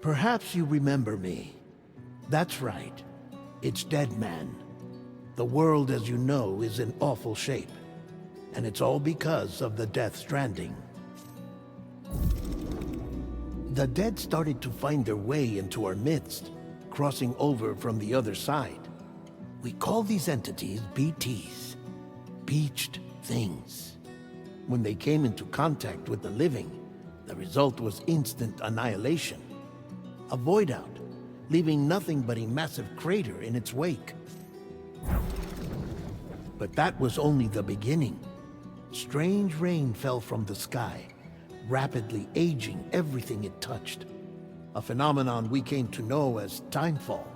Perhaps you remember me. That's right. It's Dead Man. The world, as you know, is in awful shape. And it's all because of the Death Stranding. The dead started to find their way into our midst, crossing over from the other side. We call these entities BTs, Beached Things. When they came into contact with the living, the result was instant annihilation. A void out, leaving nothing but a massive crater in its wake. But that was only the beginning. Strange rain fell from the sky, rapidly aging everything it touched. A phenomenon we came to know as timefall.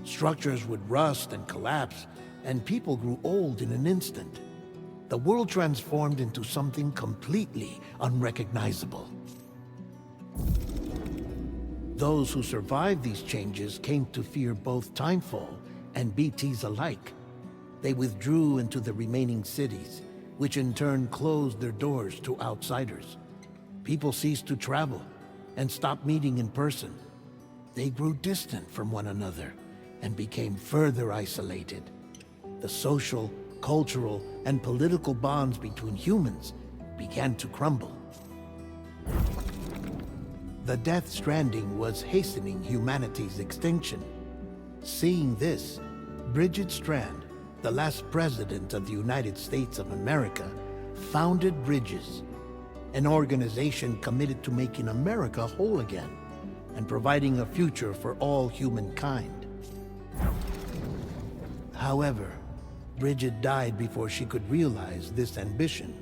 Structures would rust and collapse, and people grew old in an instant. The world transformed into something completely unrecognizable. Those who survived these changes came to fear both timefall and BTs alike. They withdrew into the remaining cities, which in turn closed their doors to outsiders. People ceased to travel and stopped meeting in person. They grew distant from one another and became further isolated. The social, cultural, and political bonds between humans began to crumble. The Death Stranding was hastening humanity's extinction. Seeing this, Bridget Strand, the last president of the United States of America, founded Bridges, an organization committed to making America whole again and providing a future for all humankind. However, Bridget died before she could realize this ambition.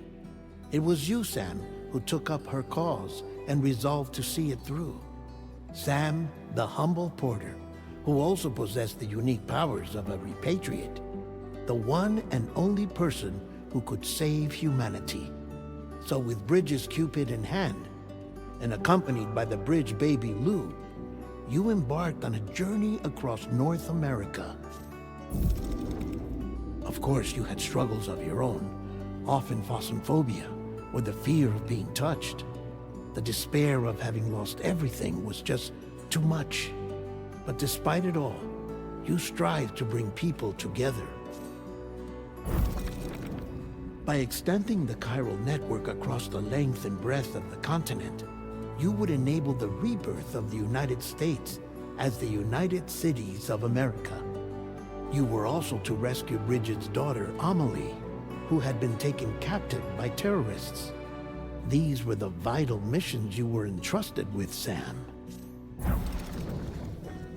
It was you, Sam, who took up her cause and resolved to see it through. Sam, the humble porter, who also possessed the unique powers of a repatriate, the one and only person who could save humanity. So with Bridges' Cupid in hand, and accompanied by the bridge baby Lou, you embarked on a journey across North America. Of course, you had struggles of your own, often phasmophobia, or the fear of being touched. The despair of having lost everything was just too much. But despite it all, you strive to bring people together. By extending the chiral network across the length and breadth of the continent, you would enable the rebirth of the United States as the United Cities of America. You were also to rescue Bridget's daughter, Amelie, who had been taken captive by terrorists. These were the vital missions you were entrusted with, Sam.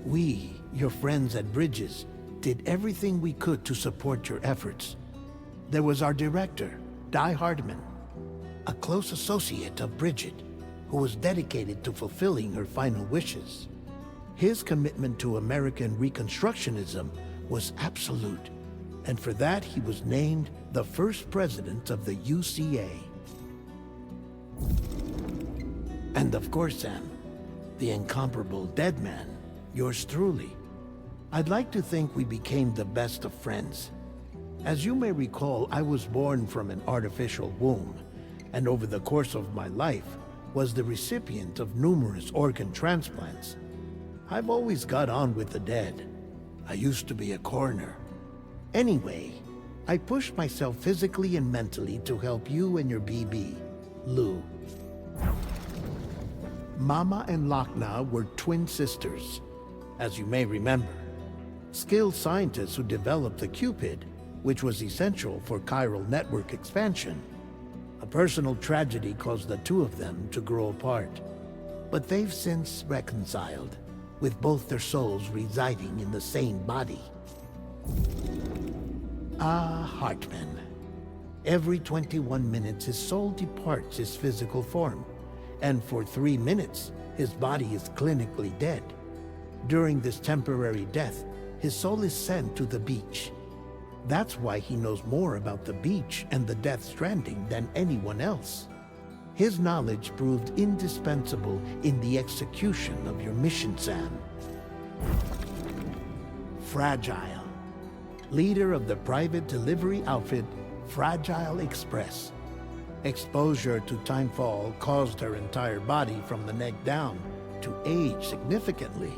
We, your friends at Bridges, did everything we could to support your efforts. There was our director, Di Hardman, a close associate of Bridget, who was dedicated to fulfilling her final wishes. His commitment to American Reconstructionism was absolute, and for that he was named the first president of the UCA. And of course, Sam, the incomparable Dead Man, yours truly. I'd like to think we became the best of friends. As you may recall, I was born from an artificial womb, and over the course of my life was the recipient of numerous organ transplants. I've always got on with the dead. I used to be a coroner. Anyway, I pushed myself physically and mentally to help you and your BB, Lou. Mama and Lakna were twin sisters, as you may remember. Skilled scientists who developed the Cupid, which was essential for chiral network expansion. A personal tragedy caused the two of them to grow apart. But they've since reconciled, with both their souls residing in the same body. Hartman. Every 21 minutes his soul departs his physical form, and for 3 minutes his body is clinically dead. During this temporary death, his soul is sent to the beach. That's why he knows more about the beach and the Death Stranding than anyone else. His knowledge proved indispensable in the execution of your mission, Sam. Fragile. Leader of the private delivery outfit, Fragile Express. Exposure to timefall caused her entire body from the neck down to age significantly.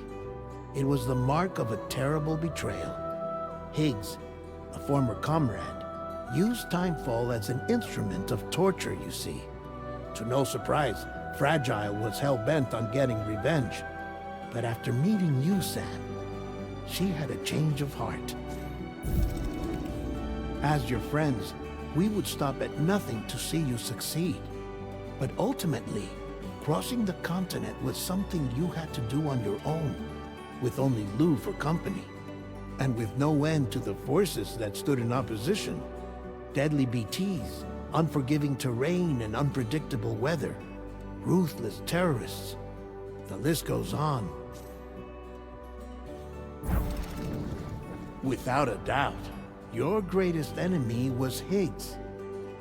It was the mark of a terrible betrayal. Higgs, a former comrade, used Timefall as an instrument of torture, you see. To no surprise, Fragile was hell-bent on getting revenge. But after meeting you, Sam, she had a change of heart. As your friends, we would stop at nothing to see you succeed. But ultimately, crossing the continent was something you had to do on your own, with only Lou for company, and with no end to the forces that stood in opposition. Deadly BTs, unforgiving terrain and unpredictable weather, ruthless terrorists. The list goes on. Without a doubt, your greatest enemy was Higgs.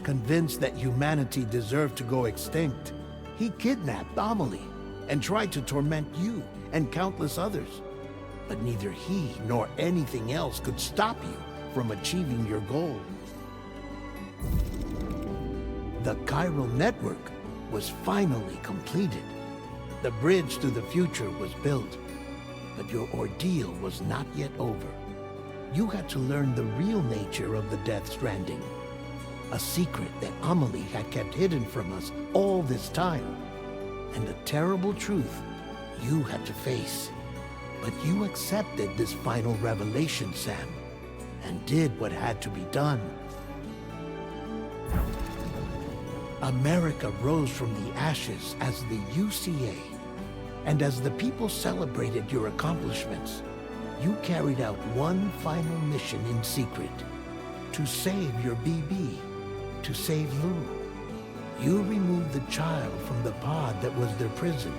Convinced that humanity deserved to go extinct, he kidnapped Amelie and tried to torment you and countless others. But neither he nor anything else could stop you from achieving your goal. The chiral network was finally completed. The bridge to the future was built. But your ordeal was not yet over. You had to learn the real nature of the Death Stranding. A secret that Amelie had kept hidden from us all this time. And a terrible truth you had to face. But you accepted this final revelation, Sam, and did what had to be done. America rose from the ashes as the UCA. And as the people celebrated your accomplishments, you carried out one final mission in secret. To save your BB. To save Lou. You removed the child from the pod that was their prison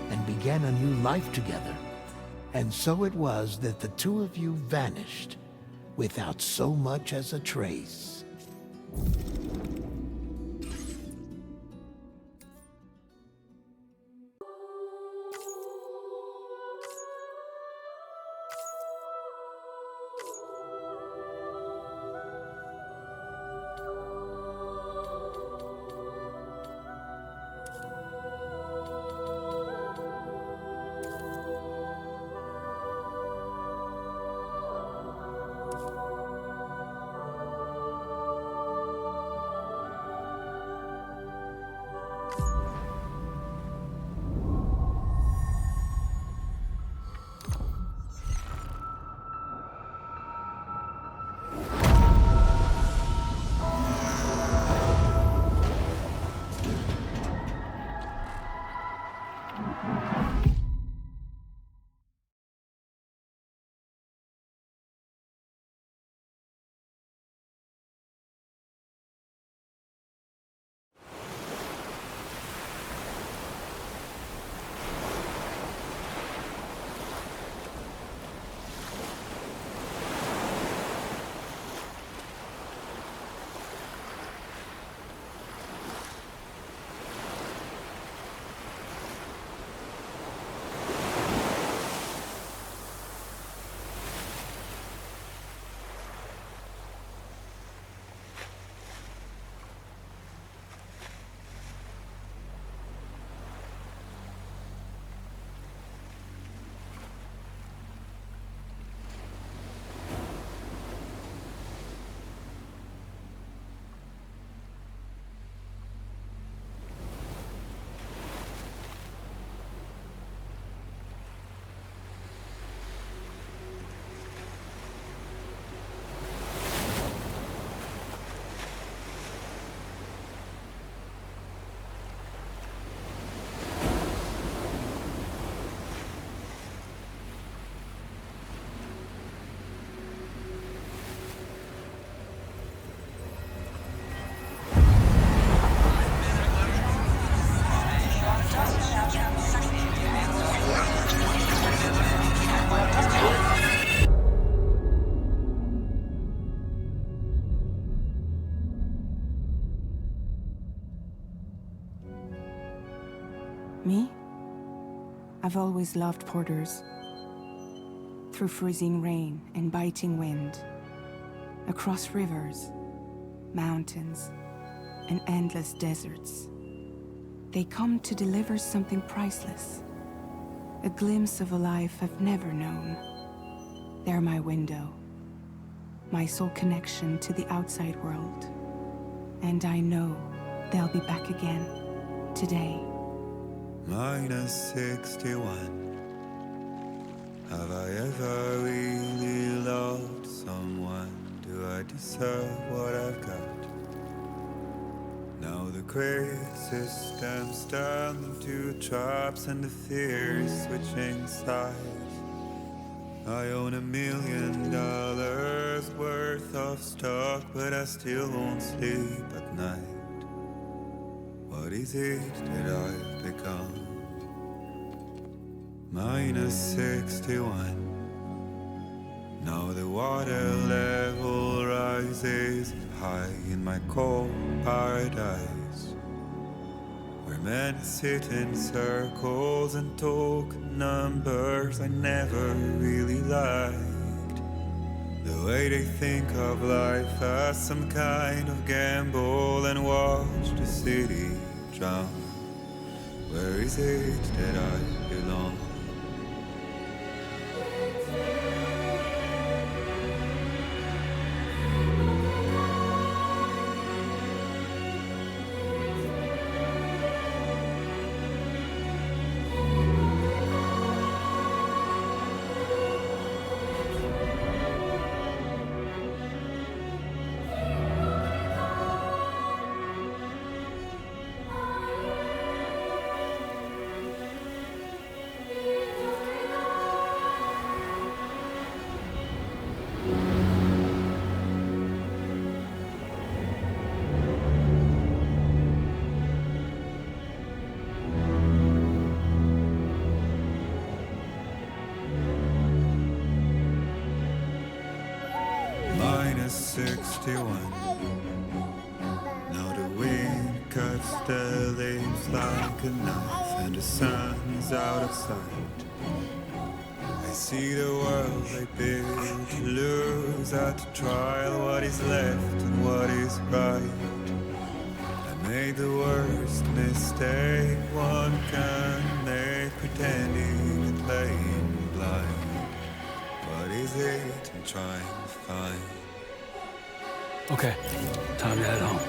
and began a new life together. And so it was that the two of you vanished without so much as a trace. Me? I've always loved porters. Through freezing rain and biting wind, across rivers, mountains, and endless deserts, they come to deliver something priceless. A glimpse of a life I've never known. They're my window, my sole connection to the outside world. And I know they'll be back again, today. Minus 61. Have I ever really loved someone? Do I deserve what I've got? Now the great systems turn into traps and the fear is switching sides. I own $1 million worth of stock, but I still won't sleep at night. What is it that I've become? Minus 61. Now the water level rises high in my cold paradise, where men sit in circles and talk numbers I never really liked. The way they think of life as some kind of gamble and watch the city drown. Where is it that I belong? Minus 61. Now the wind cuts the leaves like a knife, and the sun is out of sight. I see the world they built to lose at the trial, what is left and what is right. I made the worst mistake one can make, pretending and playing blind. What is it I'm trying to find? Okay, time to head home.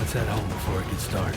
Let's head home before it gets dark.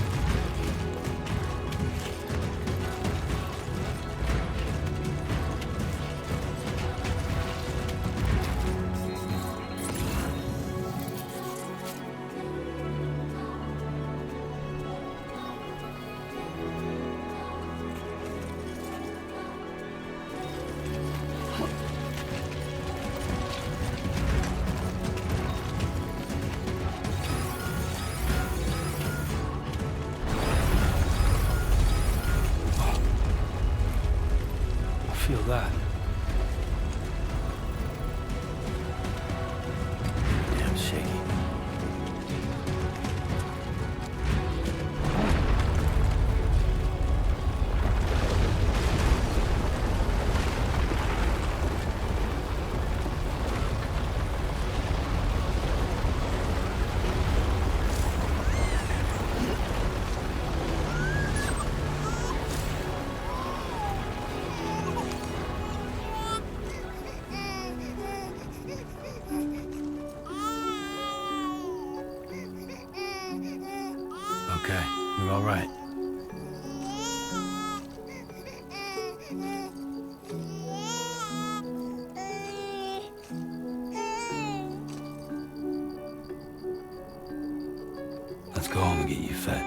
Feel that. Damn shaky. Okay, you're all right. Let's go home and get you fed.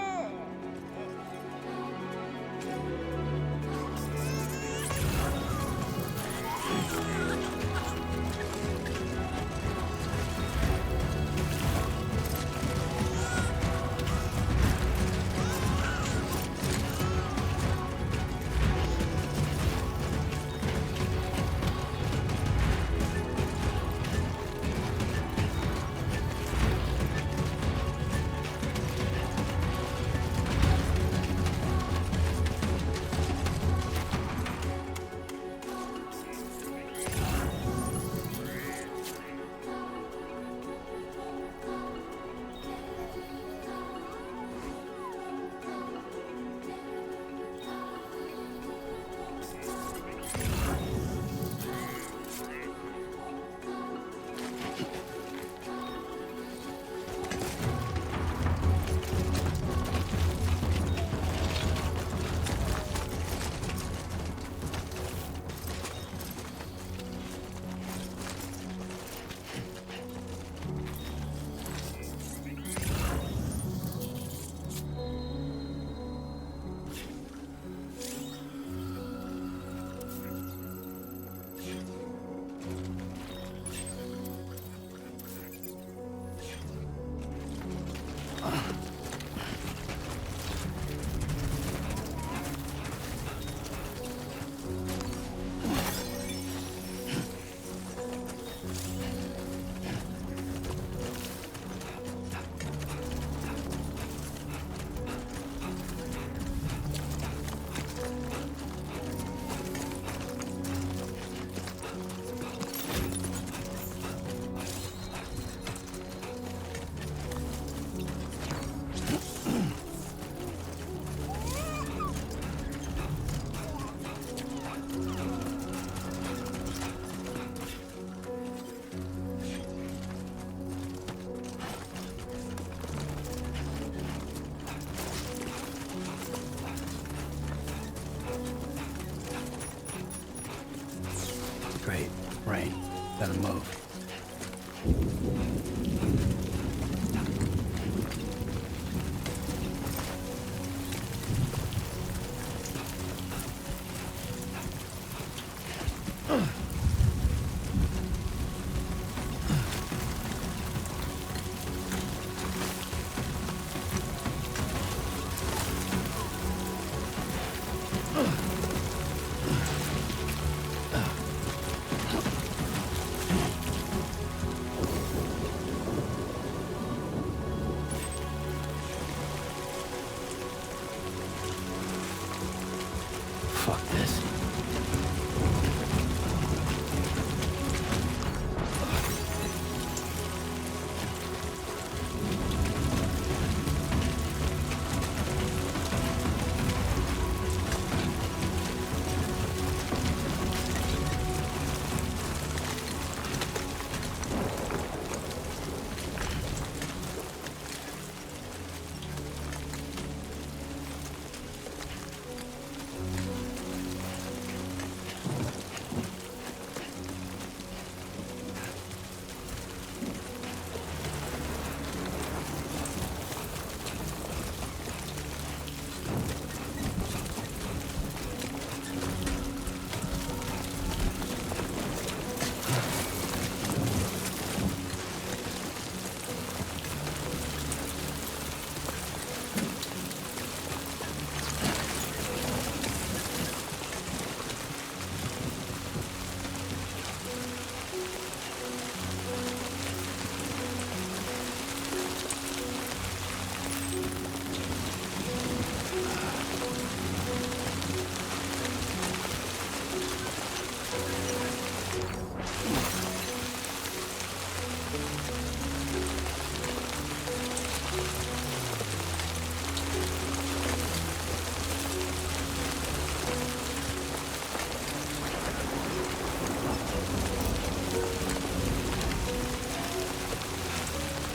Great. Rain. Better move.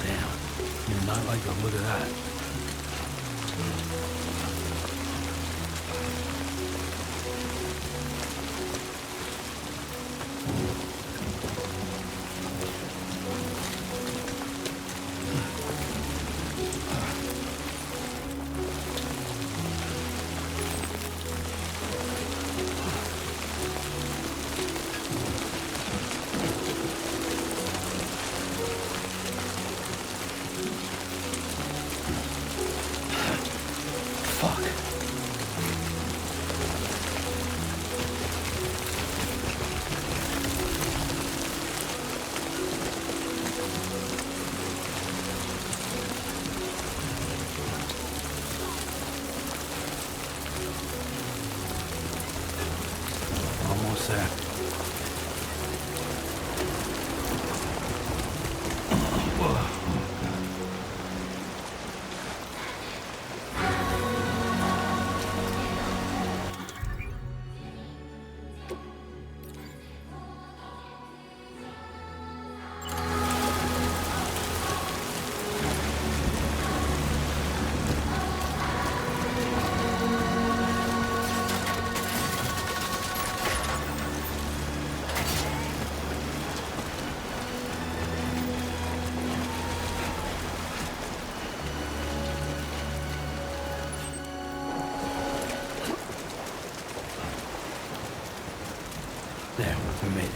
Damn. You're not like the look of that. Fuck. Almost there. There, we made it.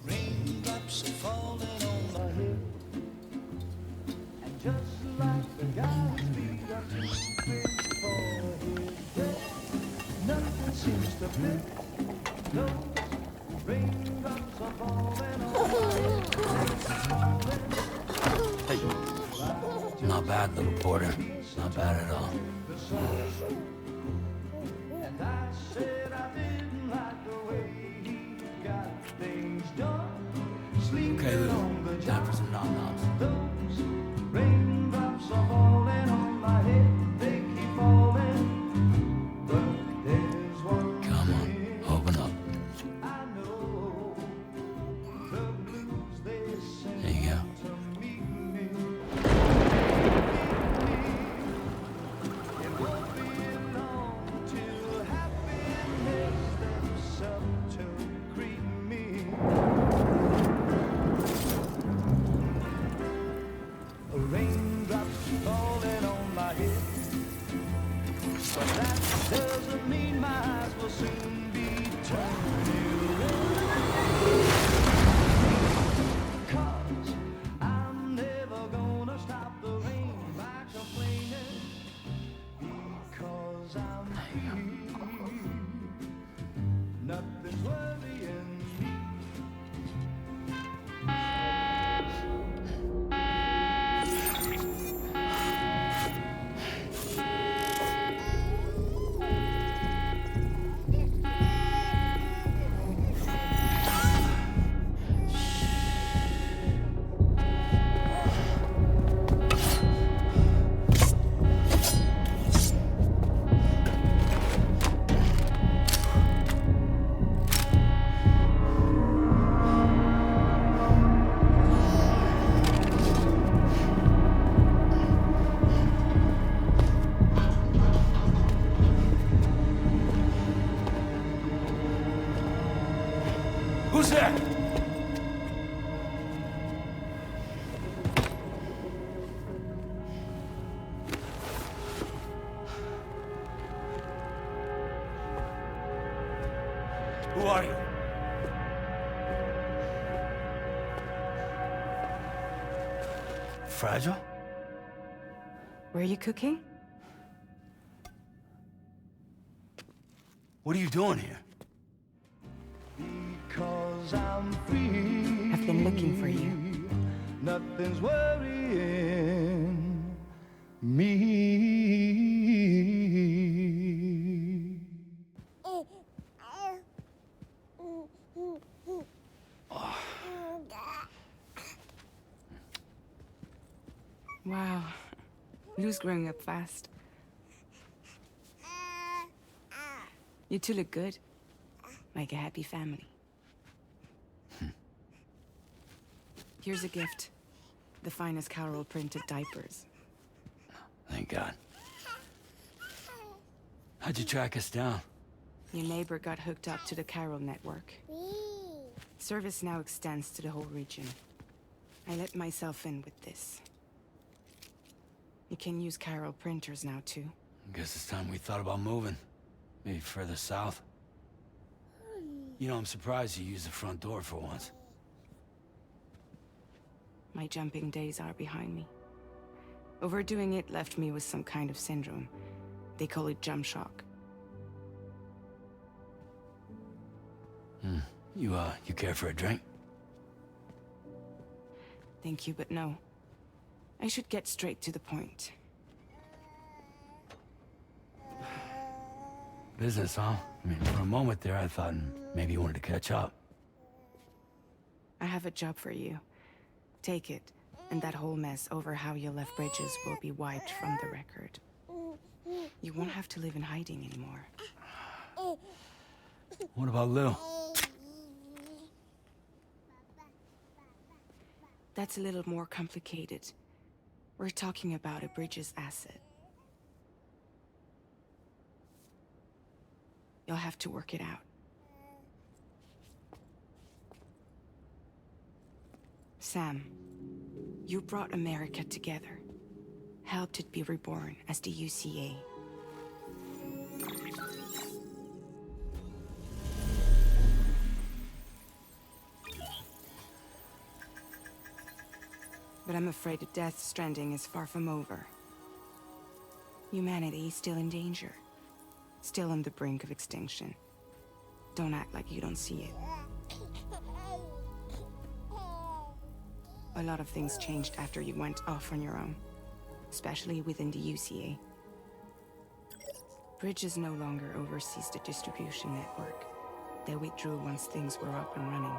Raindrops are falling on my head, and just like the guy's feet are too big for his bed, nothing seems to fit. Those raindrops are falling on my head. Hey. Not bad, little porter. Not bad at all. And I said I didn't like the way he got things done. Okay, Lou. Time for some nom-noms. Those raindrops are falling on my head. They keep falling. But there's one Come on, thing open up. I know. The blues they sing There you go. to meet me. It won't be Who's there? Who are you? Fragile? Were you cooking? What are you doing here? Because I'm free. I've been looking for you. Nothing's worrying me. Wow. Lou's growing up fast. You two look good. Like a happy family. Here's a gift. The finest Carol printed diapers. Thank God. How'd you track us down? Your neighbor got hooked up to the Carol network. Service now extends to the whole region. I let myself in with this. You can use Carol printers now too. Guess it's time we thought about moving. Maybe further south. You know, I'm surprised you used the front door for once. My jumping days are behind me. Overdoing it left me with some kind of syndrome. They call it jump shock. You care for a drink? Thank you, but no. I should get straight to the point. Business, huh? I mean, for a moment there, I thought maybe you wanted to catch up. I have a job for you. Take it, and that whole mess over how you left Bridges will be wiped from the record. You won't have to live in hiding anymore. What about Lou? That's a little more complicated. We're talking about a Bridges asset. You'll have to work it out. Sam, you brought America together. Helped it be reborn as the UCA. But I'm afraid the death Stranding is far from over. Humanity is still in danger. Still on the brink of extinction. Don't act like you don't see it. A lot of things changed after you went off on your own. Especially within the UCA. Bridges no longer oversees the distribution network. They withdrew once things were up and running.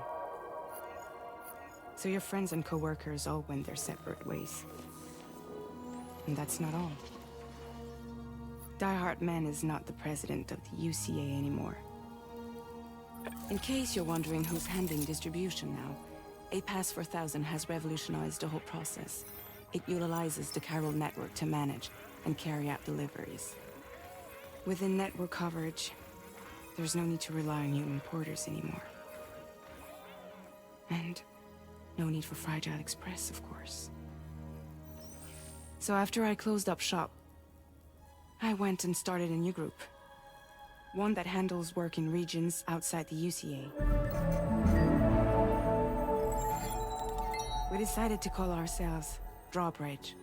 So your friends and co-workers all went their separate ways. And that's not all. Die Hard Man is not the president of the UCA anymore. In case you're wondering who's handling distribution now, A Pass 4000 has revolutionized the whole process. It utilizes the Carol network to manage and carry out deliveries. Within network coverage, there's no need to rely on human porters anymore. And no need for Fragile Express, of course. So after I closed up shop, I went and started a new group. One that handles work in regions outside the UCA. We decided to call ourselves Drawbridge.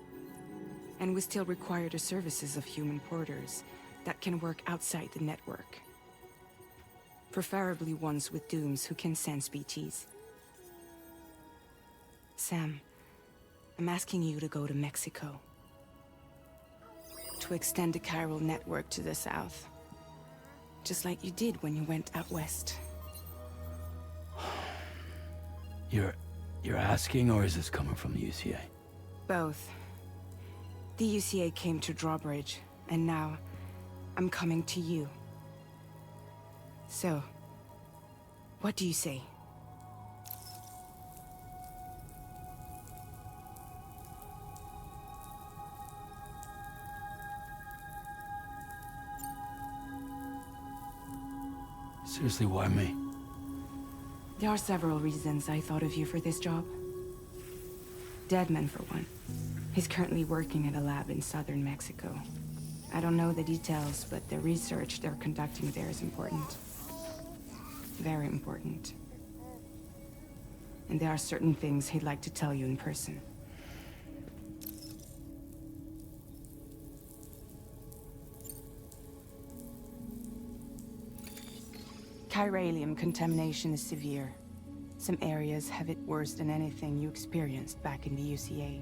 And we still require the services of human porters that can work outside the network. Preferably ones with dooms who can sense BTs. Sam, I'm asking you to go to Mexico. To extend the Carol network to the south. Just like you did when you went out west. You're asking, or is this coming from the UCA? Both. The UCA came to Drawbridge, and now I'm coming to you. So, what do you say? Seriously, why me? There are several reasons I thought of you for this job. Deadman, for one. He's currently working at a lab in southern Mexico. I don't know the details, but the research they're conducting there is important. Very important. And there are certain things he'd like to tell you in person. Chiralium contamination is severe. Some areas have it worse than anything you experienced back in the UCA.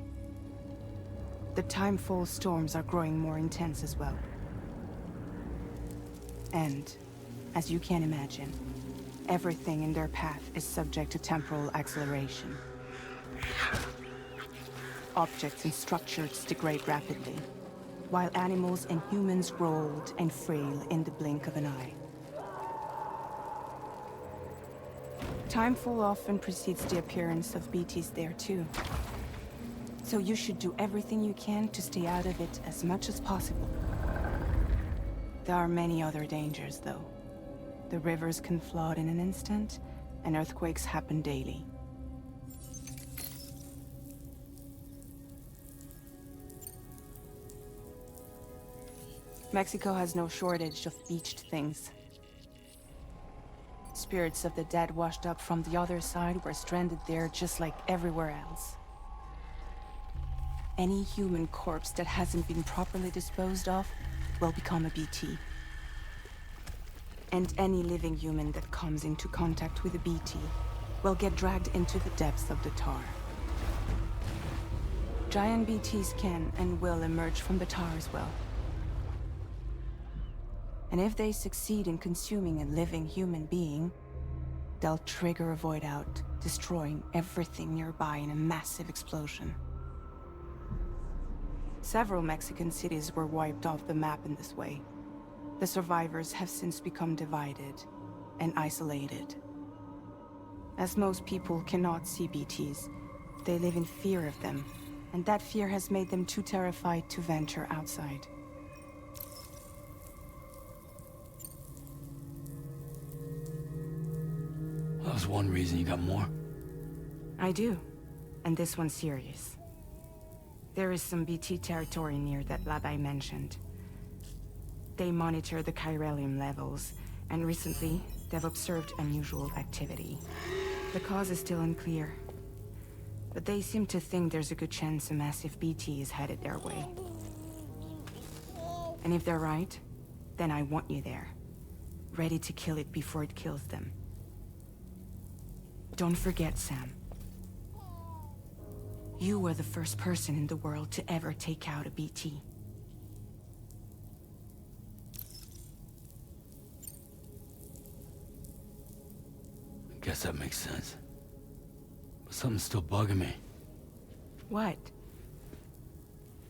The timefall storms are growing more intense as well. And, as you can imagine, everything in their path is subject to temporal acceleration. Objects and structures degrade rapidly, while animals and humans grow old and frail in the blink of an eye. Timefall often precedes the appearance of BTs there too. So you should do everything you can to stay out of it as much as possible. There are many other dangers, though. The rivers can flood in an instant, and earthquakes happen daily. Mexico has no shortage of beached things. Spirits of the dead washed up from the other side were stranded there just like everywhere else. Any human corpse that hasn't been properly disposed of will become a BT. And any living human that comes into contact with a BT will get dragged into the depths of the tar. Giant BTs can and will emerge from the tar as well. And if they succeed in consuming a living human being, they'll trigger a void out, destroying everything nearby in a massive explosion. Several Mexican cities were wiped off the map in this way. The survivors have since become divided and isolated. As most people cannot see BTs, they live in fear of them, and that fear has made them too terrified to venture outside. That was one reason. You got more? I do, and this one's serious. There is some BT territory near that lab I mentioned. They monitor the chiralium levels, and recently, they've observed unusual activity. The cause is still unclear, but they seem to think there's a good chance a massive BT is headed their way. And if they're right, then I want you there, ready to kill it before it kills them. Don't forget, Sam. You were the first person in the world to ever take out a BT. I guess that makes sense. But something's still bugging me. What?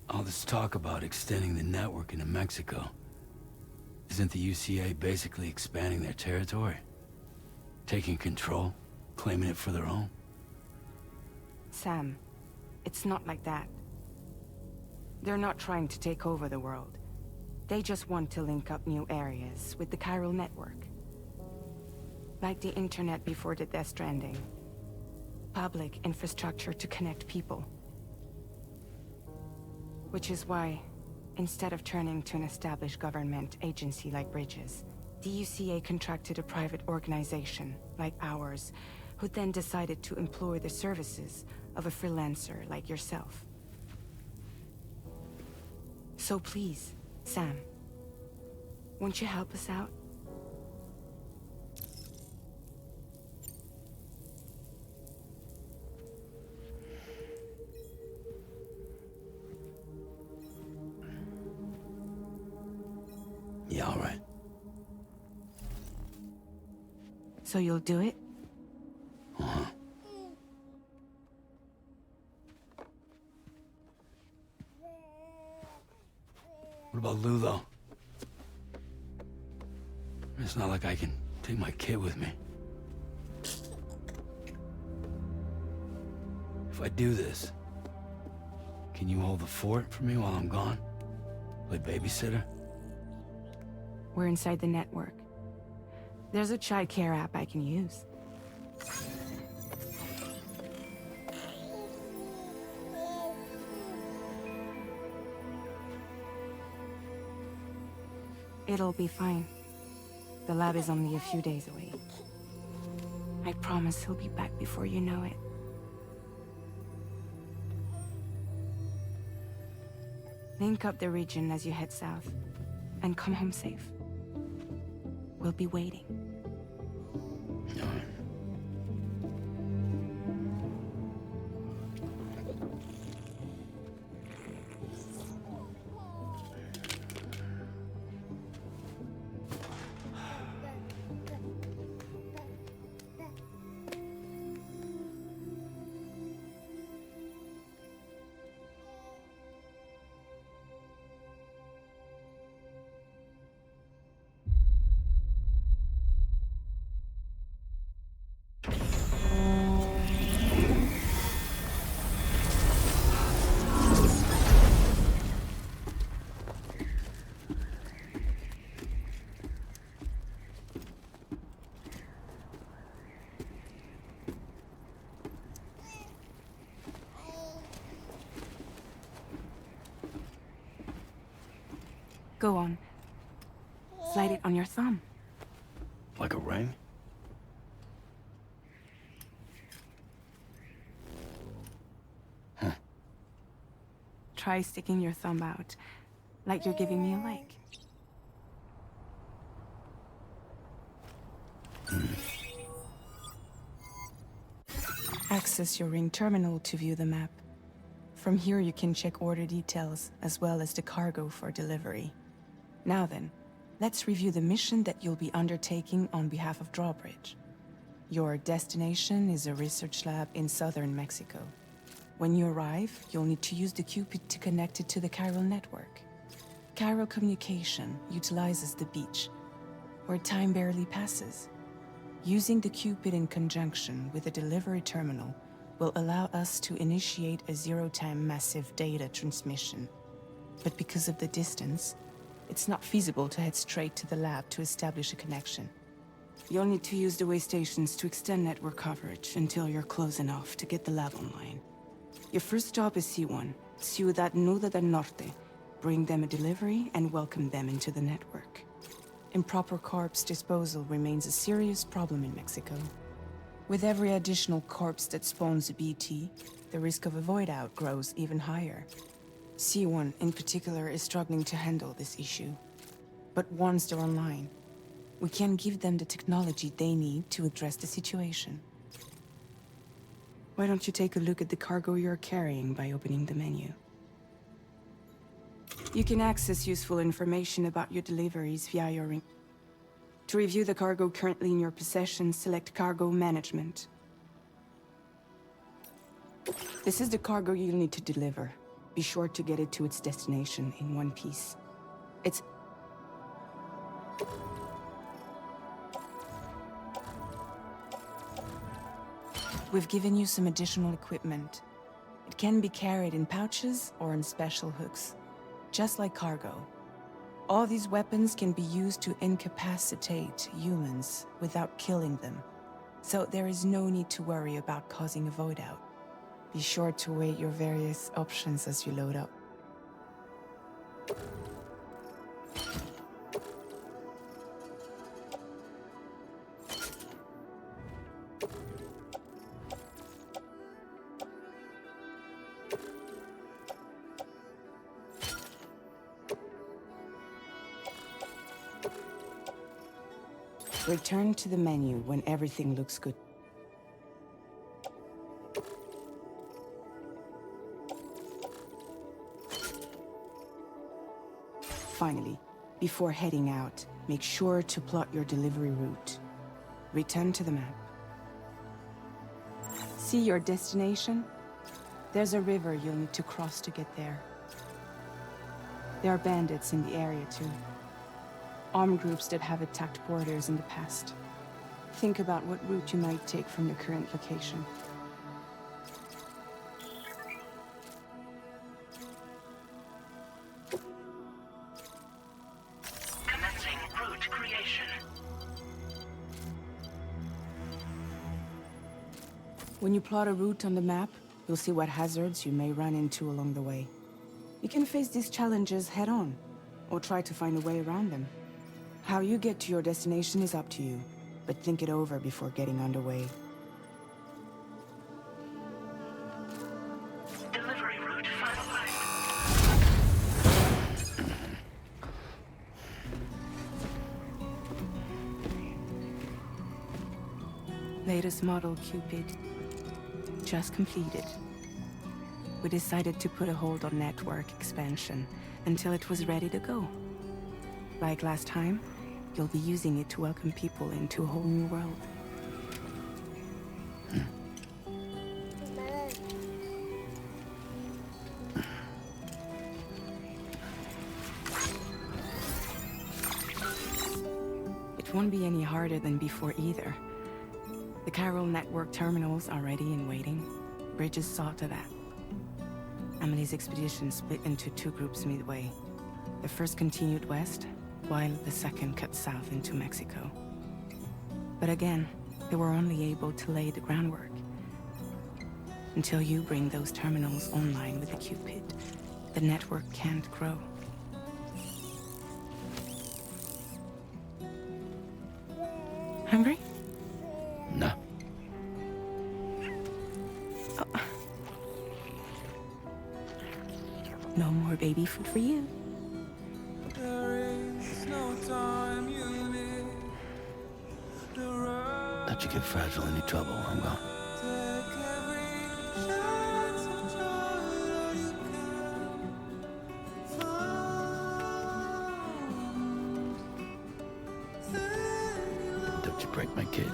All this talk about extending the network into Mexico. Isn't the UCA basically expanding their territory? Taking control? Claiming it for their own? Sam, it's not like that. They're not trying to take over the world. They just want to link up new areas with the chiral network. Like the internet before the Death Stranding. Public infrastructure to connect people. Which is why, instead of turning to an established government agency like Bridges, the UCA contracted a private organization, like ours, who then decided to employ the services of a freelancer like yourself. So please, Sam, won't you help us out? Yeah, all right. So you'll do it? Uh-huh. What about Lou, though? It's not like I can take my kid with me. If I do this, can you hold the fort for me while I'm gone? Play babysitter? We're inside the network. There's a child care app I can use. It'll be fine. The lab is only a few days away. I promise he'll be back before you know it. Link up the region as you head south, and come home safe. We'll be waiting. Go on. Slide it on your thumb. Like a ring? Try sticking your thumb out, like you're giving me a like. Access your ring terminal to view the map. From here you can check order details, as well as the cargo for delivery. Now then, let's review the mission that you'll be undertaking on behalf of Drawbridge. Your destination is a research lab in southern Mexico. When you arrive, you'll need to use the Cupid to connect it to the chiral network. Chiral communication utilizes the beach, where time barely passes. Using the Cupid in conjunction with a delivery terminal will allow us to initiate a zero-time massive data transmission. But because of the distance, it's not feasible to head straight to the lab to establish a connection. You'll need to use the way stations to extend network coverage until you're close enough to get the lab online. Your first stop is C1, Ciudad Nuda del Norte. Bring them a delivery and welcome them into the network. Improper corpse disposal remains a serious problem in Mexico. With every additional corpse that spawns a BT, the risk of a void out grows even higher. C1 in particular is struggling to handle this issue. But once they're online, we can give them the technology they need to address the situation. Why don't you take a look at the cargo you're carrying by opening the menu? You can access useful information about your deliveries via your ring. To review the cargo currently in your possession, select Cargo Management. This is the cargo you'll need to deliver. Be sure to get it to its destination in one piece. We've given you some additional equipment. It can be carried in pouches or in special hooks, just like cargo. All these weapons can be used to incapacitate humans without killing them, so there is no need to worry about causing a void out. Be sure to weigh your various options as you load up. Return to the menu when everything looks good. Finally, before heading out, make sure to plot your delivery route. Return to the map. See your destination? There's a river you'll need to cross to get there. There are bandits in the area too. Armed groups that have attacked borders in the past. Think about what route you might take from your current location. Commencing route creation. When you plot a route on the map, you'll see what hazards you may run into along the way. You can face these challenges head-on, or try to find a way around them. How you get to your destination is up to you, but think it over before getting underway. Delivery route finalized. Latest model Cupid. Just completed. We decided to put a hold on network expansion until it was ready to go. Like last time, you'll be using it to welcome people into a whole new world. It won't be any harder than before either. The Chiral network terminals are ready and waiting. Bridges saw to that. Emily's expedition split into two groups midway. The first continued west, while the second cut south into Mexico. But again, they were only able to lay the groundwork. Until you bring those terminals online with the Cupid, the network can't grow. Hungry? No. No more baby food for you. Let you get fragile any trouble, I'm gone. Don't you break my kid.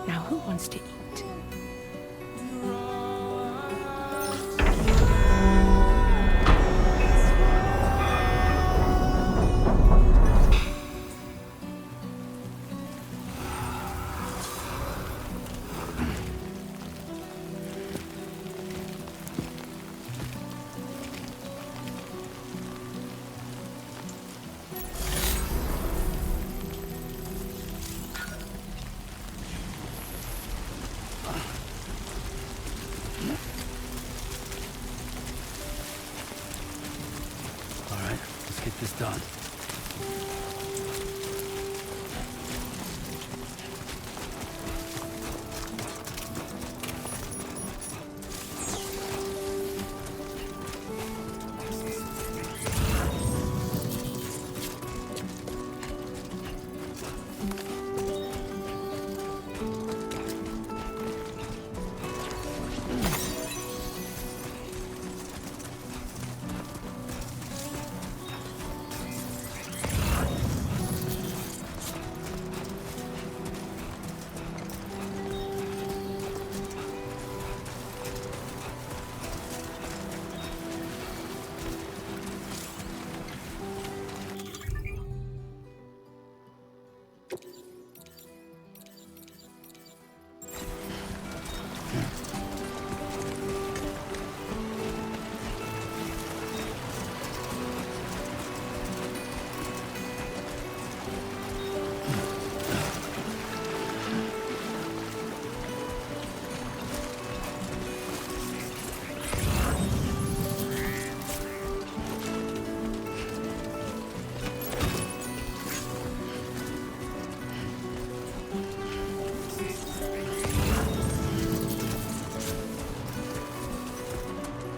Now who wants to eat? All right, let's get this done.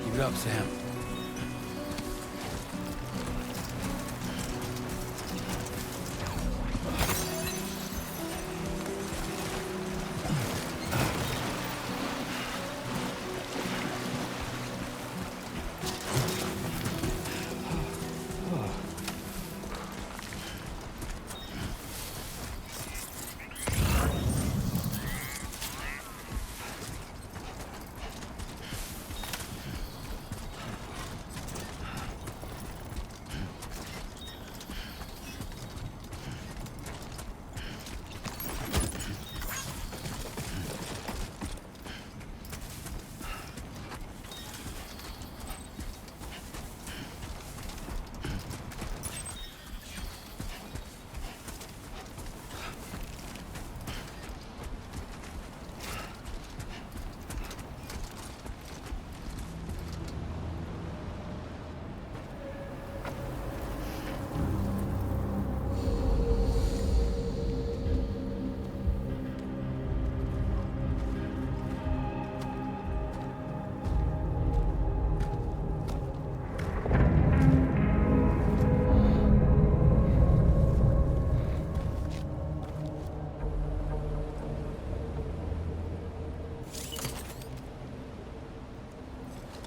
Keep it up, Sam.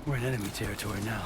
We're in enemy territory now.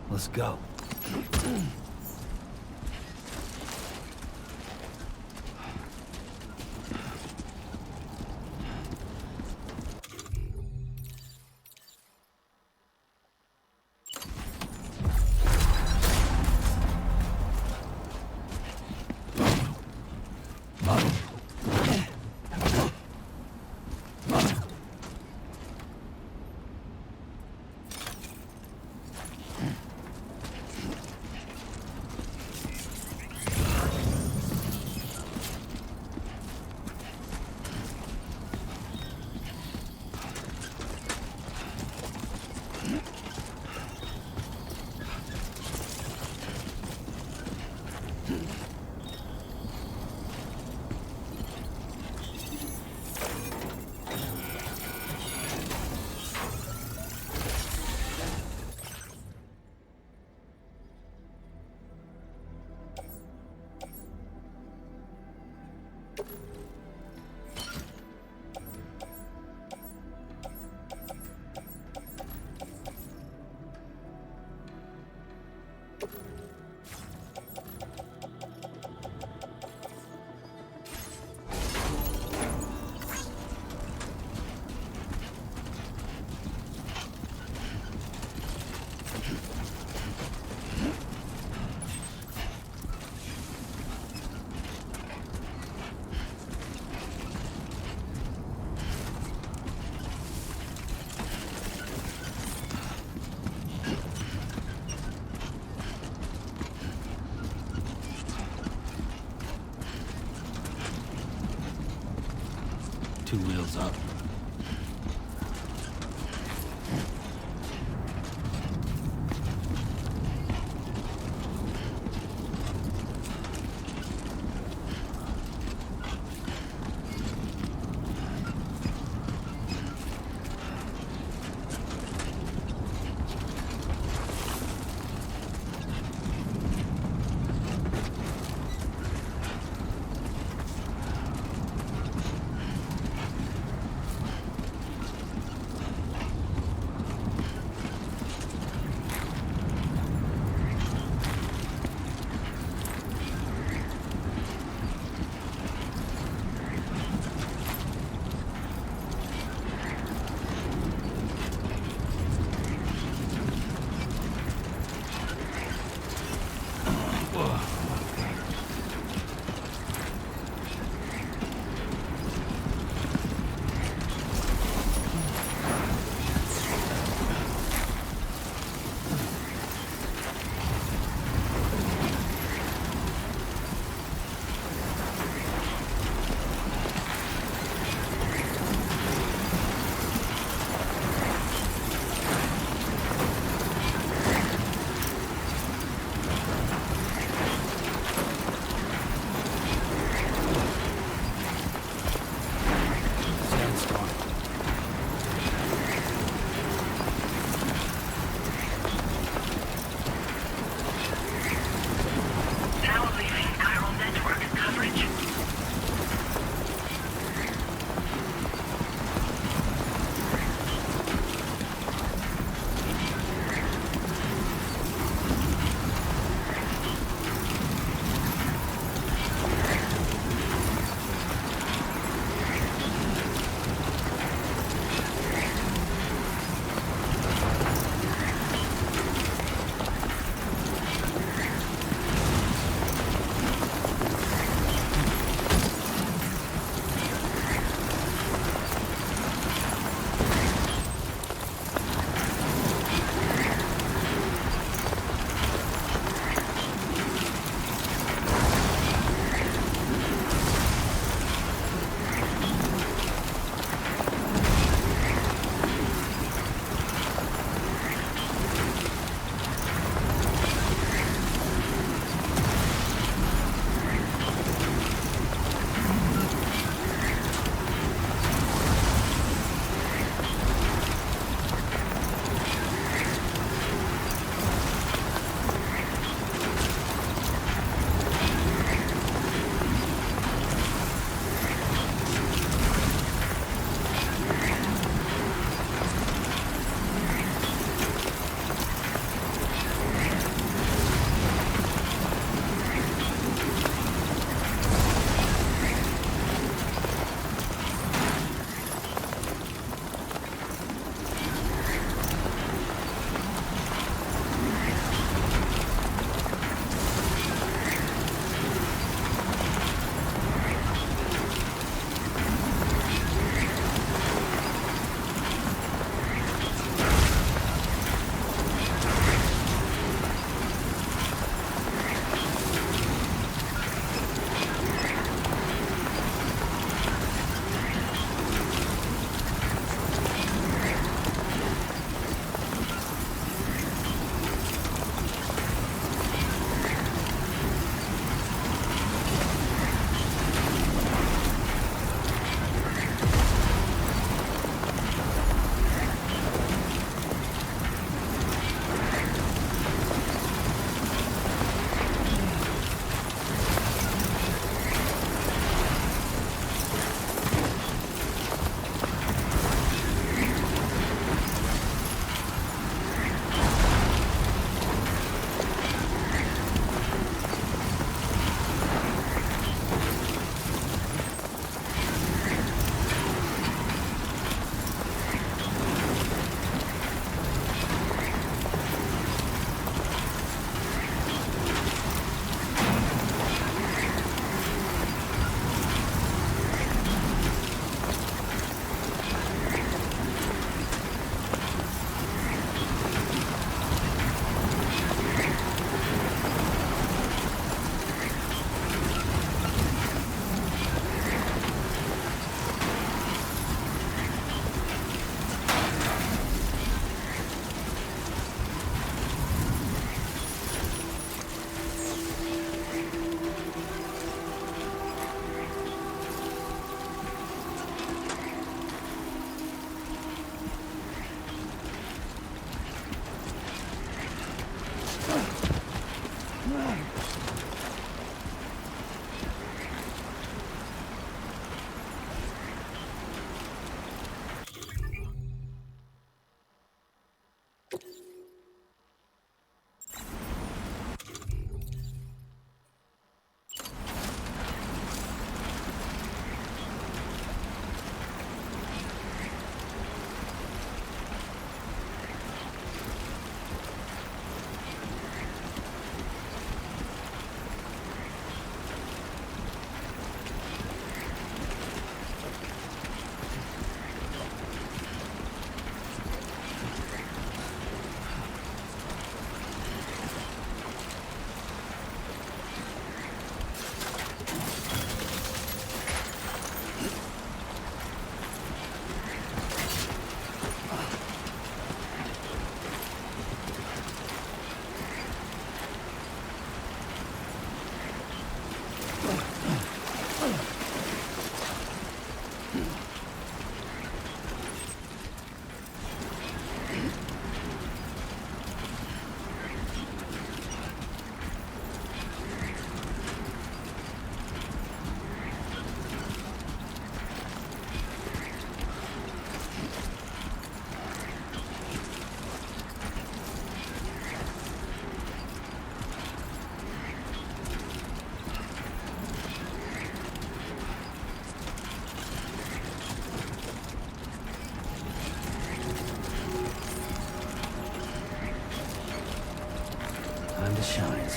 Let's go. Two wheels up.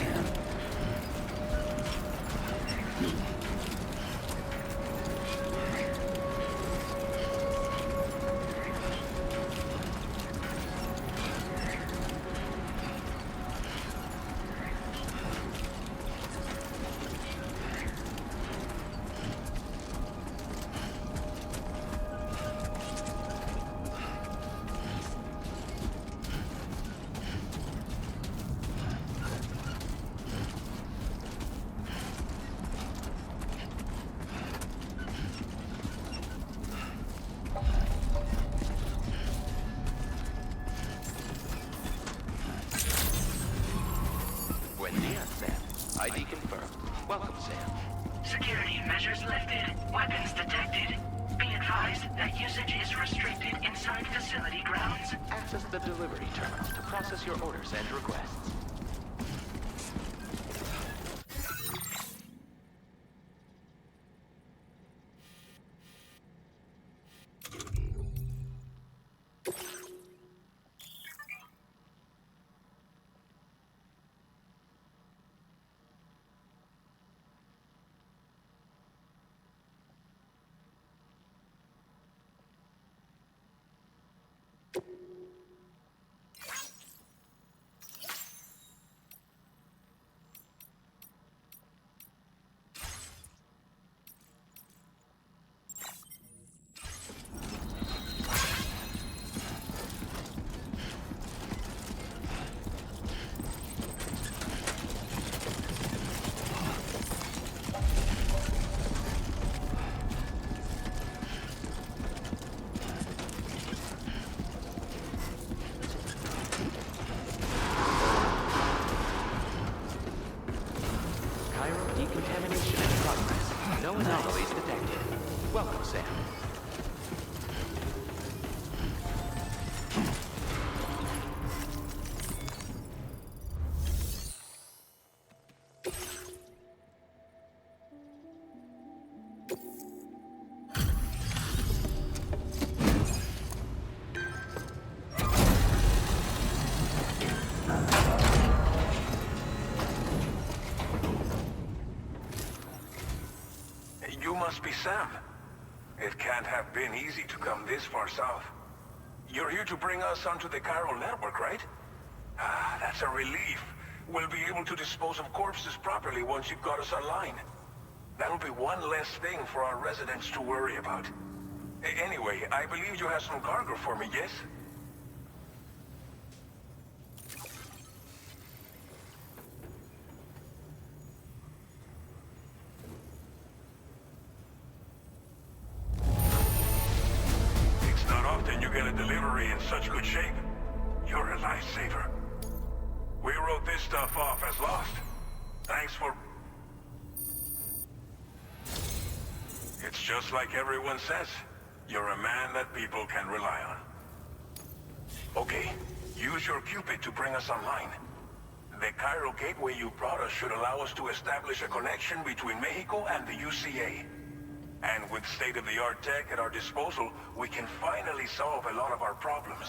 Sam. Buen dia, Sam. ID confirmed. Welcome, Sam. Security measures lifted. Weapons detected. Be advised that usage is restricted inside facility grounds. Access the delivery terminal to process your orders and requests. Decontamination in progress. No anomalies detected. Welcome, Sam. You must be Sam. It can't have been easy to come this far south. You're here to bring us onto the chiral network, right? Ah, that's a relief. We'll be able to dispose of corpses properly once you've got us online. That'll be one less thing for our residents to worry about. Anyway, I believe you have some cargo for me, yes? Then you get a delivery in such good shape. You're a lifesaver. We wrote this stuff off as lost. Thanks for... It's just like everyone says. You're a man that people can rely on. Okay, use your Cupid to bring us online. The chiral gateway you brought us should allow us to establish a connection between Mexico and the UCA. And with state-of-the-art tech at our disposal, we can finally solve a lot of our problems.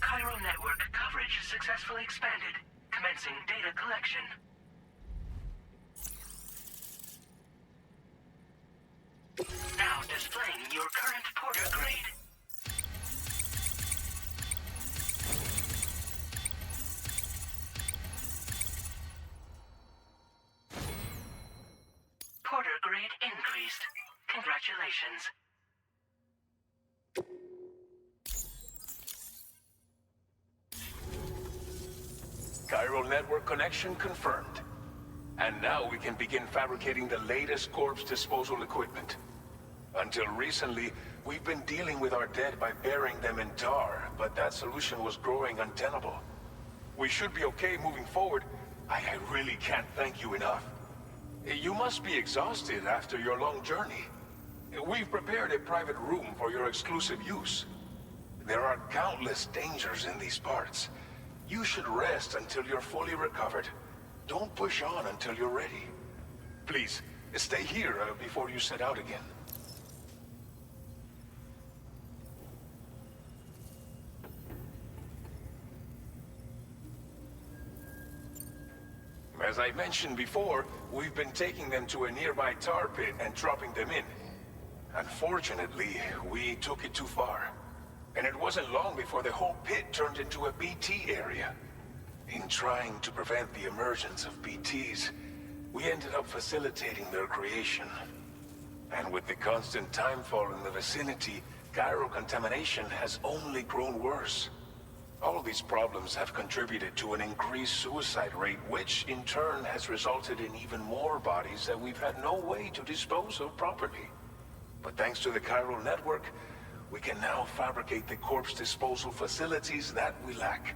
Chiral network coverage successfully expanded. Commencing data collection. Now displaying your current Porter grade. Porter grade increased. Congratulations. Chiral network connection confirmed. And now we can begin fabricating the latest corpse disposal equipment. Until recently, we've been dealing with our dead by burying them in tar, but that solution was growing untenable. We should be okay moving forward. I really can't thank you enough. You must be exhausted after your long journey. We've prepared a private room for your exclusive use. There are countless dangers in these parts. You should rest until you're fully recovered. Don't push on until you're ready. Please, stay here before you set out again. As I mentioned before, we've been taking them to a nearby tar pit and dropping them in. Unfortunately, we took it too far. And it wasn't long before the whole pit turned into a BT area. In trying to prevent the emergence of BTs, we ended up facilitating their creation. And with the constant timefall in the vicinity, gyro contamination has only grown worse. All of these problems have contributed to an increased suicide rate, which in turn has resulted in even more bodies that we've had no way to dispose of properly. But thanks to the chiral network, we can now fabricate the corpse disposal facilities that we lack.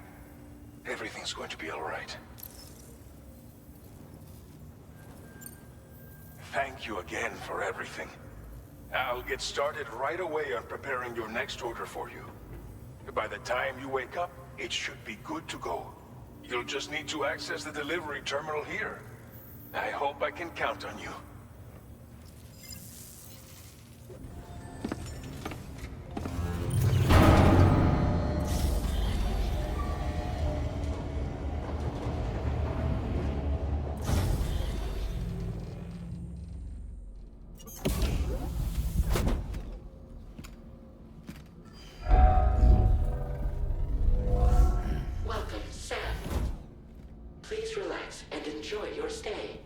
Everything's going to be all right. Thank you again for everything. I'll get started right away on preparing your next order for you. By the time you wake up, it should be good to go. You'll just need to access the delivery terminal here. I hope I can count on you. Welcome, Sam. Please relax and enjoy your stay.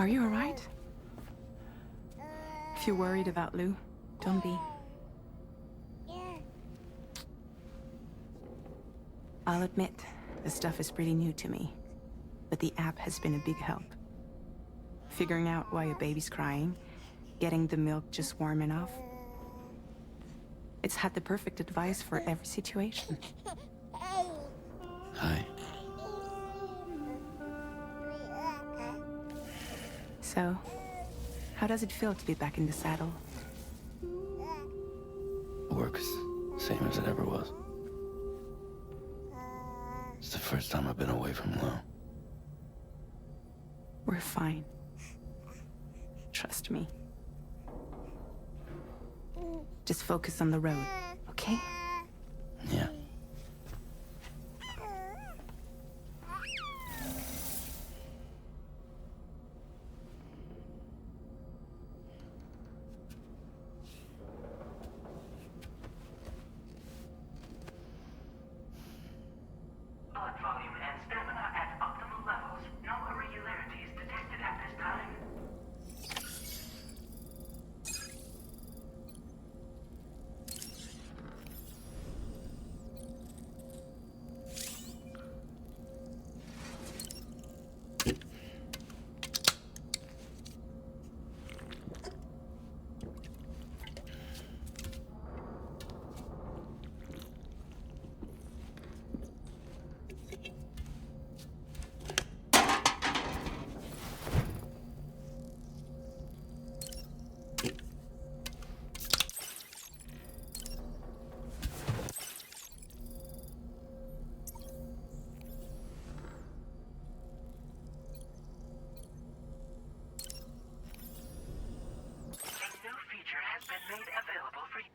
Are you alright? If you're worried about Lou, don't be. I'll admit, the stuff is pretty new to me, but the app has been a big help. Figuring out why a baby's crying, getting the milk just warm enough. It's had the perfect advice for every situation. Hi. So, how does it feel to be back in the saddle? Work's same as it ever was. It's the first time I've been away from Lou. We're fine. Trust me. Just focus on the road, okay? Yeah. Blood volume and stamina at optimal levels. No irregularities detected at this time. A new feature has been made available for you.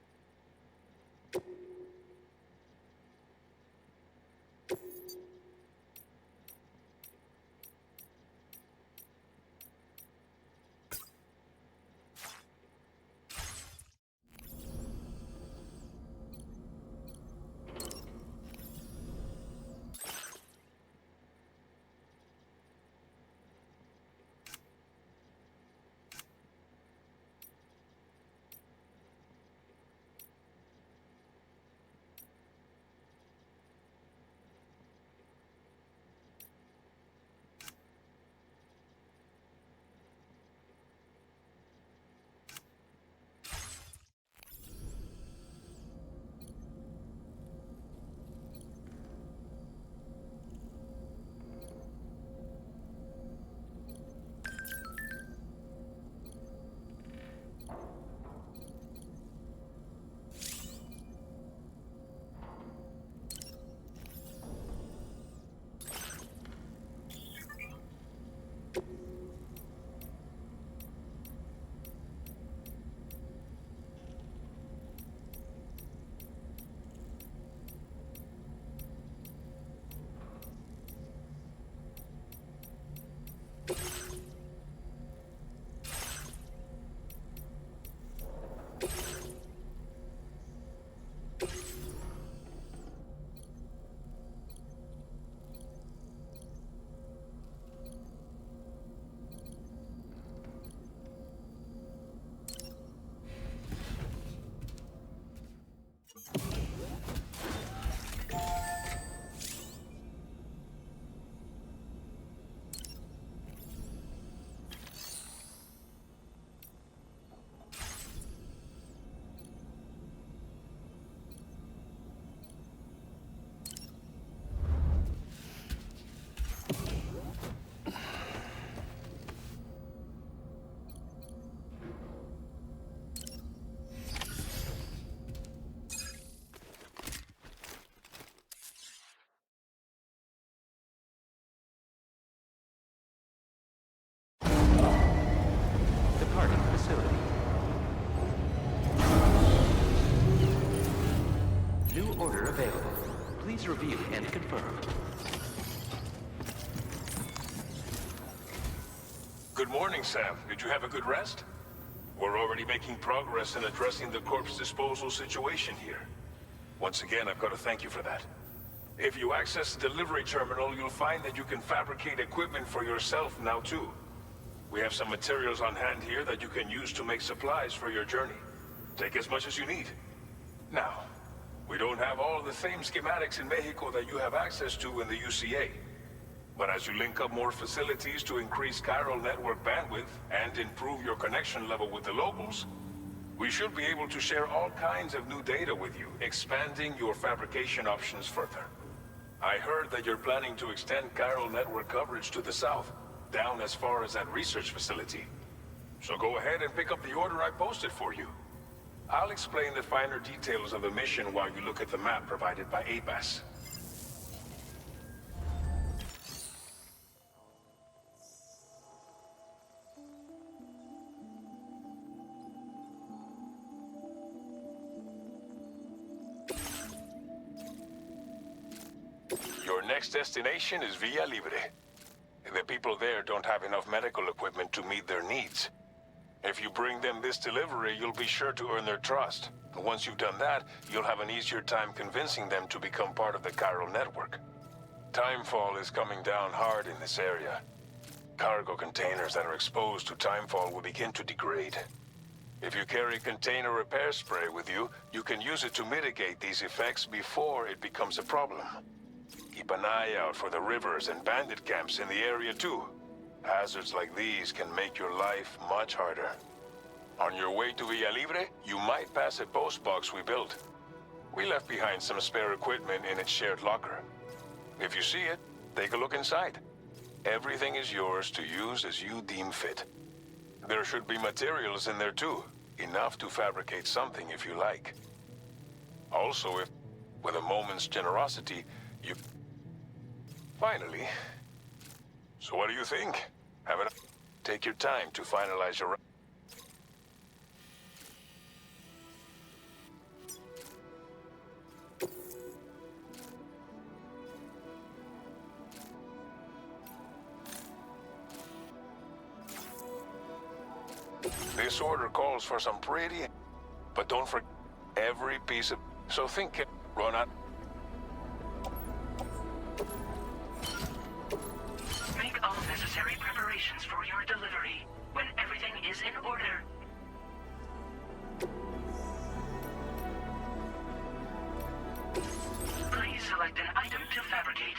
Departing facility. New order available. Please review and confirm. Good morning, Sam. Did you have a good rest? We're already making progress in addressing the corpse disposal situation here. Once again, I've got to thank you for that. If you access the delivery terminal, you'll find that you can fabricate equipment for yourself now too. We have some materials on hand here that you can use to make supplies for your journey. Take as much as you need. Now, we don't have all the same schematics in Mexico that you have access to in the UCA. But as you link up more facilities to increase chiral network bandwidth and improve your connection level with the locals, we should be able to share all kinds of new data with you, expanding your fabrication options further. I heard that you're planning to extend chiral network coverage to the south, down as far as that research facility. So go ahead and pick up the order I posted for you. I'll explain the finer details of the mission while you look at the map provided by ABAS. Your next destination is Villa Libre. The people there don't have enough medical equipment to meet their needs. If you bring them this delivery, you'll be sure to earn their trust. And once you've done that, you'll have an easier time convincing them to become part of the chiral network. Timefall is coming down hard in this area. Cargo containers that are exposed to timefall will begin to degrade. If you carry container repair spray with you, you can use it to mitigate these effects before it becomes a problem. Keep an eye out for the rivers and bandit camps in the area too. Hazards like these can make your life much harder. On your way to Villa Libre, you might pass a post box we built. We left behind some spare equipment in its shared locker. If you see it, take a look inside. Everything is yours to use as you deem fit. There should be materials in there too, enough to fabricate something if you like. Also, if, with a moment's generosity, you... Finally. So what do you think? Have it... Take your time to finalize your... This order calls for some pretty... But don't forget every piece of... So think it, run out. Make all necessary preparations for your delivery. When everything is in order, please select an item to fabricate.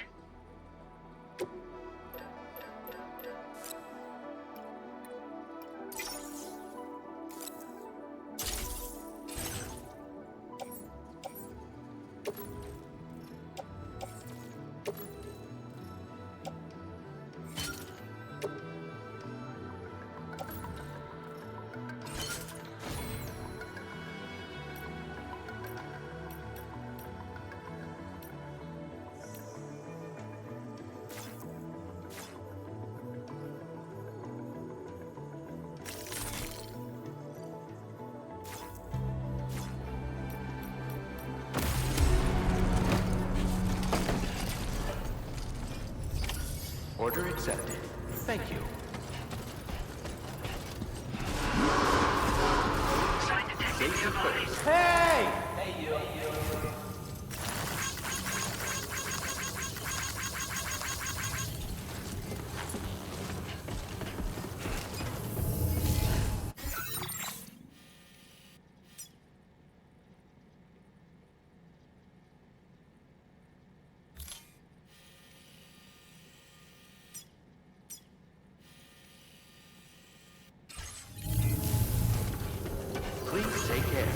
Order accepted. Thank you. Sign detected Safety nearby. first. Hey! Please take care.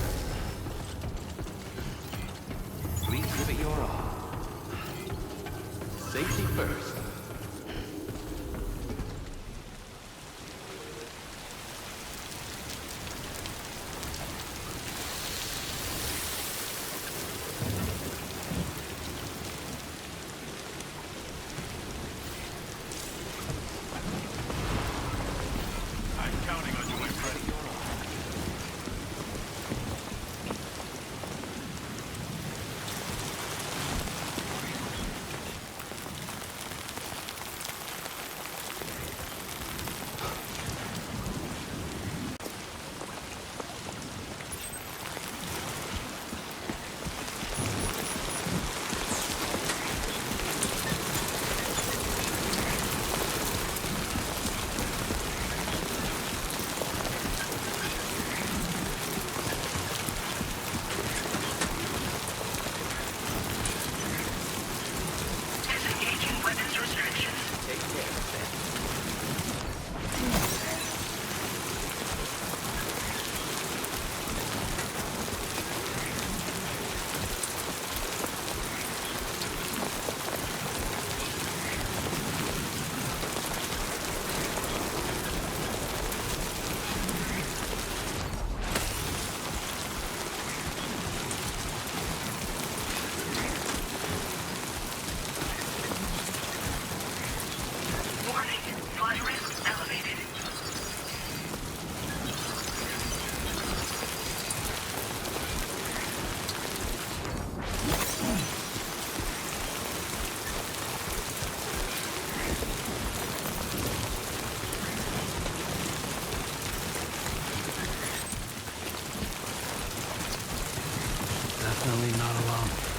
definitely not alone.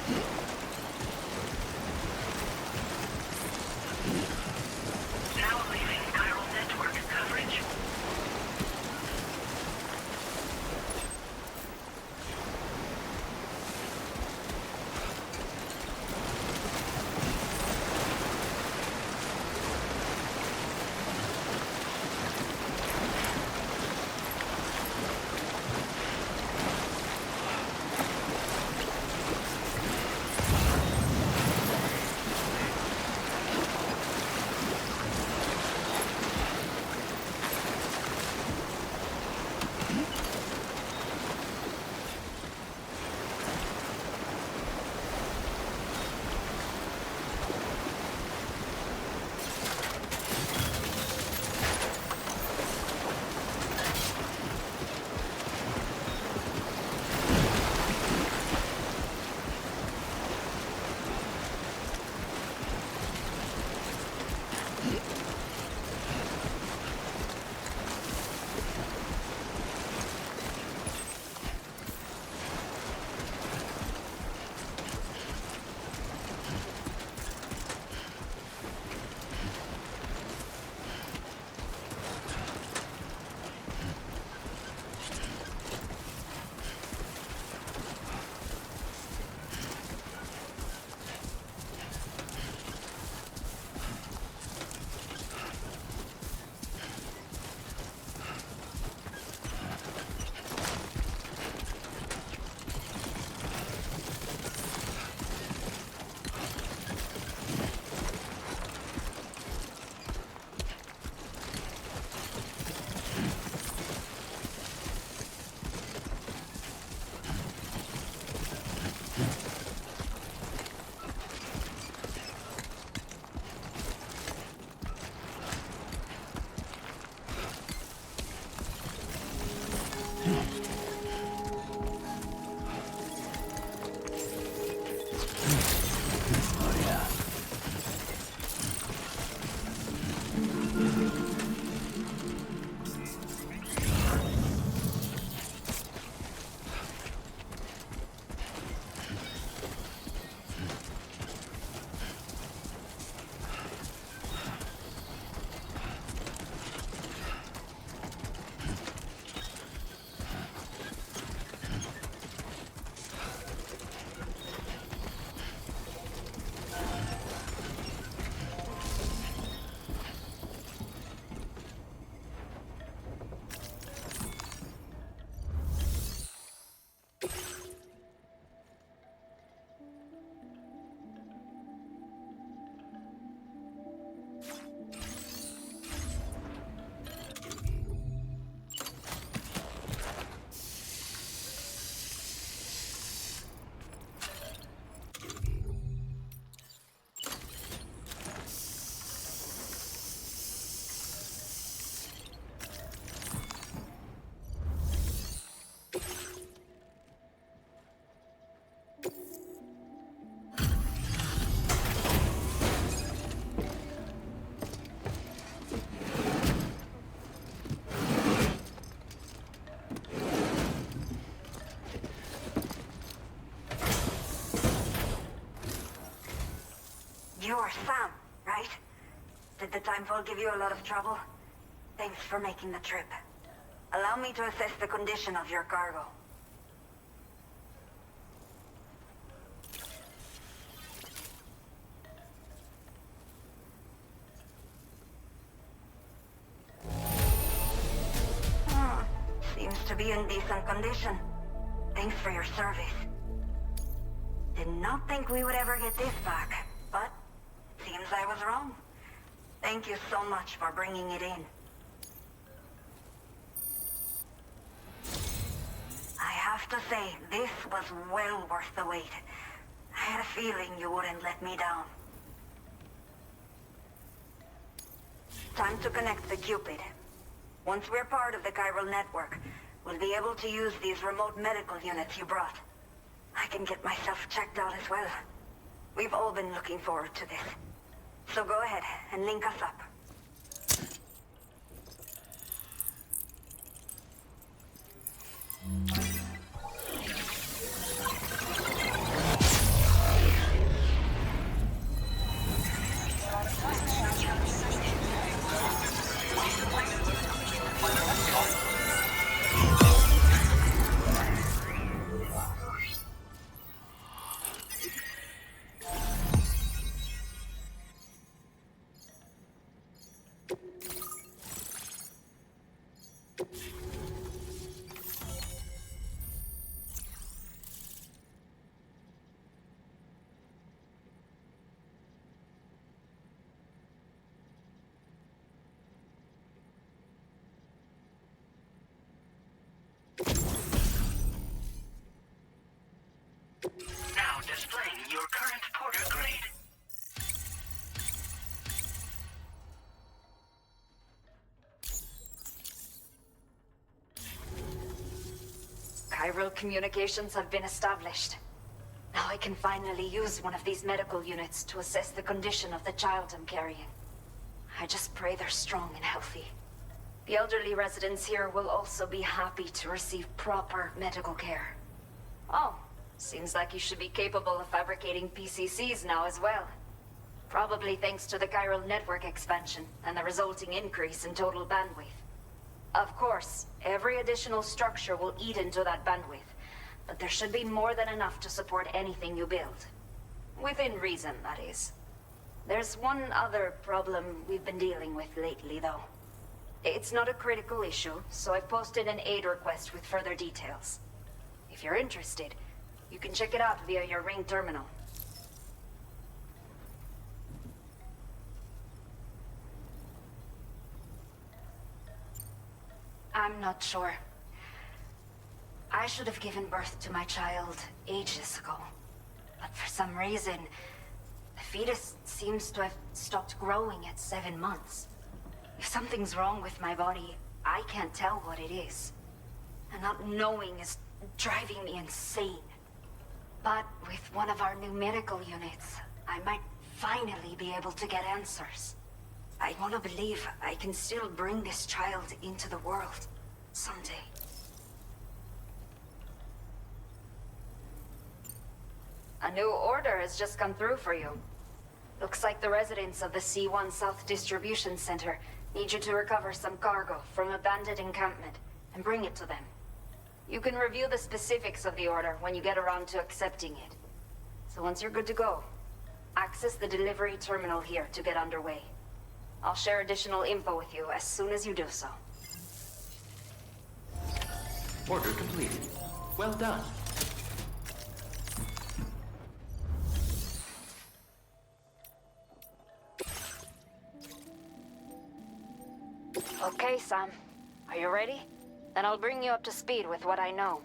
Now leaving chiral network coverage. You're Sam, right? Did the timefall give you a lot of trouble? Thanks for making the trip. Allow me to assess the condition of your cargo. Seems to be in decent condition. Thanks for your service. Did not think we would ever get this back, but seems I was wrong. Thank you so much for bringing it in. I have to say, this was well worth the wait. I had a feeling you wouldn't let me down. Time to connect the Cupid. Once we're part of the chiral network, we'll be able to use these remote medical units you brought. I can get myself checked out as well. We've all been looking forward to this. So go ahead and link us up. chiral communications have been established. Now I can finally use one of these medical units to assess the condition of the child I'm carrying. I just pray they're strong and healthy. The elderly residents here will also be happy to receive proper medical care. Oh, seems like you should be capable of fabricating PCCs now as well. Probably thanks to the chiral network expansion and the resulting increase in total bandwidth. Of course, every additional structure will eat into that bandwidth, but there should be more than enough to support anything you build. Within reason, that is. There's one other problem we've been dealing with lately, though. It's not a critical issue, so I've posted an aid request with further details. If you're interested, you can check it out via your Ring terminal. I'm not sure. I should have given birth to my child ages ago. But for some reason, the fetus seems to have stopped growing at 7 months. If something's wrong with my body, I can't tell what it is. And not knowing is driving me insane. But with one of our new medical units, I might finally be able to get answers. I want to believe I can still bring this child into the world someday. A new order has just come through for you. Looks like the residents of the C1 South Distribution Center need you to recover some cargo from a bandit encampment and bring it to them. You can review the specifics of the order when you get around to accepting it. So once you're good to go, access the delivery terminal here to get underway. I'll share additional info with you as soon as you do so. Order completed. Well done. Okay, Sam. Are you ready? Then I'll bring you up to speed with what I know.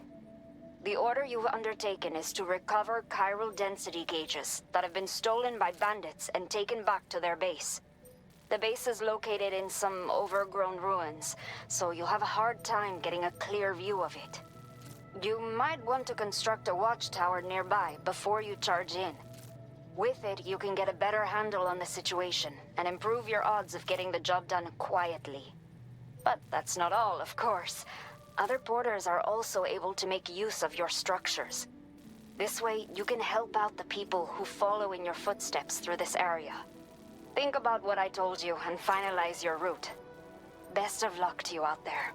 The order you've undertaken is to recover chiral density gauges that have been stolen by bandits and taken back to their base. The base is located in some overgrown ruins, so you'll have a hard time getting a clear view of it. You might want to construct a watchtower nearby before you charge in. With it, you can get a better handle on the situation and improve your odds of getting the job done quietly. But that's not all, of course. Other porters are also able to make use of your structures. This way, you can help out the people who follow in your footsteps through this area. Think about what I told you and finalize your route. Best of luck to you out there.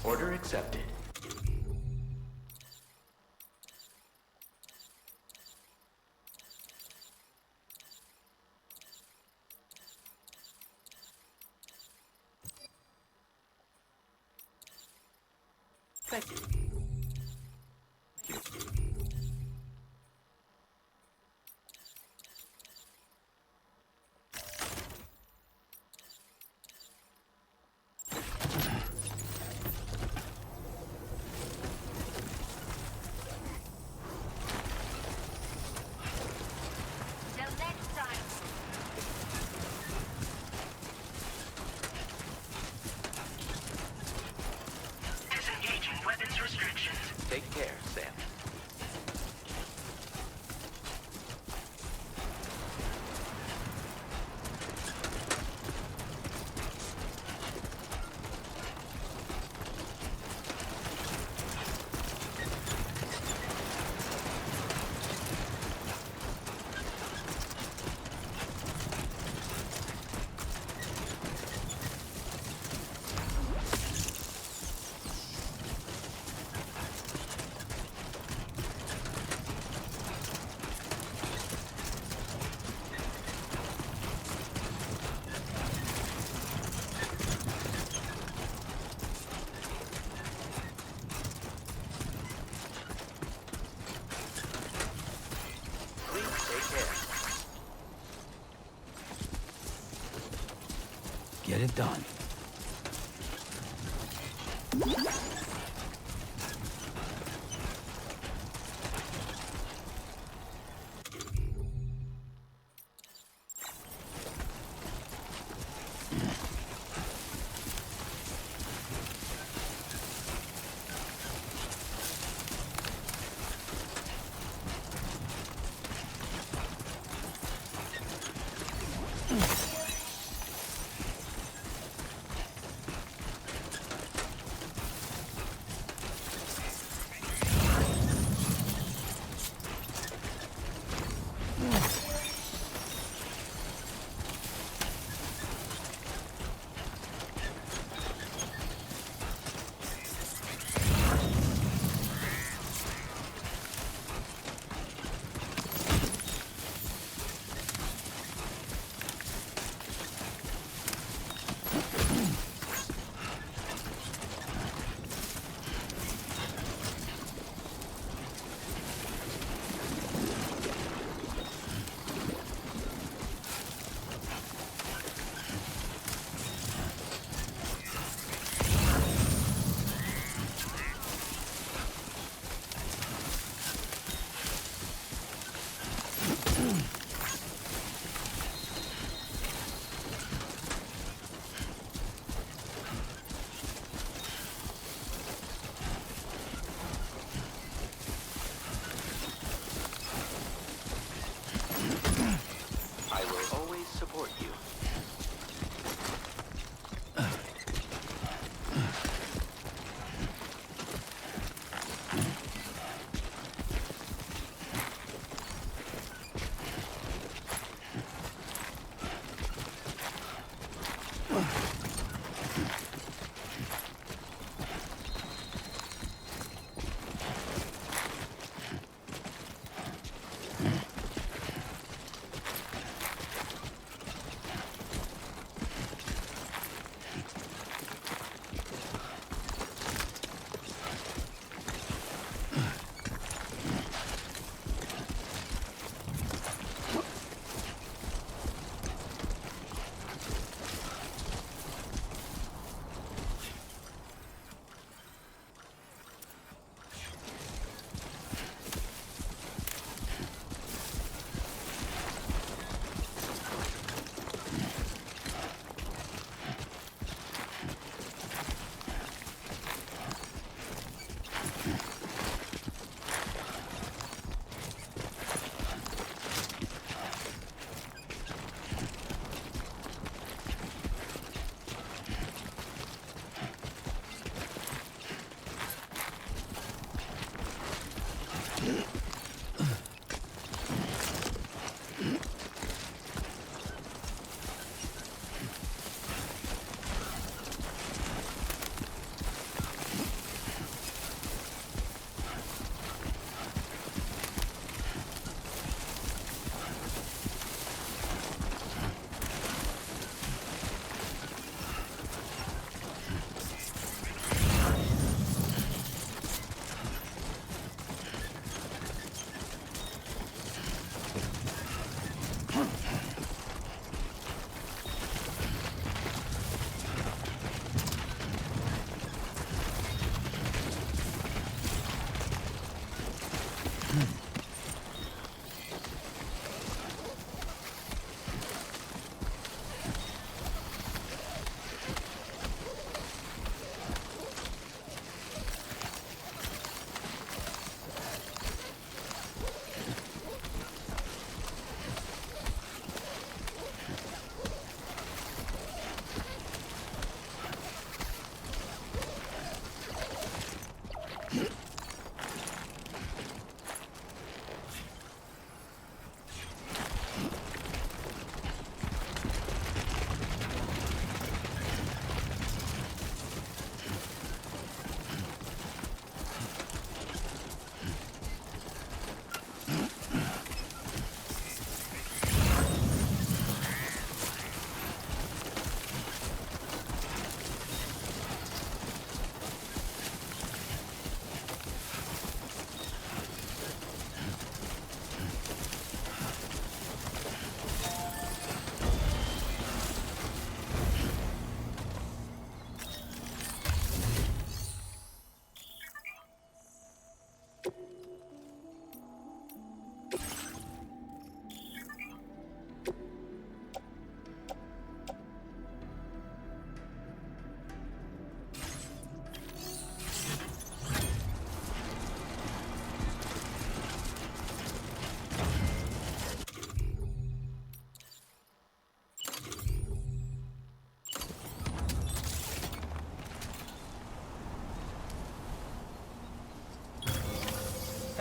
Order accepted. Thank you. Disengaging weapons restricted. get it done.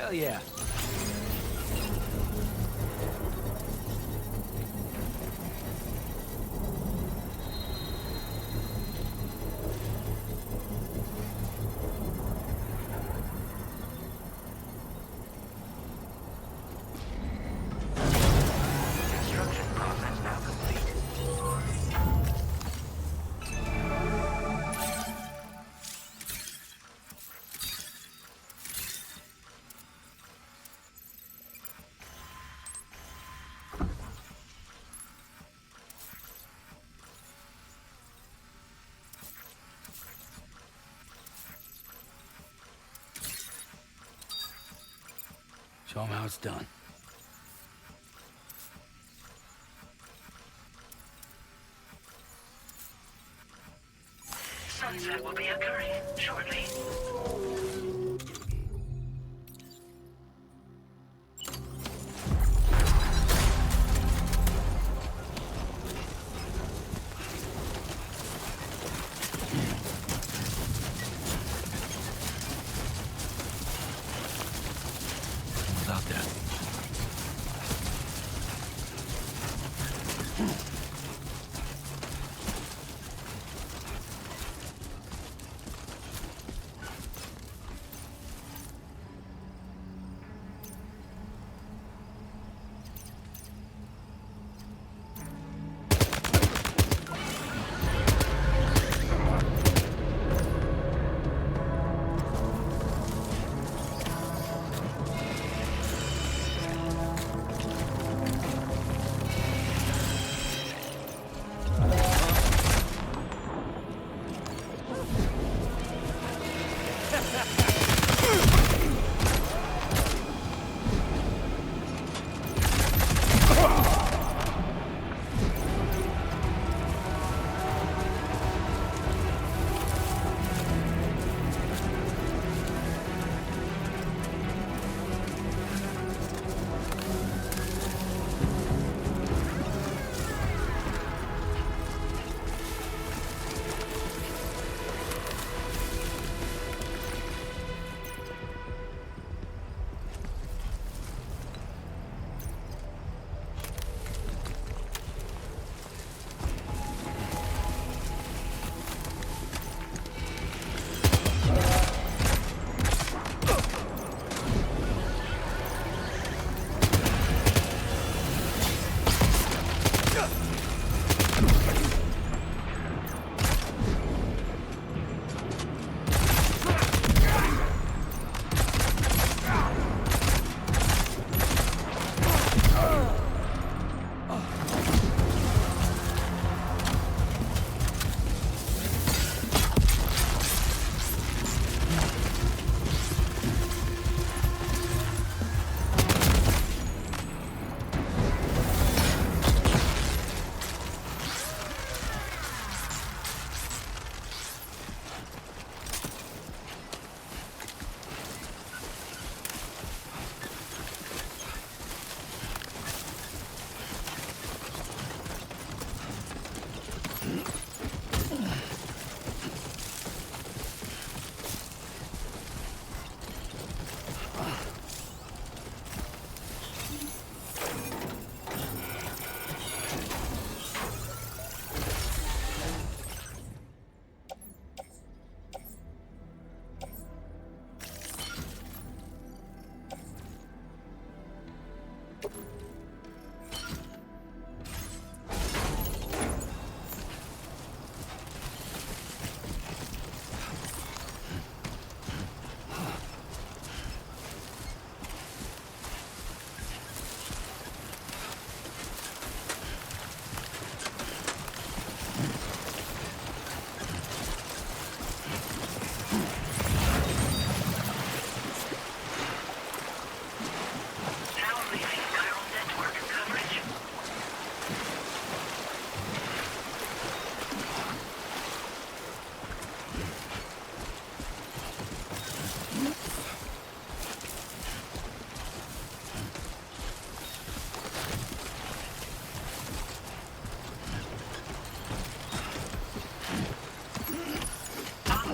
Hell yeah. Construction process now complete. Show them how it's done. Sunset will be occurring shortly. What's out there?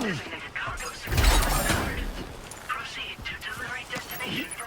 Designated cargo successfully recovered. Proceed to delivery destination for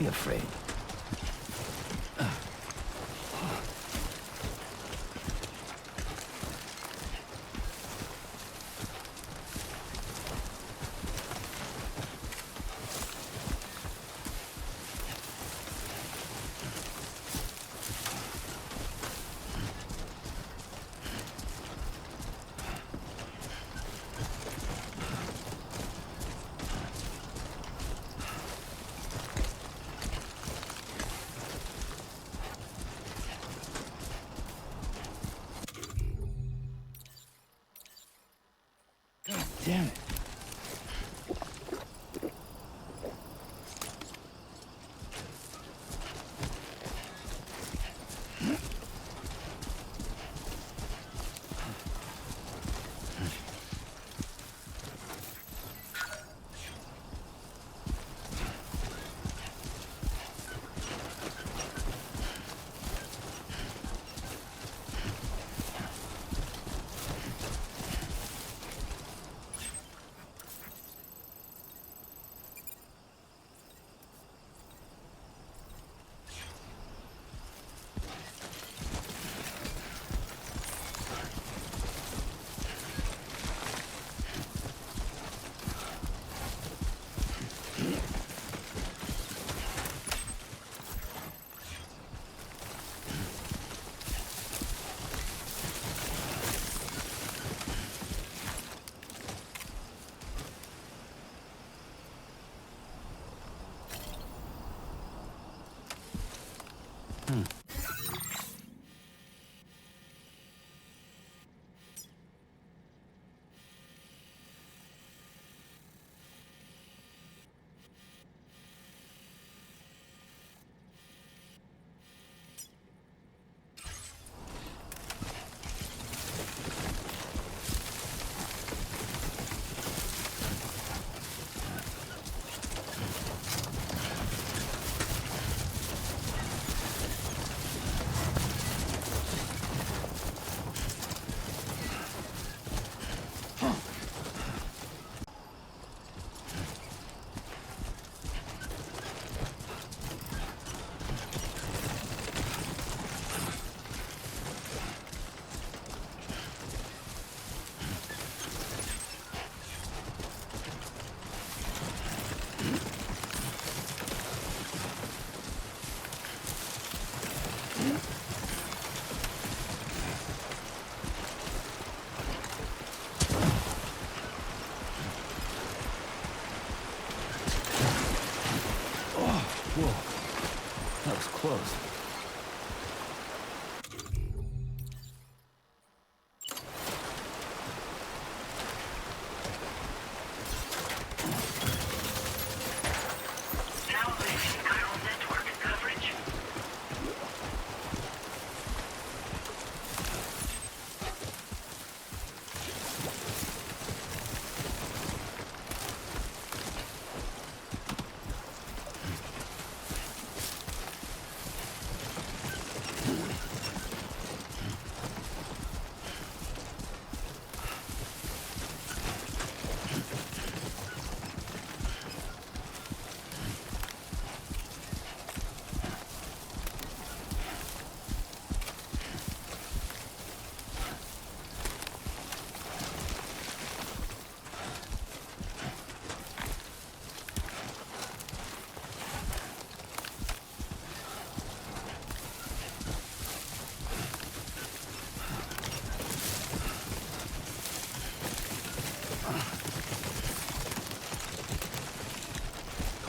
be afraid. God damn it. Whoa, that was close. Now leaving chiral network coverage.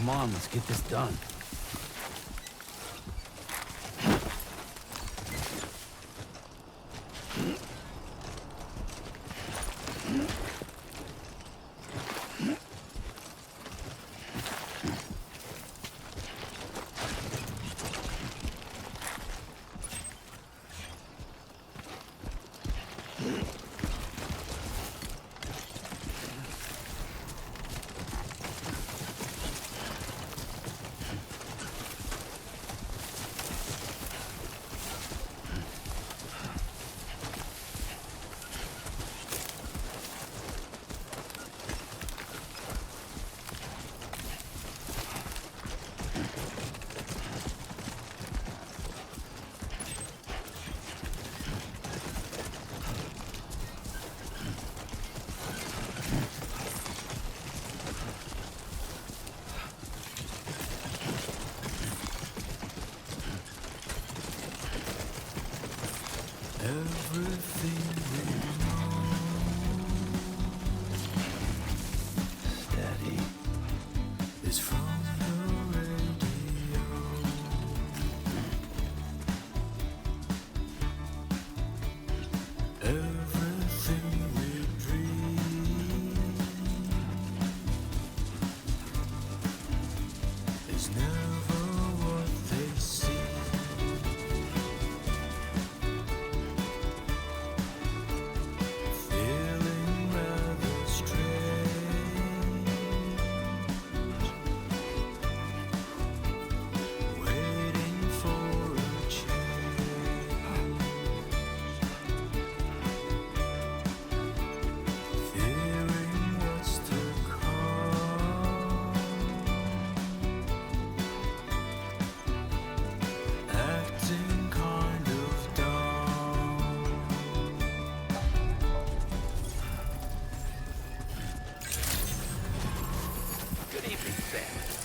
Come on, let's get this done.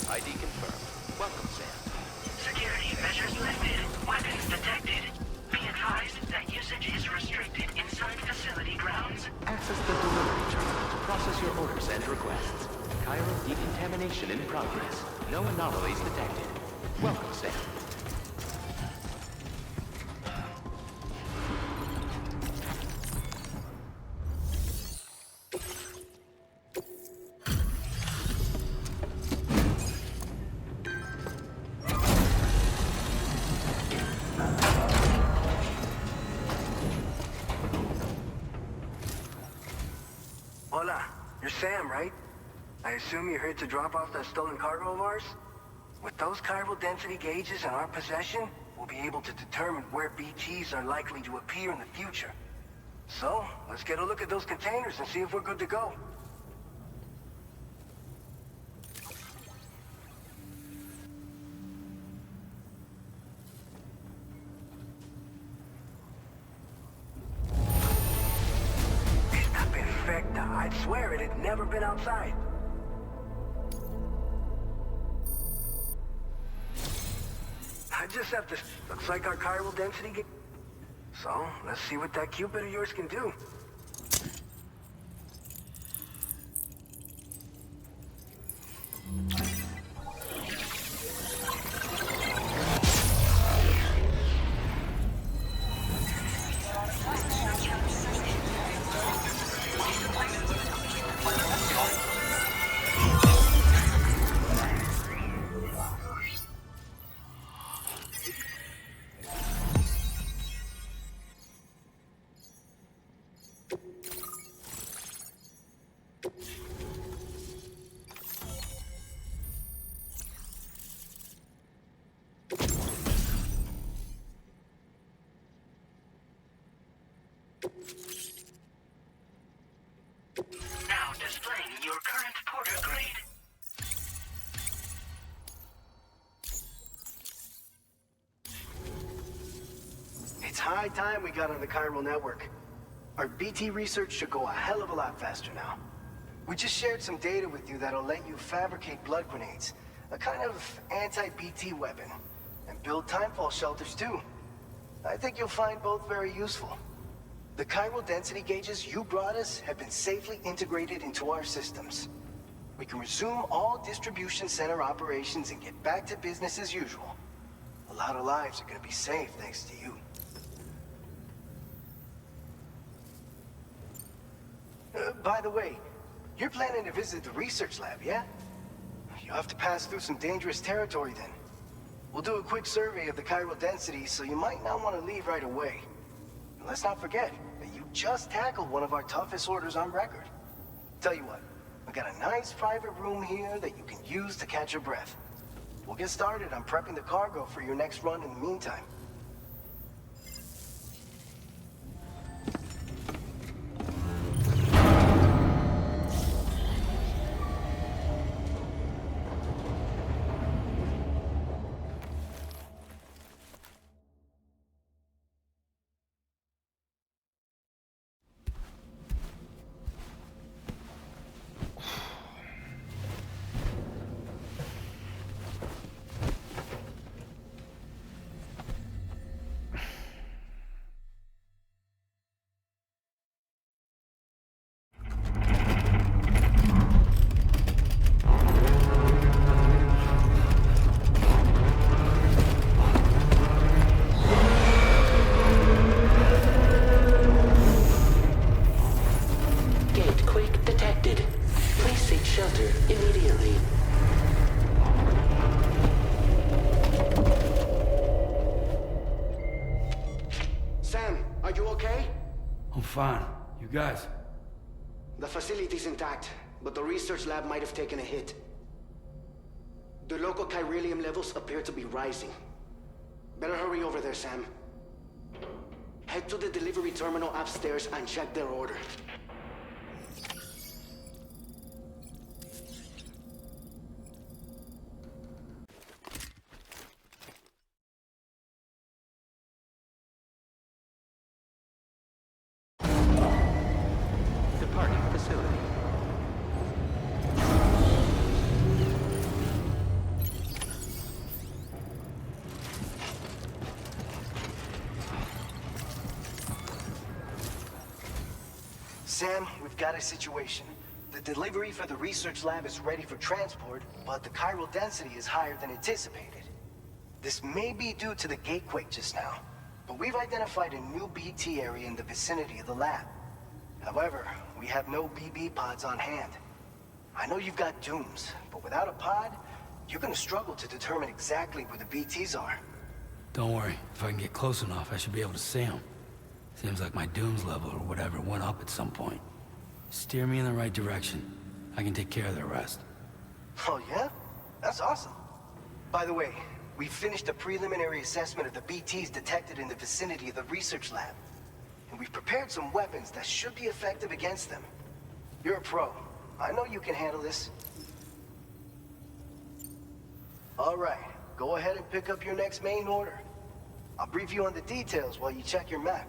ID confirmed. Welcome, Sam. Security measures lifted. Weapons detected. Be advised that usage is restricted inside facility grounds. Access the delivery terminal to process your orders and requests. Cairo decontamination in progress. No anomalies detected. Welcome, Sam. Hola, you're Sam, right? I assume you're here to drop off that stolen cargo of ours? With those chiral density gauges in our possession, we'll be able to determine where BTs are likely to appear in the future. So, let's get a look at those containers and see if we're good to go. Está perfecta. I'd swear it had never been outside. I just have to... Looks like our chiral density... So, let's see what that Cupid of yours can do. Now displaying your current porter grade. It's high time we got on the chiral network. Our BT research should go a hell of a lot faster now. We just shared some data with you that'll let you fabricate blood grenades, a kind of anti-BT weapon, and build timefall shelters too. I think you'll find both very useful. The chiral density gauges you brought us have been safely integrated into our systems. We can resume all distribution center operations and get back to business as usual. A lot of lives are gonna be saved thanks to you. By the way, you're planning to visit the research lab, yeah? You'll have to pass through some dangerous territory then. We'll do a quick survey of the chiral density, so you might not want to leave right away. And let's not forget that you just tackled one of our toughest orders on record. Tell you what, we got a nice private room here that you can use to catch your breath. We'll get started on prepping the cargo for your next run in the meantime. Fine. You guys? The facility's intact, but the research lab might have taken a hit. The local chiralium levels appear to be rising. Better hurry over there, Sam. Head to the delivery terminal upstairs and check their order. Departing facility. Sam, we've got a situation. The delivery for the research lab is ready for transport, but the chiral density is higher than anticipated. This may be due to the gatequake just now, but we've identified a new BT area in the vicinity of the lab. However, we have no BB pods on hand. I know you've got dooms, but without a pod, you're gonna struggle to determine exactly where the BTs are. Don't worry. If I can get close enough, I should be able to see them. Seems like my dooms level or whatever went up at some point. Steer me in the right direction. I can take care of the rest. Oh yeah? That's awesome. By the way, we finished a preliminary assessment of the BTs detected in the vicinity of the research lab. And we've prepared some weapons that should be effective against them. You're a pro. I know you can handle this. All right, go ahead and pick up your next main order. I'll brief you on the details while you check your map.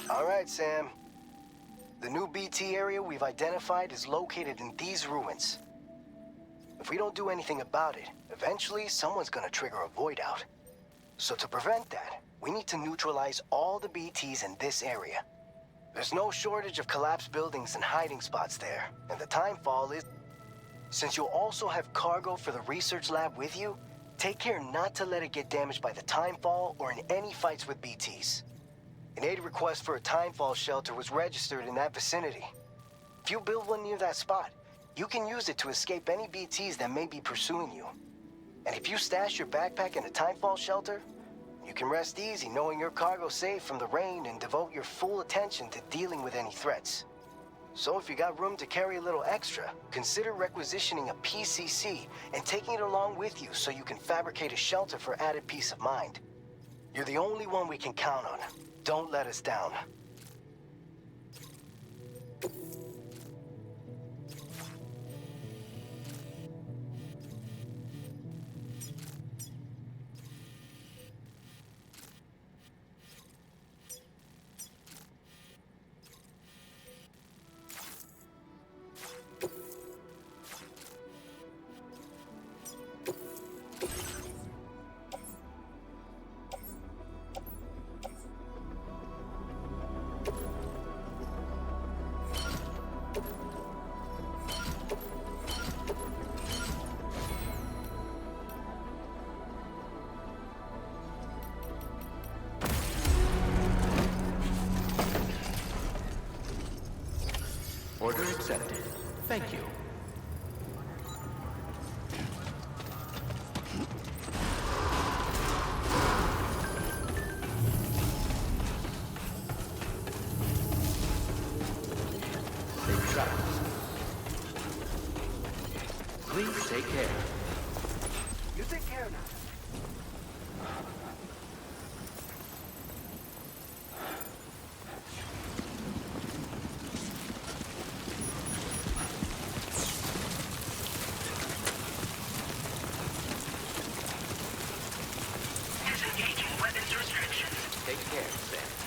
All right, Sam. The new BT area we've identified is located in these ruins. If we don't do anything about it, eventually someone's gonna trigger a void out. So to prevent that, we need to neutralize all the BTs in this area. There's no shortage of collapsed buildings and hiding spots there, and the timefall is... Since you'll also have cargo for the research lab with you, take care not to let it get damaged by the timefall or in any fights with BTs. An aid request for a timefall shelter was registered in that vicinity. If you build one near that spot, you can use it to escape any BTs that may be pursuing you. And if you stash your backpack in a timefall shelter, you can rest easy knowing your cargo's safe from the rain and devote your full attention to dealing with any threats. So if you got room to carry a little extra, consider requisitioning a PCC and taking it along with you so you can fabricate a shelter for added peace of mind. You're the only one we can count on. Don't let us down. Order accepted. Thank you. travelers. Please take care. You take care now. Disengaging weapons restrictions. Take care, Sam.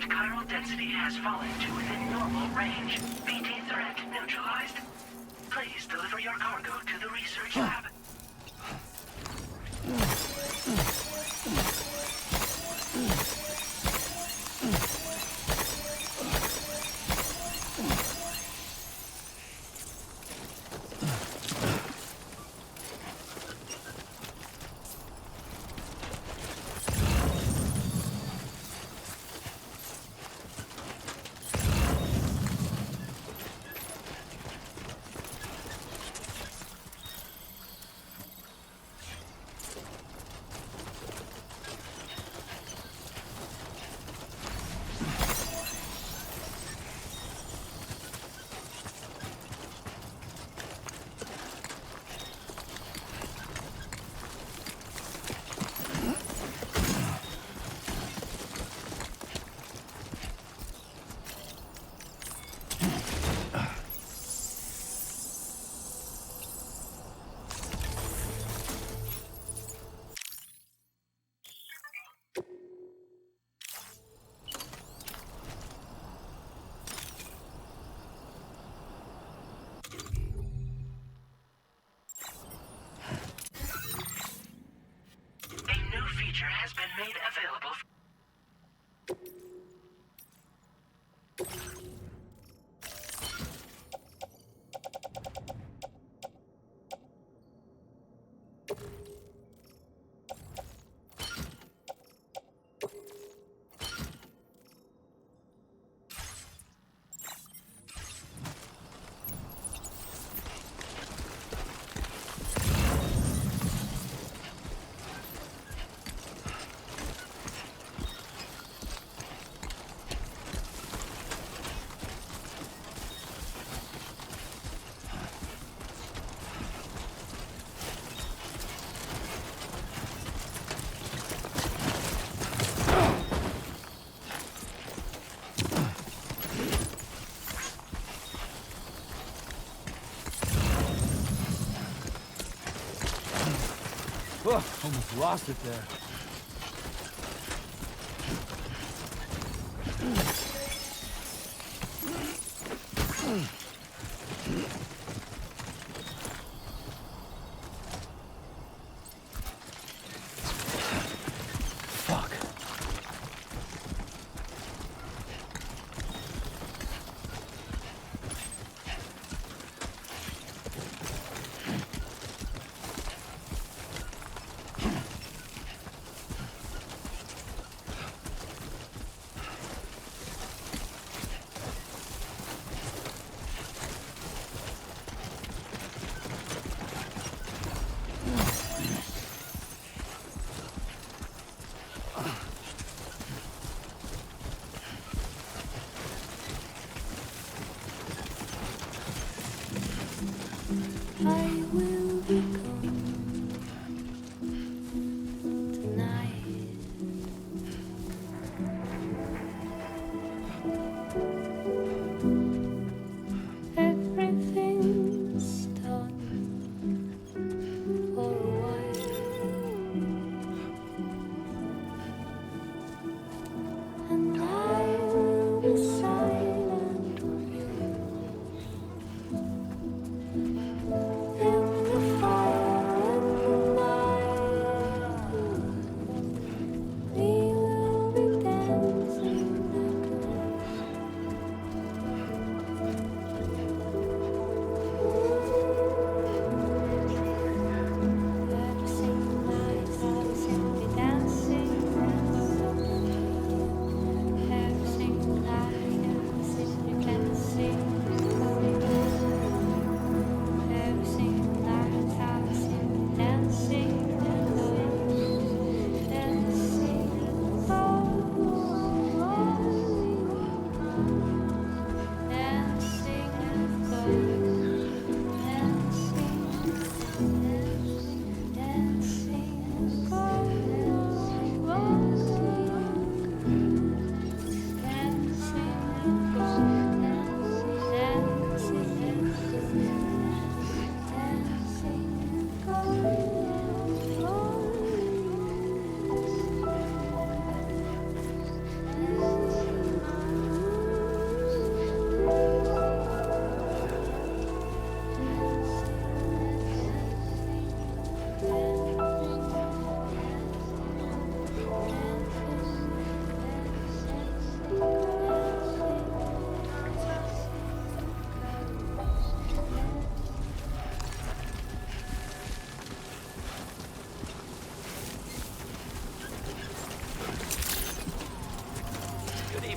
Confirmed chiral density has fallen to within normal range. BT threat neutralized. Please deliver your cargo to the research lab. Has been made available. Oh, almost lost it there. Fuck.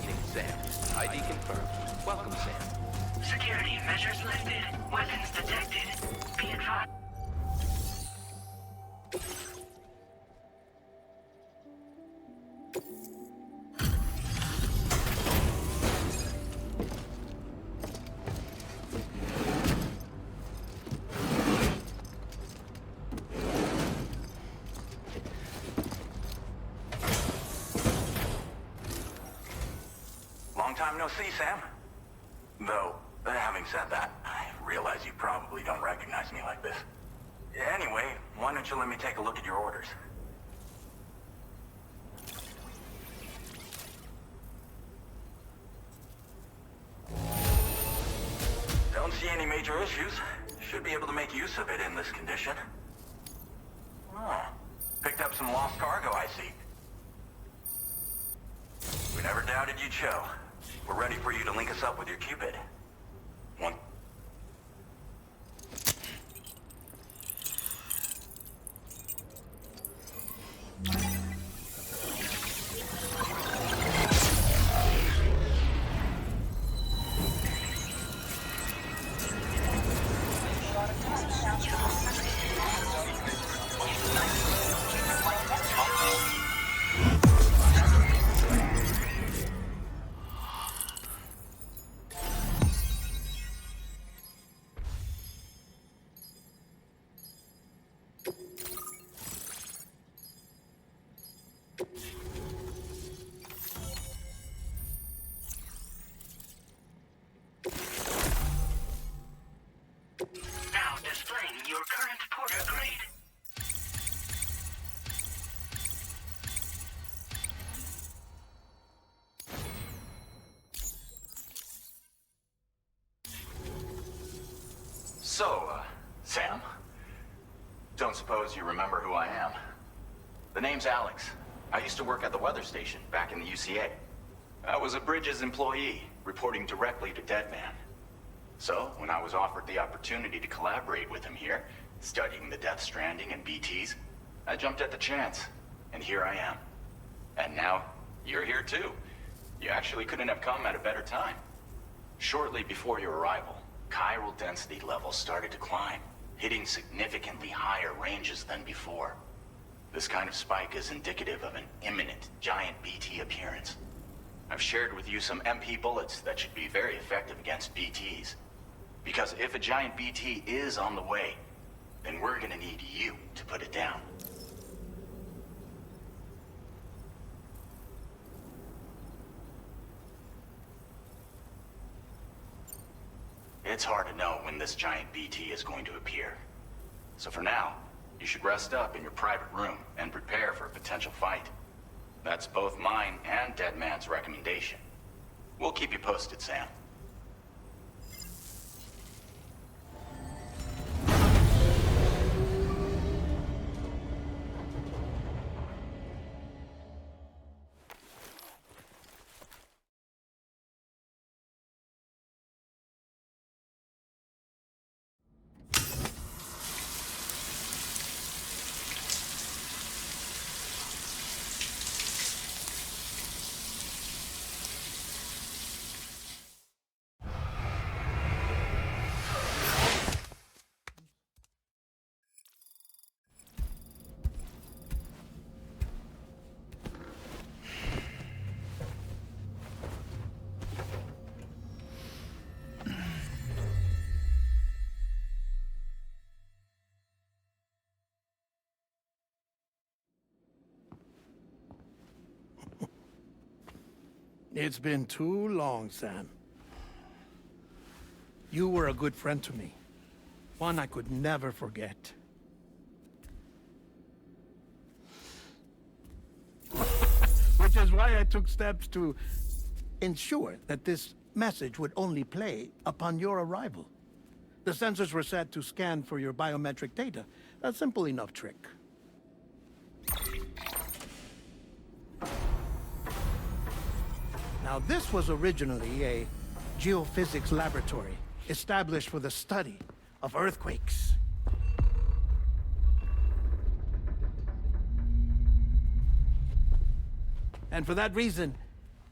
Greetings, Sam. ID confirmed. Welcome, Sam. Security measures lifted. Weapons detected. Be advised. Long time no see, Sam. Though, having said that, I realize you probably don't recognize me like this. Anyway, why don't you let me take a look at your orders? Don't see any major issues. Should be able to make use of it in this condition. Oh, picked up some lost cargo, I see. We never doubted you'd show. We're ready for you to link us up with your Cupid. One. Now displaying your current porter grade. So, Sam, don't suppose you remember who I am? The name's Alex. I used to work at the weather station back in the UCA. I was a Bridges employee, reporting directly to Deadman. So, when I was offered the opportunity to collaborate with him here, studying the Death Stranding and BTs, I jumped at the chance, and here I am. And now, you're here too. You actually couldn't have come at a better time. Shortly before your arrival, chiral density levels started to climb, hitting significantly higher ranges than before. This kind of spike is indicative of an imminent giant BT appearance. I've shared with you some MP bullets that should be very effective against BTs. Because if a giant BT is on the way, then we're gonna need you to put it down. It's hard to know when this giant BT is going to appear. So for now, you should rest up in your private room and prepare for a potential fight. That's both mine and Deadman's recommendation. We'll keep you posted, Sam. It's been too long, Sam. You were a good friend to me. One I could never forget. Which is why I took steps to ensure that this message would only play upon your arrival. The sensors were set to scan for your biometric data. A simple enough trick. Now, this was originally a geophysics laboratory established for the study of earthquakes. And for that reason,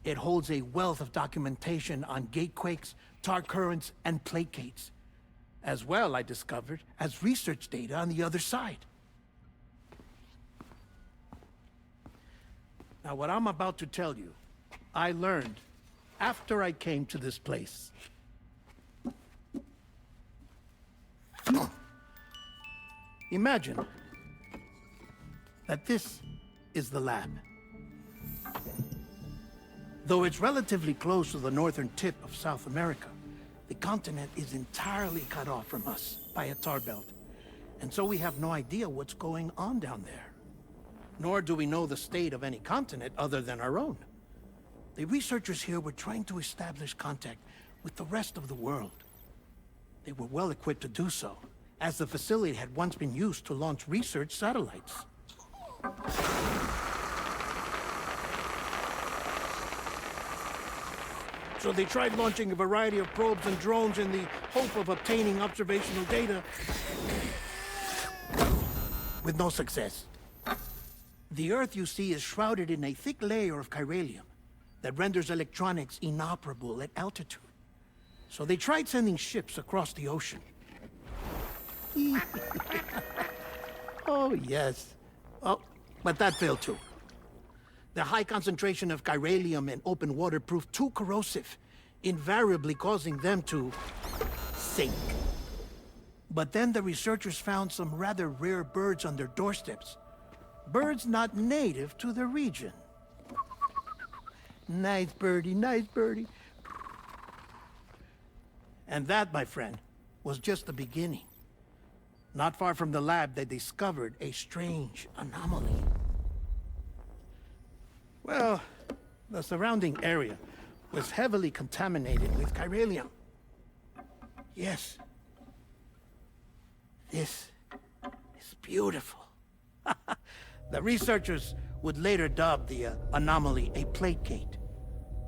It holds a wealth of documentation on gatequakes, tar currents, and plate gates. As well, I discovered, as research data on the other side. Now, what I'm about to tell you, I learned after I came to this place. Imagine that this is the lab. Though it's relatively close to the northern tip of South America, the continent is entirely cut off from us by a tar belt. And so we have no idea what's going on down there. Nor do we know the state of any continent other than our own. The researchers here were trying to establish contact with the rest of the world. They were well equipped to do so, as the facility had once been used to launch research satellites. So they tried launching a variety of probes and drones in the hope of obtaining observational data, with no success. The Earth, you see, is shrouded in a thick layer of chiralium that renders electronics inoperable at altitude. So they tried sending ships across the ocean. Oh, yes. Oh, but that failed too. The high concentration of chiralium in open water proved too corrosive, invariably causing them to sink. But then the researchers found some rather rare birds on their doorsteps. Birds not native to the region. Nice birdie, nice birdie. And that, my friend, was just the beginning. Not far from the lab, they discovered a strange anomaly. Well, the surrounding area was heavily contaminated with chiralium. Yes. This is beautiful. The researchers would later dub the anomaly a plate gate.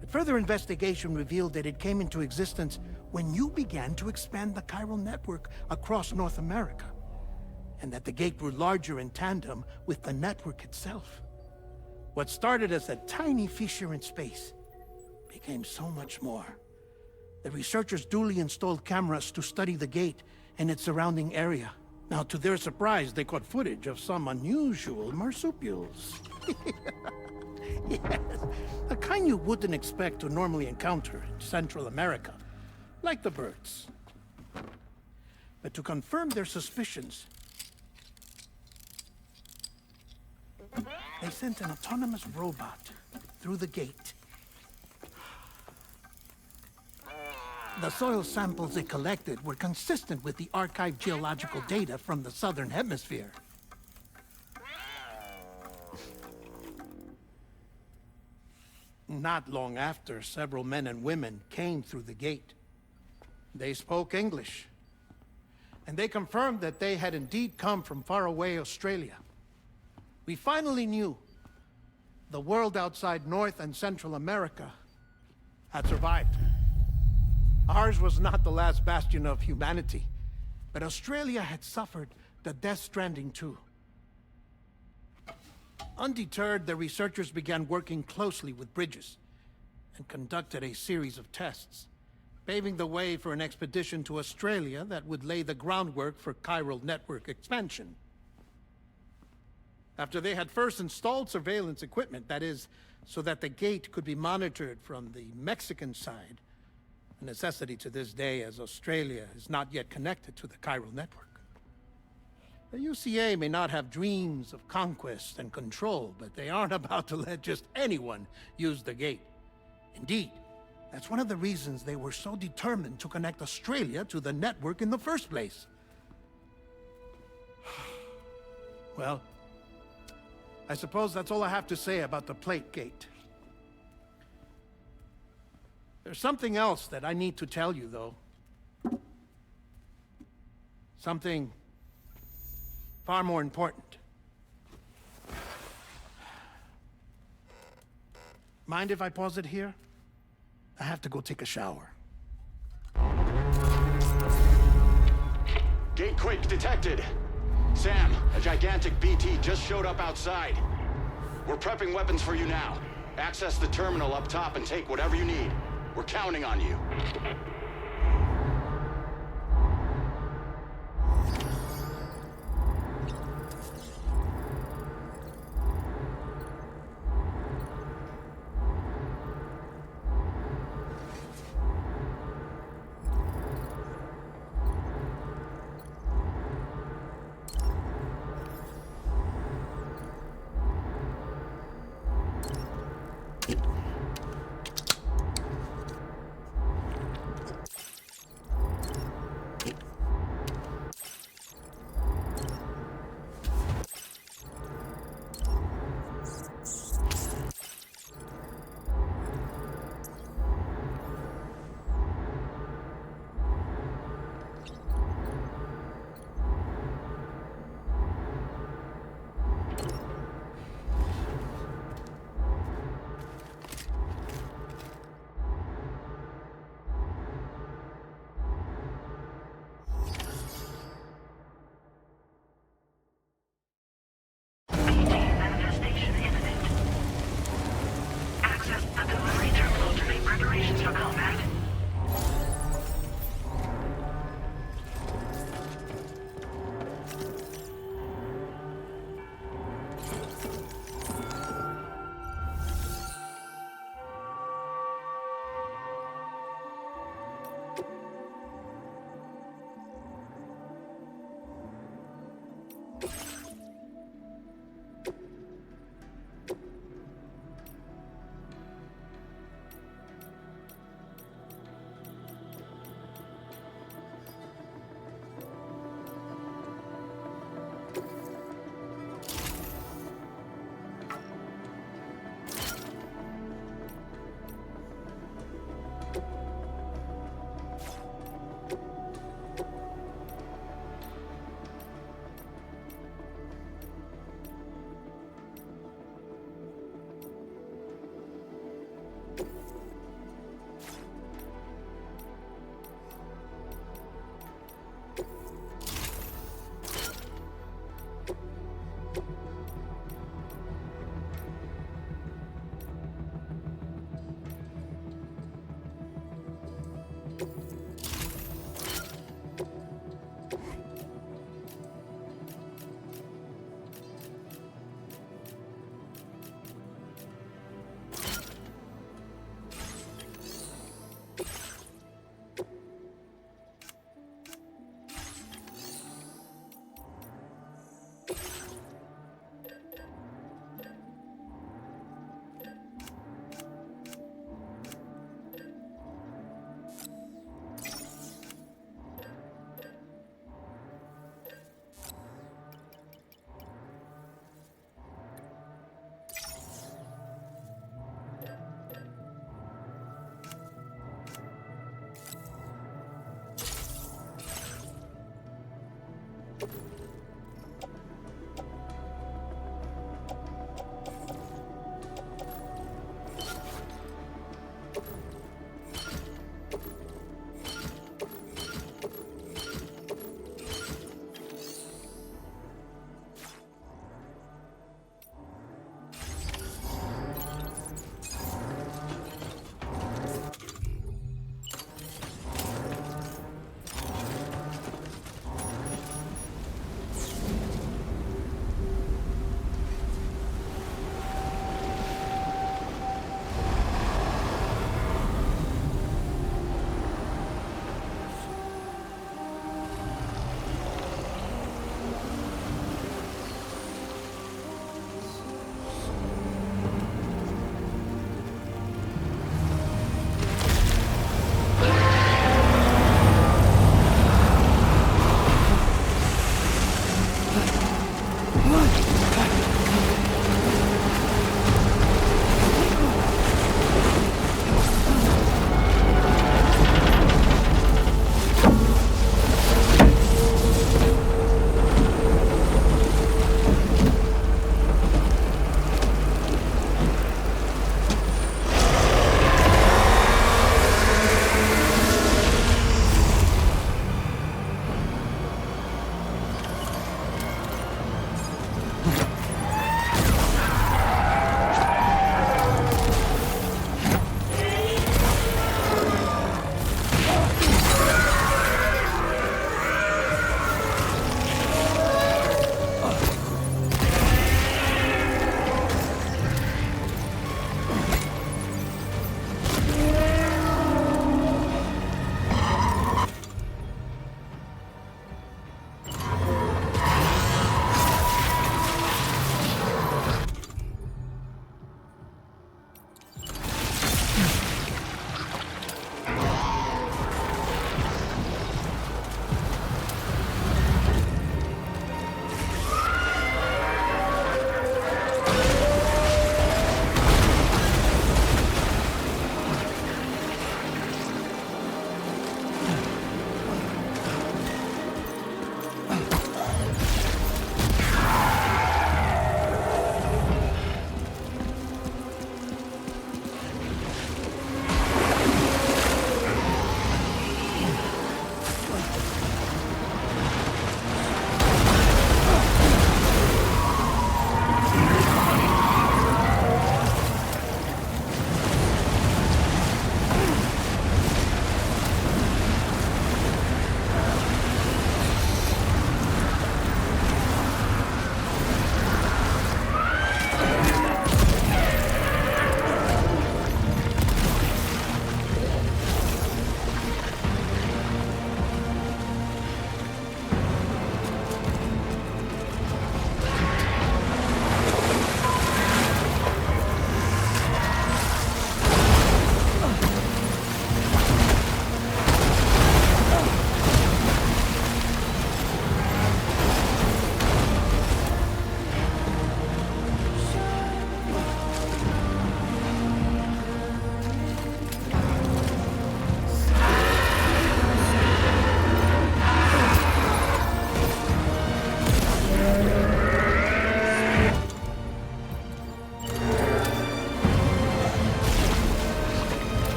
But further investigation revealed that it came into existence when you began to expand the chiral network across North America, and that the gate grew larger in tandem with the network itself. What started as a tiny fissure in space became so much more. The researchers duly installed cameras to study the gate and its surrounding area. Now, to their surprise, they caught footage of some unusual marsupials. Yes, a kind you wouldn't expect to normally encounter in Central America, like the birds. But to confirm their suspicions, they sent an autonomous robot through the gate. The soil samples it collected were consistent with the archived geological data from the southern hemisphere. Not long after, several men and women came through the gate. They spoke English, and they confirmed that they had indeed come from faraway Australia. We finally knew the world outside North and Central America had survived. Ours was not the last bastion of humanity, but Australia had suffered the death stranding too. Undeterred, the researchers began working closely with Bridges and conducted a series of tests, paving the way for an expedition to Australia that would lay the groundwork for chiral network expansion. After they had first installed surveillance equipment, that is, so that the gate could be monitored from the Mexican side, a necessity to this day as Australia is not yet connected to the chiral network. The UCA may not have dreams of conquest and control, but they aren't about to let just anyone use the gate. Indeed, that's one of the reasons they were so determined to connect Australia to the network in the first place. Well, I suppose that's all I have to say about the plate gate. There's something else that I need to tell you, though. Something far more important. Mind if I pause it here? I have to go take a shower. Gatequake detected. Sam, a gigantic BT just showed up outside. We're prepping weapons for you now. Access the terminal up top and take whatever you need. We're counting on you.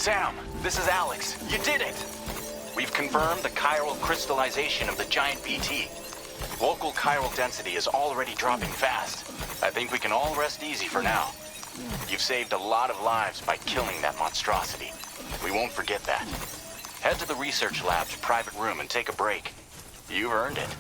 Sam, this is Alex. You did it! We've confirmed the chiral crystallization of the giant BT. Local chiral density is already dropping fast. I think we can all rest easy for now. You've saved a lot of lives by killing that monstrosity. We won't forget that. Head to the research lab's private room and take a break. You've earned it.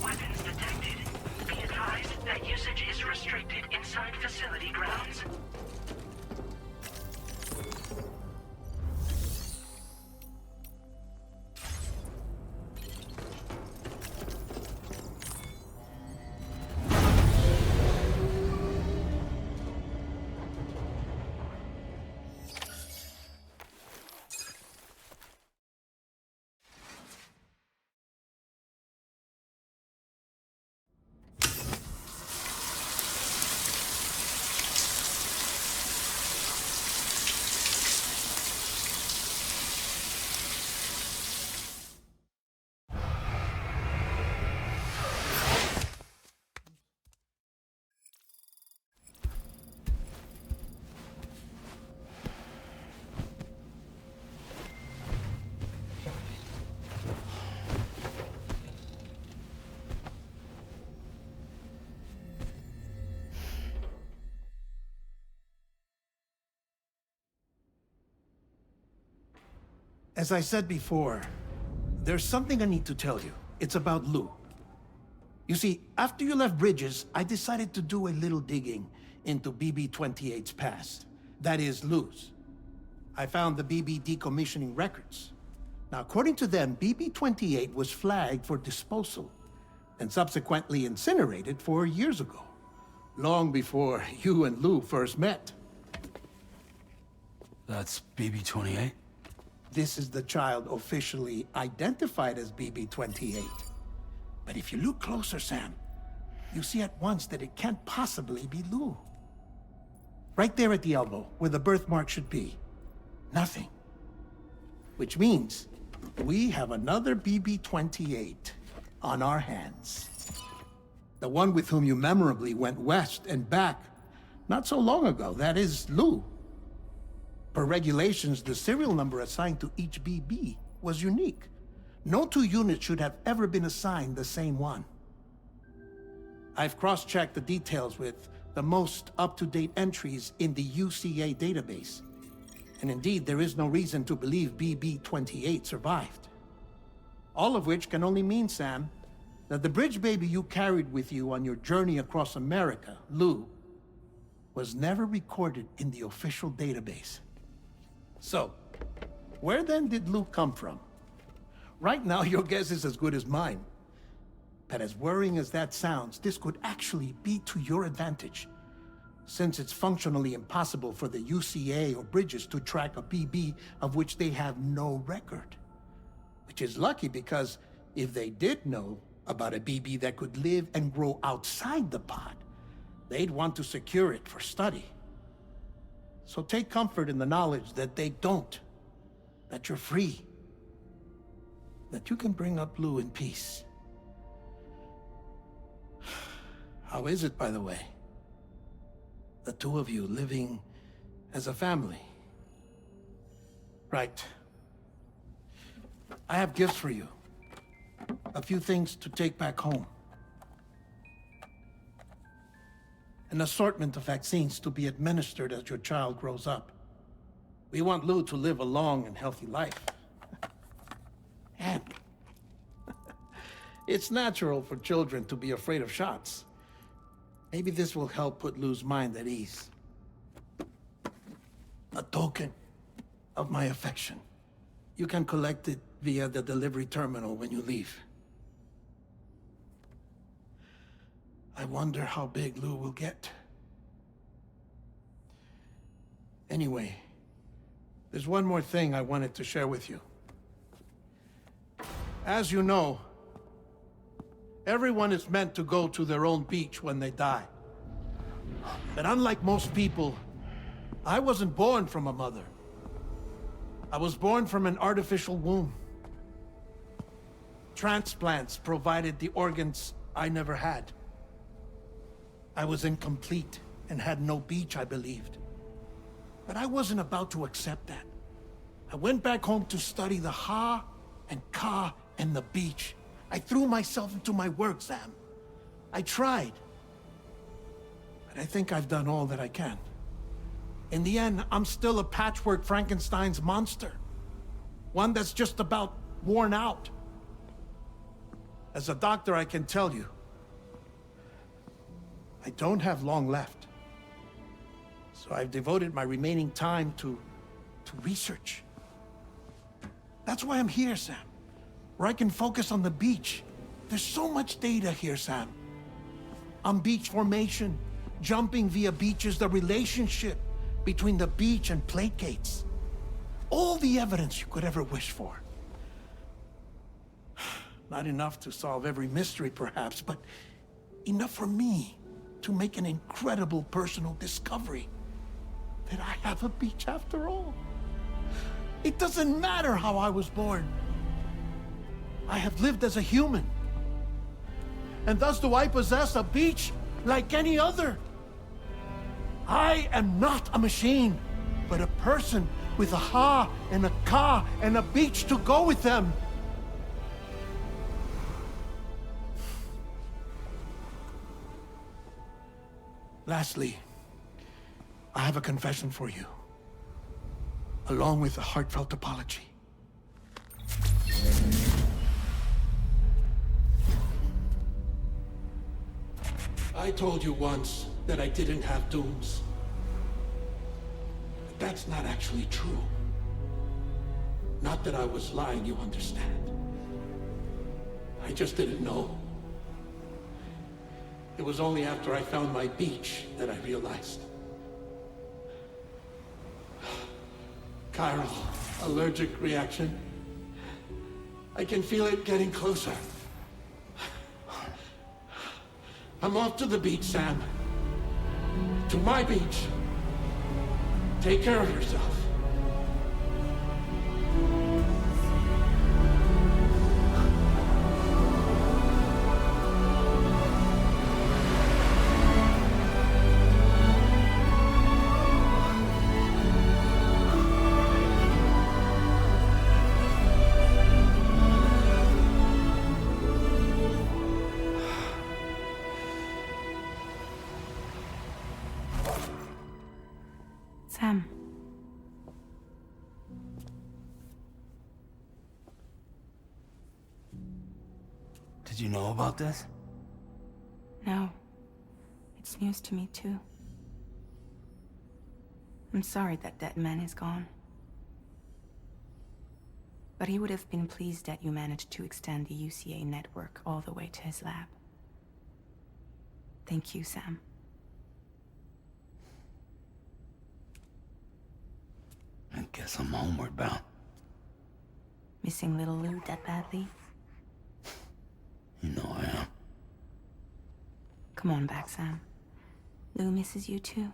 Weapons detected. Be advised that usage is restricted inside facility grounds. As I said before, there's something I need to tell you. It's about Lou. You see, after you left Bridges, I decided to do a little digging into BB-28's past. That is, Lou's. I found the BB decommissioning records. Now, according to them, BB-28 was flagged for disposal and subsequently incinerated 4 years ago, long before you and Lou first met. That's BB-28? This is the child officially identified as BB-28. But if you look closer, Sam, you see at once that it can't possibly be Lou. Right there at the elbow, where the birthmark should be. Nothing. Which means we have another BB-28 on our hands. The one with whom you memorably went west and back not so long ago, that is Lou. Per regulations, the serial number assigned to each BB was unique. No two units should have ever been assigned the same one. I've cross-checked the details with the most up-to-date entries in the UCA database. And indeed, there is no reason to believe BB-28 survived. All of which can only mean, Sam, that the bridge baby you carried with you on your journey across America, Lou, was never recorded in the official database. So, Where then did Luke come from? Right now, your guess is as good as mine. But as worrying as that sounds, this could actually be to your advantage, since it's functionally impossible for the UCA or Bridges to track a BB of which they have no record. Which is lucky because if they did know about a BB that could live and grow outside the pod, they'd want to secure it for study. So take comfort in the knowledge that they don't, that you're free, that you can bring up Lou in peace. How is it, by the way? The two of you living as a family? Right. I have gifts for you. A few things to take back home. An assortment of vaccines to be administered as your child grows up. We want Lou to live a long and healthy life. And it's natural for children to be afraid of shots. Maybe this will help put Lou's mind at ease. A token of my affection. You can collect it via the delivery terminal when you leave. I wonder how big Lou will get. Anyway, there's one more thing I wanted to share with you. As you know, everyone is meant to go to their own beach when they die. But unlike most people, I wasn't born from a mother. I was born from an artificial womb. Transplants provided the organs I never had. I was incomplete and had no beach, I believed. But I wasn't about to accept that. I went back home to study the Ha and Ka and the beach. I threw myself into my work, Sam. I tried. But I think I've done all that I can. In the end, I'm still a patchwork Frankenstein's monster. One that's just about worn out. As a doctor, I can tell you, I don't have long left. So I've devoted my remaining time to research. That's why I'm here, Sam. Where I can focus on the beach. There's so much data here, Sam. On beach formation, jumping via beaches, the relationship between the beach and plate gates. All the evidence you could ever wish for. Not enough to solve every mystery, perhaps, but enough for me to make an incredible personal discovery. That I have a beach after all. It doesn't matter how I was born. I have lived as a human. And thus do I possess a beach like any other. I am not a machine, but a person with a Ha and a Ka and a beach to go with them. Lastly, I have a confession for you, along with a heartfelt apology. I told you once that I didn't have dooms. But that's not actually true. Not that I was lying, you understand. I just didn't know. It was only after I found my beach that I realized. Chiral allergic reaction. I can feel it getting closer. I'm off to the beach, Sam. To my beach. Take care of yourself. Sam. Did you know about this? No. It's news to me, too. I'm sorry that man is gone. but he would have been pleased that you managed to extend the UCA network all the way to his lab. Thank you, Sam. I guess I'm homeward bound. Missing little Lou that badly? You know I am. Come on back, Sam. Lou misses you too.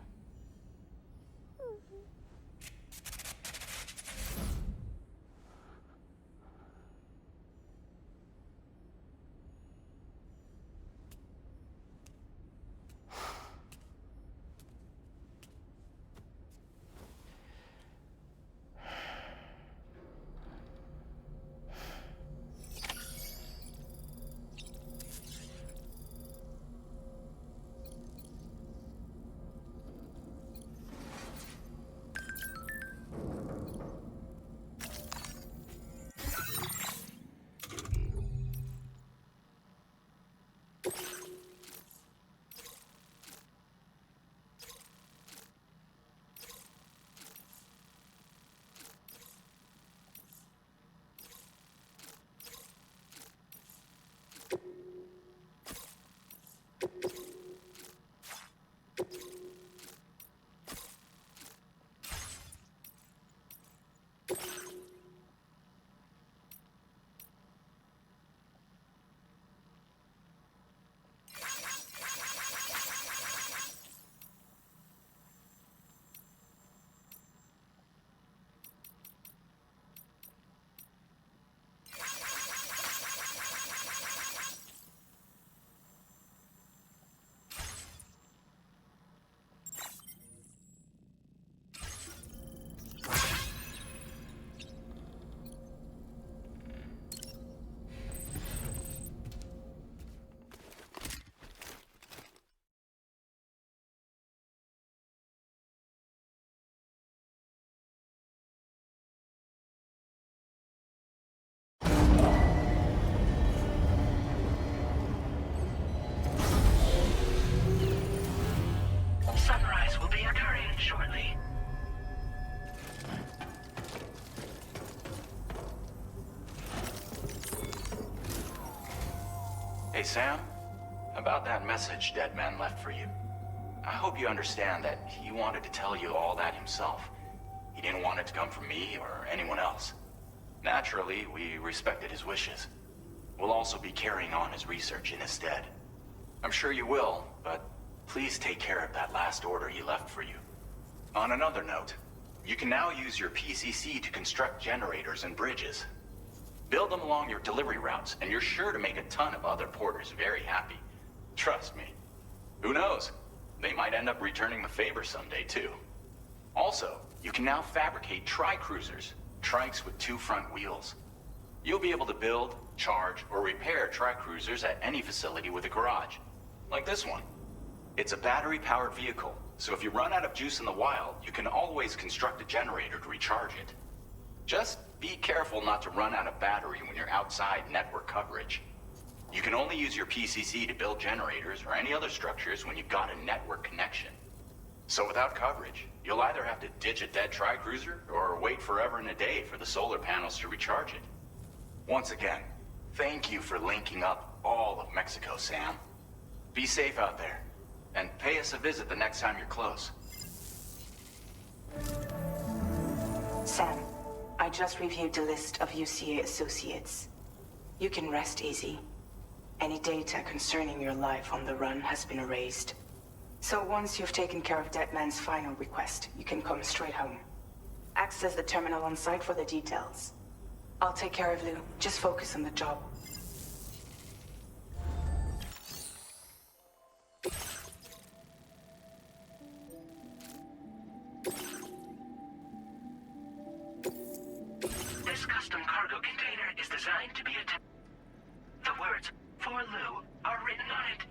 Sunrise will be occurring shortly. Hey, Sam. About that message Deadman left for you. I hope you understand that he wanted to tell you all that himself. He didn't want it to come from me or anyone else. Naturally, we respected his wishes. We'll also be carrying on his research in his stead. I'm sure you will, but please take care of that last order he left for you. On another note, you can now use your PCC to construct generators and bridges. Build them along your delivery routes, and you're sure to make a ton of other porters very happy. Trust me. Who knows? They might end up returning the favor someday, too. Also, you can now fabricate tri-cruisers, trikes with 2 front wheels. You'll be able to build, charge, or repair tri-cruisers at any facility with a garage. Like this one. It's a battery-powered vehicle, so if you run out of juice in the wild, you can always construct a generator to recharge it. Just be careful not to run out of battery when you're outside network coverage. You can only use your PCC to build generators or any other structures when you've got a network connection. So without coverage, you'll either have to ditch a dead tri-cruiser or wait forever and a day for the solar panels to recharge it. Once again, thank you for linking up all of Mexico, Sam. Be safe out there, and pay us a visit the next time you're close. Sam, I just reviewed the list of UCA associates. You can rest easy. Any data concerning your life on the run has been erased. So once you've taken care of Deadman's final request, you can come straight home. Access the terminal on site for the details. I'll take care of Lou. Just focus on the job. This custom cargo container is designed to be attacked. The words, "For Lou," are written on it.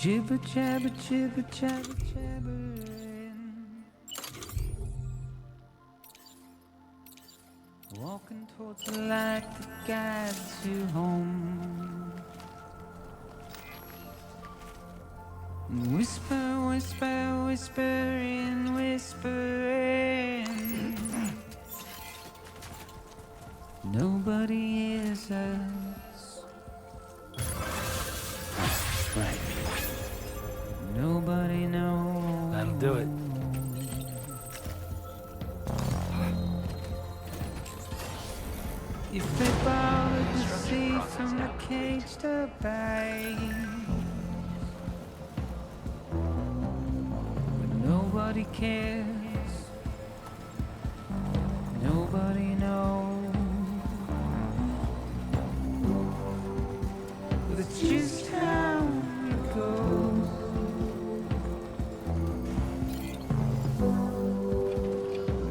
Jibber jabber, jibber jabber, jabbering. Walking towards the light that guides you home. And whisper, whisper, whispering, whispering. Nobody hears us. Right. Nobody knows. That'll do it. If they borrowed the sea from the cage to buy, but nobody cares. Nobody knows. That's just how it goes.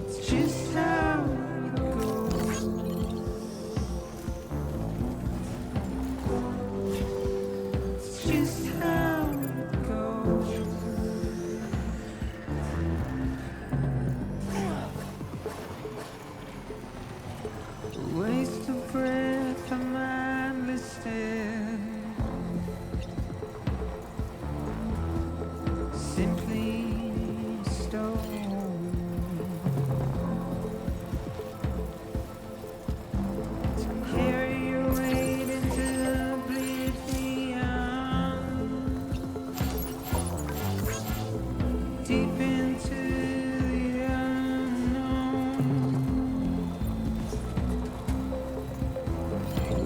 It's just how it goes. It's just how it goes. A waste of breath, a mindless stare. Simply stone to carry your weight into the bleak beyond, deep into the unknown.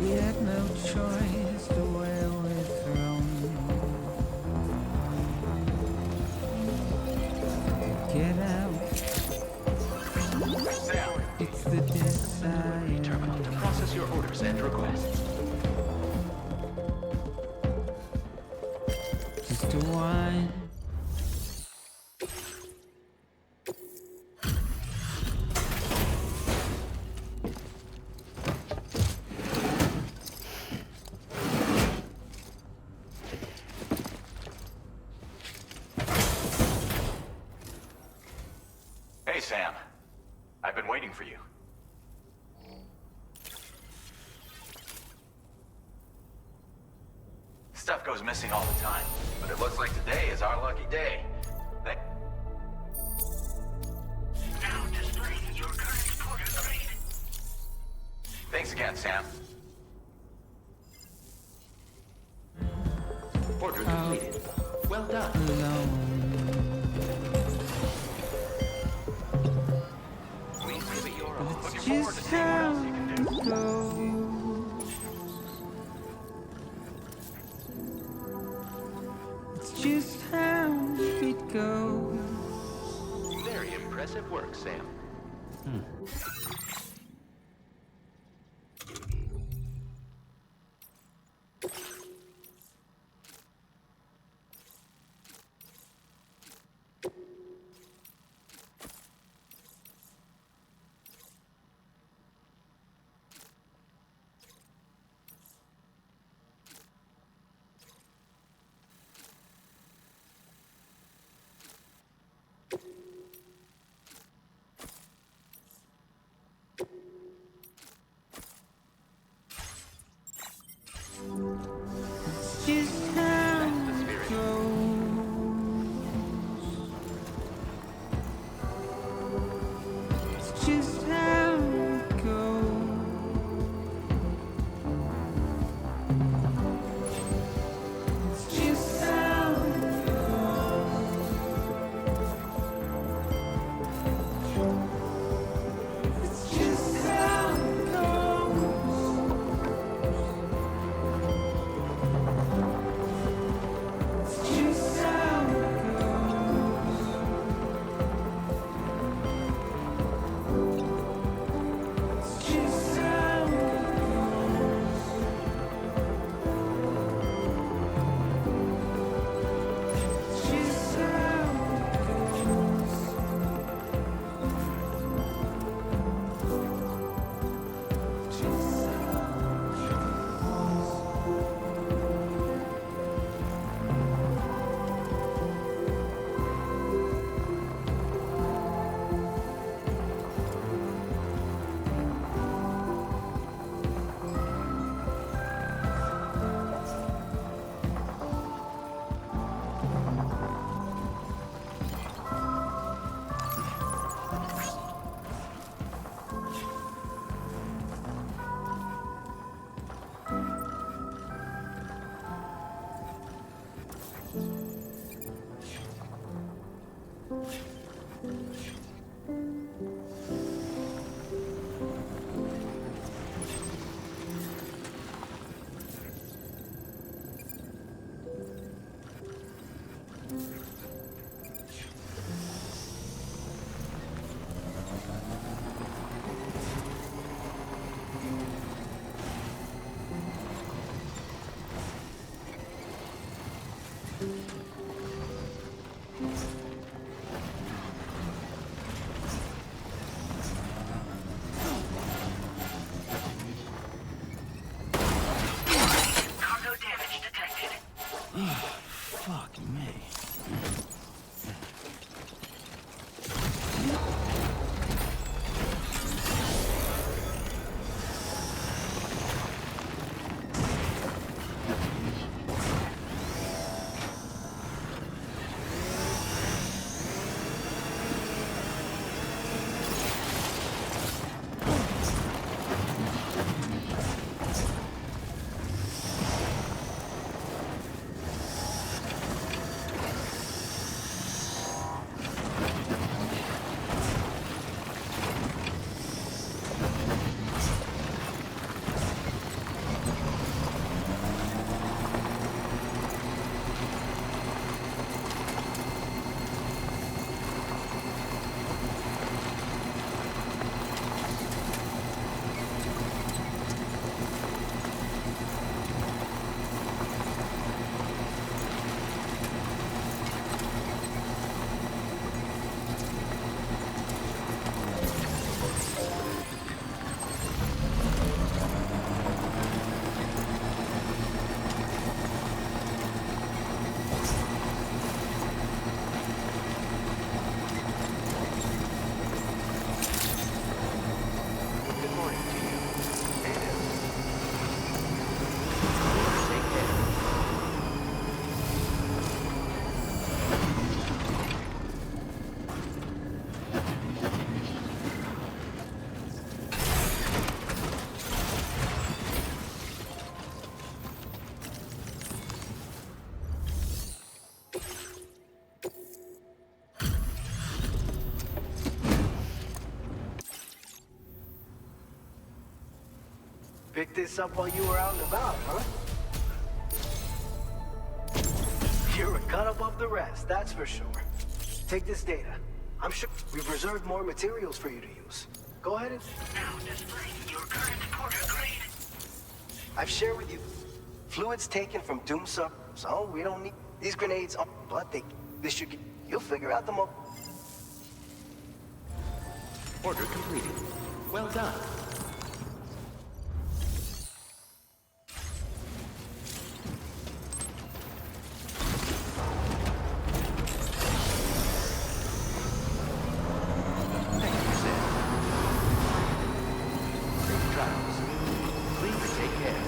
We had no choice to where we're thrown. Get out. Sam, It's the desire. terminal to process your orders and requests. Just a wine. Hey, Sam. I've been waiting for you. Stuff goes missing all the time, but it looks like today is our lucky day. Now displaying your current porter grade. Thanks again, Sam. Order completed. Well done. Please give it your all. Looking It's forward to just seeing what how else you can do. it goes. It's just how it goes. Very impressive work, Sam. Cargo damage detected. Fuck me. Picked this up while you were out and about, huh? You're a cut above the rest, that's for sure. Take this data. I'm sure we've reserved more materials for you to use. Go ahead and... Now displaying your current porter grade. I've shared with you fluids taken from Doom Sub, so we don't need these grenades. But this should get... You'll figure out the mo... Order completed. Well done. Thank you, Sam. Safe travels. Please take care.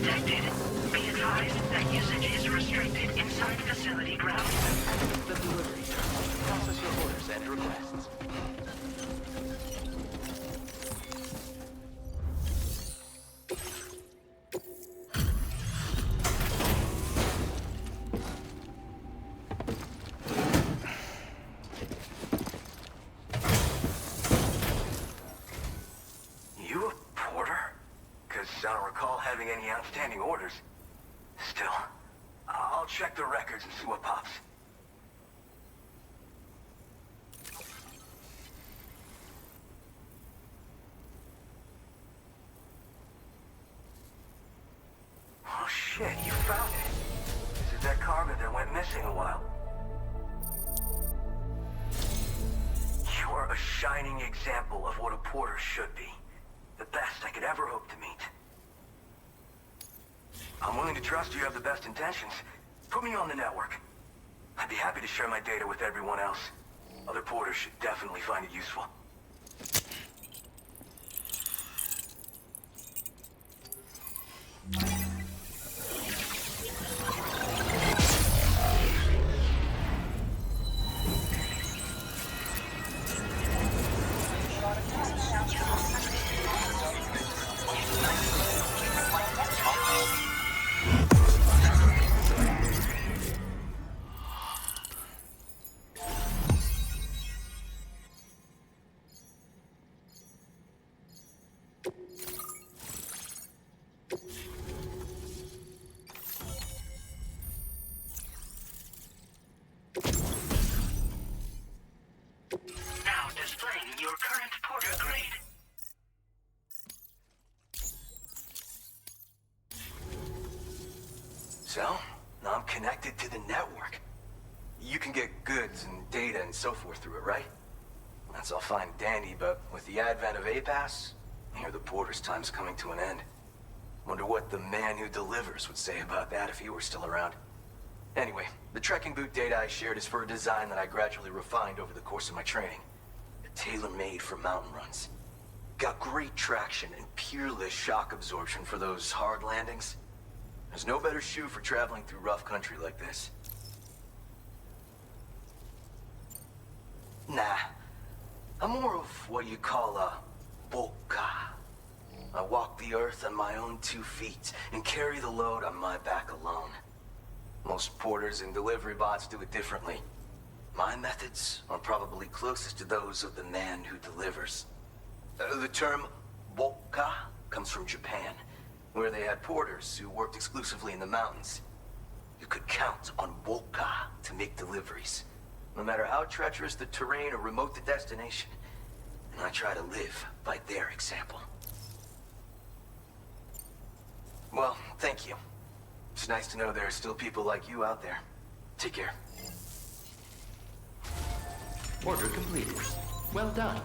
detected. Be advised that usage is restricted inside facility grounds. Access the delivery terminal. Process your orders and requests. You a porter? Because I don't recall having any outstanding orders. Still, I'll check the records and see what pops. Oh shit, you found it. This is that cargo that went missing a while. You're a shining example of what a porter should be. The best I could ever hope to meet. I'm willing to trust you have the best intentions. Put me on the network. I'd be happy to share my data with everyone else. Other porters should definitely find it useful. Now displaying your current porter grade. So, now I'm connected to the network. You can get goods and data and so forth through it, right? That's all fine and dandy, but with the advent of A-Pass, I hear the porter's time's coming to an end. Wonder what the man who delivers would say about that if he were still around. Anyway, the trekking boot data I shared is for a design that I gradually refined over the course of my training. Tailor-made for mountain runs. Got great traction and peerless shock absorption for those hard landings. There's no better shoe for traveling through rough country like this. Nah, I'm more of what you call a boka. I walk the earth on my own 2 feet and carry the load on my back alone. Most porters and delivery bots do it differently. My methods are probably closest to those of the man who delivers. The term boka comes from Japan, where they had porters who worked exclusively in the mountains. You could count on boka to make deliveries, no matter how treacherous the terrain or remote the destination. And I try to live by their example. Well, thank you. It's nice to know there are still people like you out there. Take care. Order completed. Well done.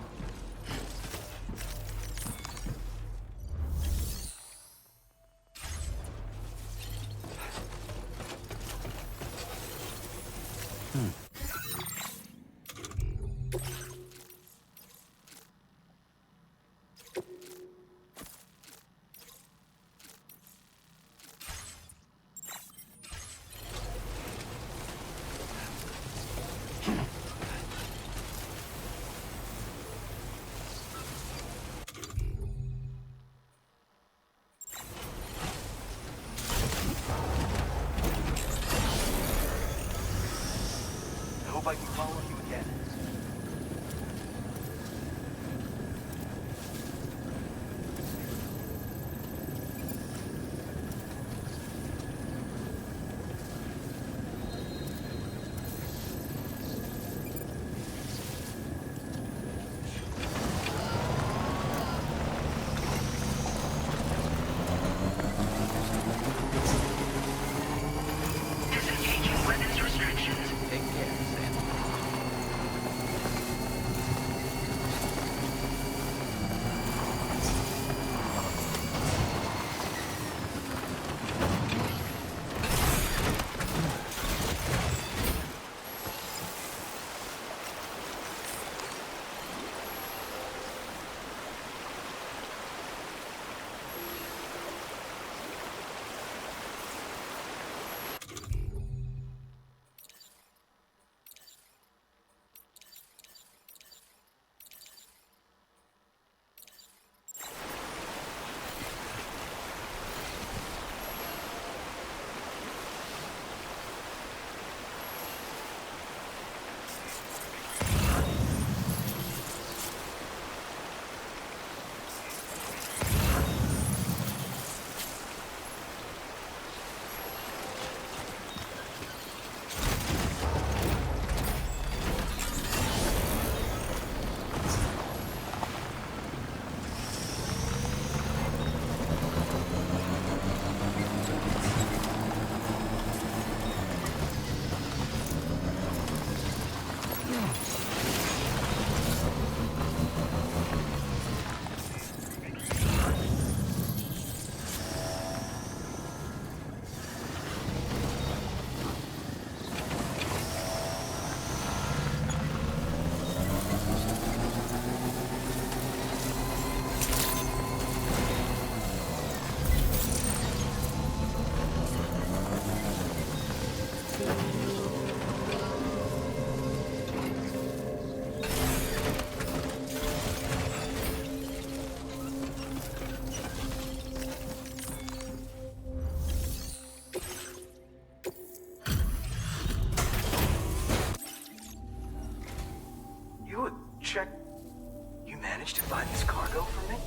You managed to find this cargo for me?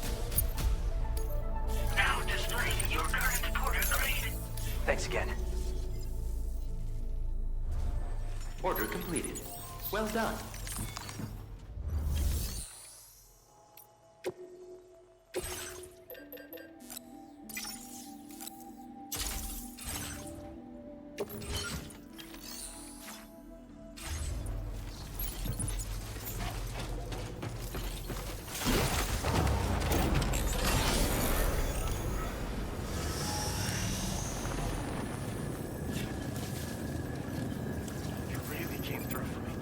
Now displaying your current porter grade. Thanks again. Order completed. Well done. You really came through for me.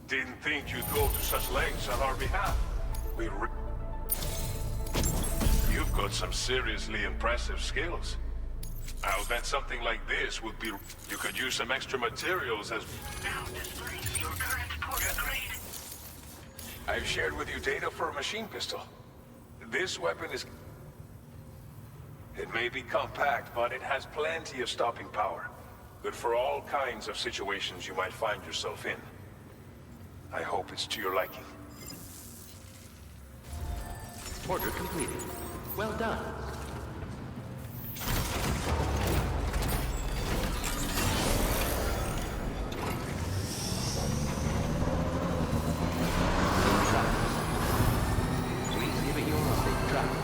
Didn't think you'd go to such lengths on our behalf. You've got some seriously impressive skills. I'll bet something like this would be... You could use some extra materials as... Now displace your current Porter grade. I've shared with you data for a machine pistol. This weapon is... It may be compact, but it has plenty of stopping power. Good for all kinds of situations you might find yourself in. I hope it's to your liking. Order completed. Well done. Please give it your safe travels.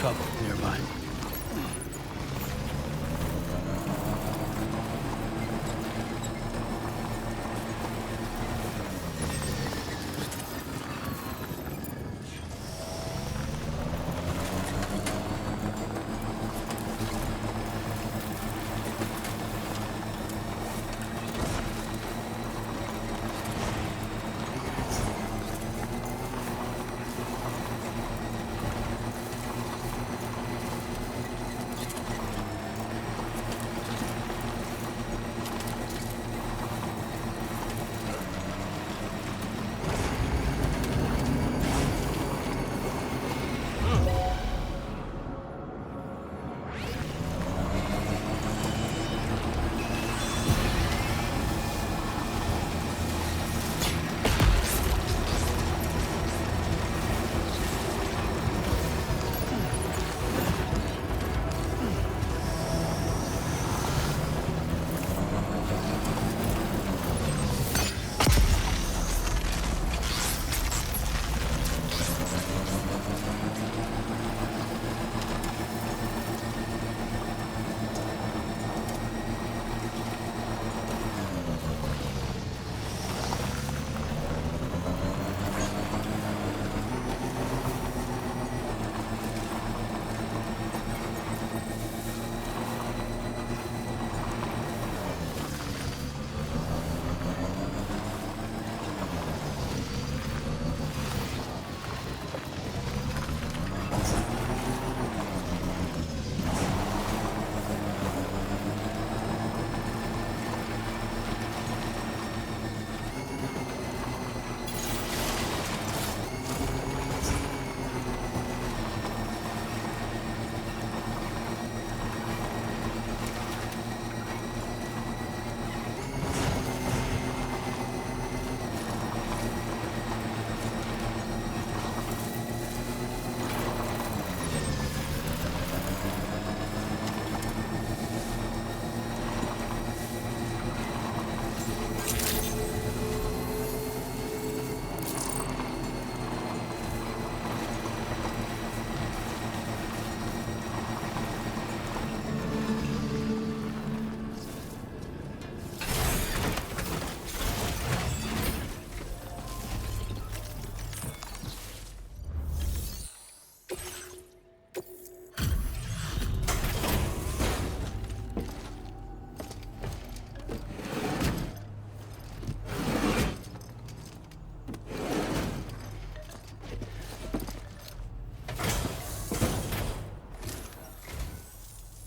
Trouble nearby.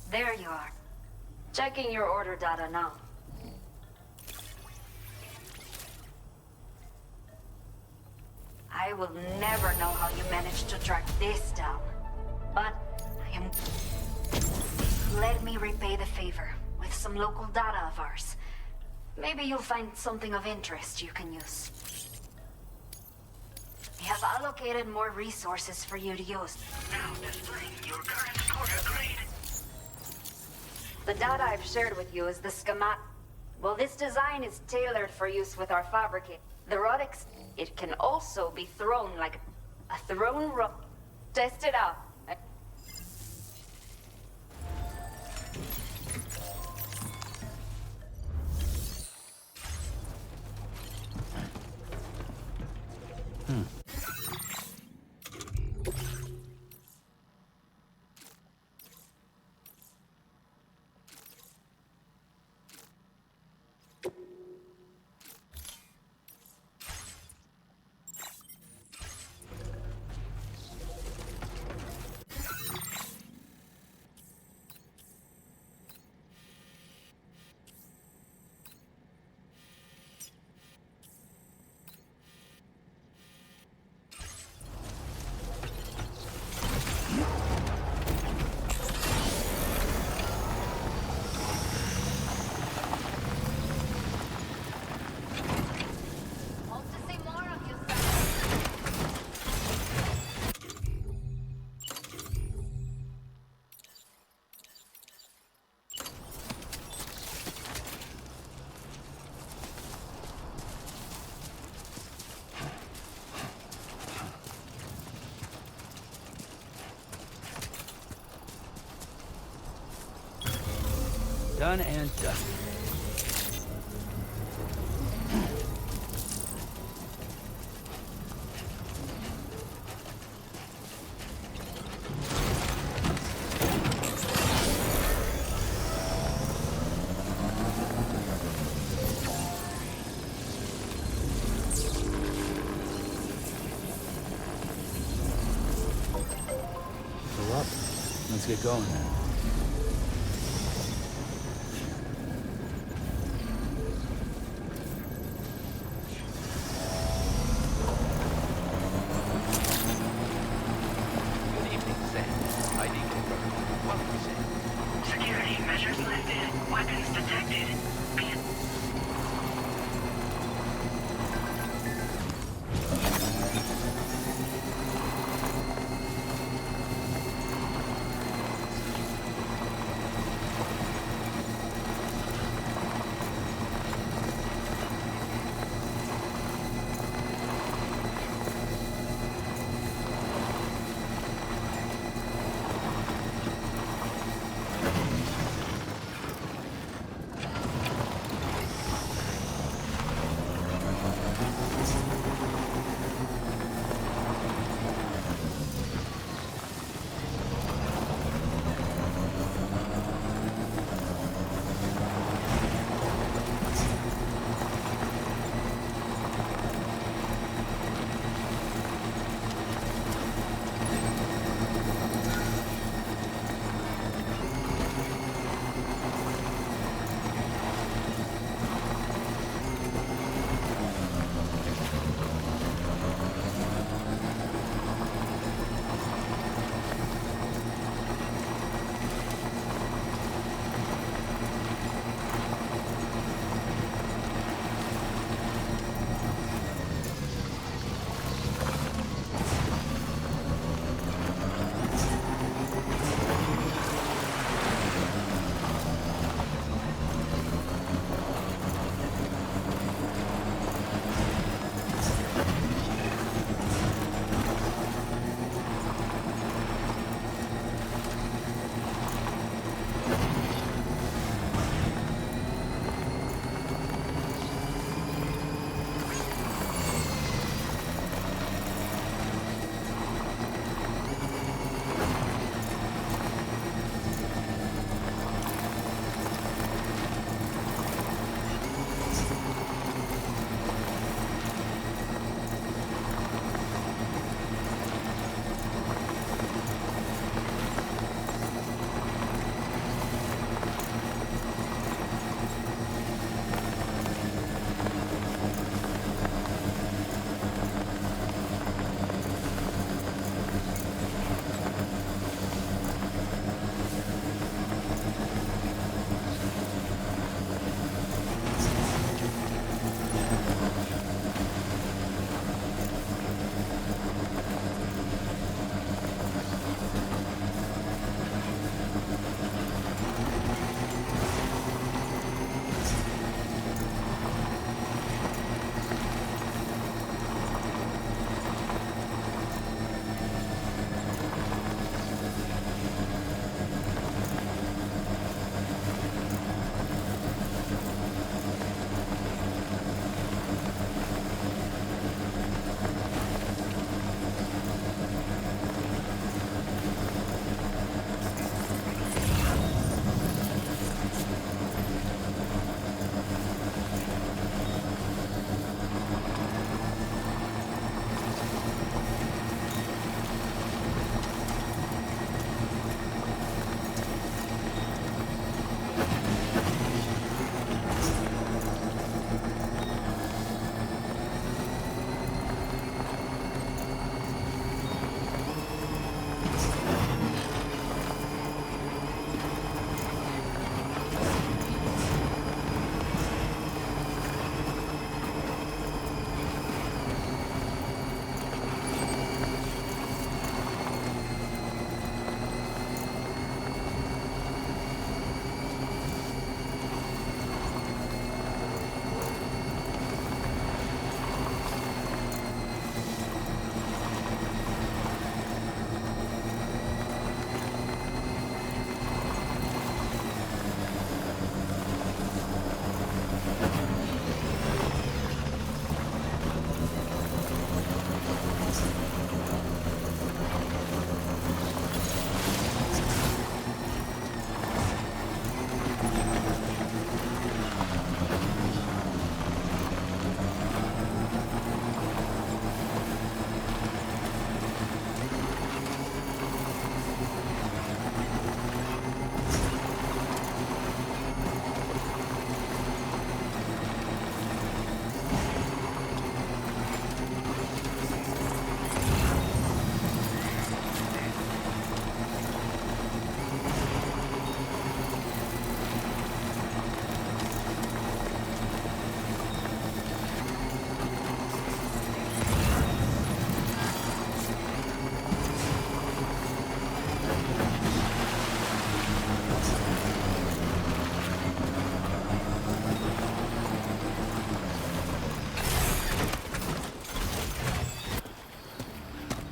There you are. Checking your order data now. I will never know how you managed to track this down. But I am... Let me repay the favor with some local data of ours. Maybe you'll find something of interest you can use. We have allocated more resources for you to use. Now displaying your current quarter grade. The data I've shared with you is the schematic. Well, this design is tailored for use with our fabricate. The rod it can also be thrown like a thrown rod. Test it out. Done and done. Go up. Let's get going then. Security measures lifted. Weapons detected.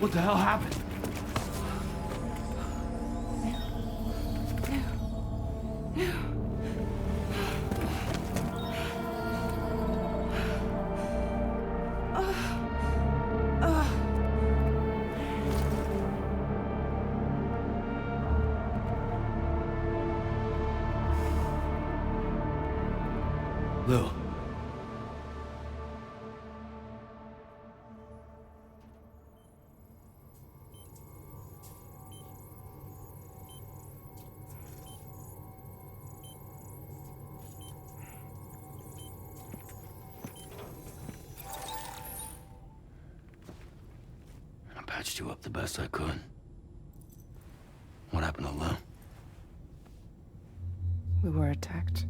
What the hell happened? Lou. I patched you up the best I could. What happened to Lou? We were attacked.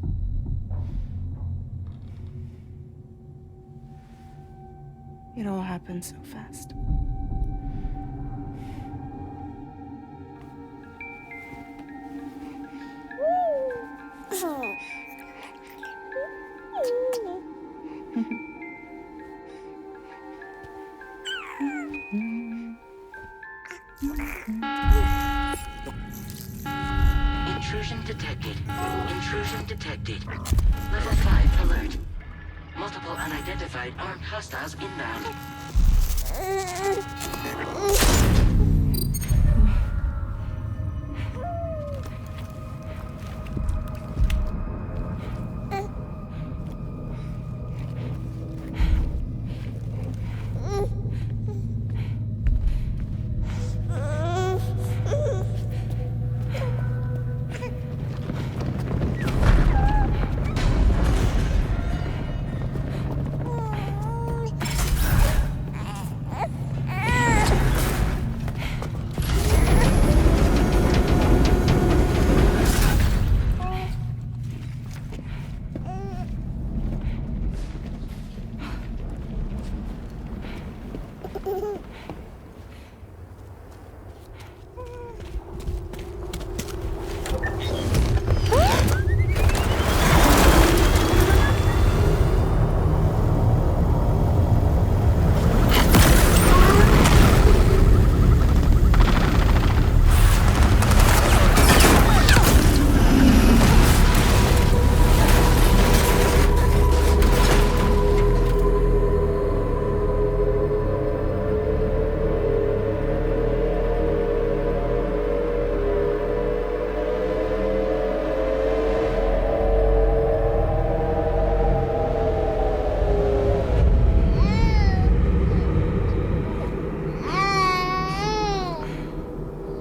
It all happened so fast. Intrusion detected. Intrusion detected. Level 5 alert. Multiple unidentified armed hostiles inbound.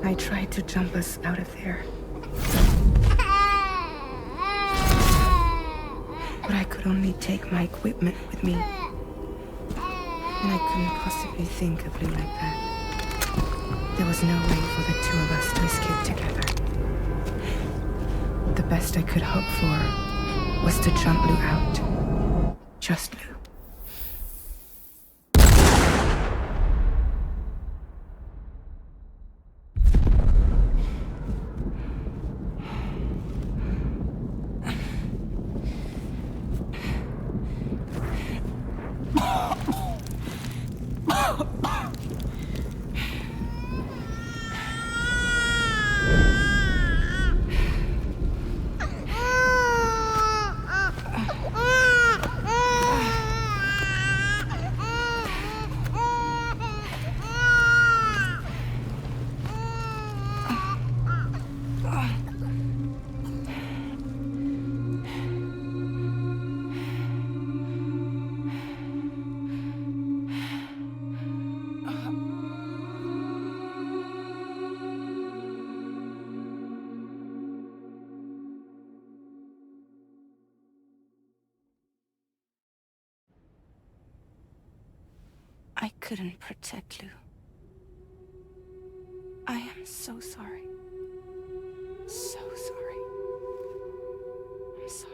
I tried to jump us out of there. But I could only take my equipment with me. And I couldn't possibly think of Lou like that. There was no way for the two of us to escape together. The best I could hope for was to jump Lou out. Just Lou. I couldn't protect Lou. I am so sorry. So sorry. I'm sorry.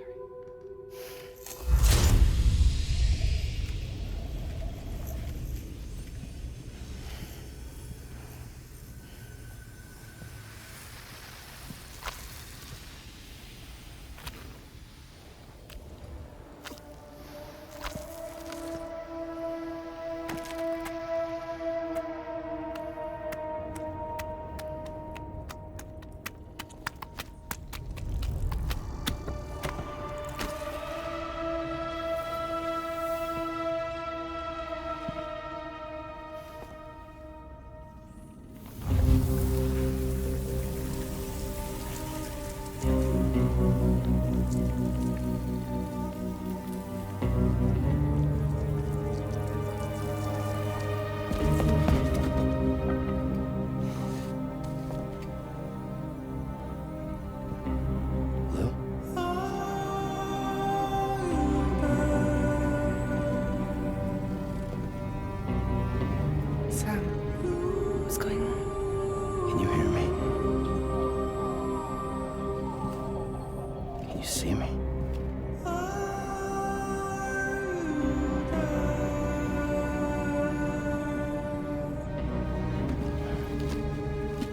You see me?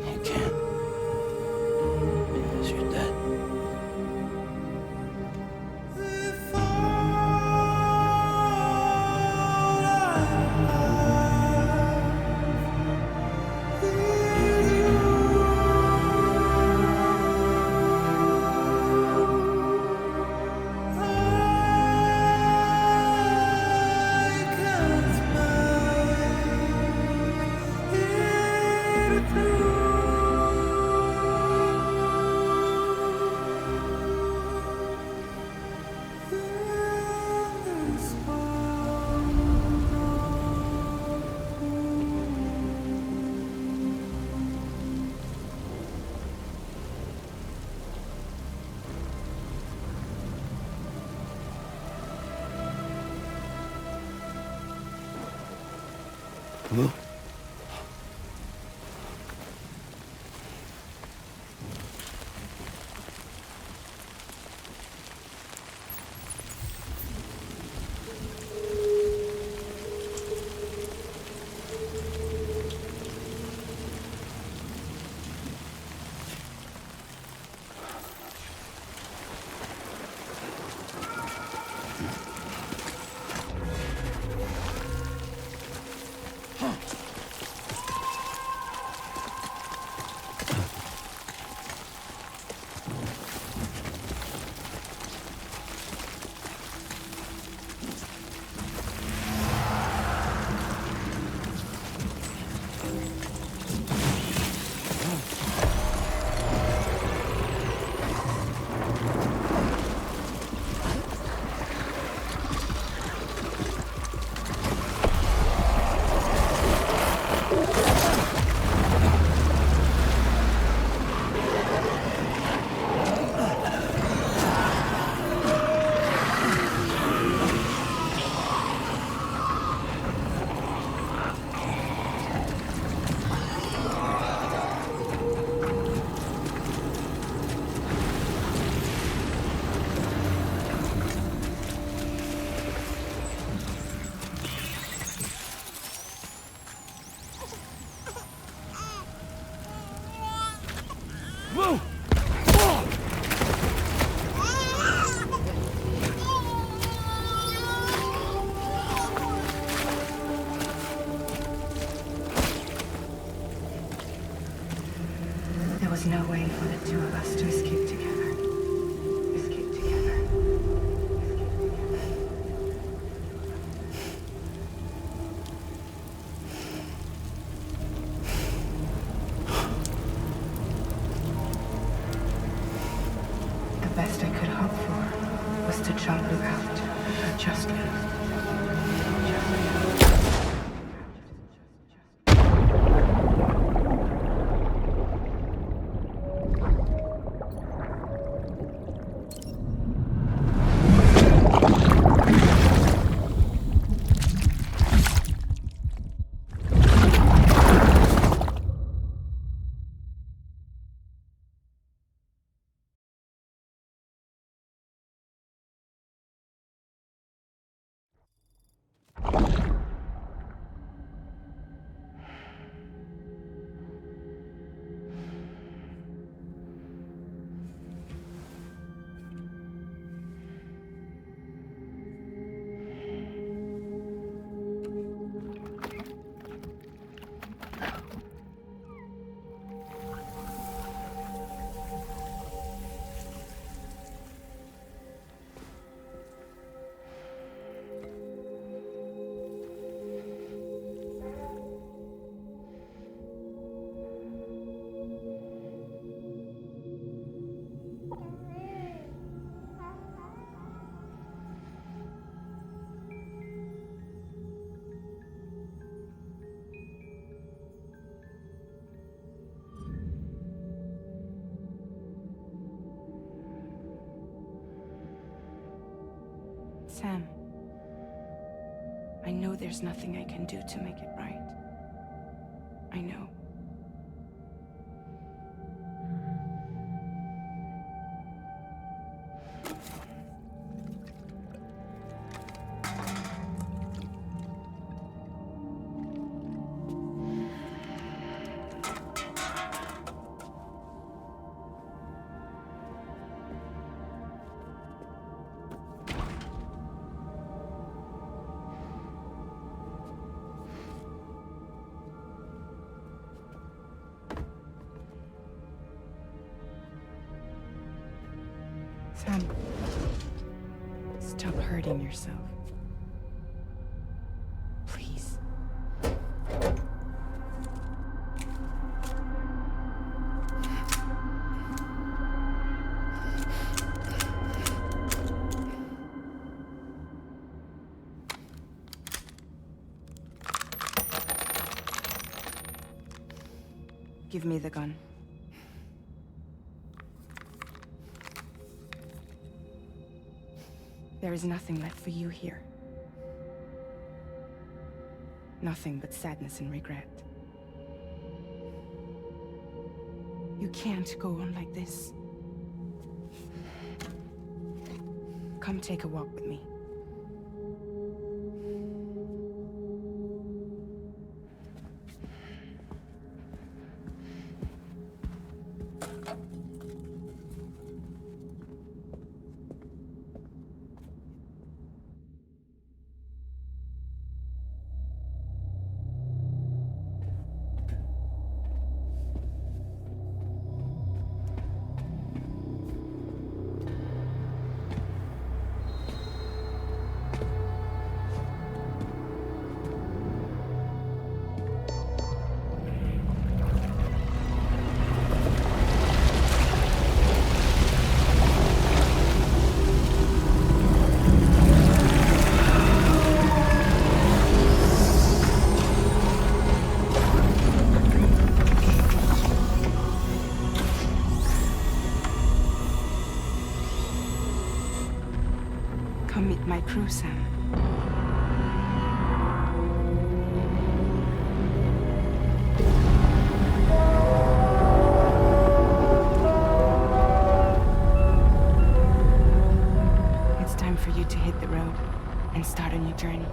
You can't. Because you're dead. Whoa. There was no way for the two of us to escape together. Escape together. The best I could hope for was to jump out. Just live. Sam, I know there's nothing I can do to make it right. I know. Sam, stop hurting yourself. Please. Give me the gun. There is nothing left for you here. Nothing but sadness and regret. You can't go on like this. Come take a walk with me. Come meet my crew, Sam. It's time for you to hit the road and start a new journey.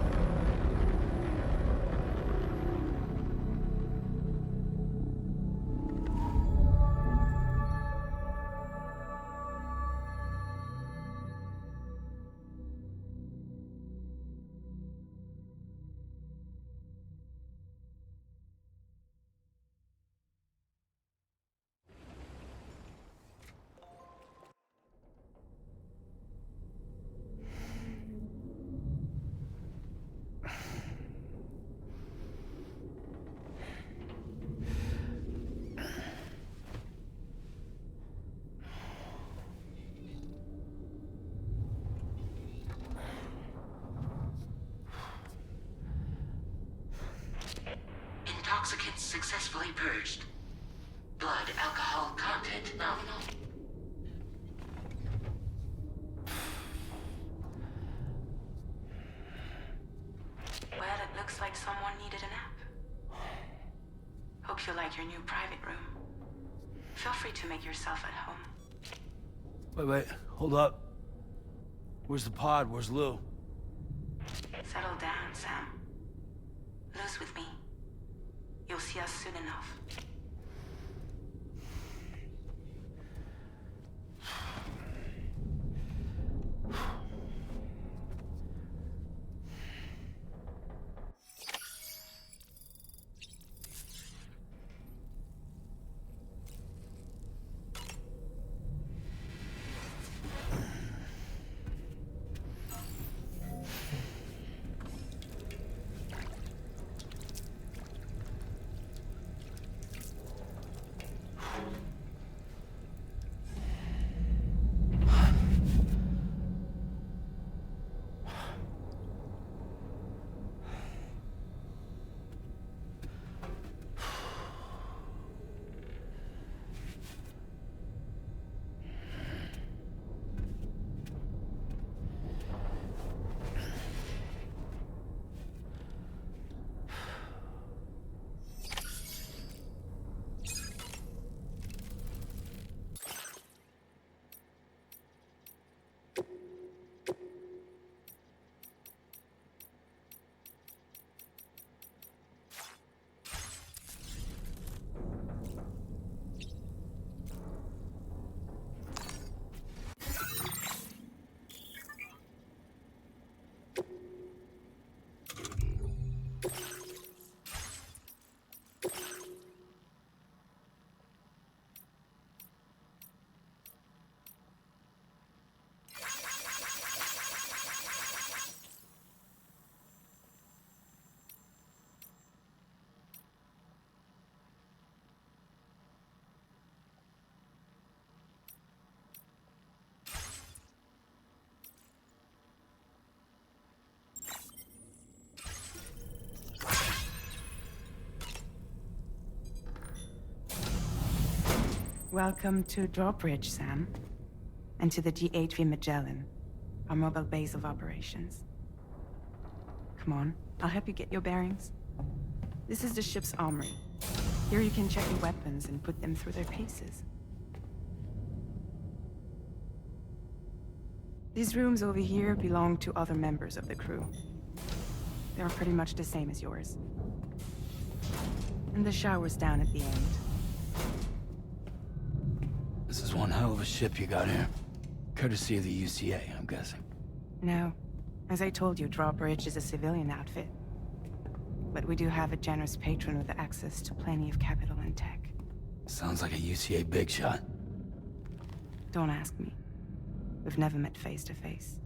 Intoxicants successfully purged. Blood alcohol content nominal. Well, it looks like someone needed a nap. Hope you like your new private room. Feel free to make yourself at home. Wait, hold up. Where's the pod? Where's Lou? Settle down, Sam. Lou's with me. You'll see us soon enough. Welcome to Drawbridge, Sam. And to the GHV Magellan, our mobile base of operations. Come on, I'll help you get your bearings. This is the ship's armory. Here you can check your weapons and put them through their paces. These rooms over here belong to other members of the crew. They are pretty much the same as yours. And the shower's down at the end. This is one hell of a ship you got here. Courtesy of the UCA, I'm guessing. No. As I told you, Drawbridge is a civilian outfit. But we do have a generous patron with access to plenty of capital and tech. Sounds like a UCA big shot. Don't ask me. We've never met face to face.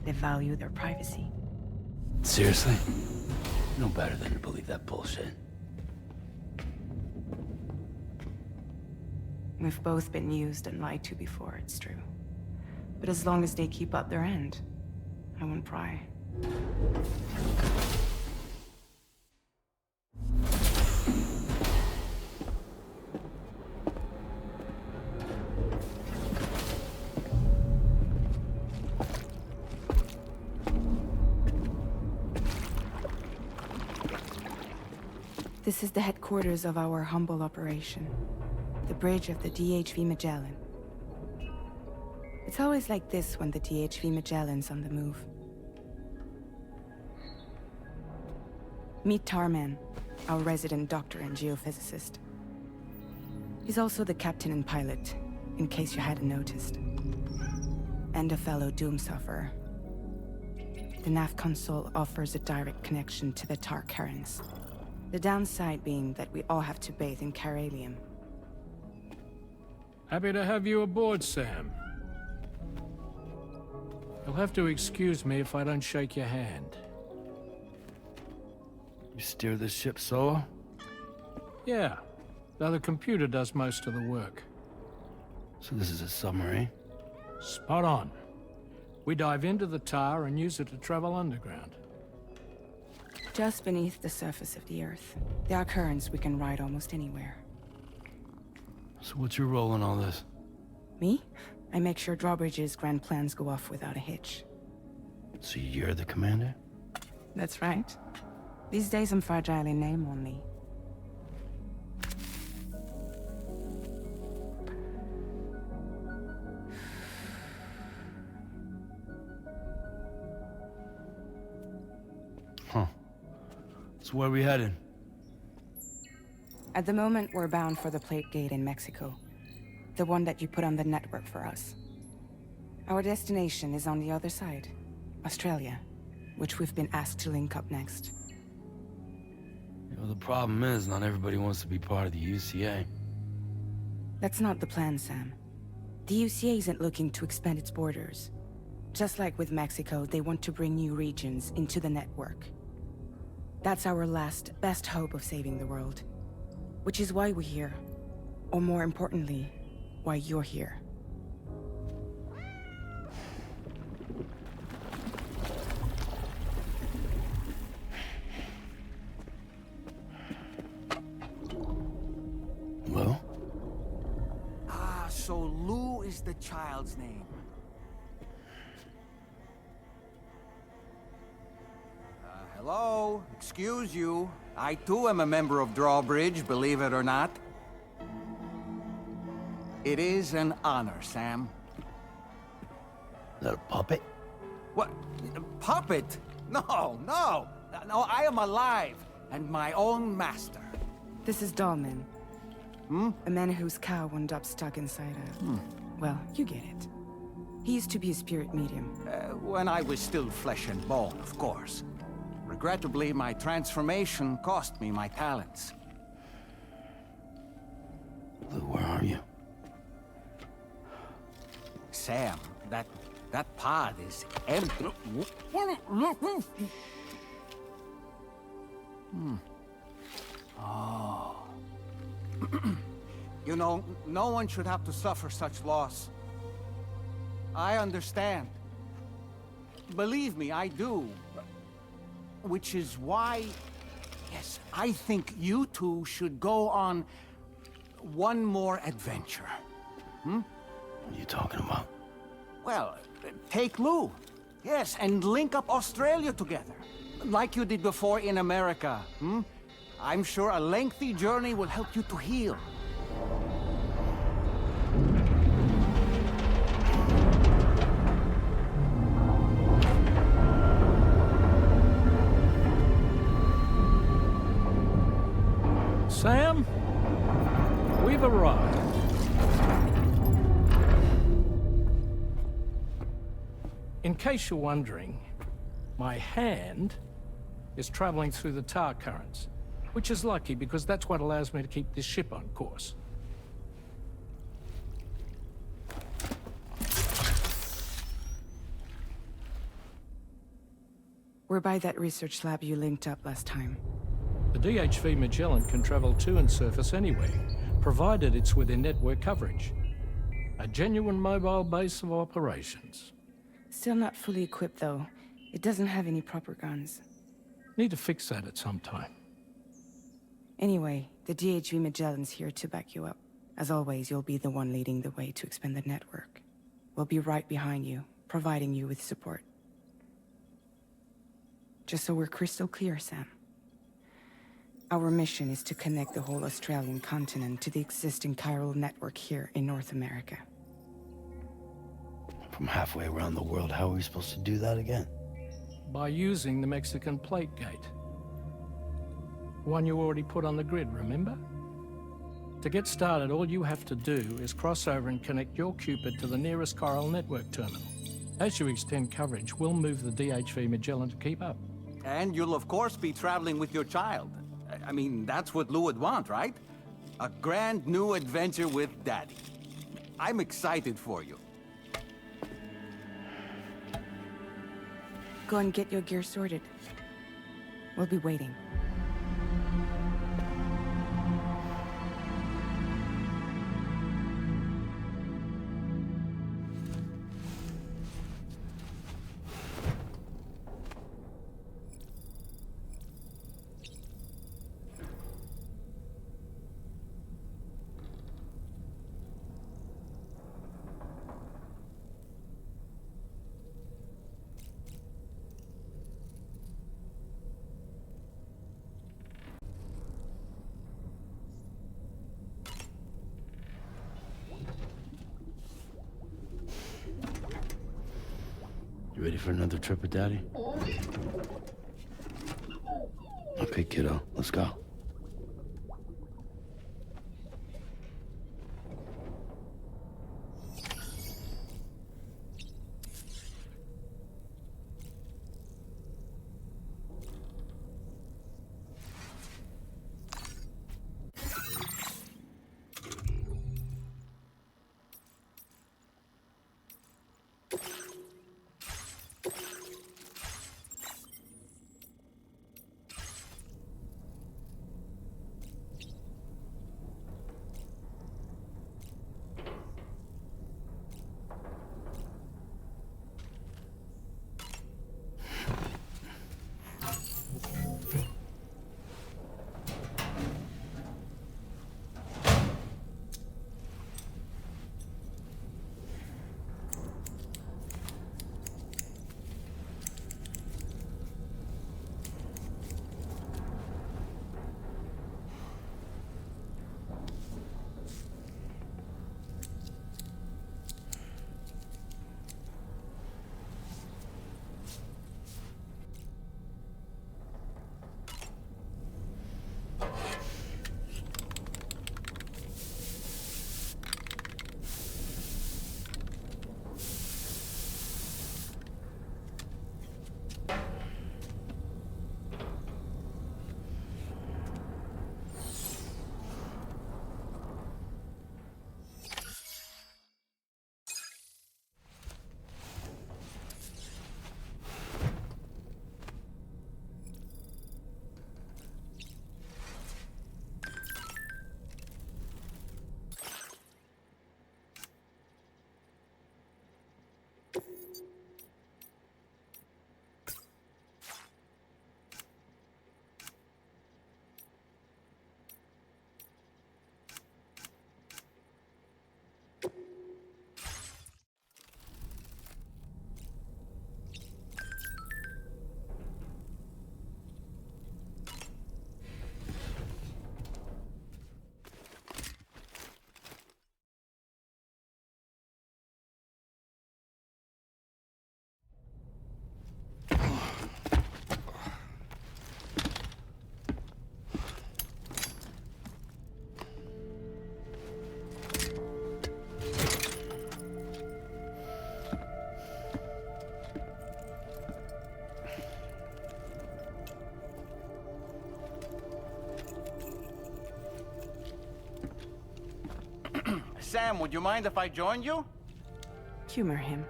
They value their privacy. Seriously? No better than to believe that bullshit. We've both been used and lied to before, it's true. But as long as they keep up their end, I won't pry. This is the headquarters of our humble operation. The bridge of the DHV Magellan. It's always like this when the DHV Magellan's on the move. Meet Tarman, our resident doctor and geophysicist. He's also the captain and pilot, in case you hadn't noticed. And a fellow doom sufferer. The nav console offers a direct connection to the Tar currents. The downside being that we all have to bathe in Caralium. Happy to have you aboard, Sam. You'll have to excuse me if I don't shake your hand. You steer this ship solo? Yeah, though the computer does most of the work. So this is a submarine? Spot on. We dive into the tar and use it to travel underground. Just beneath the surface of the Earth, there are currents we can ride almost anywhere. So what's your role in all this? Me? I make sure Drawbridge's grand plans go off without a hitch. So you're the commander? That's right. These days I'm fragile in name only. Huh. So where are we headed? At the moment, we're bound for the Plate Gate in Mexico. The one that you put on the network for us. Our destination is on the other side, Australia, which we've been asked to link up next. You know, the problem is, not everybody wants to be part of the UCA. That's not the plan, Sam. The UCA isn't looking to expand its borders. Just like with Mexico, they want to bring new regions into the network. That's our last, best hope of saving the world. Which is why we're here. Or more importantly, why you're here. Well? Ah, so Lou is the child's name. Hello? Excuse you. I too am a member of Drawbridge, believe it or not. It is an honor, Sam. Is that a puppet? What? Puppet? No, no! No, I am alive, and my own master. This is Dahlman. A man whose cow wound up stuck inside a... Well, you get it. He used to be a spirit medium. When I was still flesh and bone, of course. Regrettably, my transformation cost me my talents. Lou, where are you? Sam, that pod is empty. Oh. You know, no one should have to suffer such loss. I understand. Believe me, I do. Which is why, yes, I think you two should go on, one more adventure. What are you talking about? Well, take Lou. Yes, and link up Australia together. Like you did before in America. I'm sure a lengthy journey will help you to heal. Sam, we've arrived. In case you're wondering, my hand is traveling through the tar currents, which is lucky because that's what allows me to keep this ship on course. We're by that research lab you linked up last time. The DHV Magellan can travel to and surface anywhere, provided it's within network coverage. A genuine mobile base of operations. Still not fully equipped, though. It doesn't have any proper guns. Need to fix that at some time. Anyway, the DHV Magellan's here to back you up. As always, you'll be the one leading the way to expand the network. We'll be right behind you, providing you with support. Just so we're crystal clear, Sam. Our mission is to connect the whole Australian continent to the existing chiral network here in North America. From halfway around the world, how are we supposed to do that again? By using the Mexican plate gate. One you already put on the grid, remember? To get started, all you have to do is cross over and connect your Cupid to the nearest chiral network terminal. As you extend coverage, we'll move the DHV Magellan to keep up. And you'll of course be traveling with your child. I mean, that's what Lou would want, right? A grand new adventure with Daddy. I'm excited for you. Go and get your gear sorted. We'll be waiting. You ready for another trip with Daddy? Okay, kiddo, let's go. Sam, would you mind if I joined you? Humor him.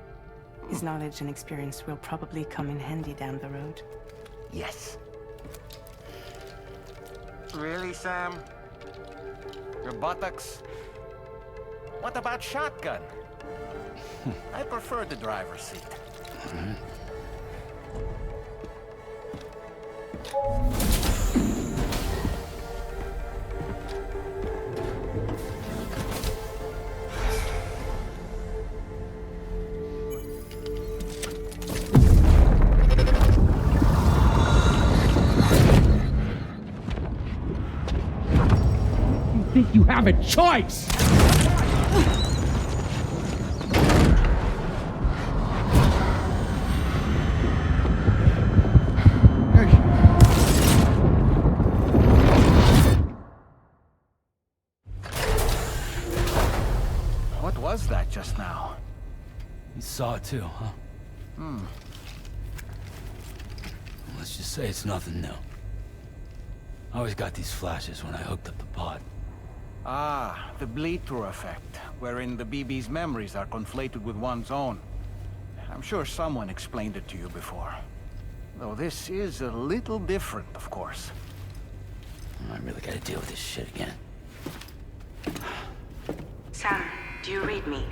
His knowledge and experience will probably come in handy down the road. Yes. Really, Sam? Your buttocks? What about shotgun? I prefer the driver's seat. Think you have a choice? What was that just now? You saw it too, huh? Hmm. Let's just say it's nothing new. I always got these flashes when I hooked up the pod. Ah, the bleed-through effect, wherein the BB's memories are conflated with one's own. I'm sure someone explained it to you before. Though this is a little different, of course. I really gotta deal with this shit again. Sam, do you read me?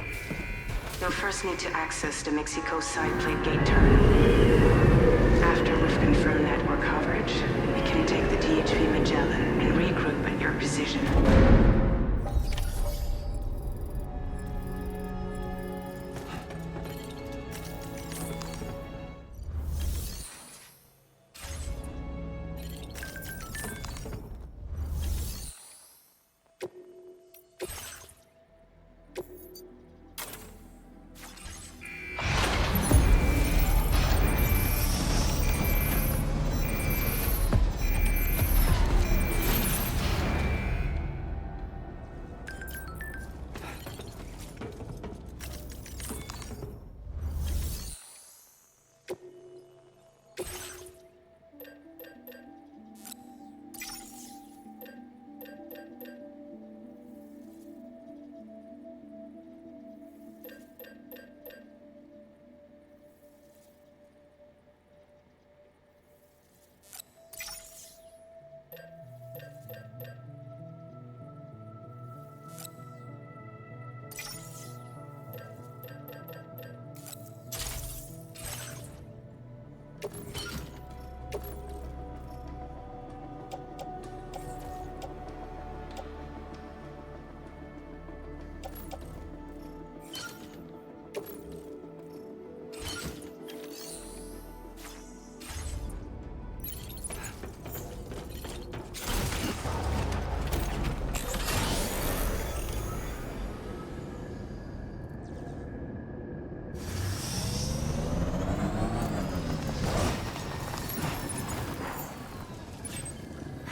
You'll first need to access the Mexico side plate gate terminal. After we've confirmed network coverage, we can take the DHV Magellan and regroup at your position.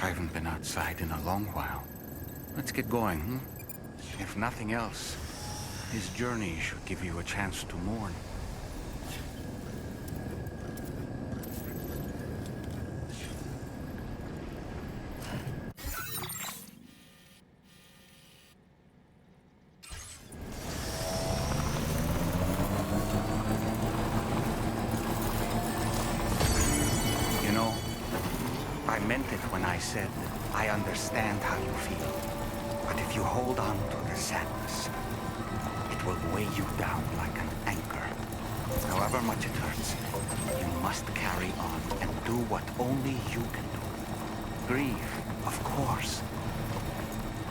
I haven't been outside in a long while. Let's get going, hmm? If nothing else, this journey should give you a chance to mourn. You know, I meant it when I said I understand how you feel. But if you hold on to the sadness, it will weigh you down like an anchor. However much it hurts, you must carry on and do what only you can do. Grieve, of course.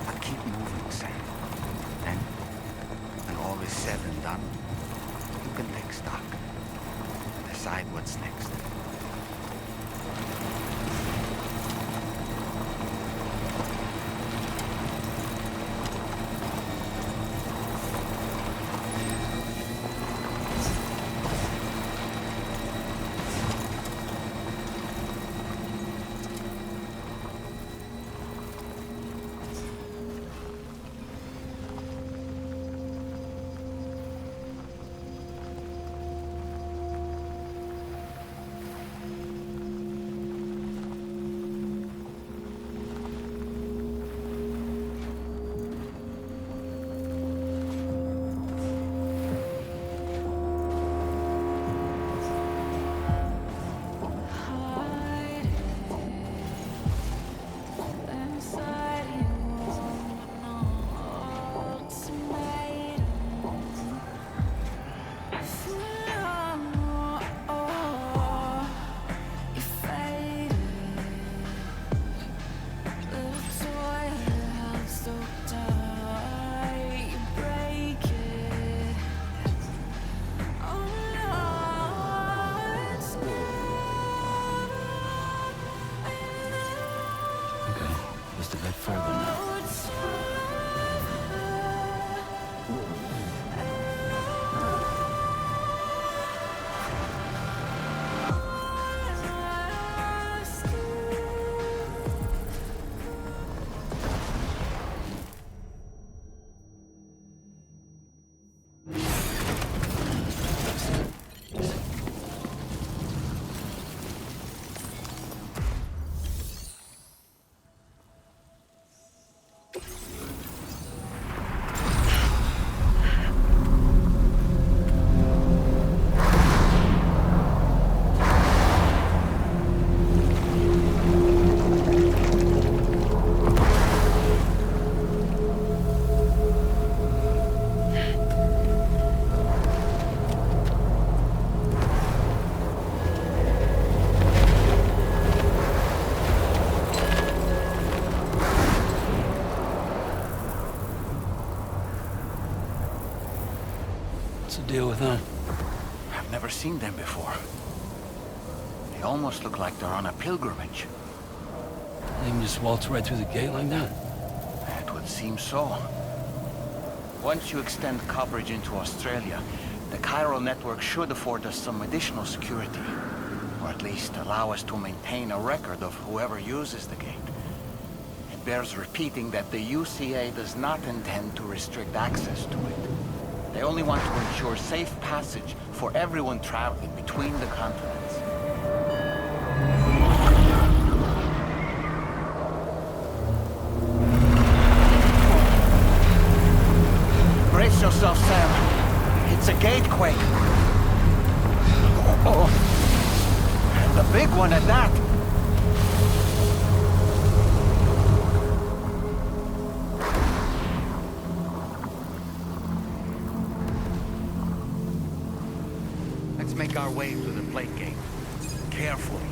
But keep moving, Sam. And when all is said and done, you can take stock. Decide what's next. What's the deal with them? I've never seen them before. They almost look like they're on a pilgrimage. They can just waltz right through the gate like that? It would seem so. Once you extend coverage into Australia, the chiral network should afford us some additional security. Or at least allow us to maintain a record of whoever uses the gate. It bears repeating that the UCA does not intend to restrict access to it. They only want to ensure safe passage for everyone traveling between the continents. Brace yourself, Sam. It's a gatequake. Oh. And a big one at that. Let's make our way to the plate gate. Carefully.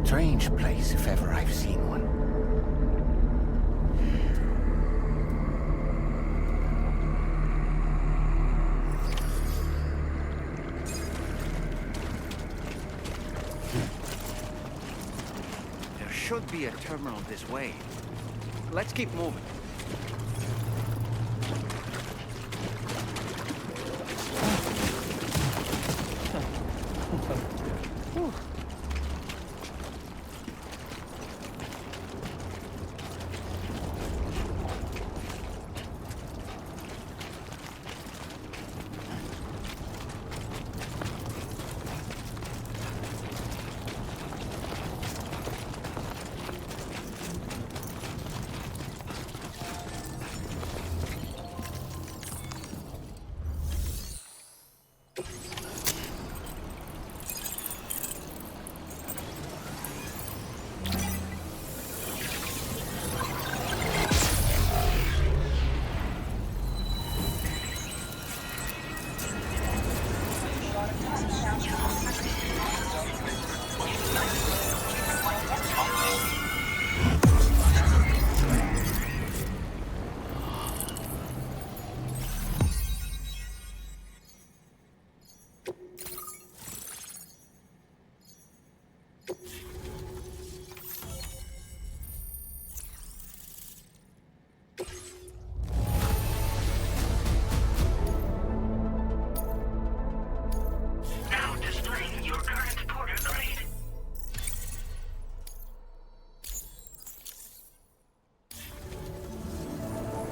Strange place, if ever I've seen one. There should be a terminal this way. Let's keep moving.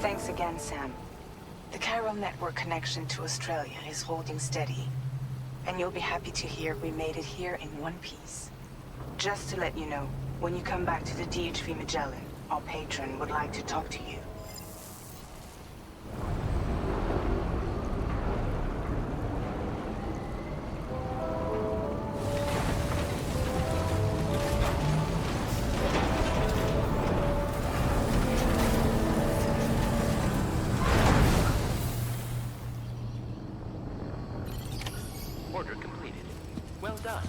Thanks again, Sam. The chiral network connection to Australia is holding steady. And you'll be happy to hear we made it here in one piece. Just to let you know, when you come back to the DHV Magellan, our patron would like to talk to you. Order completed. Well done.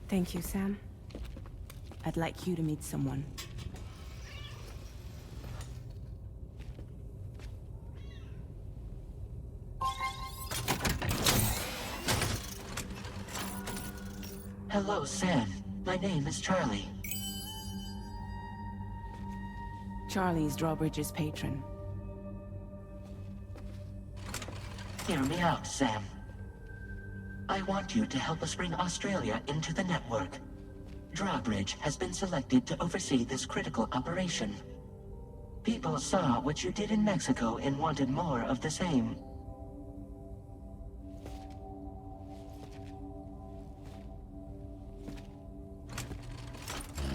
Thank you, Sam. I'd like you to meet someone. Hello, Sam. My name is Charlie. Charlie's Drawbridge's patron. Hear me out, Sam. I want you to help us bring Australia into the network. Drawbridge has been selected to oversee this critical operation. People saw what you did in Mexico and wanted more of the same.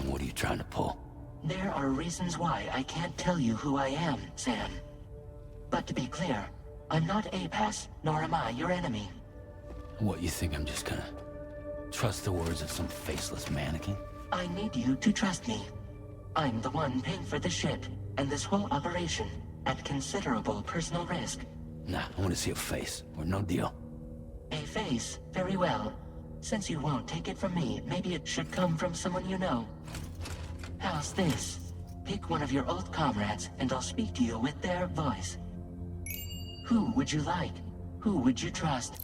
What are you trying to pull? There are reasons why I can't tell you who I am, Sam. But to be clear, I'm not APAS, nor am I your enemy. What, you think I'm just gonna trust the words of some faceless mannequin? I need you to trust me. I'm the one paying for the ship and this whole operation at considerable personal risk. Nah, I want to see a face, or no deal. A face? Very well. Since you won't take it from me, maybe it should come from someone you know. How's this? Pick one of your old comrades, and I'll speak to you with their voice. Who would you like? Who would you trust?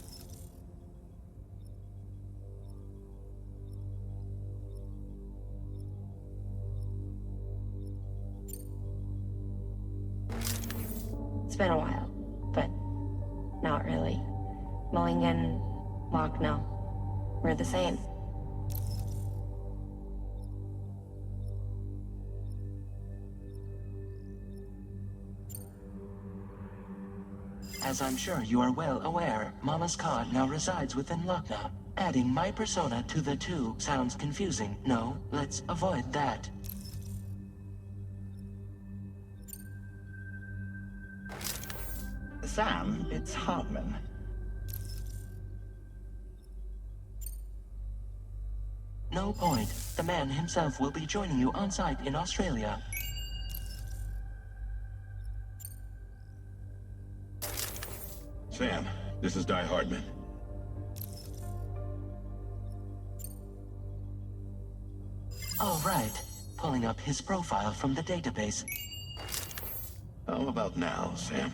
It's been a while, but not really. Mulligan, Lochno, we're the same. As I'm sure you are well aware, Mama's Cod now resides within Lochna. Adding my persona to the two sounds confusing. No, let's avoid that. Sam, it's Hartman. No point. The man himself will be joining you on site in Australia. Sam, this is Die Hardman. All right. Pulling up his profile from the database. How about now, Sam?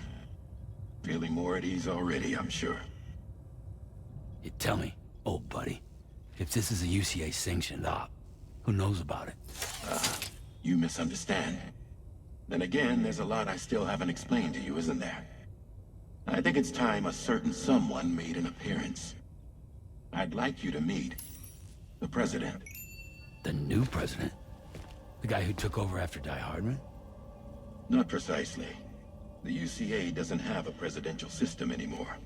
Feeling more at ease already, I'm sure. You tell me, old buddy, if this is a UCA-sanctioned op, who knows about it? You misunderstand. Then again, there's a lot I still haven't explained to you, isn't there? I think it's time a certain someone made an appearance. I'd like you to meet the President. The new president? The guy who took over after Die Hardman? Not precisely. The UCA doesn't have a presidential system anymore.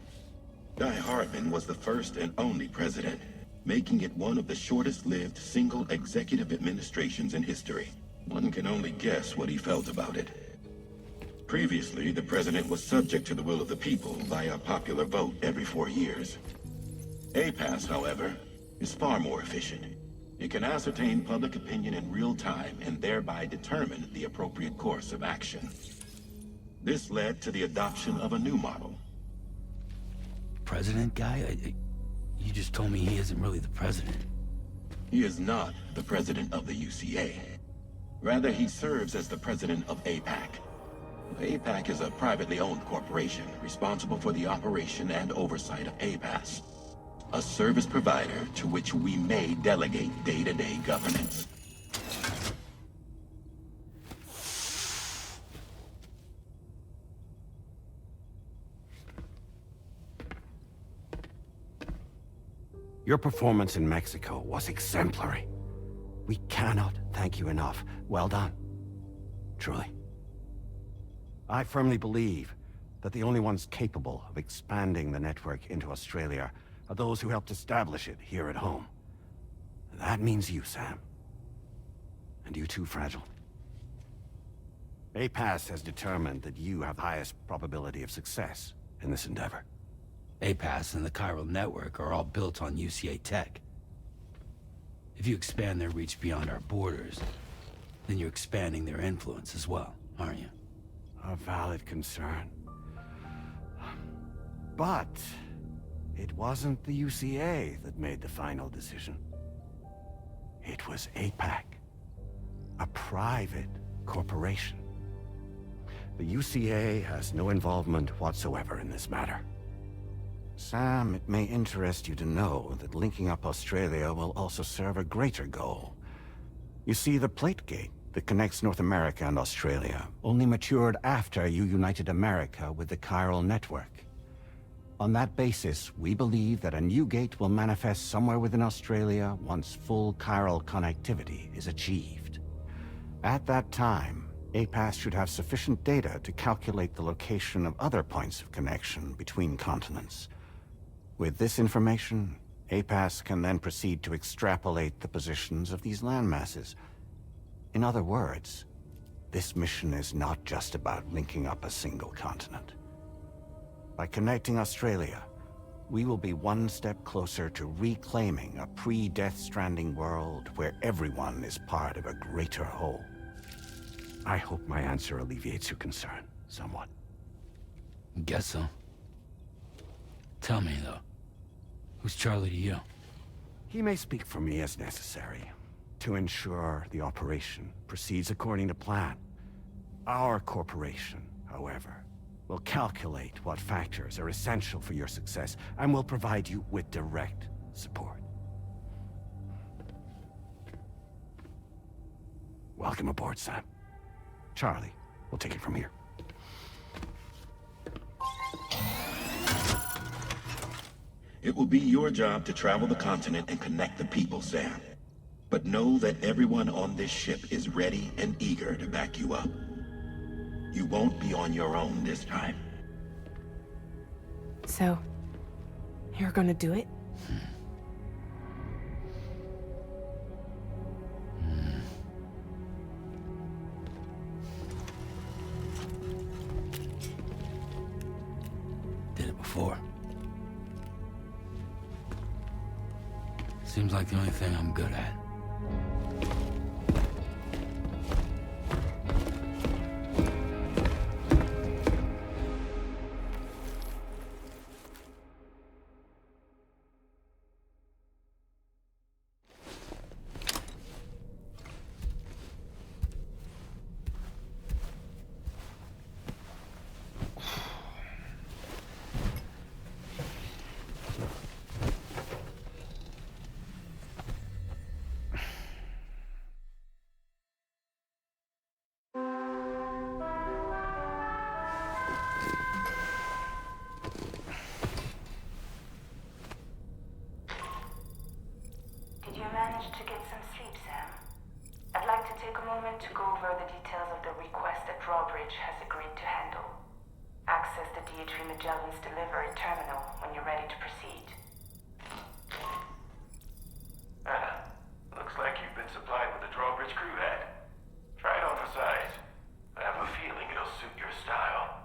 Die Hardman was the first and only president, making it one of the shortest-lived single executive administrations in history. One can only guess what he felt about it. Previously, the president was subject to the will of the people via a popular vote every 4 years. APAS, however, is far more efficient. It can ascertain public opinion in real time and thereby determine the appropriate course of action. This led to the adoption of a new model, president guy? You just told me he isn't really the president. He is not the president of the UCA. Rather, he serves as the president of APAC. APAC is a privately owned corporation responsible for the operation and oversight of APAS, a service provider to which we may delegate day-to-day governance. Your performance in Mexico was exemplary. We cannot thank you enough. Well done. Truly. I firmly believe that the only ones capable of expanding the network into Australia are those who helped establish it here at home. That means you, Sam. And you too, Fragile. APAS has determined that you have the highest probability of success in this endeavor. APAS and the chiral network are all built on UCA tech. If you expand their reach beyond our borders, then you're expanding their influence as well, aren't you? A valid concern. But it wasn't the UCA that made the final decision. It was APAC, a private corporation. The UCA has no involvement whatsoever in this matter. Sam, it may interest you to know that linking up Australia will also serve a greater goal. You see, the plate gate that connects North America and Australia only matured after you united America with the chiral network. On that basis, we believe that a new gate will manifest somewhere within Australia once full chiral connectivity is achieved. At that time, APAS should have sufficient data to calculate the location of other points of connection between continents. With this information, APAS can then proceed to extrapolate the positions of these landmasses. In other words, this mission is not just about linking up a single continent. By connecting Australia, we will be one step closer to reclaiming a pre-Death Stranding world where everyone is part of a greater whole. I hope my answer alleviates your concern somewhat. Guess so. Tell me, though, who's Charlie to you? He may speak for me as necessary to ensure the operation proceeds according to plan. Our corporation, however, will calculate what factors are essential for your success and will provide you with direct support. Welcome aboard, Sam. Charlie, we'll take it from here. It will be your job to travel the continent and connect the people, Sam. But know that everyone on this ship is ready and eager to back you up. You won't be on your own this time. So, you're gonna do it? Did it before. Seems like the only thing I'm good at. Did you manage to get some sleep, Sam? I'd like to take a moment to go over the details of the request that Drawbridge has agreed to handle. Access the DH3 Magellan's delivery terminal when you're ready to proceed. Looks like you've been supplied with a Drawbridge crew hat. Try it on for size. I have a feeling it'll suit your style.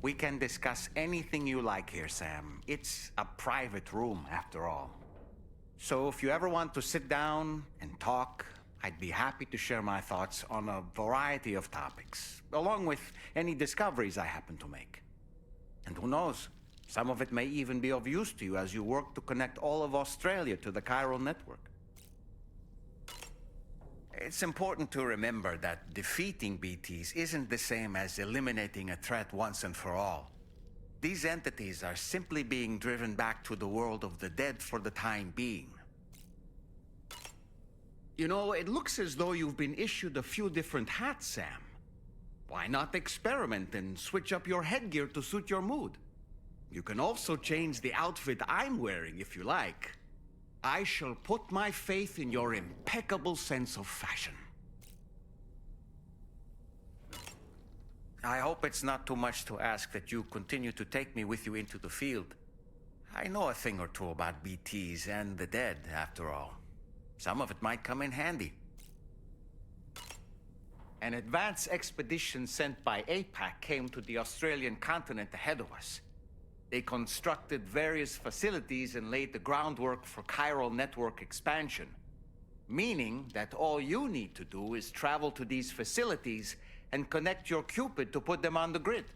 We can discuss anything you like here, Sam. It's a private room, after all. So if you ever want to sit down and talk, I'd be happy to share my thoughts on a variety of topics, along with any discoveries I happen to make. And who knows, some of it may even be of use to you as you work to connect all of Australia to the chiral network. It's important to remember that defeating BTs isn't the same as eliminating a threat once and for all. These entities are simply being driven back to the world of the dead for the time being. You know, it looks as though you've been issued a few different hats, Sam. Why not experiment and switch up your headgear to suit your mood? You can also change the outfit I'm wearing if you like. I shall put my faith in your impeccable sense of fashion. I hope it's not too much to ask that you continue to take me with you into the field. I know a thing or two about BTs and the dead, after all. Some of it might come in handy. An advance expedition sent by APAC came to the Australian continent ahead of us. They constructed various facilities and laid the groundwork for chiral network expansion. Meaning that all you need to do is travel to these facilities and connect your Cupid to put them on the grid.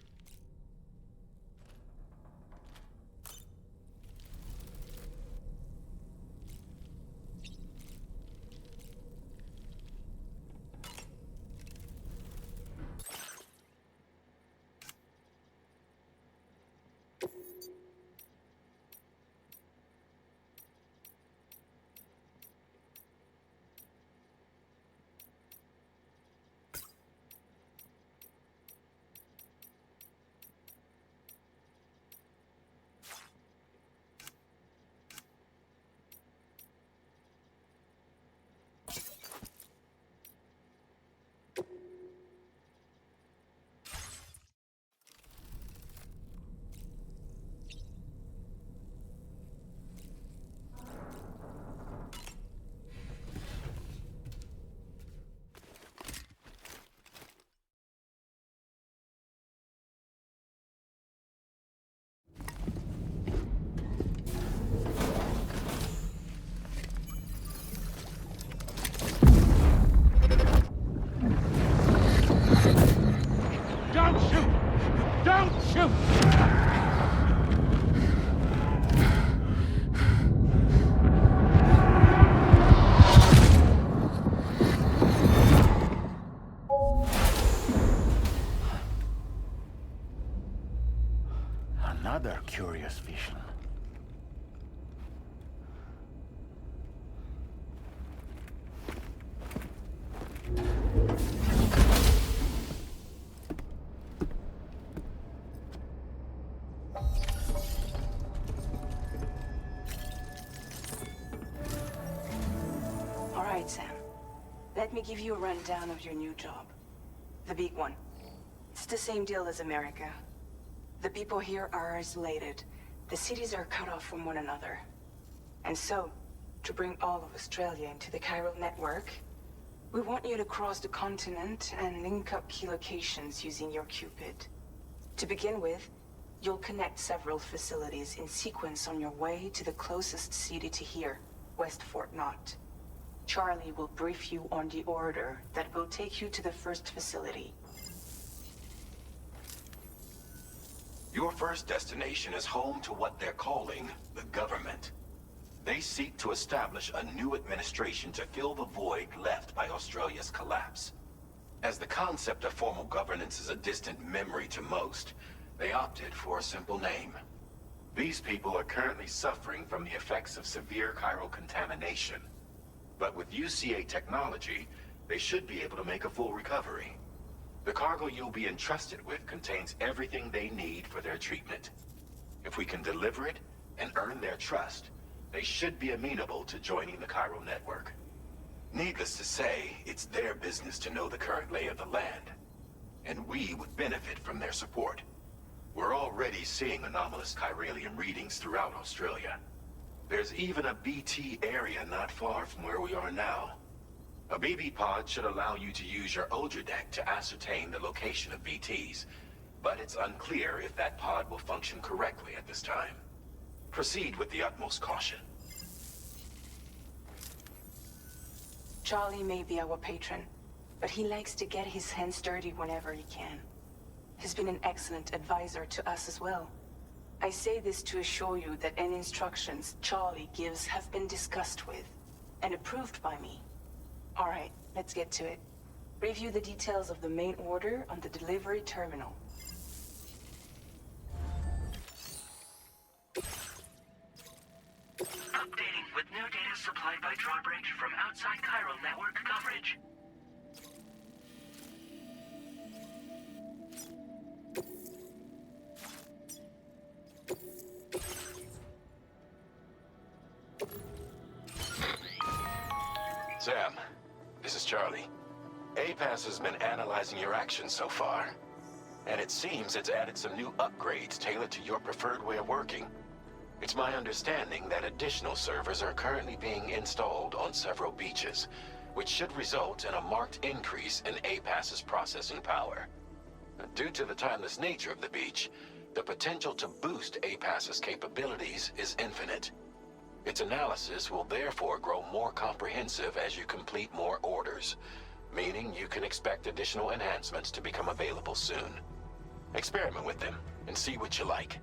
Don't shoot! Don't shoot! Another curious vision. All right, Sam. Let me give you a rundown of your new job. The big one. It's the same deal as America. The people here are isolated. The cities are cut off from one another. And so, to bring all of Australia into the chiral network, we want you to cross the continent and link up key locations using your Cupid. To begin with, you'll connect several facilities in sequence on your way to the closest city to here, West Fort Knott. Charlie will brief you on the order that will take you to the first facility. Your first destination is home to what they're calling the government. They seek to establish a new administration to fill the void left by Australia's collapse. As the concept of formal governance is a distant memory to most, they opted for a simple name. These people are currently suffering from the effects of severe chiral contamination. But with UCA technology, they should be able to make a full recovery. The cargo you'll be entrusted with contains everything they need for their treatment. If we can deliver it and earn their trust, they should be amenable to joining the chiral network. Needless to say, it's their business to know the current lay of the land. And we would benefit from their support. We're already seeing anomalous chiralian readings throughout Australia. There's even a BT area not far from where we are now. A BB pod should allow you to use your Ultra deck to ascertain the location of BTs. but it's unclear if that pod will function correctly at this time. Proceed with the utmost caution. Charlie may be our patron, but he likes to get his hands dirty whenever he can. He's been an excellent advisor to us as well. I say this to assure you that any instructions Charlie gives have been discussed with and approved by me. All right, let's get to it. Review the details of the main order on the delivery terminal. Updating with new data supplied by Drawbridge from outside chiral network coverage. Sam, this is Charlie. APAS has been analyzing your actions so far, and it seems it's added some new upgrades tailored to your preferred way of working. It's my understanding that additional servers are currently being installed on several beaches, which should result in a marked increase in APAS's processing power. Due to the timeless nature of the beach, the potential to boost APAS's capabilities is infinite. Its analysis will therefore grow more comprehensive as you complete more orders, meaning you can expect additional enhancements to become available soon. Experiment with them and see what you like.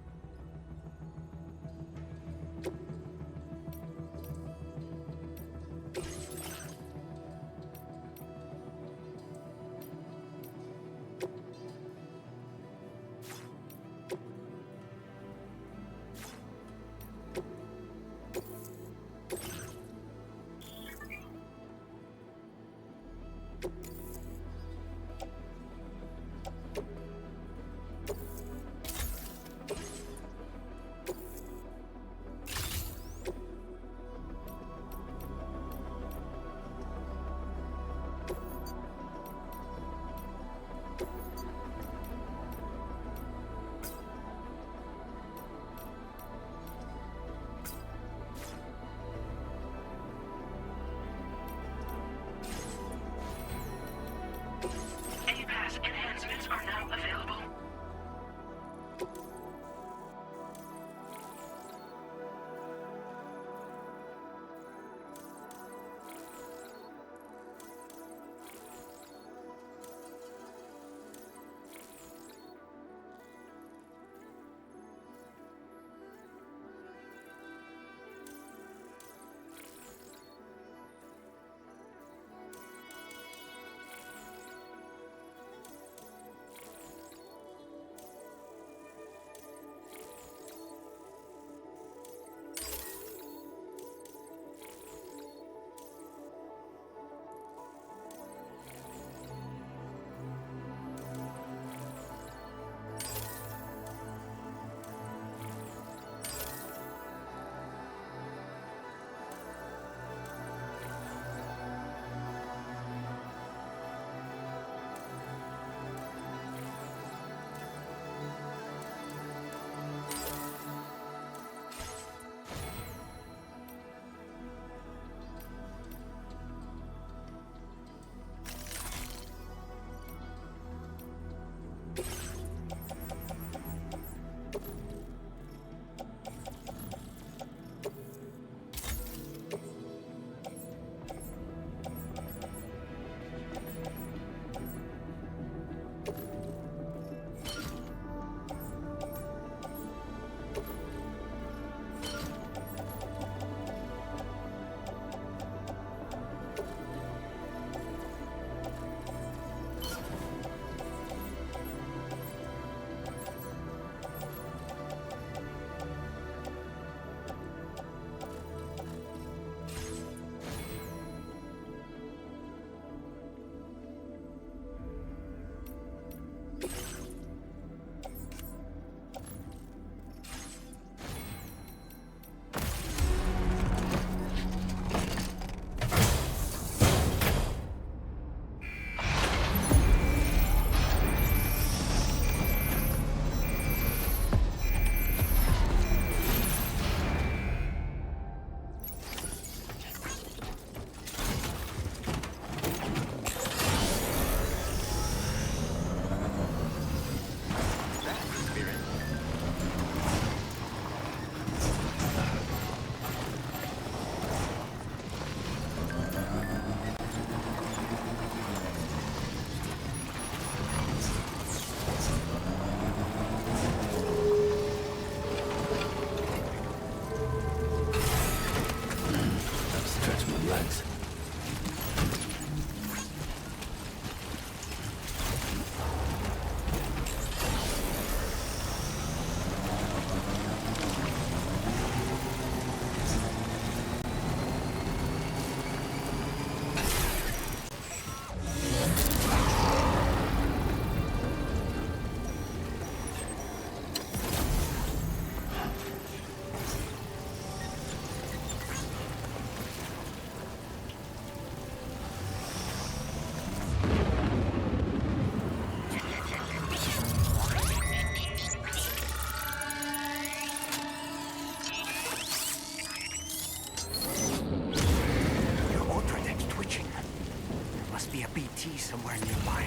be a BT somewhere nearby.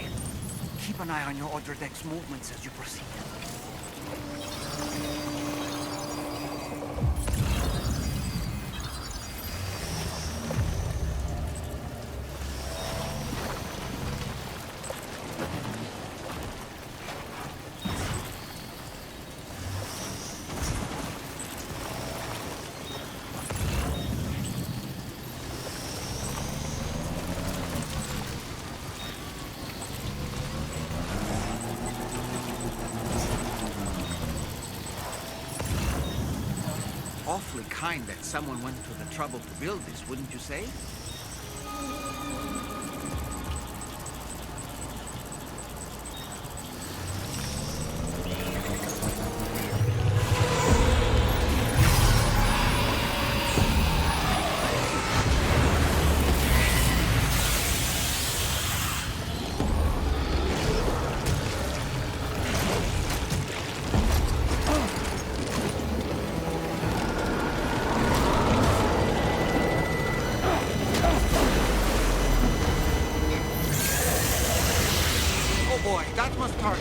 Keep an eye on your order deck's movements as you proceed. Awfully kind that someone went to the trouble to build this, wouldn't you say? Boy, that must hurt.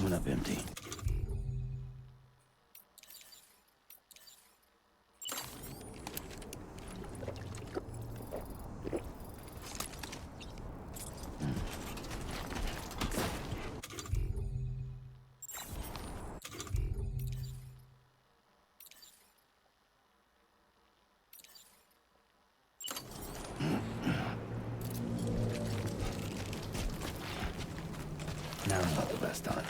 Coming up empty. Now's not the best time.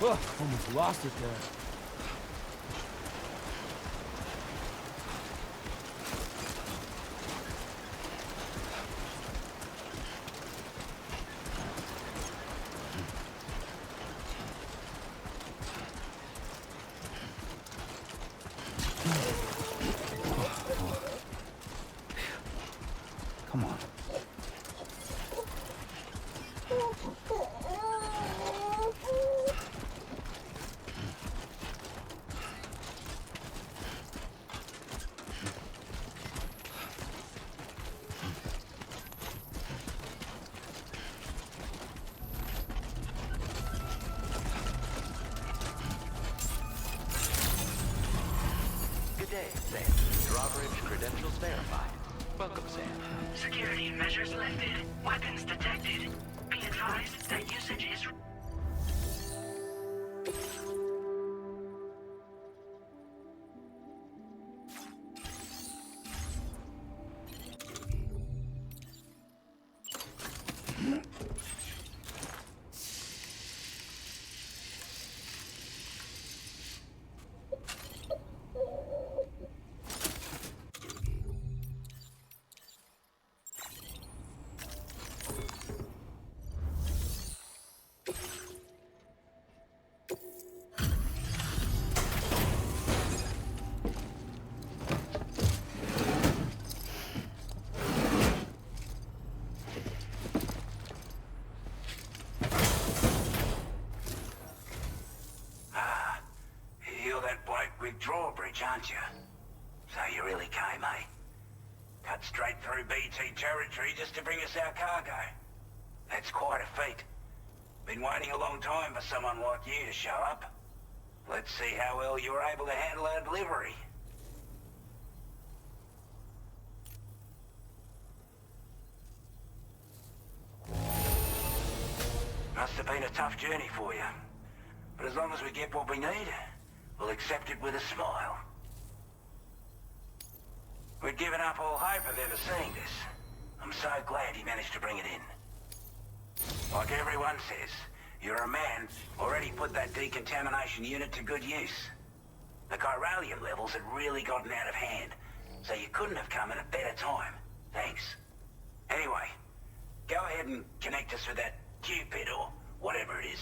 Oh, almost lost it there. drawbridge credentials verified. Welcome, Sam. Security measures lifted. Weapons detected. Be advised that usage is... Drawbridge, aren't you? So you really came, eh? Cut straight through BT territory just to bring us our cargo. That's quite a feat. Been waiting a long time for someone like you to show up. Let's see how well you were able to handle our delivery. Must have been a tough journey for you. But as long as we get what we need, we'll accept it with a smile. We'd given up all hope of ever seeing this. I'm so glad you managed to bring it in. Like everyone says, you're a man already put that decontamination unit to good use. The chiralium levels had really gotten out of hand, so you couldn't have come at a better time. Thanks. Anyway, go ahead and connect us with that Cupid or whatever it is.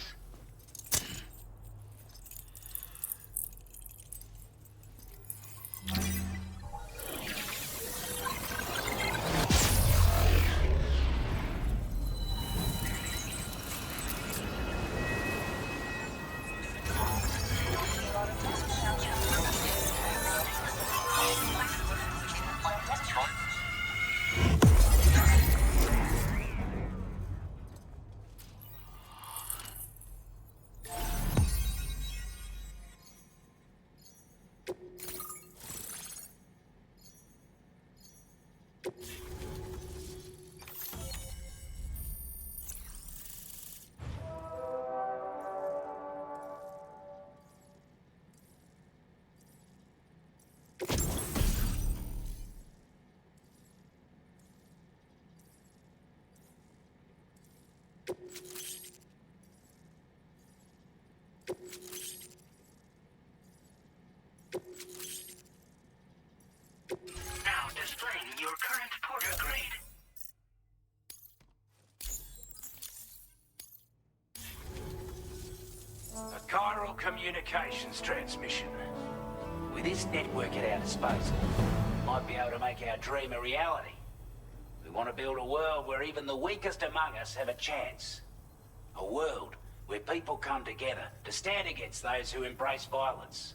Now displaying your current porter grade. A chiral communications transmission. With this network at our disposal, we might be able to make our dream a reality. We want to build a world where even the weakest among us have a chance. A world where people come together to stand against those who embrace violence.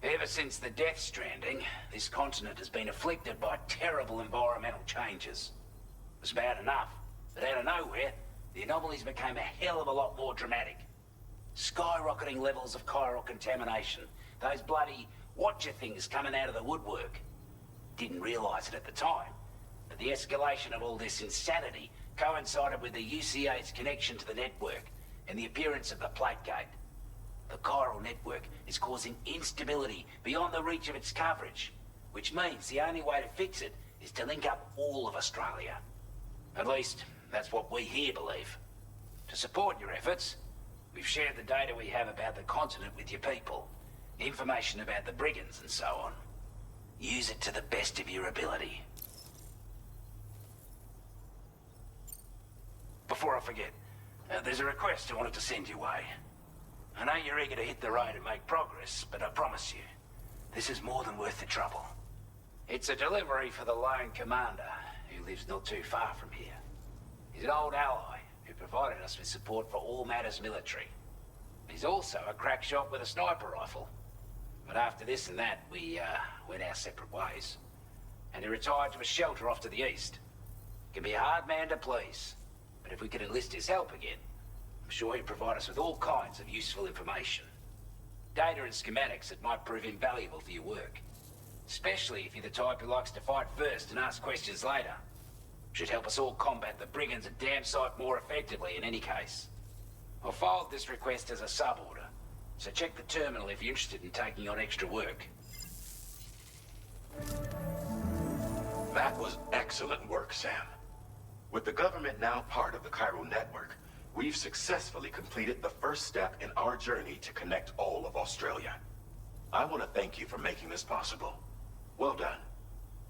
Ever since the Death Stranding, this continent has been afflicted by terrible environmental changes. It was bad enough, but out of nowhere, the anomalies became a hell of a lot more dramatic. Skyrocketing levels of chiral contamination, those bloody watcher things coming out of the woodwork. Didn't realize it at the time, but the escalation of all this insanity coincided with the UCA's connection to the network and the appearance of the plate gate. The chiral network is causing instability beyond the reach of its coverage, which means the only way to fix it is to link up all of Australia. At least, that's what we here believe. To support your efforts, we've shared the data we have about the continent with your people, information about the brigands and so on. Use it to the best of your ability. Before I forget, there's a request I wanted to send your way. I know you're eager to hit the road and make progress, but I promise you, this is more than worth the trouble. It's a delivery for the lone commander, who lives not too far from here. He's an old ally who provided us with support for all matters military. He's also a crack shot with a sniper rifle. But after this and that, we went our separate ways. And he retired to a shelter off to the east. Can be a hard man to please, but if we could enlist his help again, I'm sure he'd provide us with all kinds of useful information. Data and schematics that might prove invaluable for your work. Especially if you're the type who likes to fight first and ask questions later. Should help us all combat the brigands a damn sight more effectively in any case. I'll filed this request as a sub-order, so check the terminal if you're interested in taking on extra work. That was excellent work, Sam. With the government now part of the Chiral network, we've successfully completed the first step in our journey to connect all of Australia. I want to thank you for making this possible. Well done.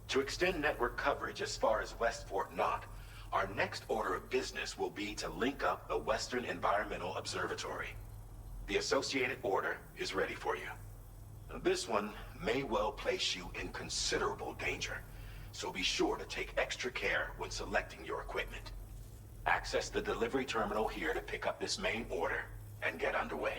To extend network coverage as far as West Fort Knott, our next order of business will be to link up the Western Environmental Observatory. The associated order is ready for you. This one may well place you in considerable danger, so be sure to take extra care when selecting your equipment. Access the delivery terminal here to pick up this main order and get underway.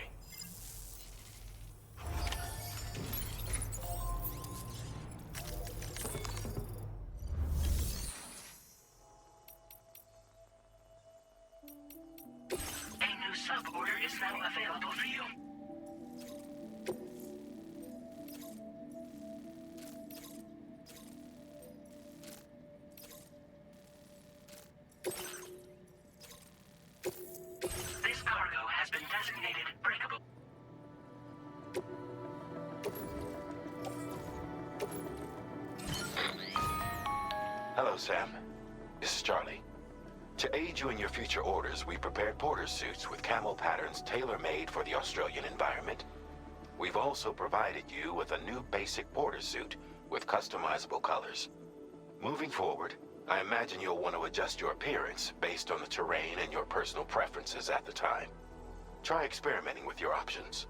A new sub-order is now available for you. This cargo has been designated breakable. Hello, Sam. This is Charlie. To aid you in your future orders, we prepared porter suits with camo patterns tailor-made for the Australian environment. We've also provided you with a new basic porter suit with customizable colors. Moving forward, I imagine you'll want to adjust your appearance based on the terrain and your personal preferences at the time. Try experimenting with your options.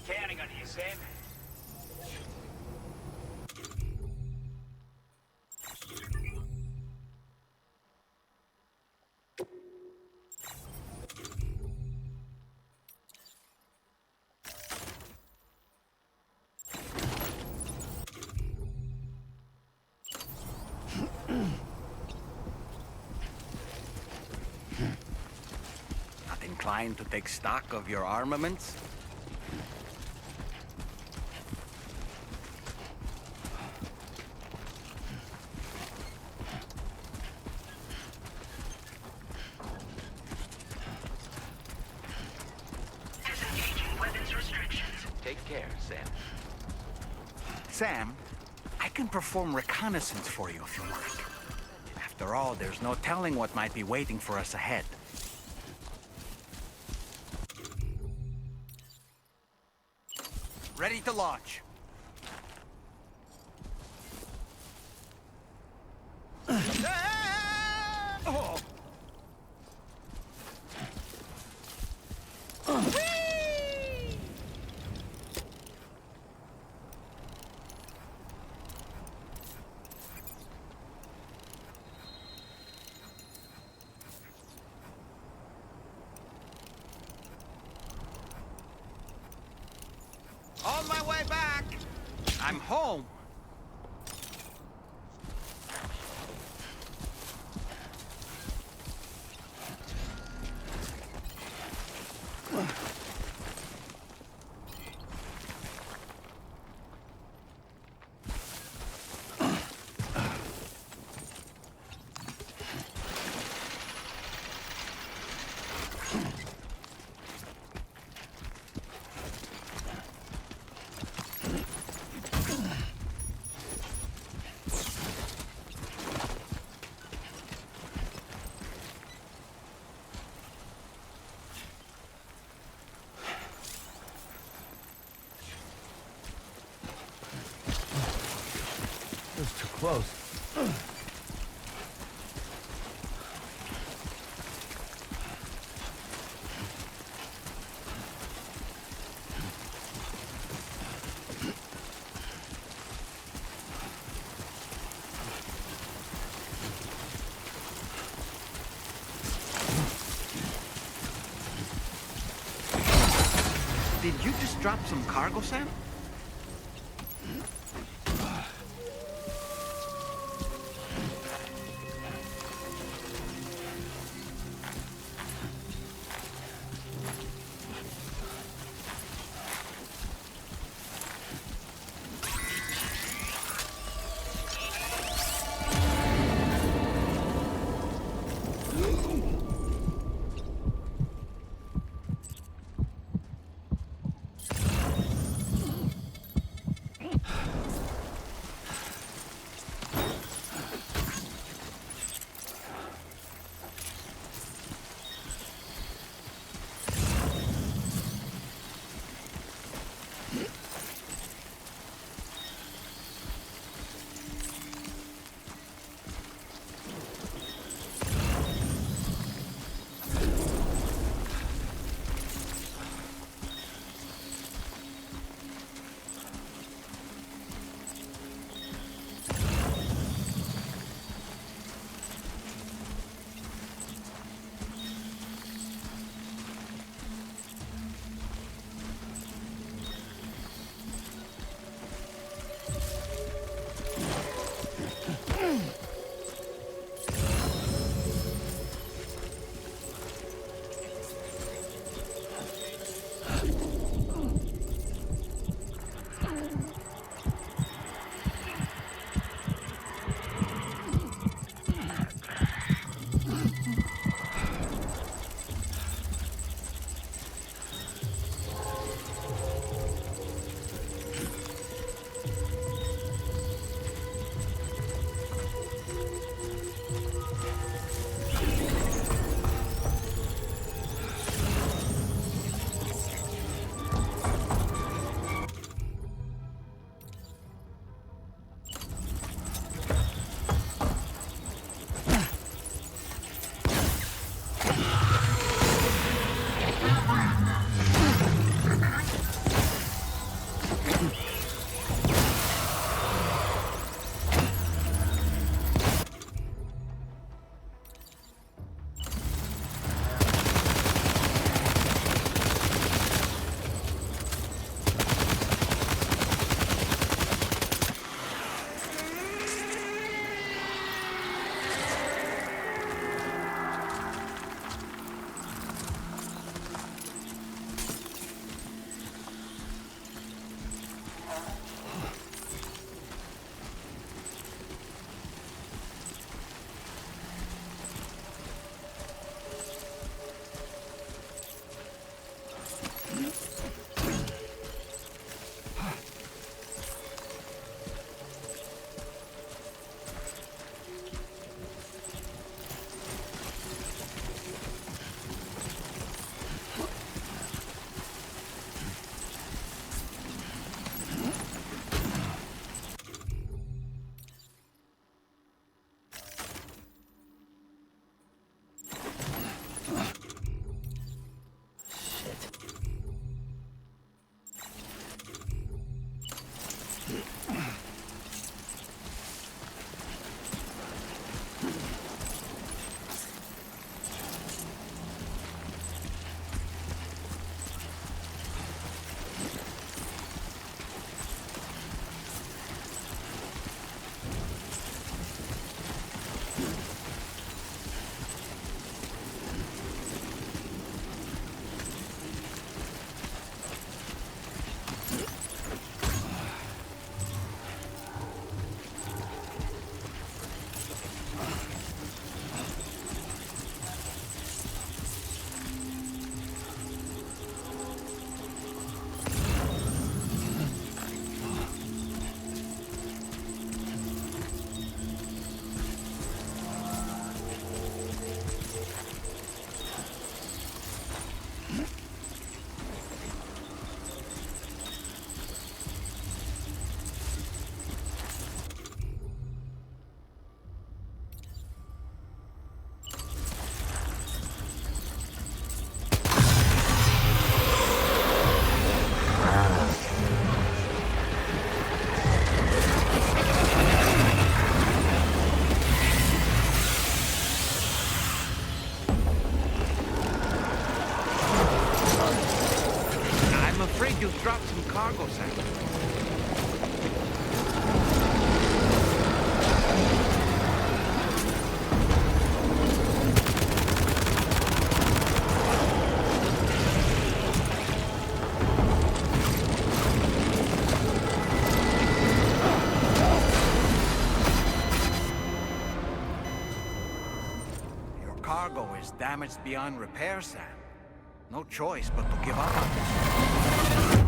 Counting on you, Sam. Not inclined to take stock of your armaments? Take care, Sam. Sam, I can perform reconnaissance for you if you like. After all, there's no telling what might be waiting for us ahead. Ready to launch. Oh. On my way back. I'm home. That's too close. Did you just drop some cargo, Sam? cargo, Sam. Your cargo is damaged beyond repair, Sam. No choice but to give up on this.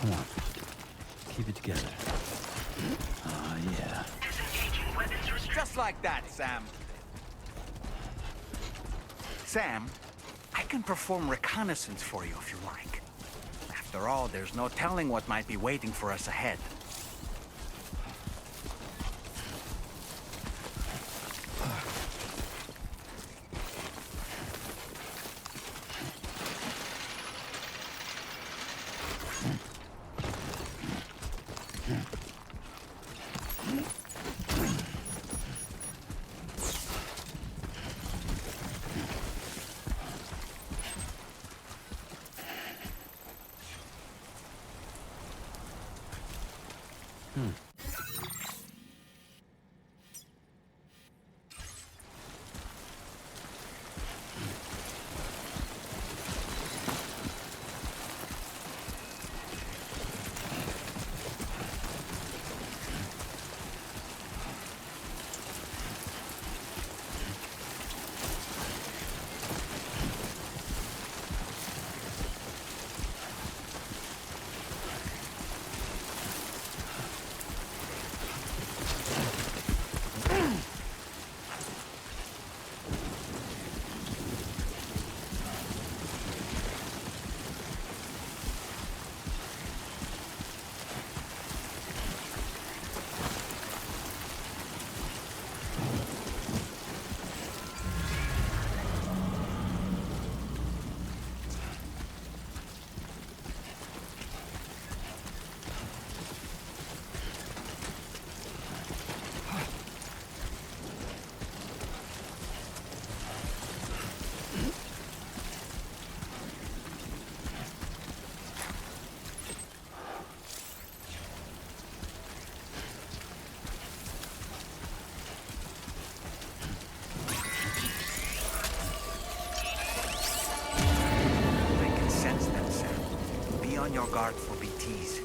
Come on. Keep it together. Oh, yeah. Just like that, Sam. Sam, I can perform reconnaissance for you if you like. After all, there's no telling what might be waiting for us ahead. On your guard for BTs.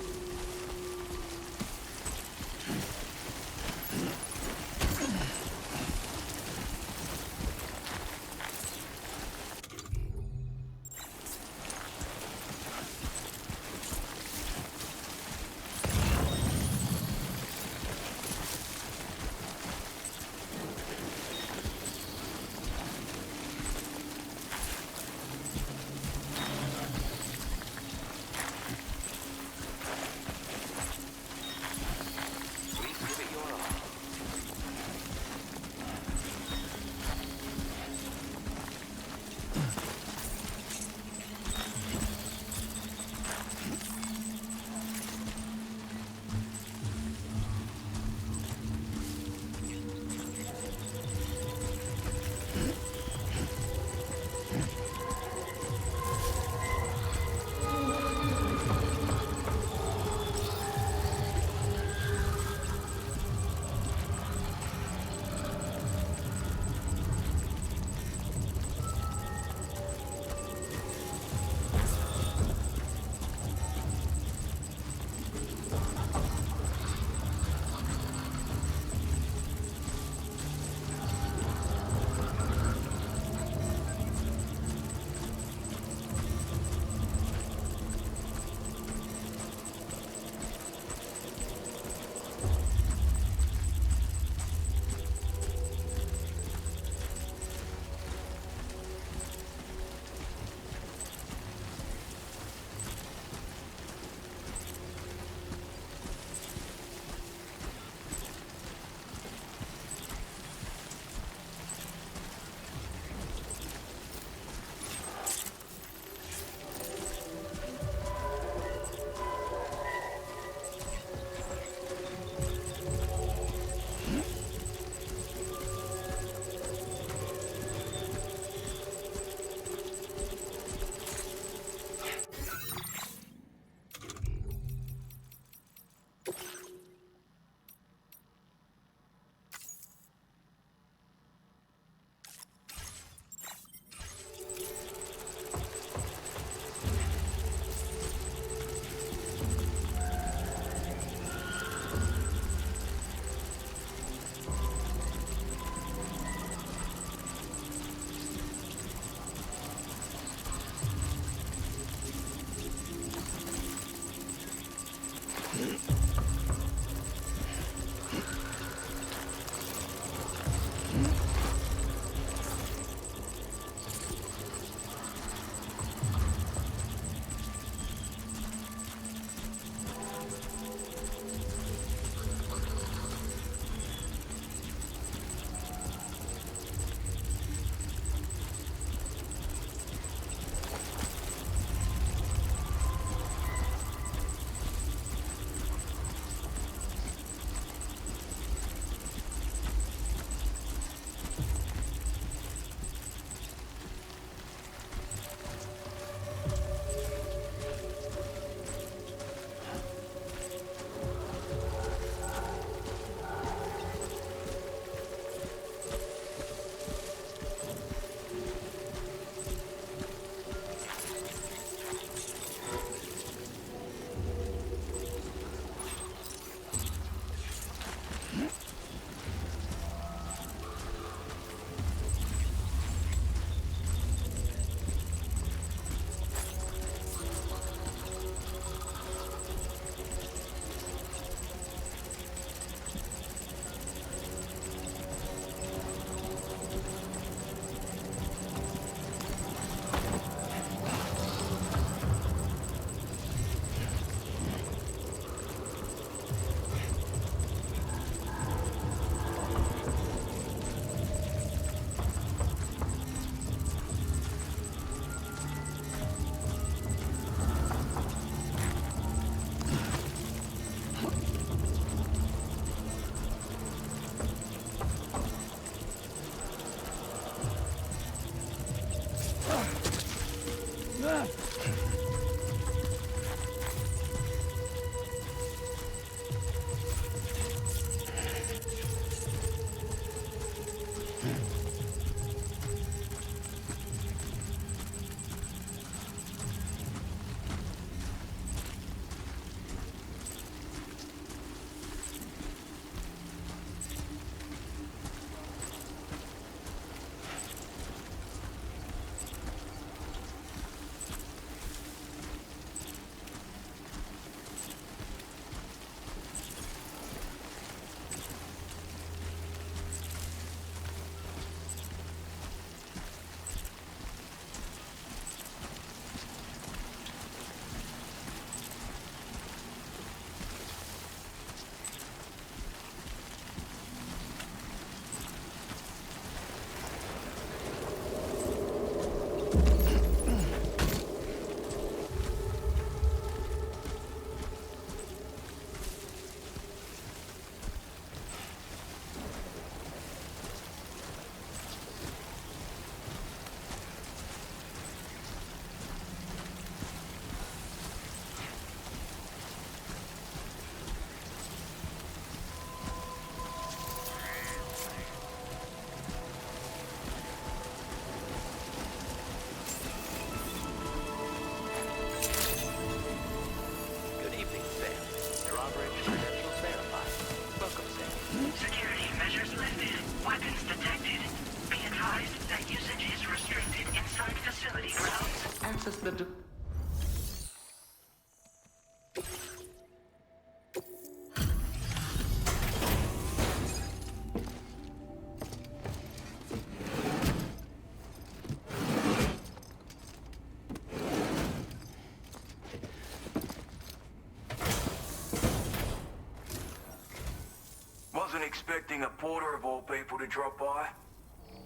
Wasn't expecting a porter of all people to drop by.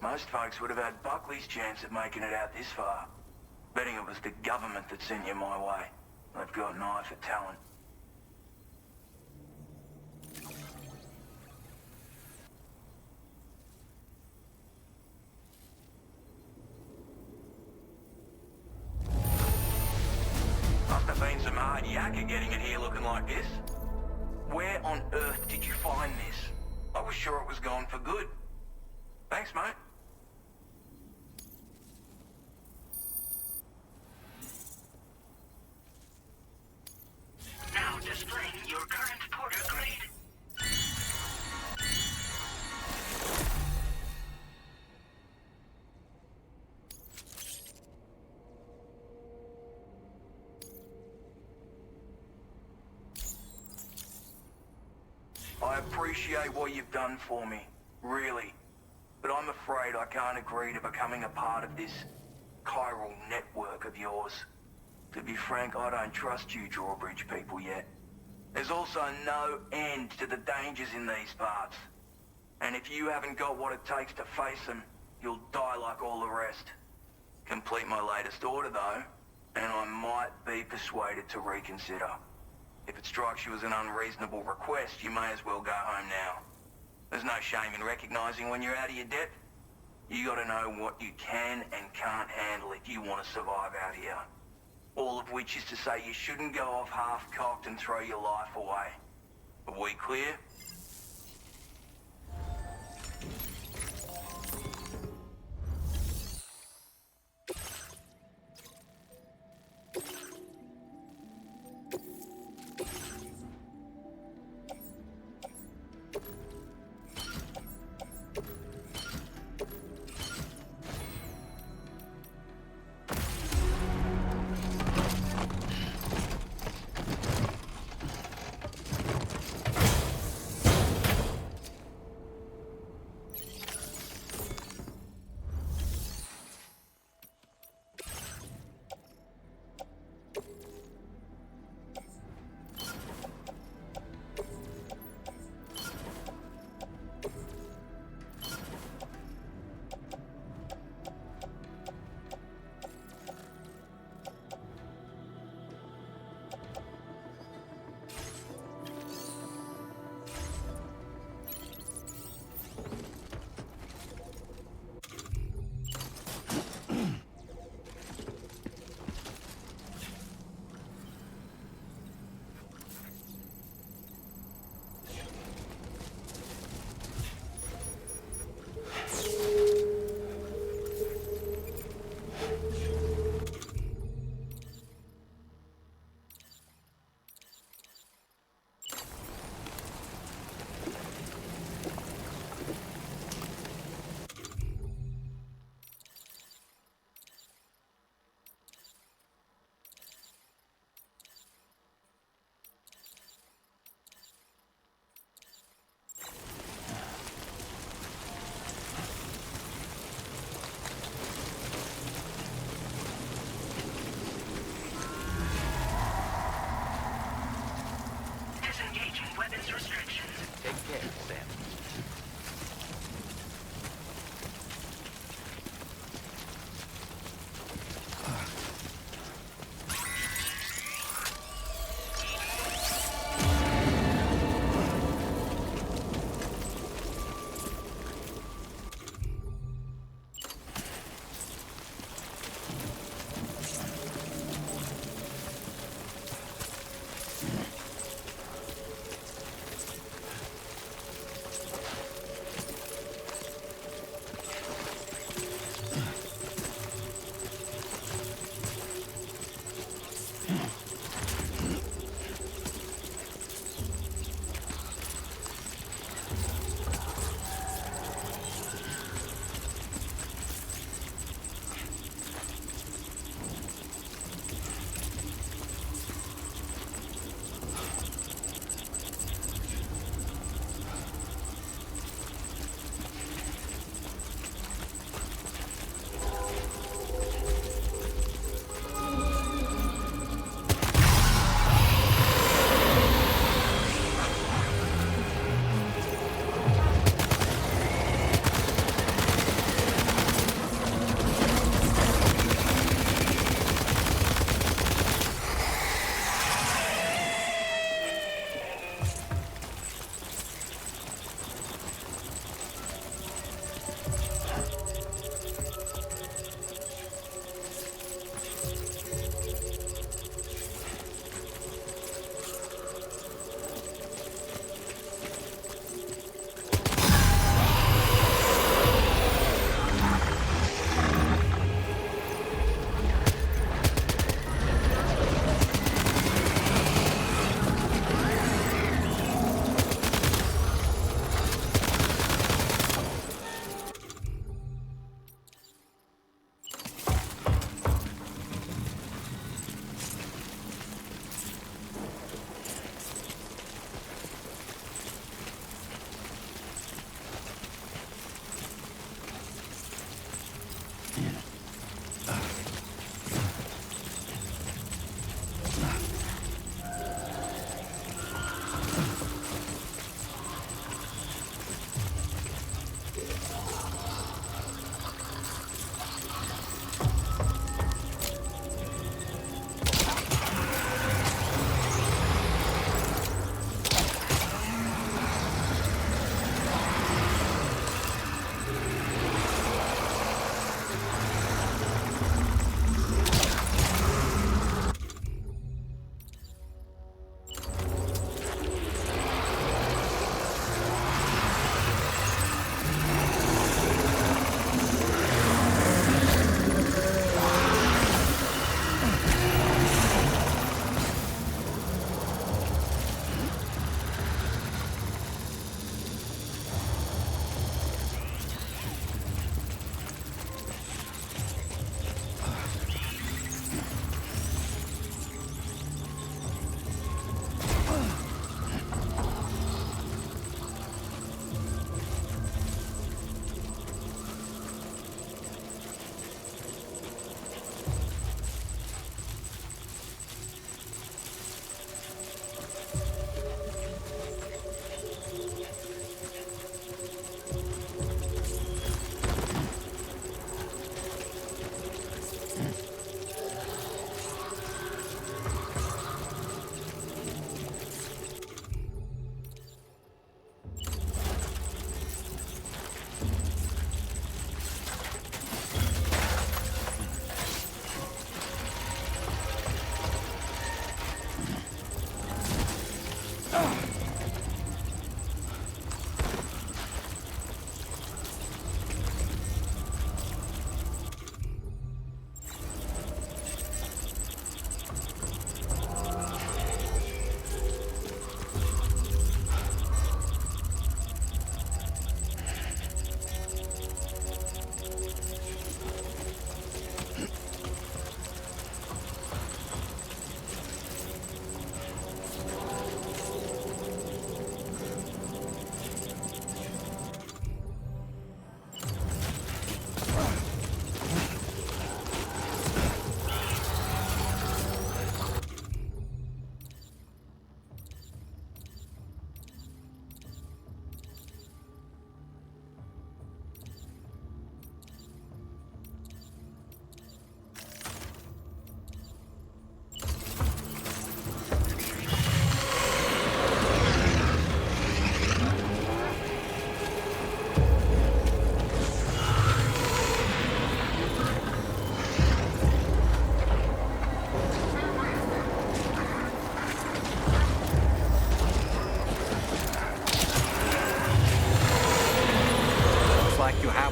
Most folks would have had Buckley's chance of making it out this far. Betting it was the government that sent you my way. They've got an eye for talent. Must have been some hard yakka getting it here looking like this. Where on earth did you find this? I was sure it was gone for good. Thanks, mate. Now displaying your current porter grade. appreciate what you've done for me, really. But I'm afraid I can't agree to becoming a part of this chiral network of yours. To be frank, I don't trust you drawbridge people yet. There's also no end to the dangers in these parts. And if you haven't got what it takes to face them, you'll die like all the rest. Complete my latest order, though, and I might be persuaded to reconsider. If it strikes you as an unreasonable request, you may as well go home now. There's no shame in recognizing when you're out of your depth. You gotta know what you can and can't handle if you want to survive out here. All of which is to say you shouldn't go off half-cocked and throw your life away. Are we clear?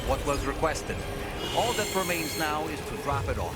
What was requested. All that remains now is to drop it off.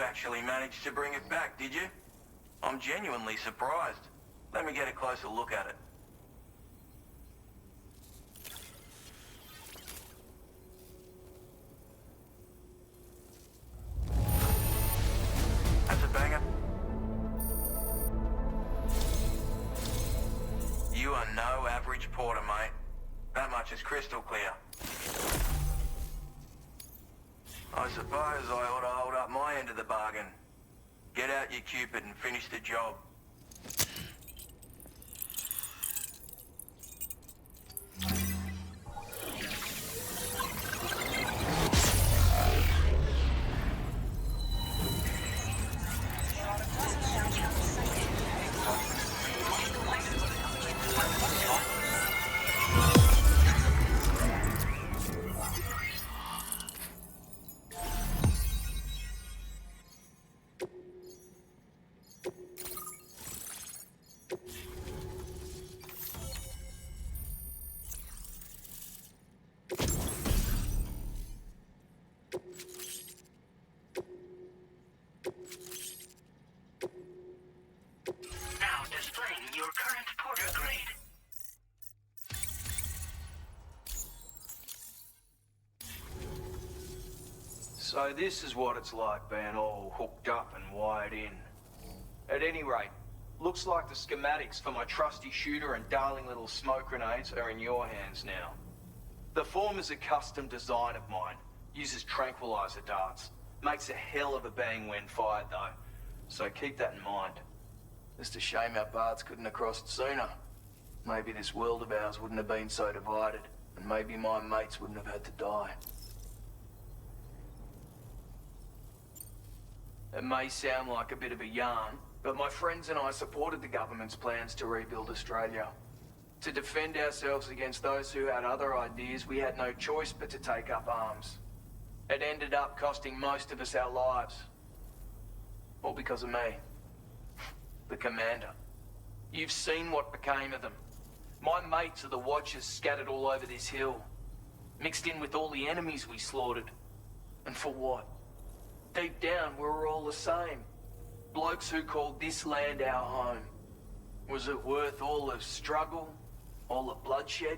Actually managed to bring it back, did you? I'm genuinely surprised. Let me get a closer look at it. That's a banger. You are no average porter, mate. That much is crystal clear. I suppose I ought to hold up my end of the bargain. Get out your Cupid and finish the job. So this is what it's like being all hooked up and wired in. At any rate, looks like the schematics for my trusty shooter and darling little smoke grenades are in your hands now. The former's a custom design of mine. Uses tranquilizer darts. Makes a hell of a bang when fired though. So keep that in mind. Just a shame our paths couldn't have crossed sooner. Maybe this world of ours wouldn't have been so divided, and maybe my mates wouldn't have had to die. It may sound like a bit of a yarn, but my friends and I supported the government's plans to rebuild Australia. To defend ourselves against those who had other ideas, we had no choice but to take up arms. It ended up costing most of us our lives. All because of me. The commander. You've seen what became of them. My mates are the Watchers scattered all over this hill. Mixed in with all the enemies we slaughtered. And for what? Deep down, we were all the same. Blokes who called this land our home. Was it worth all the struggle? All the bloodshed?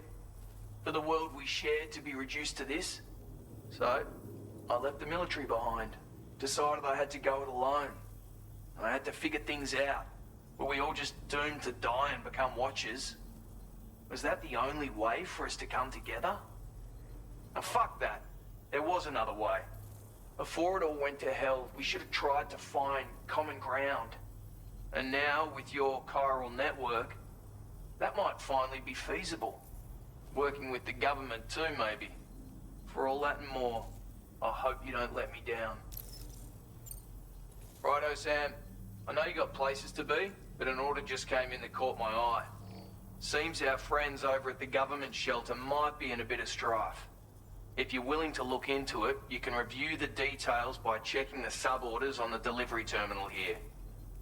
For the world we shared to be reduced to this? So, I left the military behind. Decided I had to go it alone. I had to figure things out. Were we all just doomed to die and become Watchers? Was that the only way for us to come together? Now fuck that. There was another way. Before it all went to hell, we should have tried to find common ground. And now, with your chiral network, that might finally be feasible. Working with the government too, maybe. For all that and more, I hope you don't let me down. Righto, Sam. I know you got places to be, but an order just came in that caught my eye. Seems our friends over at the government shelter might be in a bit of strife. If you're willing to look into it, you can review the details by checking the sub-orders on the delivery terminal here.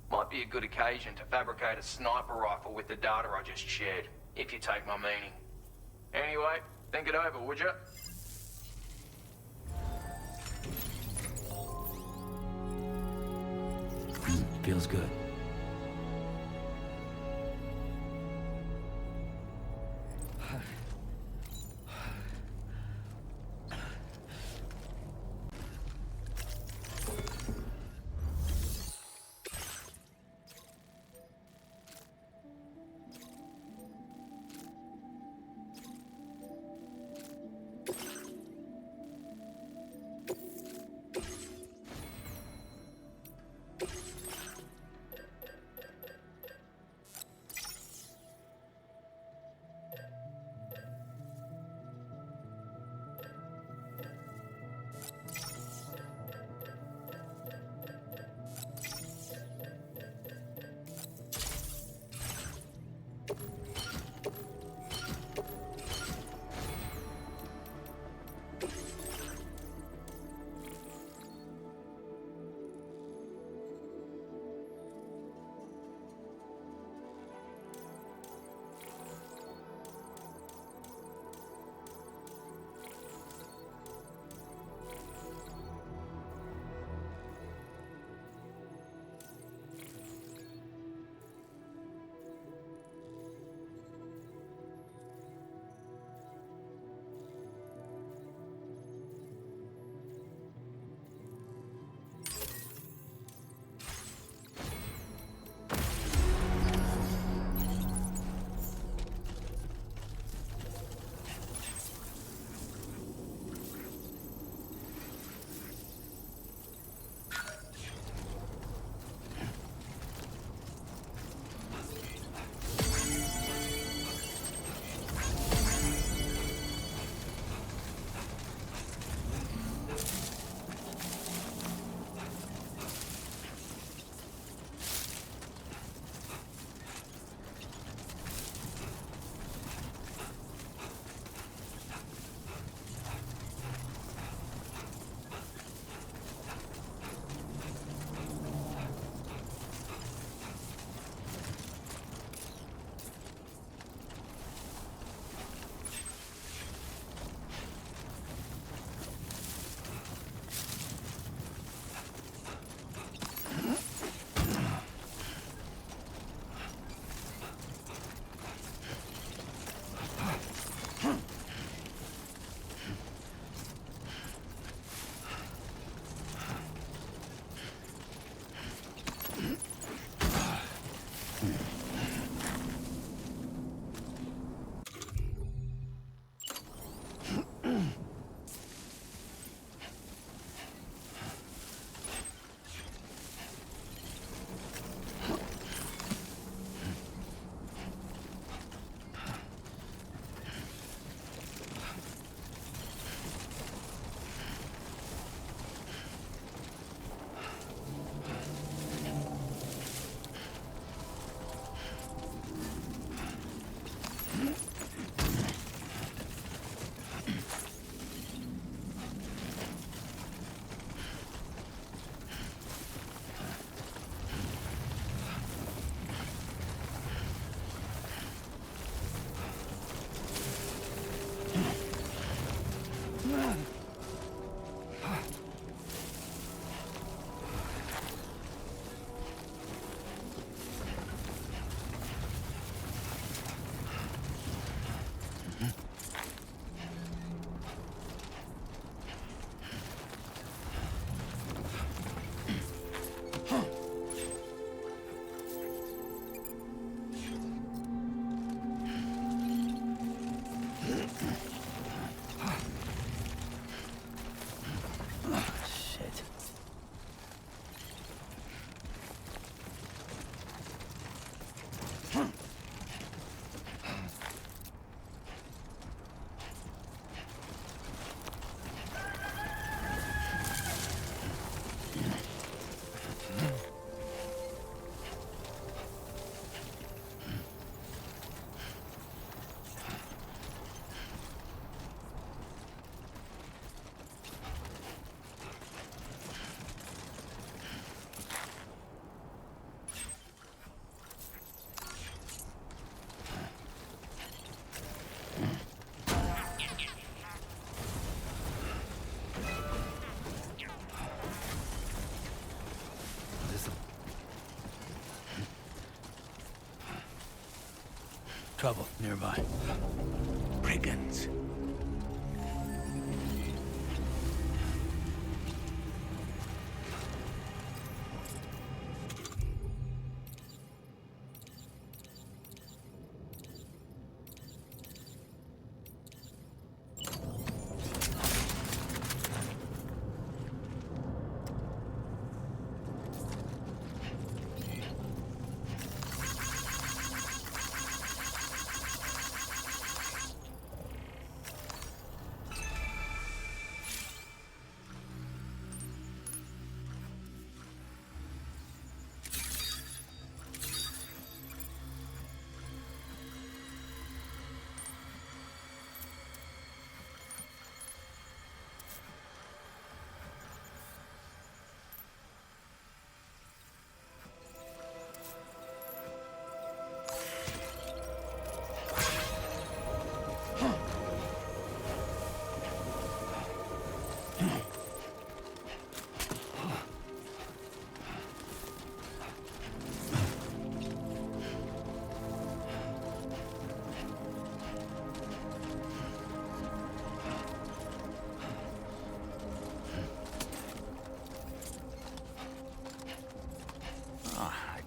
Might be a good occasion to fabricate a sniper rifle with the data I just shared, if you take my meaning. Anyway, think it over, would you? Feels good. Trouble nearby. Brigands.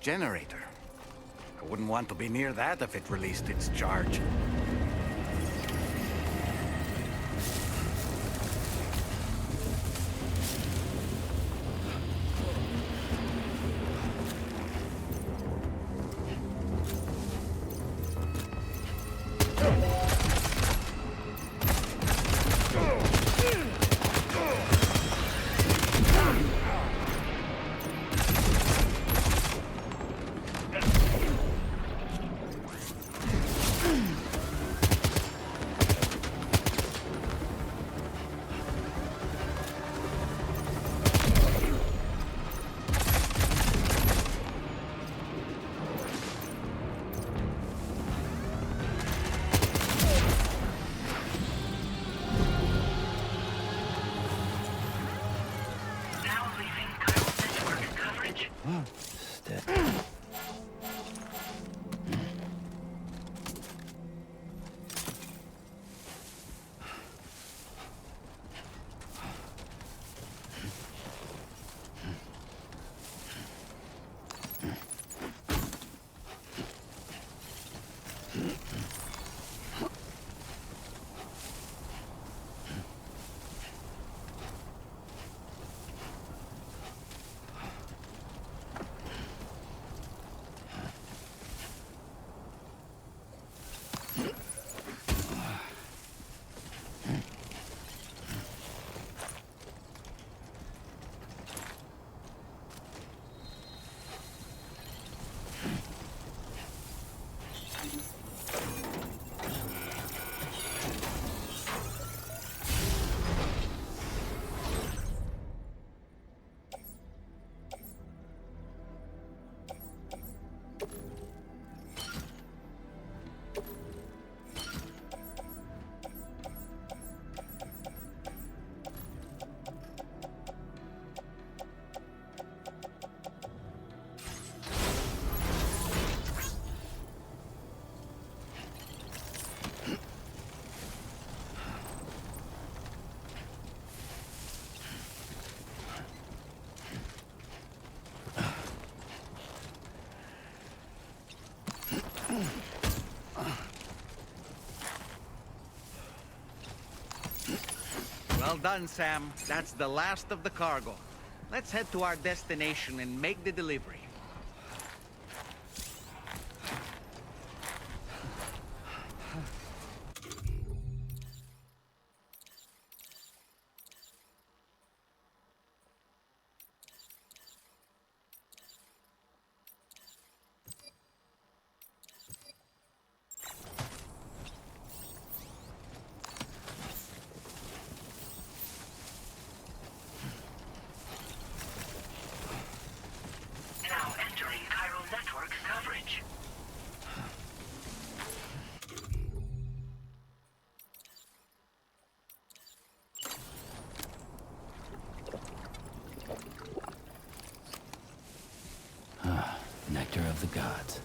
Generator. I wouldn't want to be near that if it released its charge. Well done, Sam. That's the last of the cargo. Let's head to our destination and make the delivery. Nectar of the gods.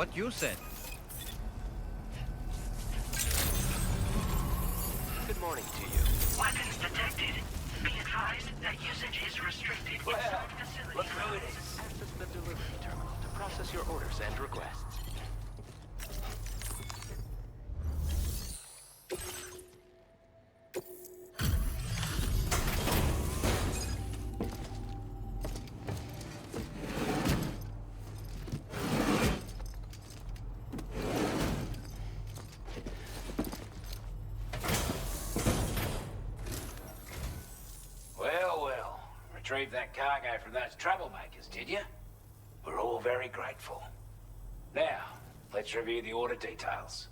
what you said. Good morning to you. Weapons detected. Be advised that usage is restricted inside facilities. Look who it is. Access the delivery terminal to process your orders and requests. Retrieved that cargo from those troublemakers, did you? We're all very grateful. Now, let's review the order details.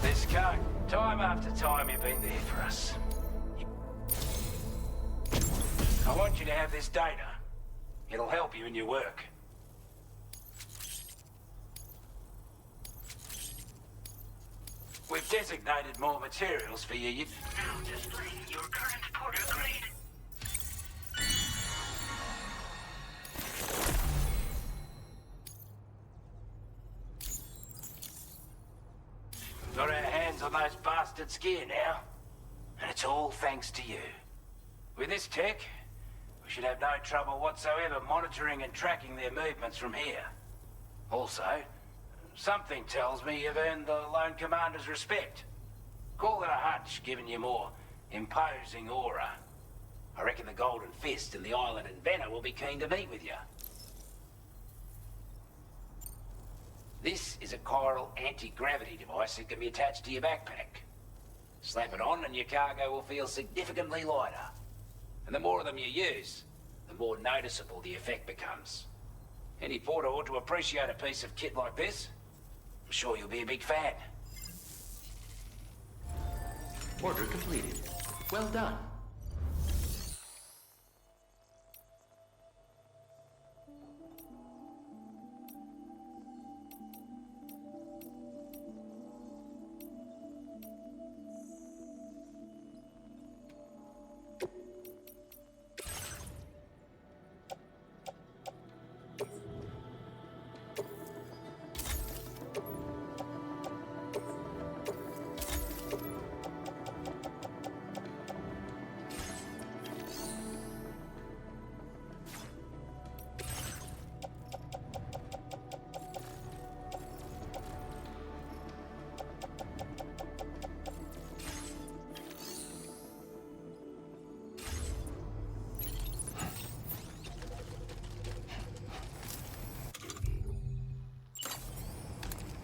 This cargo, time after time you've been there for us. I want you to have this data. It'll help you in your work. We've designated more materials for you. Now displaying your current porter grade. Got our hands on those bastards' gear now. And it's all thanks to you. With this tech, we should have no trouble whatsoever monitoring and tracking their movements from here. Also, something tells me you've earned the Lone Commander's respect. Call it a hunch, giving you more imposing aura. I reckon the Golden Fist and the island inventor will be keen to meet with you. This is a chiral anti-gravity device that can be attached to your backpack. Slap it on and your cargo will feel significantly lighter. And the more of them you use, the more noticeable the effect becomes. Any porter ought to appreciate a piece of kit like this. I'm sure you'll be a big fan. Order completed. Well done.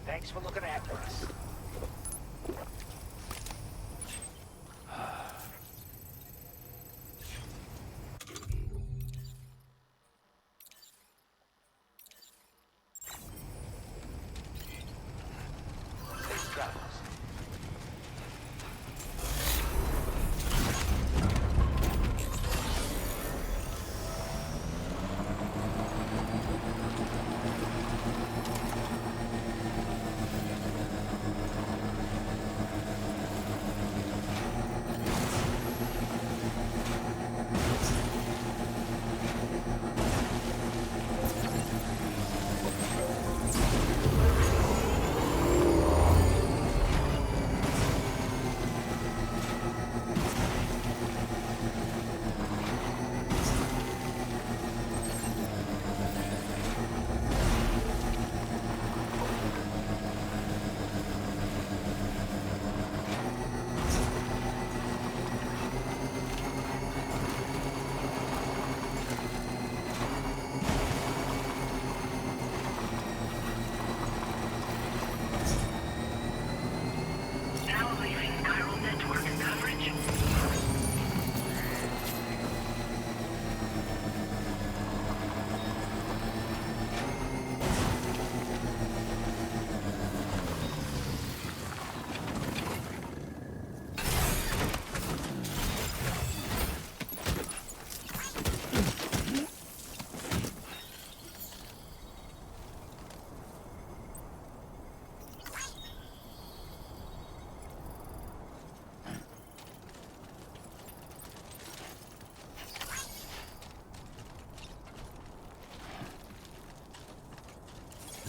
Thanks for looking after us. Safe travels.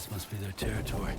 This must be their territory.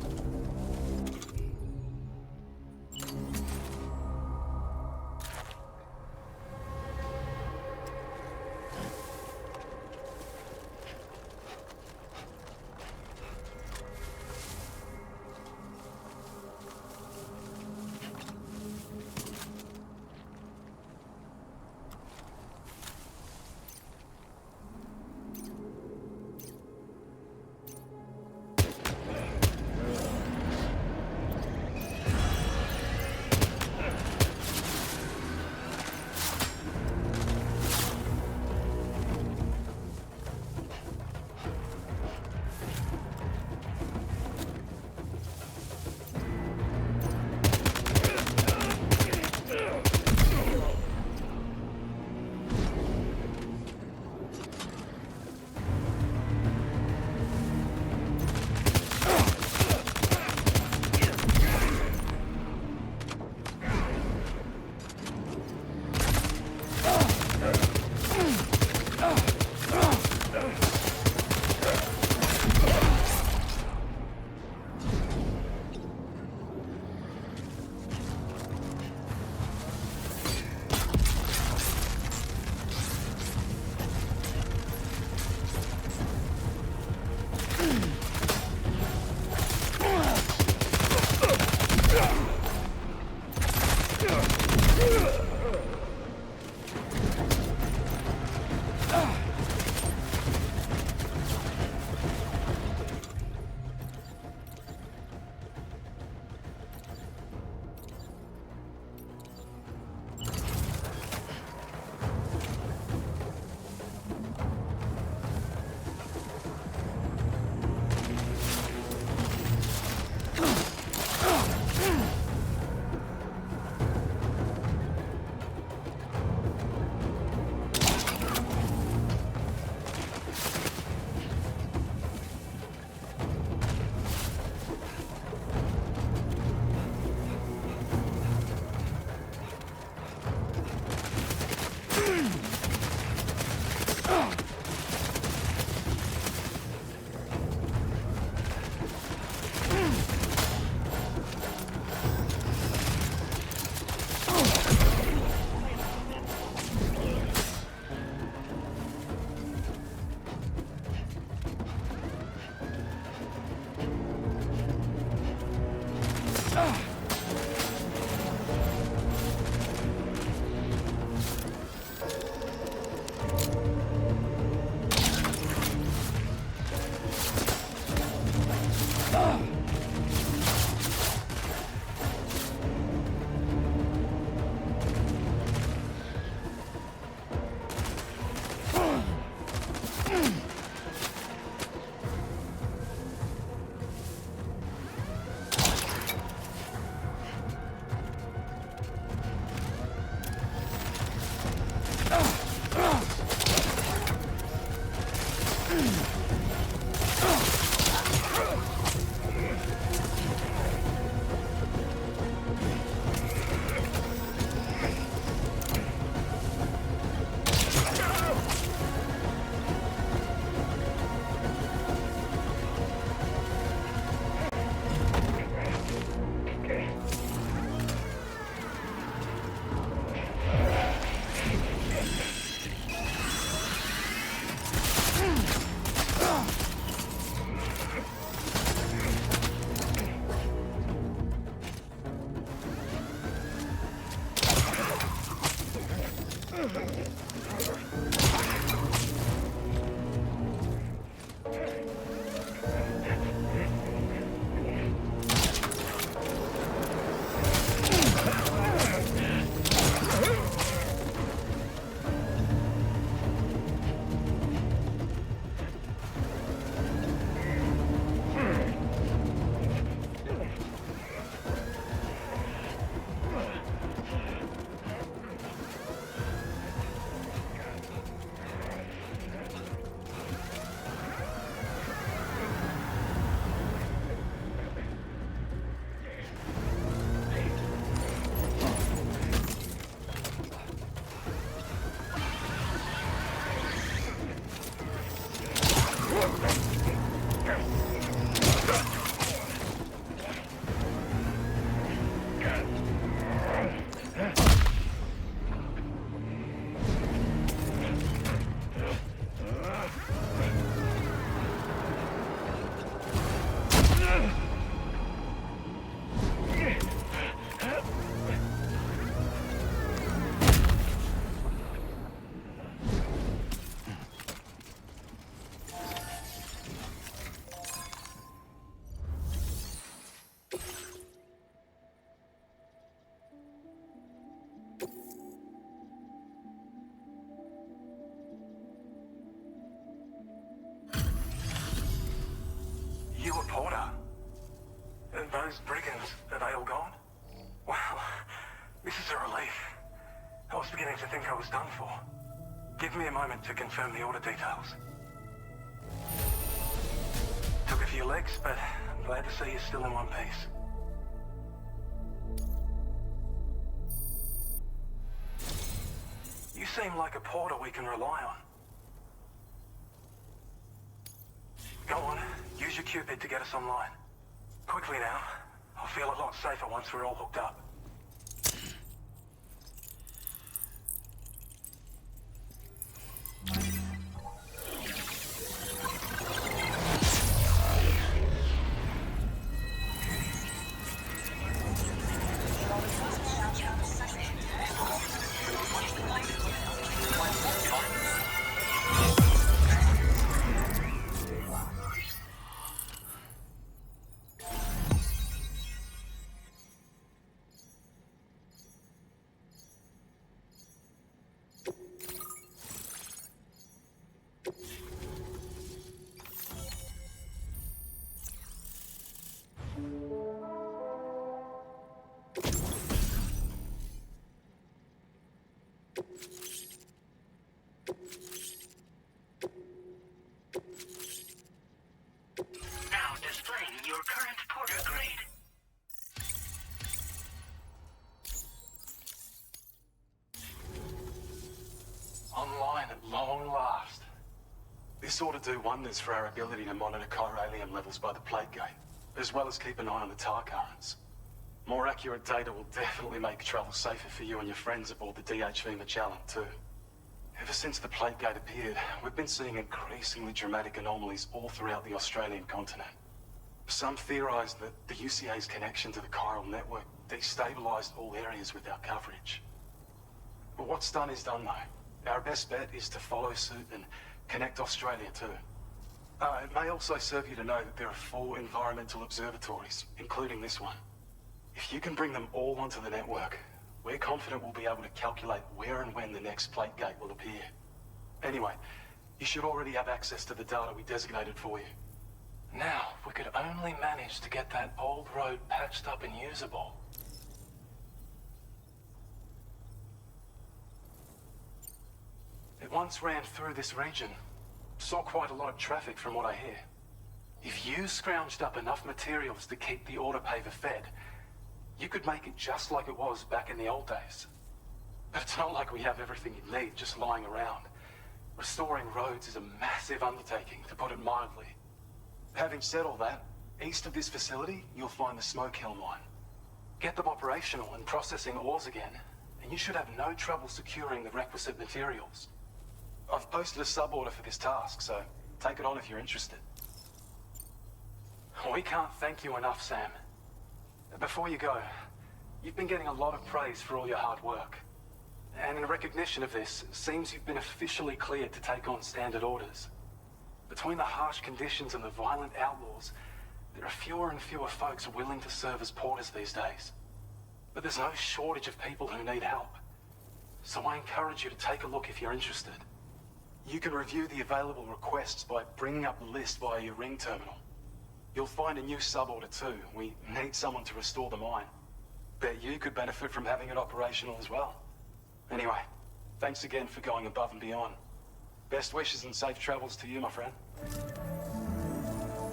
Those brigands, are they all gone? Well, this is a relief. I was beginning to think I was done for. Give me a moment to confirm the order details. Took a few licks, but I'm glad to see you're still in one piece. You seem like a porter we can rely on. Go on, use your Cupid to get us online. Quickly now. I'll feel a lot safer once we're all hooked up. Now displaying your current porter grade. Online at long last. This ought to do wonders for our ability to monitor chiralium levels by the plate gate, as well as keep an eye on the tar currents. More accurate data will definitely make travel safer for you and your friends aboard the DHV Magellan, too. Ever since the plate gate appeared, we've been seeing increasingly dramatic anomalies all throughout the Australian continent. Some theorize that the UCA's connection to the chiral network destabilized all areas with our coverage. But what's done is done, though. Our best bet is to follow suit and connect Australia, too. It may also serve you to know that there are 4 environmental observatories, including this one. If you can bring them all onto the network, we're confident we'll be able to calculate where and when the next plate gate will appear. Anyway, you should already have access to the data we designated for you. Now, if we could only manage to get that old road patched up and usable. It once ran through this region. Saw quite a lot of traffic from what I hear. If you scrounged up enough materials to keep the autopaver fed, you could make it just like it was back in the old days. But it's not like we have everything you need just lying around. Restoring roads is a massive undertaking, to put it mildly. Having said all that, east of this facility, you'll find the Smoke Hill mine. Get them operational and processing ores again, and you should have no trouble securing the requisite materials. I've posted a sub-order for this task, so take it on if you're interested. We can't thank you enough, Sam. Before you go, you've been getting a lot of praise for all your hard work. And in recognition of this, it seems you've been officially cleared to take on standard orders. Between the harsh conditions and the violent outlaws, there are fewer and fewer folks willing to serve as porters these days. But there's no shortage of people who need help. So I encourage you to take a look if you're interested. You can review the available requests by bringing up the list via your ring terminal. You'll find a new sub-order too. We need someone to restore the mine. Bet you could benefit from having it operational as well. Anyway, thanks again for going above and beyond. Best wishes and safe travels to you, my friend.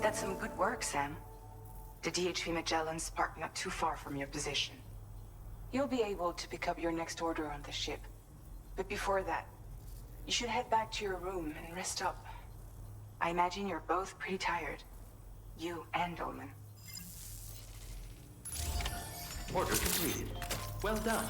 That's some good work, Sam. The DHV Magellan's parked not too far from your position. You'll be able to pick up your next order on the ship. But before that, you should head back to your room and rest up. I imagine you're both pretty tired. You and Dolman. Order completed. Well done.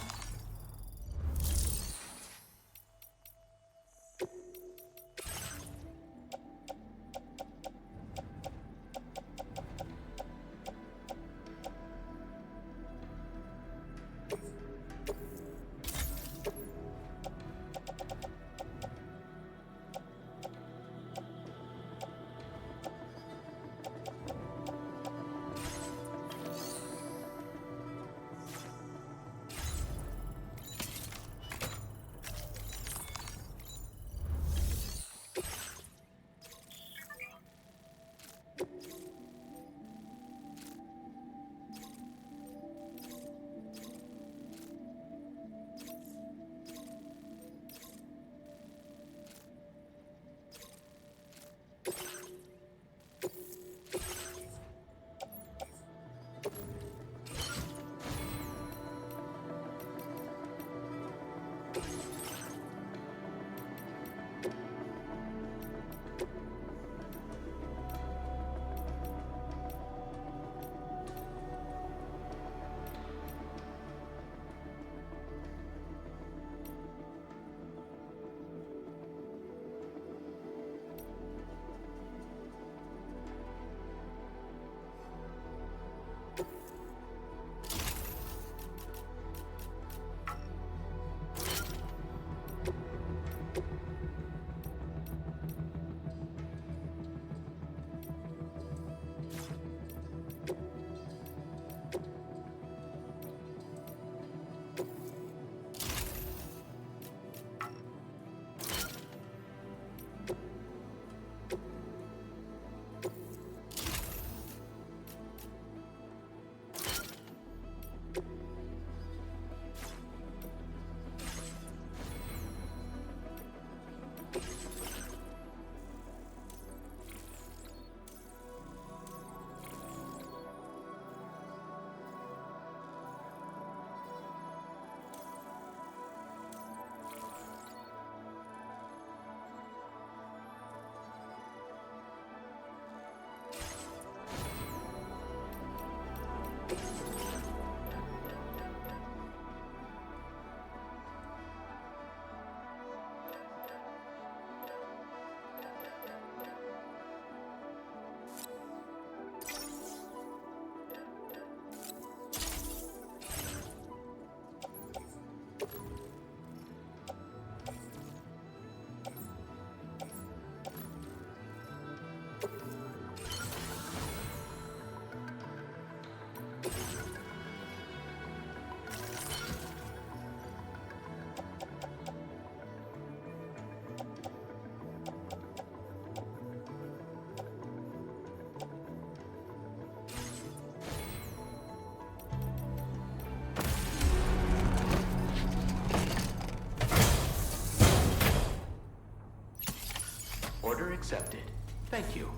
Order accepted. Thank you.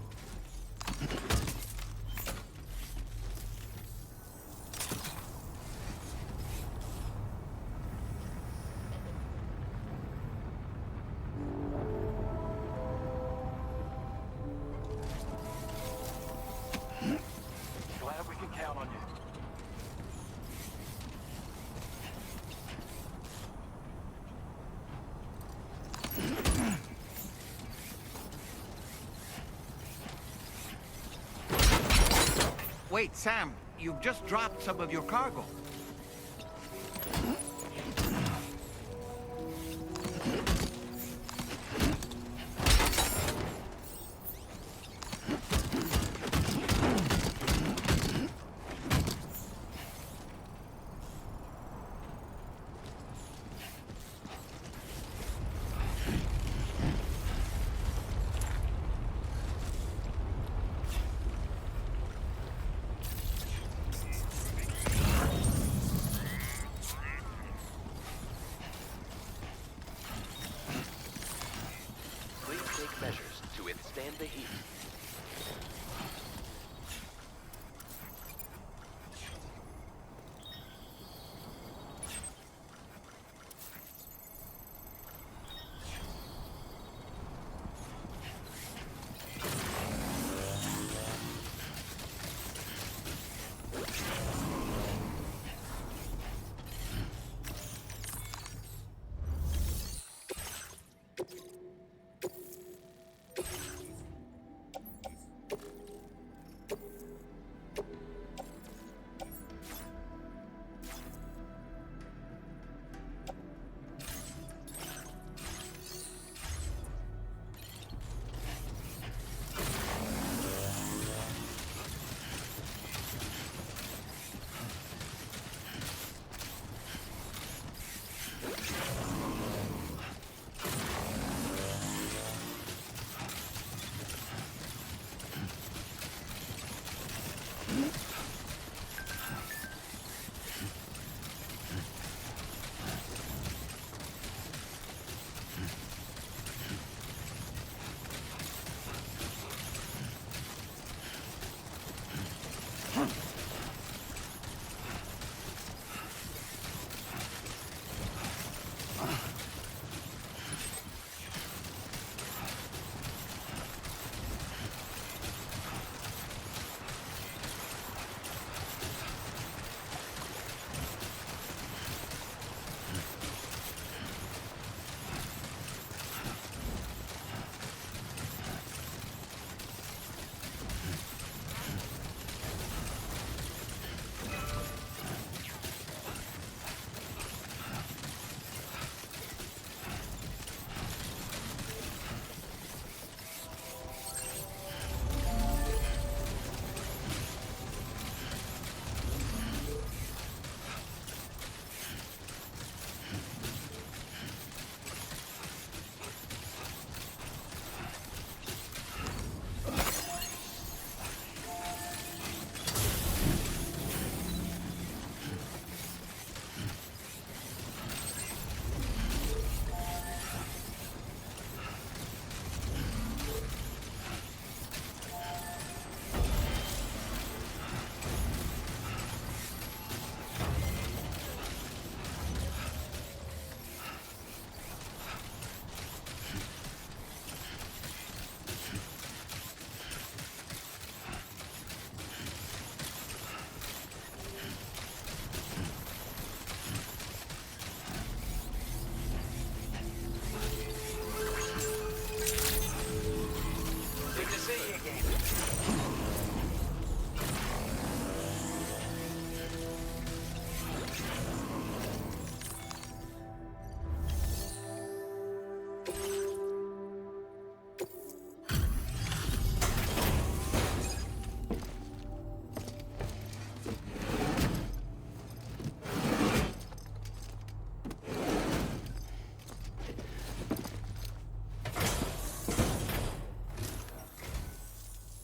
Glad we can count on you. Wait, Sam, you've just dropped some of your cargo. Please take measures to withstand the heat.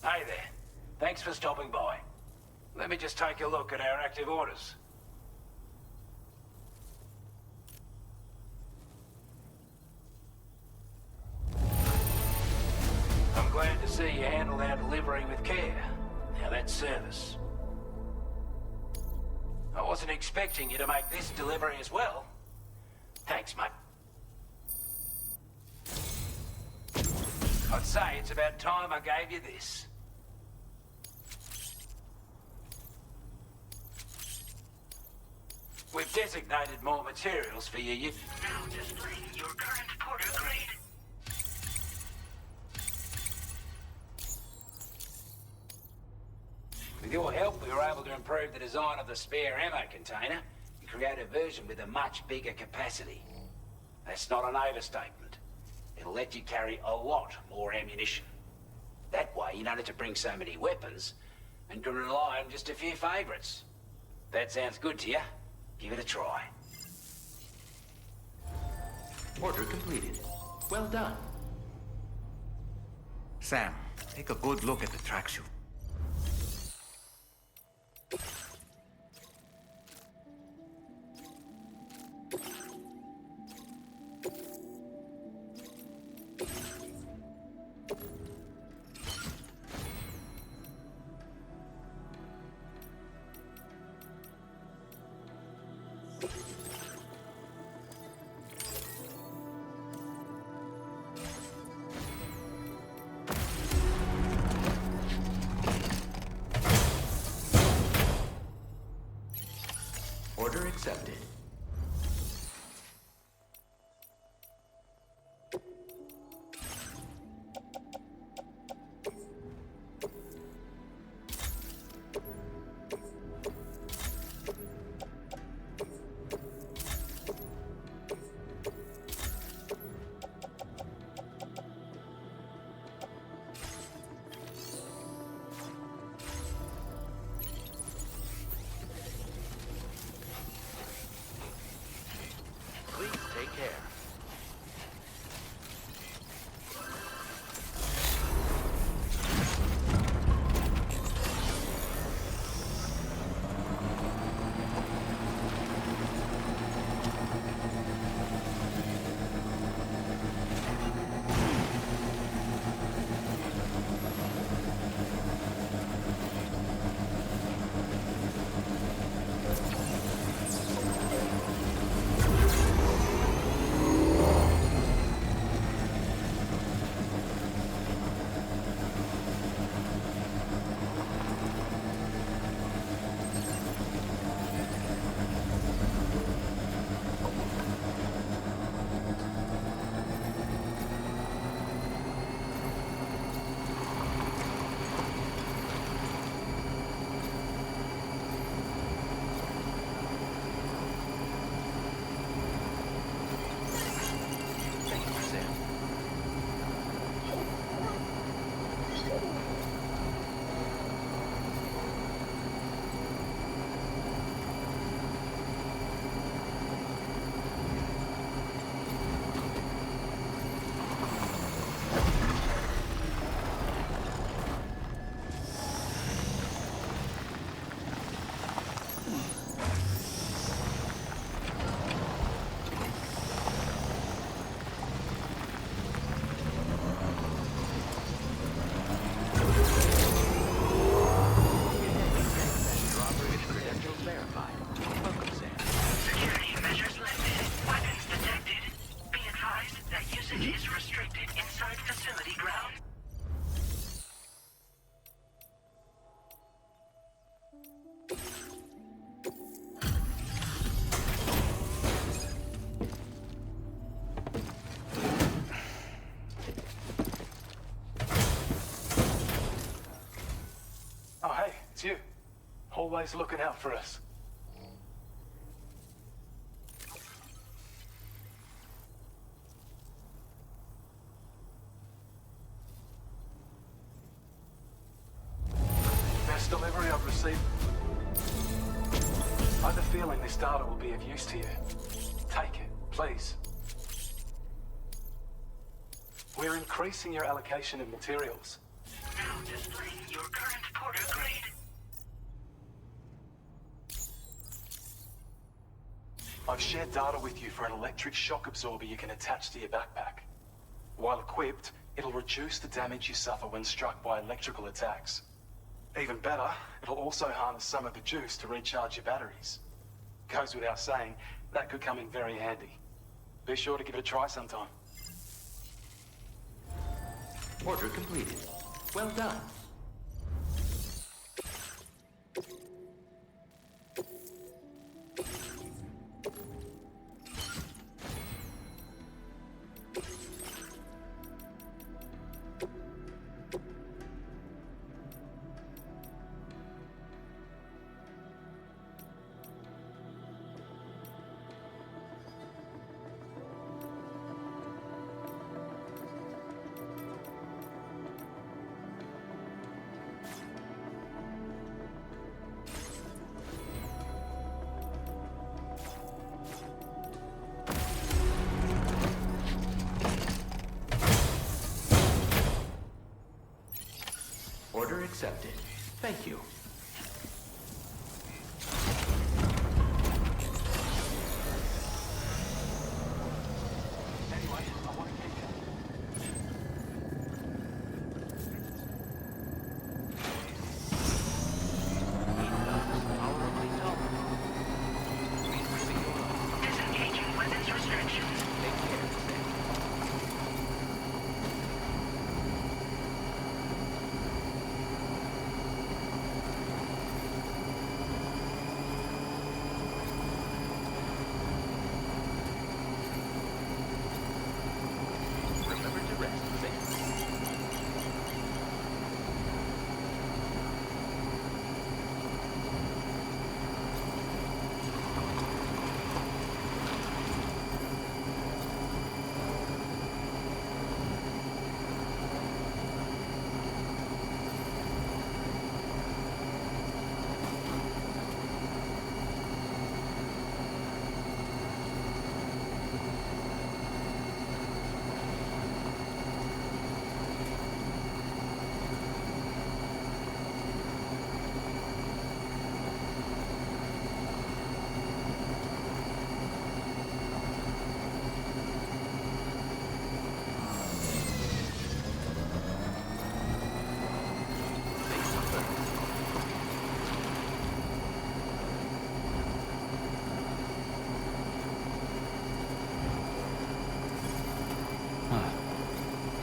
Hey there. Thanks for stopping by. Let me just take a look at our active orders. I'm glad to see you handled our delivery with care. Now that's service. I wasn't expecting you to make this delivery as well. Thanks, mate. I'd say it's about time I gave you this. We've designated more materials for you. Now displaying your current porter grade. With your help, we were able to improve the design of the spare ammo container and create a version with a much bigger capacity. That's not an overstatement. It'll let you carry a lot more ammunition. That way, you don't have to bring so many weapons and can rely on just a few favorites. That sounds good to you? Give it a try. Order completed. Well done. Sam, take a good look at the tracksuit. Order accepted. Take care. It's you. Always looking out for us. Best delivery I've received. I have a feeling this data will be of use to you. Take it, please. We're increasing your allocation of materials. Now displaying your current porter grade. I've shared data with you for an electric shock absorber you can attach to your backpack. While equipped, It'll reduce the damage you suffer when struck by electrical attacks. Even better, it'll also harness some of the juice to recharge your batteries. Goes without saying, that could come in very handy. Be sure to give it a try sometime. Order completed. Well done. Order accepted. Thank you. Anyway, I want to keep you. Disengaging weapons restrictions. Take care. Remember to rest, Sam.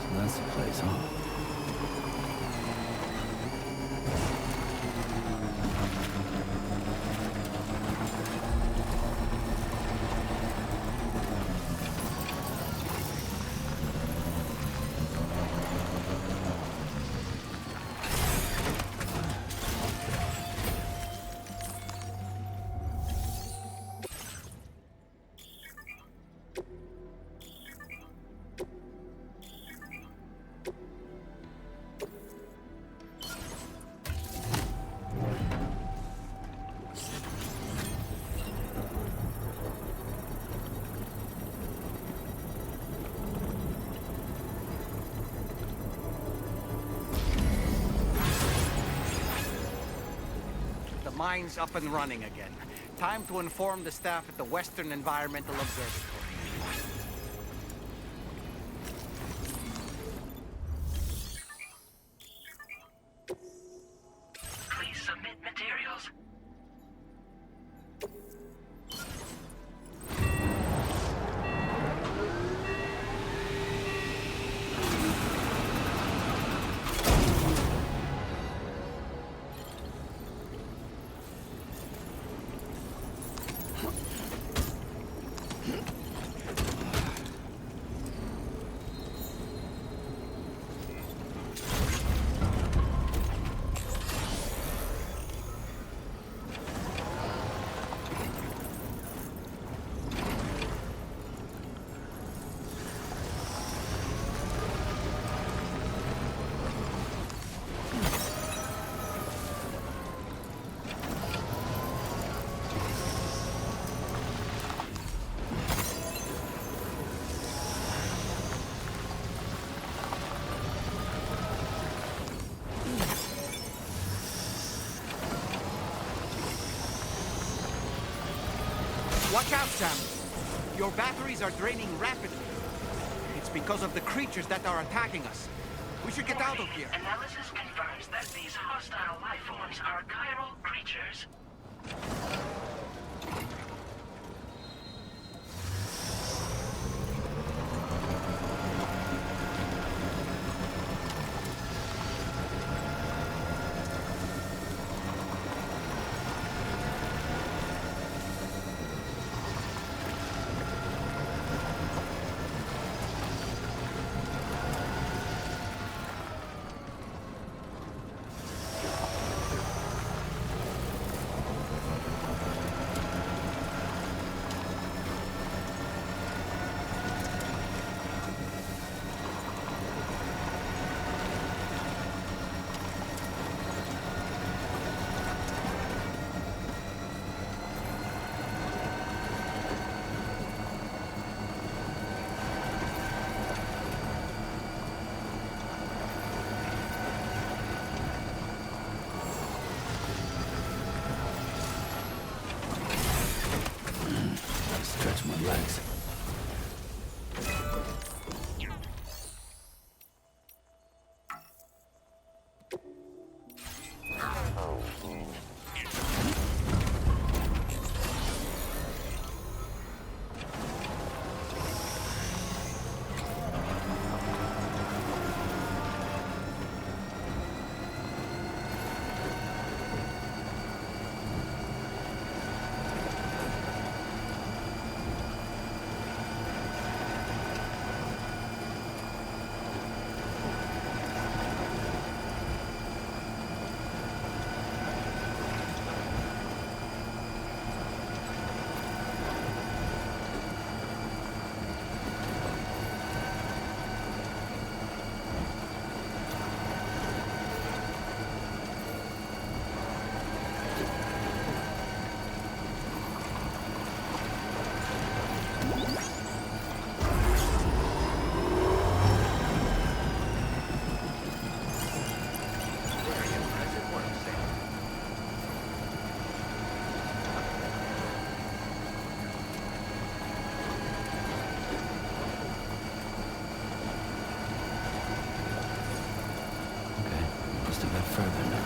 So that's the place, huh? The mine's up and running again. Time to inform the staff at the Western Environmental Observatory. Please submit materials. Watch out, Sam. Your batteries are draining rapidly. It's It's because of the creatures that are attacking us. We should get out of here. Analysis confirms that these hostile life forms are chiral creatures. Stretch my legs. Just a bit further now.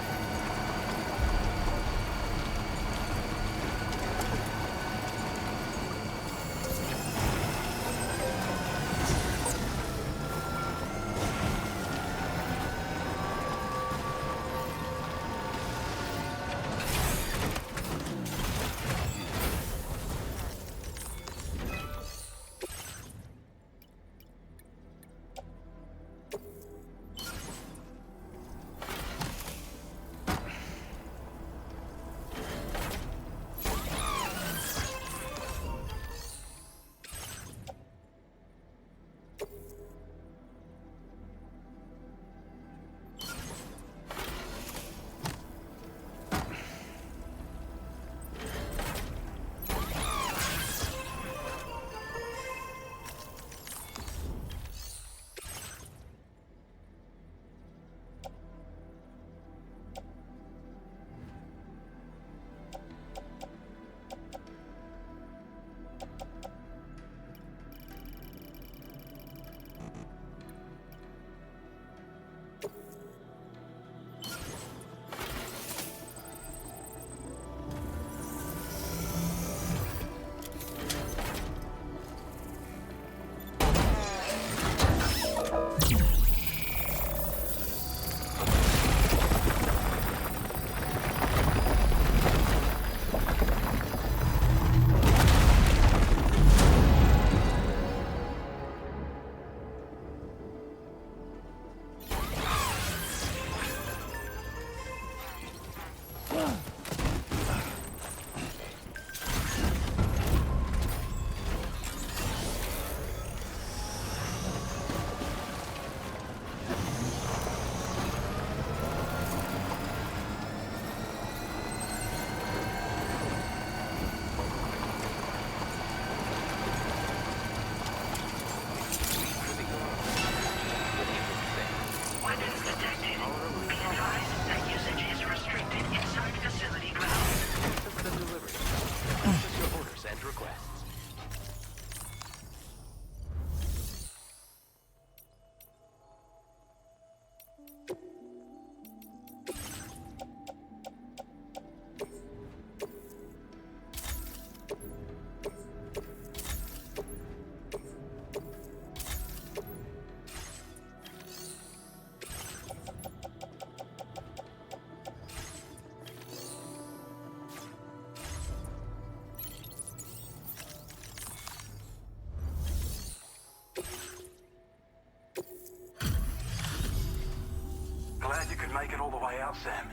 Glad you could make it all the way out, Sam.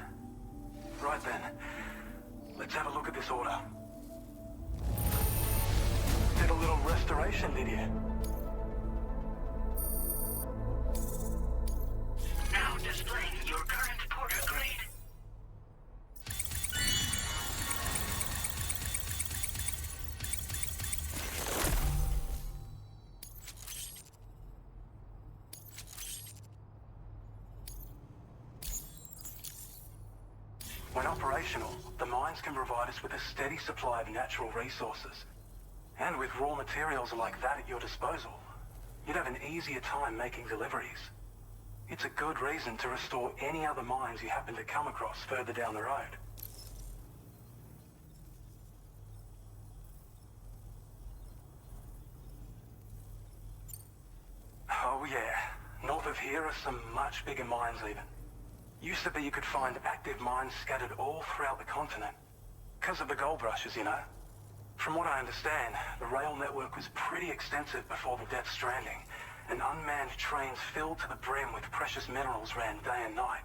Right then, let's have a look at this order. Did a little restoration, did you? Now displaying your current Porter grade. When operational, the mines can provide us with a steady supply of natural resources. And with raw materials like that at your disposal, you'd have an easier time making deliveries. It's a good reason to restore any other mines you happen to come across further down the road. Oh yeah, north of here are some much bigger mines even. Used to be you could find active mines scattered all throughout the continent. Because of the gold rushes, you know. From what I understand, the rail network was pretty extensive before the Death Stranding, and unmanned trains filled to the brim with precious minerals ran day and night.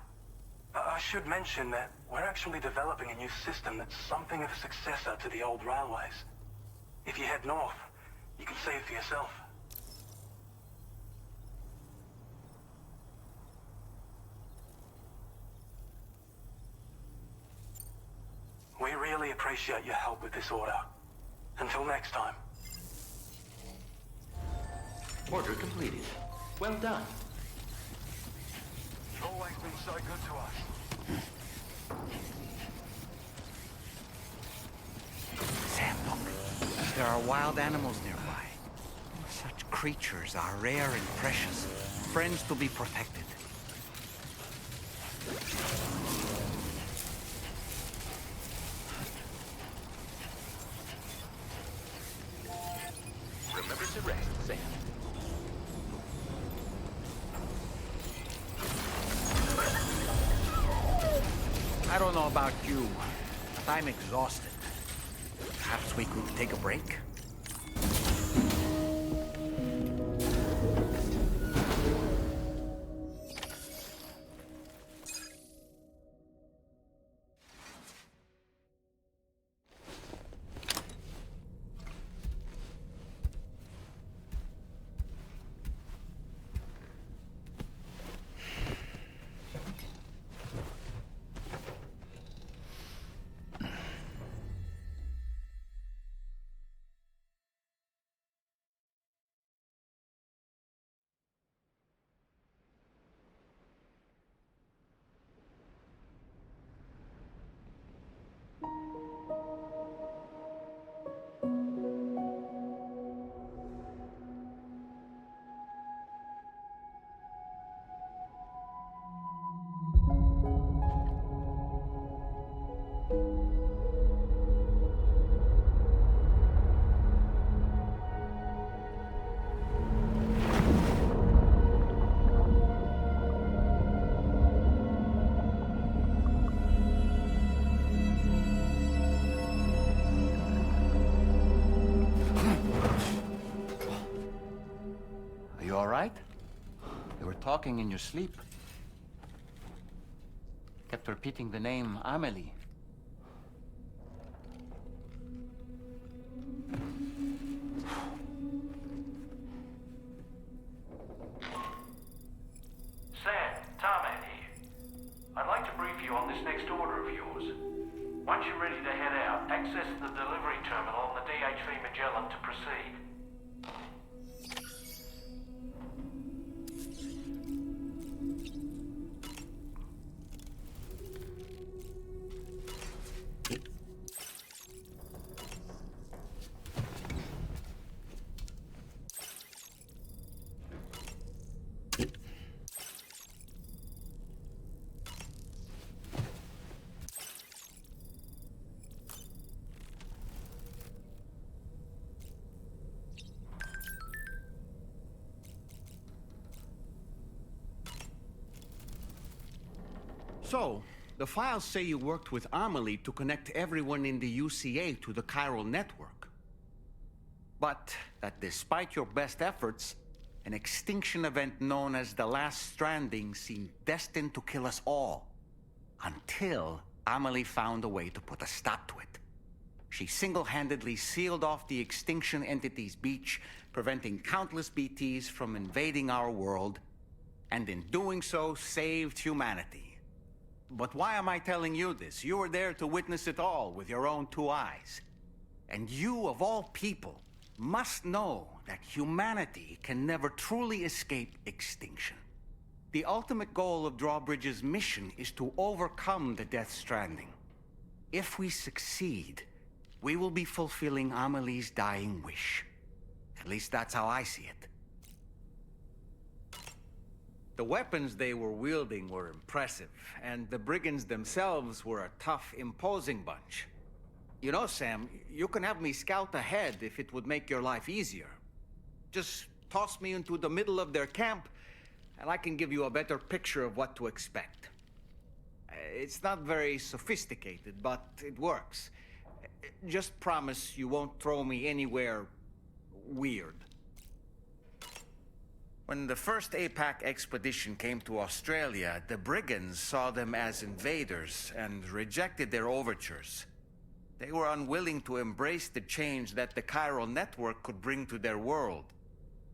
I should mention that we're actually developing a new system that's something of a successor to the old railways. If you head north, you can see it for yourself. We really appreciate your help with this order. Until next time. Order completed. Well done. Always been so good to us. Sam, look. There are wild animals nearby. Such creatures are rare and precious. Friends to be protected. Remember to rest, Sam. I don't know about you, but I'm exhausted. Perhaps we could take a break? Talking in your sleep. Kept repeating the name Amelie. Sam, Tarman here. I'd like to brief you on this next order of yours. Once you're ready to head out, access the delivery terminal on the DHV Magellan to proceed. So, the files say you worked with Amelie to connect everyone in the UCA to the chiral network. But that despite your best efforts, An extinction event known as the Last Stranding seemed destined to kill us all. Until Amelie found a way to put a stop to it. She single-handedly sealed off the extinction entity's beach, preventing countless BTs from invading our world, and in doing so, saved humanity. But why am I telling you this? You were there to witness it all with your own two eyes. And you, of all people, must know that humanity can never truly escape extinction. The ultimate goal of Drawbridge's mission is to overcome the Death Stranding. If we succeed, we will be fulfilling Amelie's dying wish. At least that's how I see it. The weapons they were wielding were impressive, and the brigands themselves were a tough, imposing bunch. You know, Sam, you can have me scout ahead if it would make your life easier. Just toss me into the middle of their camp, and I can give you a better picture of what to expect. It's not very sophisticated, but it works. Just promise you won't throw me anywhere weird. When the first APAC expedition came to Australia, the brigands saw them as invaders and rejected their overtures. They were unwilling to embrace the change that the chiral network could bring to their world.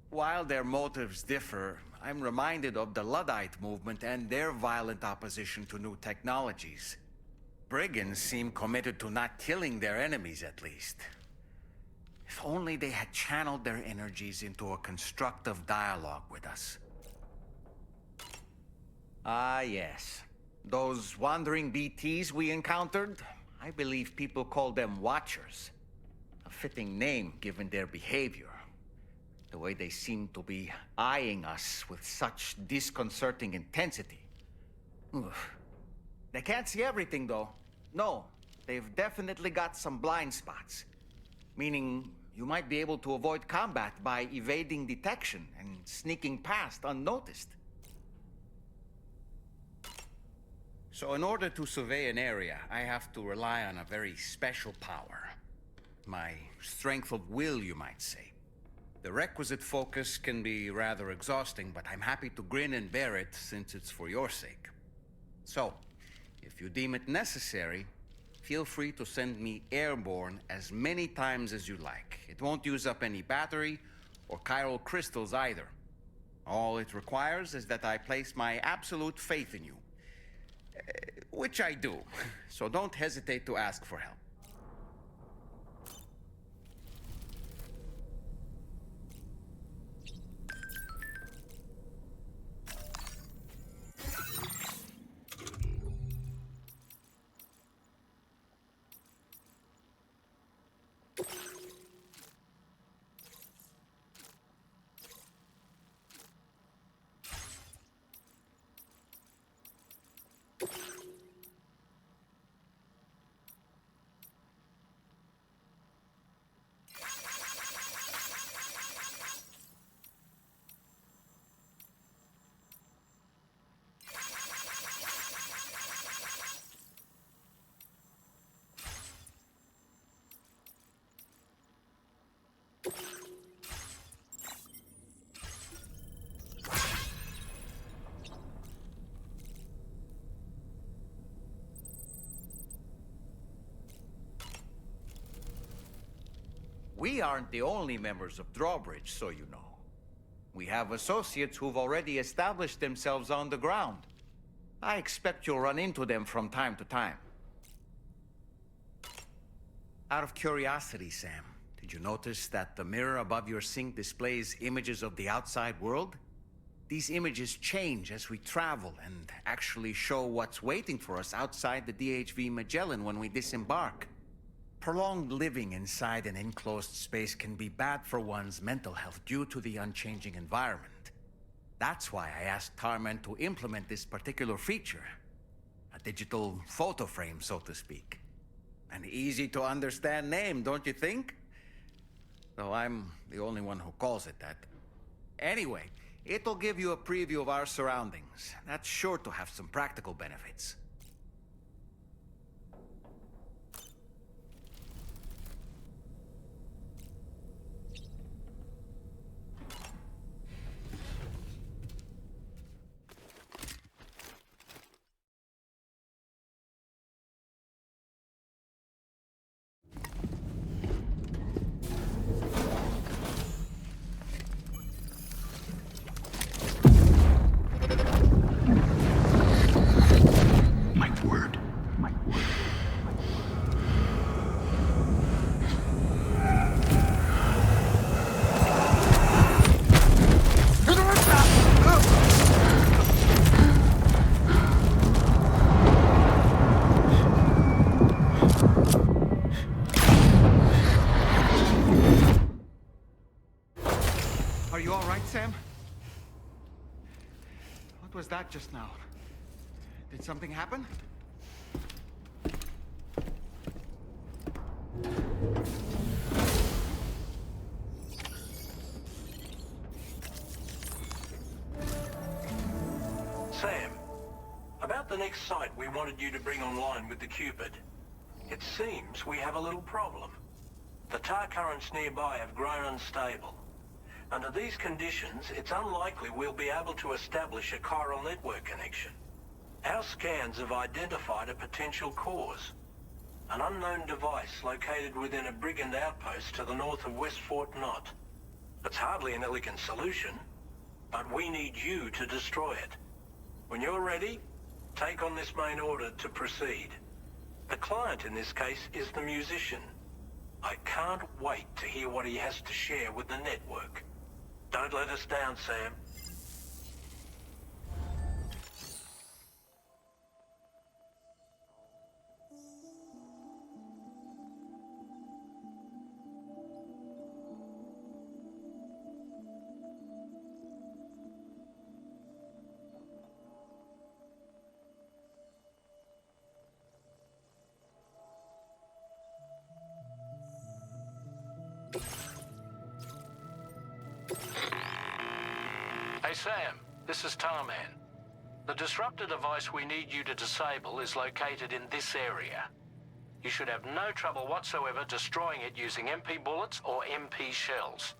While their motives differ, I'm reminded of the Luddite movement and their violent opposition to new technologies. Brigands seem committed to not killing their enemies, at least. If only they had channeled their energies into a constructive dialogue with us. Ah, yes. Those wandering BTs we encountered, I believe people call them Watchers. A fitting name given their behavior. The way they seem to be eyeing us with such disconcerting intensity. Oof. They can't see everything, though. No, they've definitely got some blind spots. Meaning, you might be able to avoid combat by evading detection and sneaking past unnoticed. So in order to survey an area, I have to rely on a very special power. My strength of will, you might say. The requisite focus can be rather exhausting, but I'm happy to grin and bear it since it's for your sake. So, if you deem it necessary, feel free to send me airborne as many times as you like. It won't use up any battery or chiral crystals either. All it requires is that I place my absolute faith in you. Which I do, so don't hesitate to ask for help. We aren't the only members of Drawbridge, so you know. We have associates who've already established themselves on the ground. I expect you'll run into them from time to time. Out of curiosity, Sam, did you notice that the mirror above your sink displays images of the outside world? These images change as we travel and actually show what's waiting for us outside the DHV Magellan when we disembark. Prolonged living inside an enclosed space can be bad for one's mental health due to the unchanging environment. That's why I asked Tarman to implement this particular feature. A digital photo frame, so to speak. An easy-to-understand name, don't you think? Though I'm the only one who calls it that. Anyway, it'll give you a preview of our surroundings. That's sure to have some practical benefits. back just now. Did something happen? Sam, about the next site we wanted you to bring online with the Cupid. It seems we have a little problem. The tar currents nearby have grown unstable. Under these conditions, it's unlikely we'll be able to establish a chiral network connection. Our scans have identified a potential cause. An unknown device located within a brigand outpost to the north of West Fort Knot. It's hardly an elegant solution, but we need you to destroy it. When you're ready, take on this main order to proceed. The client in this case is the musician. I can't wait to hear what he has to share with the network. Don't let us down, Sam. Hey Sam, this is Tarman. The disruptor device we need you to disable is located in this area. You should have no trouble whatsoever destroying it using MP bullets or MP shells.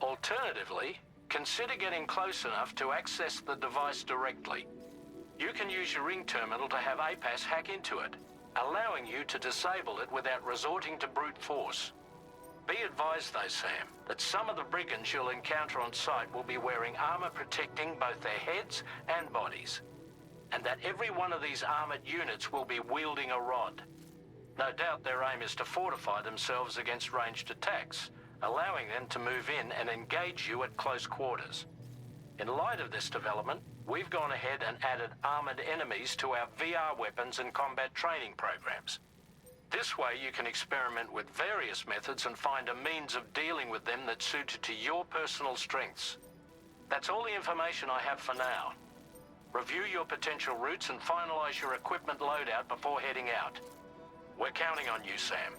Alternatively, consider getting close enough to access the device directly. You can use your ring terminal to have APAS hack into it, allowing you to disable it without resorting to brute force. Be advised though, Sam, that some of the brigands you'll encounter on site will be wearing armor protecting both their heads and bodies, and that every one of these armored units will be wielding a rod. No doubt their aim is to fortify themselves against ranged attacks, allowing them to move in and engage you at close quarters. In light of this development, we've gone ahead and added armored enemies to our VR weapons and combat training programs. This way you can experiment with various methods and find a means of dealing with them that's suited to your personal strengths. That's all the information I have for now. Review your potential routes and finalize your equipment loadout before heading out. We're counting on you, Sam.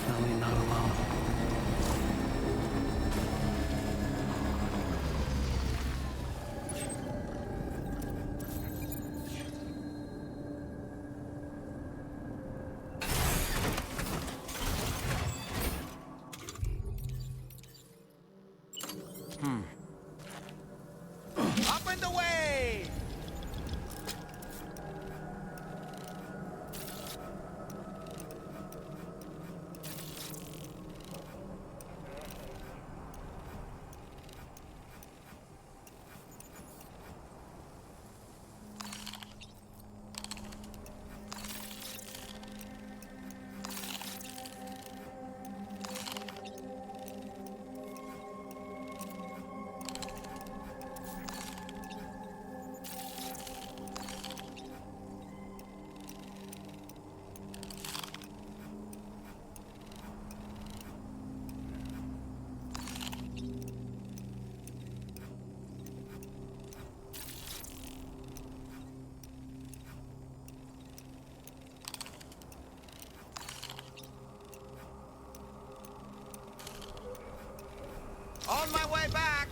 definitely not alone. Up and away! On my way back!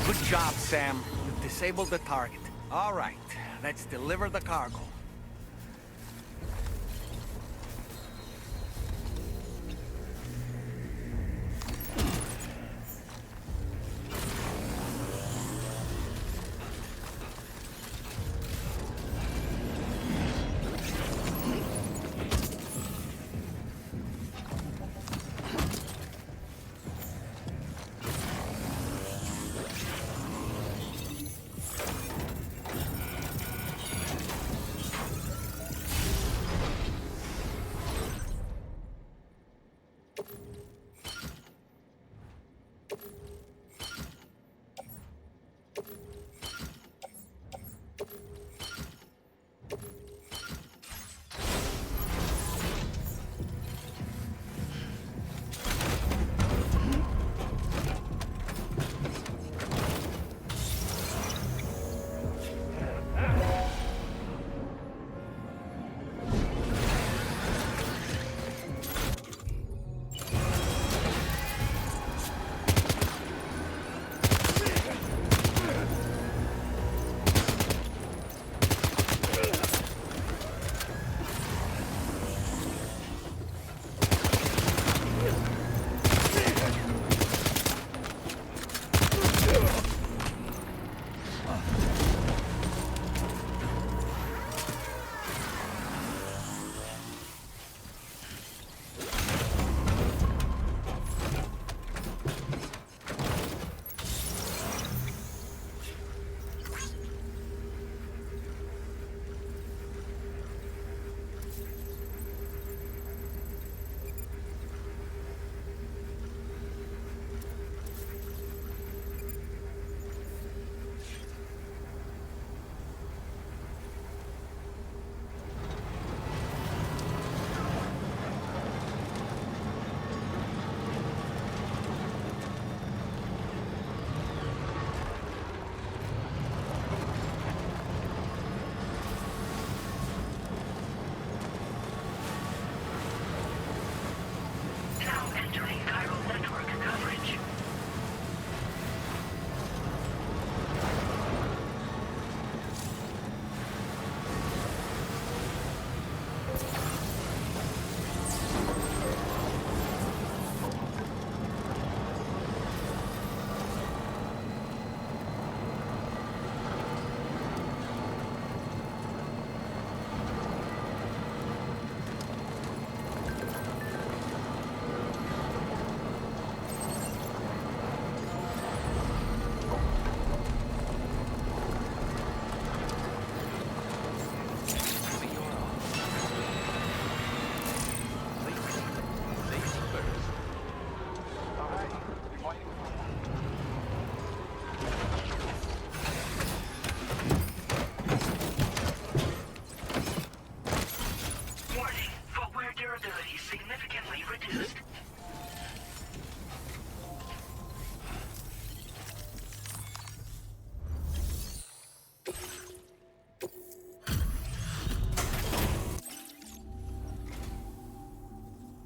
Good job, Sam. You've disabled the target. All right, let's deliver the cargo.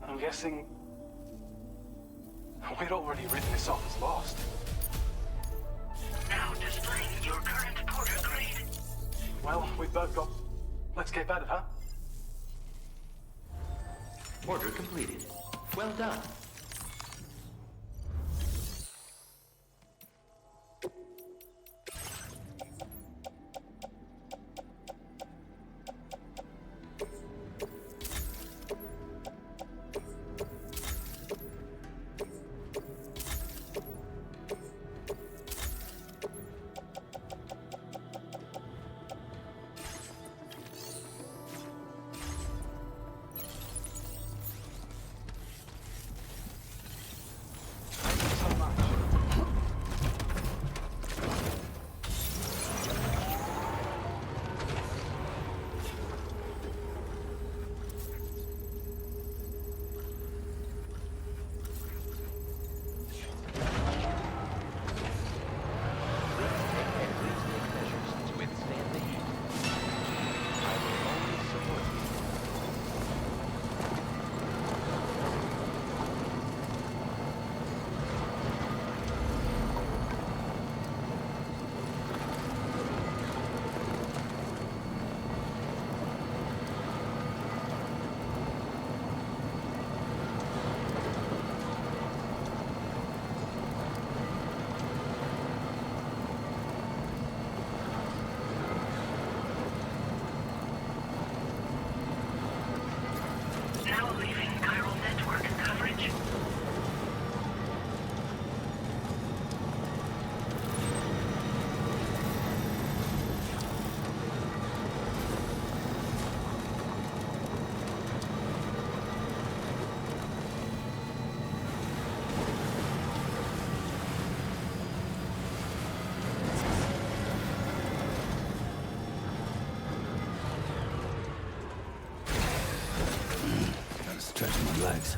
I'm guessing we'd already written this off as lost. Now displaying your current porter grade. Well, we've both got... Let's get at it, huh? Order completed. Well done. Stretch my legs.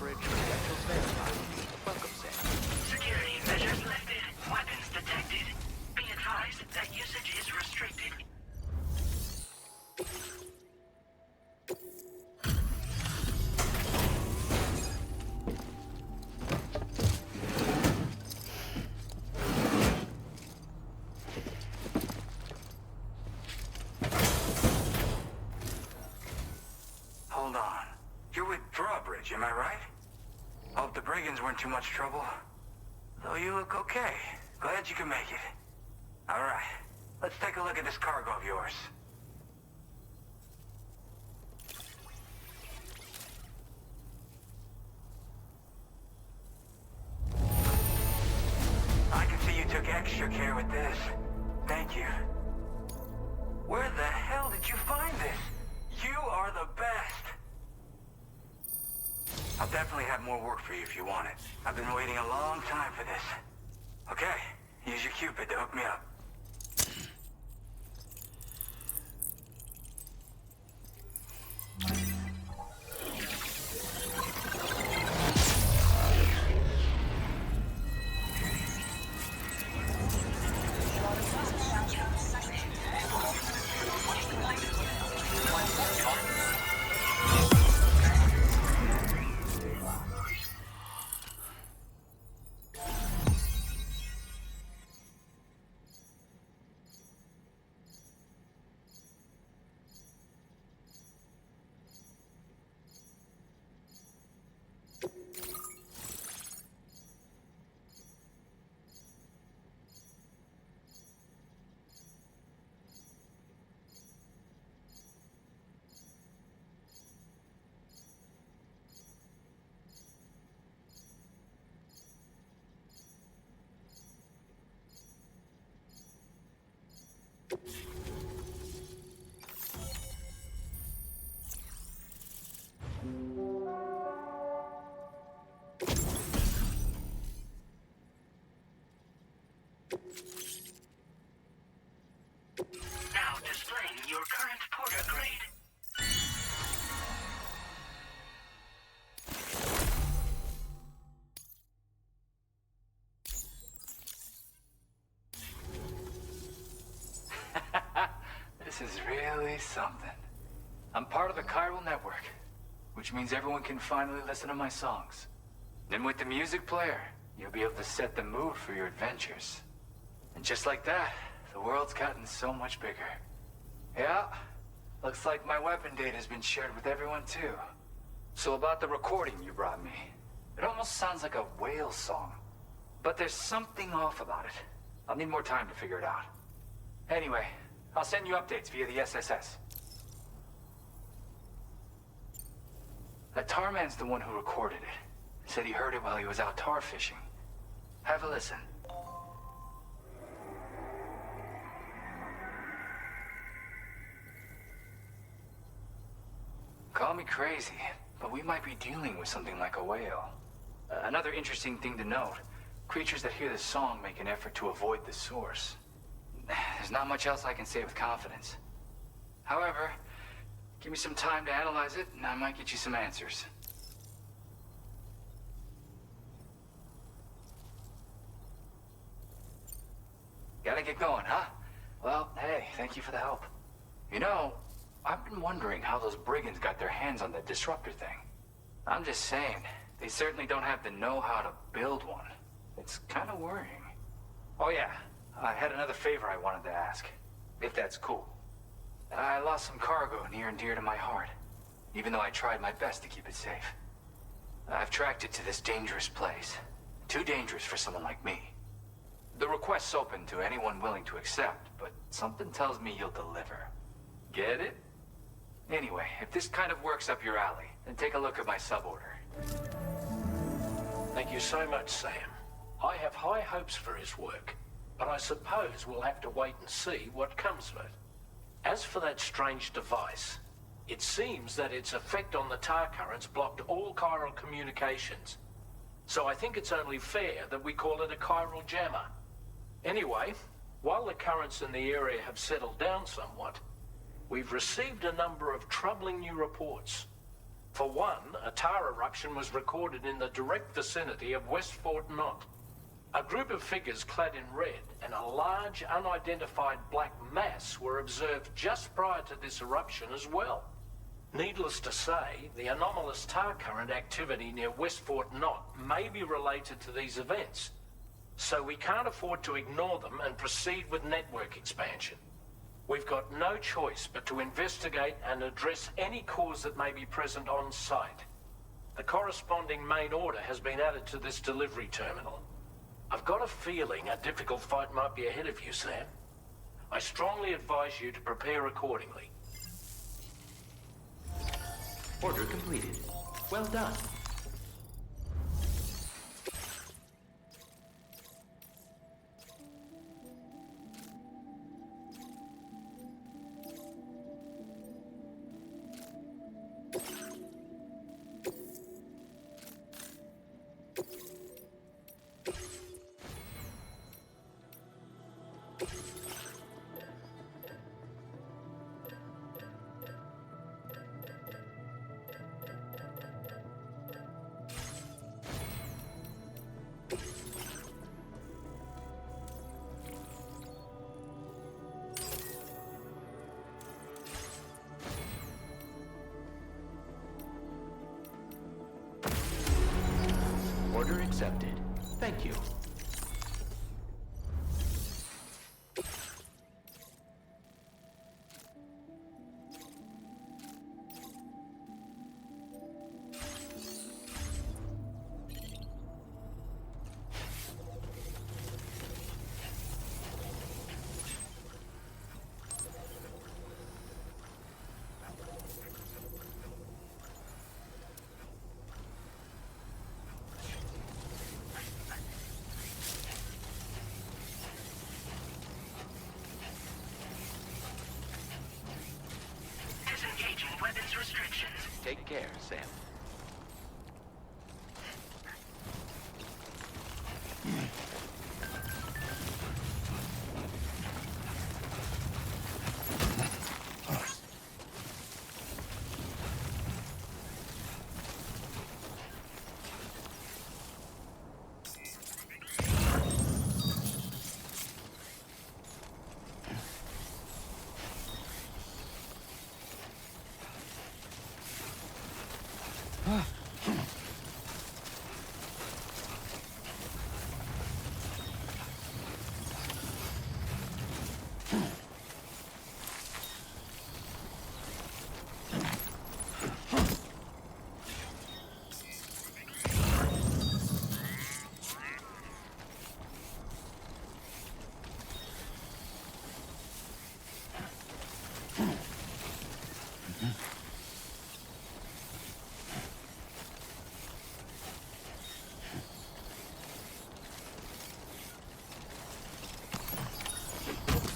Drawbridge credentials verified. Welcome, Sam. Security measures lifted. Weapons detected. Be advised that usage is restricted. Hold on. You're with Drawbridge, am I right? Hope the brigands weren't too much trouble. Though you look okay. Glad you can make it. Alright, let's take a look at this cargo of yours. I can see you took extra care with this. Thank you. Where the hell did you find this? You are the best! I'll definitely have more work for you if you want it. I've been waiting a long time for this. Okay, use your Cupid to hook me up. Now displaying your current porter grade. This is really something. I'm part of the chiral network, which means everyone can finally listen to my songs. And with the music player, you'll be able to set the mood for your adventures. And just like that, the world's gotten so much bigger. Yeah, looks like my weapon data has been shared with everyone too. So about the recording you brought me, it almost sounds like a whale song. But there's something off about it. I'll need more time to figure it out. Anyway, I'll send you updates via the SSS. That tar man's the one who recorded it. Said he heard it while he was out tar fishing. Have a listen. Call me crazy, but we might be dealing with something like a whale. Another interesting thing to note, creatures that hear this song make an effort to avoid the source. There's not much else I can say with confidence. However, give me some time to analyze it, and I might get you some answers. Gotta get going, huh? Well, hey, thank you for the help. You know, I've been wondering how those brigands got their hands on that disruptor thing. I'm just saying, they certainly don't have the know-how to build one. It's kind of worrying. Oh yeah, I had another favor I wanted to ask, if that's cool. I lost some cargo near and dear to my heart, even though I tried my best to keep it safe. I've tracked it to this dangerous place. Too dangerous for someone like me. The request's open to anyone willing to accept, but something tells me you'll deliver. Get it? Anyway, if this kind of works up your alley, then take a look at my suborder. Thank you so much, Sam. I have high hopes for his work, but I suppose we'll have to wait and see what comes of it. As for that strange device, it seems that its effect on the tar currents blocked all chiral communications. So I think it's only fair that we call it a chiral jammer. Anyway, while the currents in the area have settled down somewhat, we've received a number of troubling new reports. For one, a tar eruption was recorded in the direct vicinity of West Fort Knot. A group of figures clad in red and a large unidentified black mass were observed just prior to this eruption as well. Needless to say, the anomalous tar current activity near West Fort Knot may be related to these events, so we can't afford to ignore them and proceed with network expansion. We've got no choice but to investigate and address any cause that may be present on site. The corresponding main order has been added to this delivery terminal. I've got a feeling a difficult fight might be ahead of you, Sam. I strongly advise you to prepare accordingly. Order completed. Well done. Order accepted. Thank you. Disengaging weapons restrictions. Take care, Sam.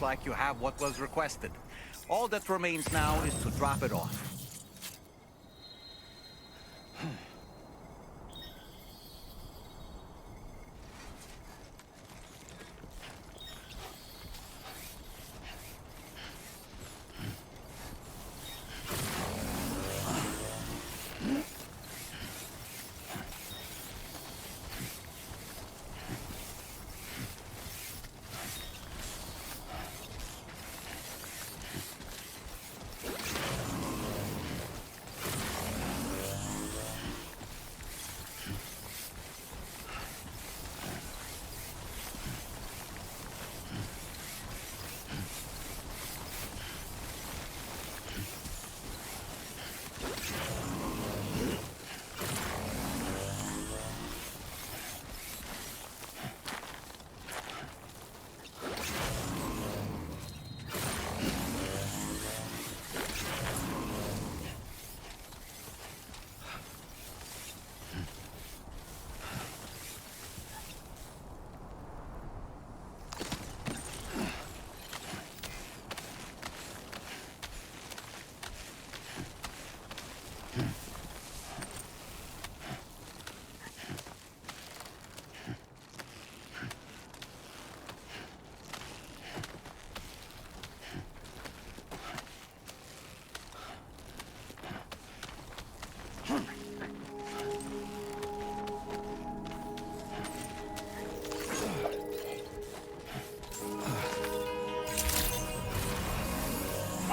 Looks like you have what was requested. All that remains now is to drop it off.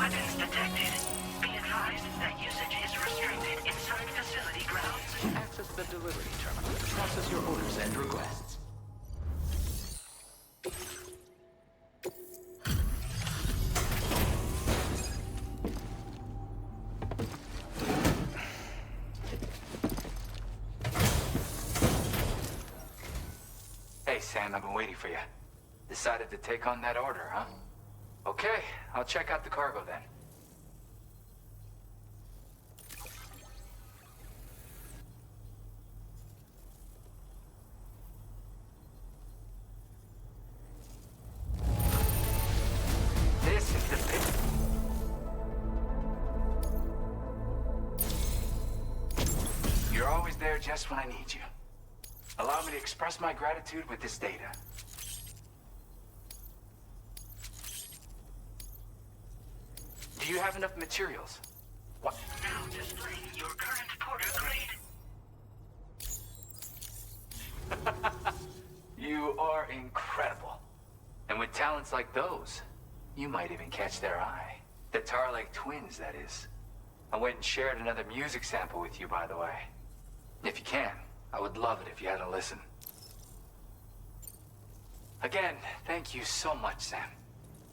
weapons detected. Be advised that usage is restricted inside facility grounds. Access the delivery terminal to process your orders and requests. Hey, Sam, I've been waiting for you. Decided to take on that order, huh? Okay, I'll check out the cargo then. This is the pit. You're always there just when I need you. Allow me to express my gratitude with this data. Do you have enough materials? What? Now displaying your current porter grade. You are incredible. And with talents like those, you might even catch their eye. The Tarlake twins, that is. I went and shared another music sample with you, by the way. If you can, I would love it if you had a listen. Again, thank you so much, Sam.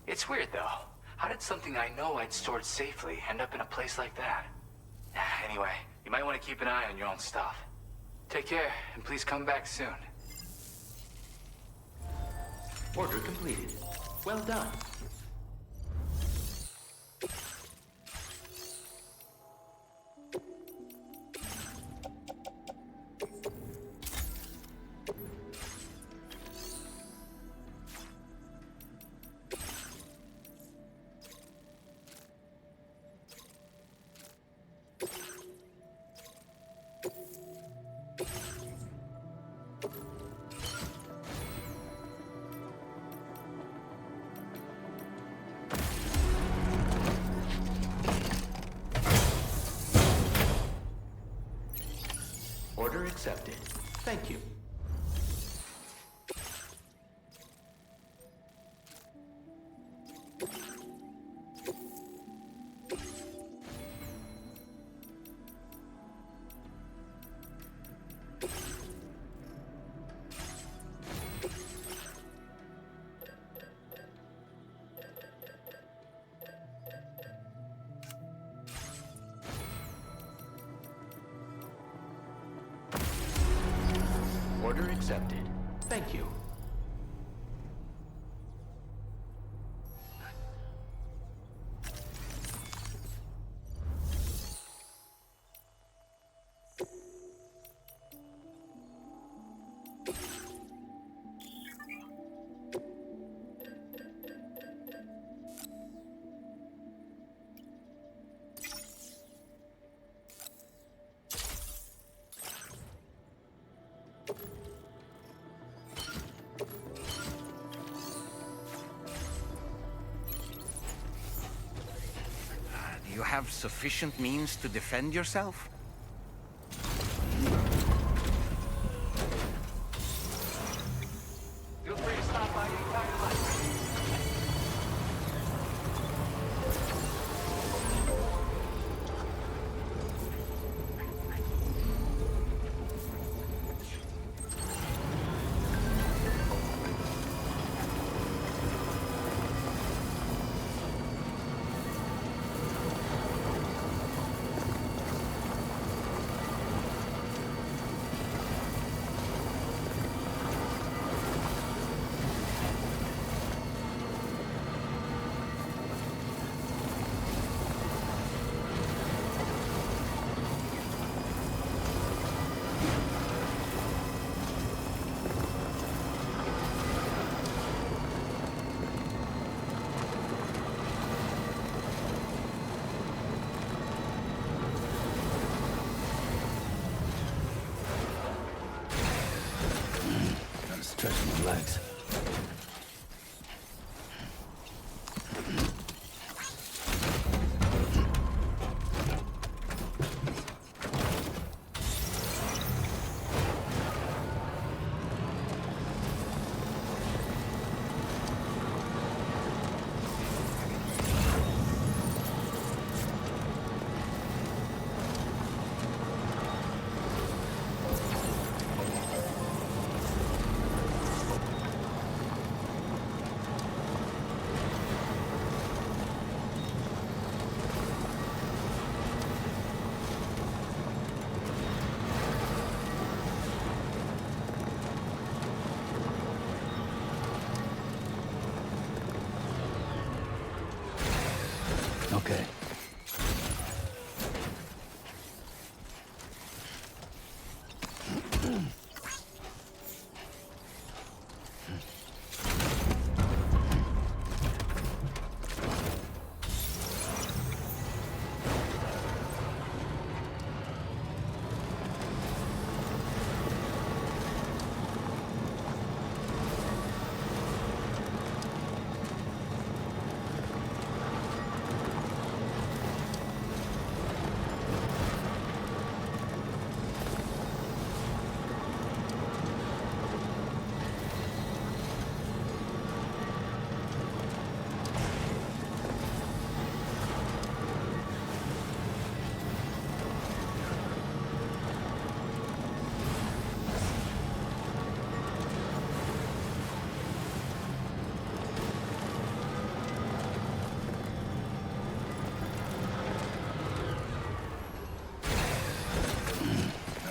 It's weird, though. How did something I know I'd stored safely end up in a place like that? Anyway, you might want to keep an eye on your own stuff. Take care, and please come back soon. Order completed. Well done. Order accepted. Thank you. Order accepted. Thank you. Do you have sufficient means to defend yourself? Feel free to stop by anytime you like. Okay.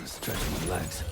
Stretch my legs.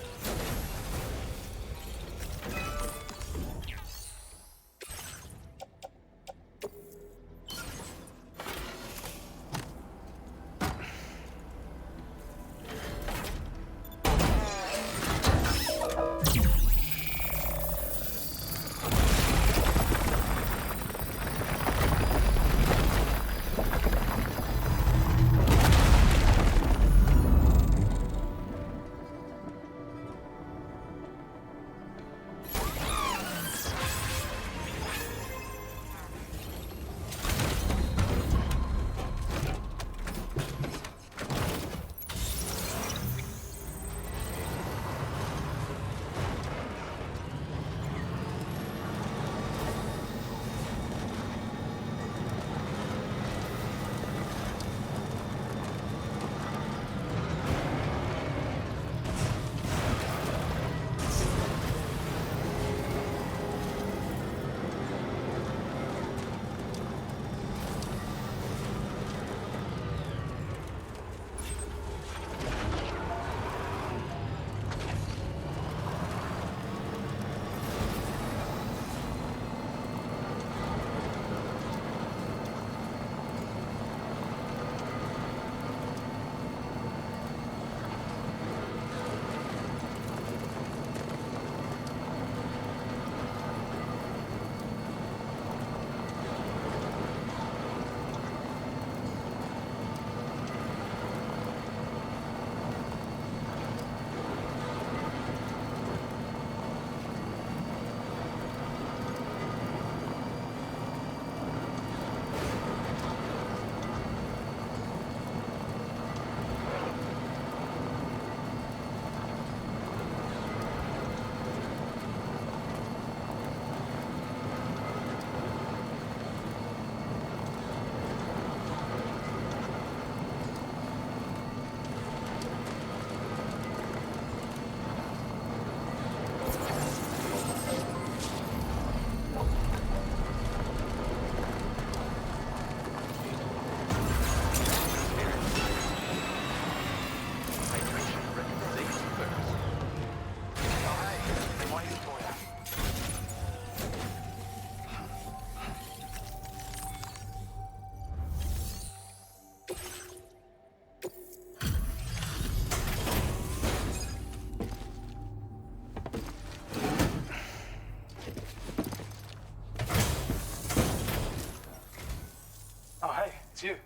It's you.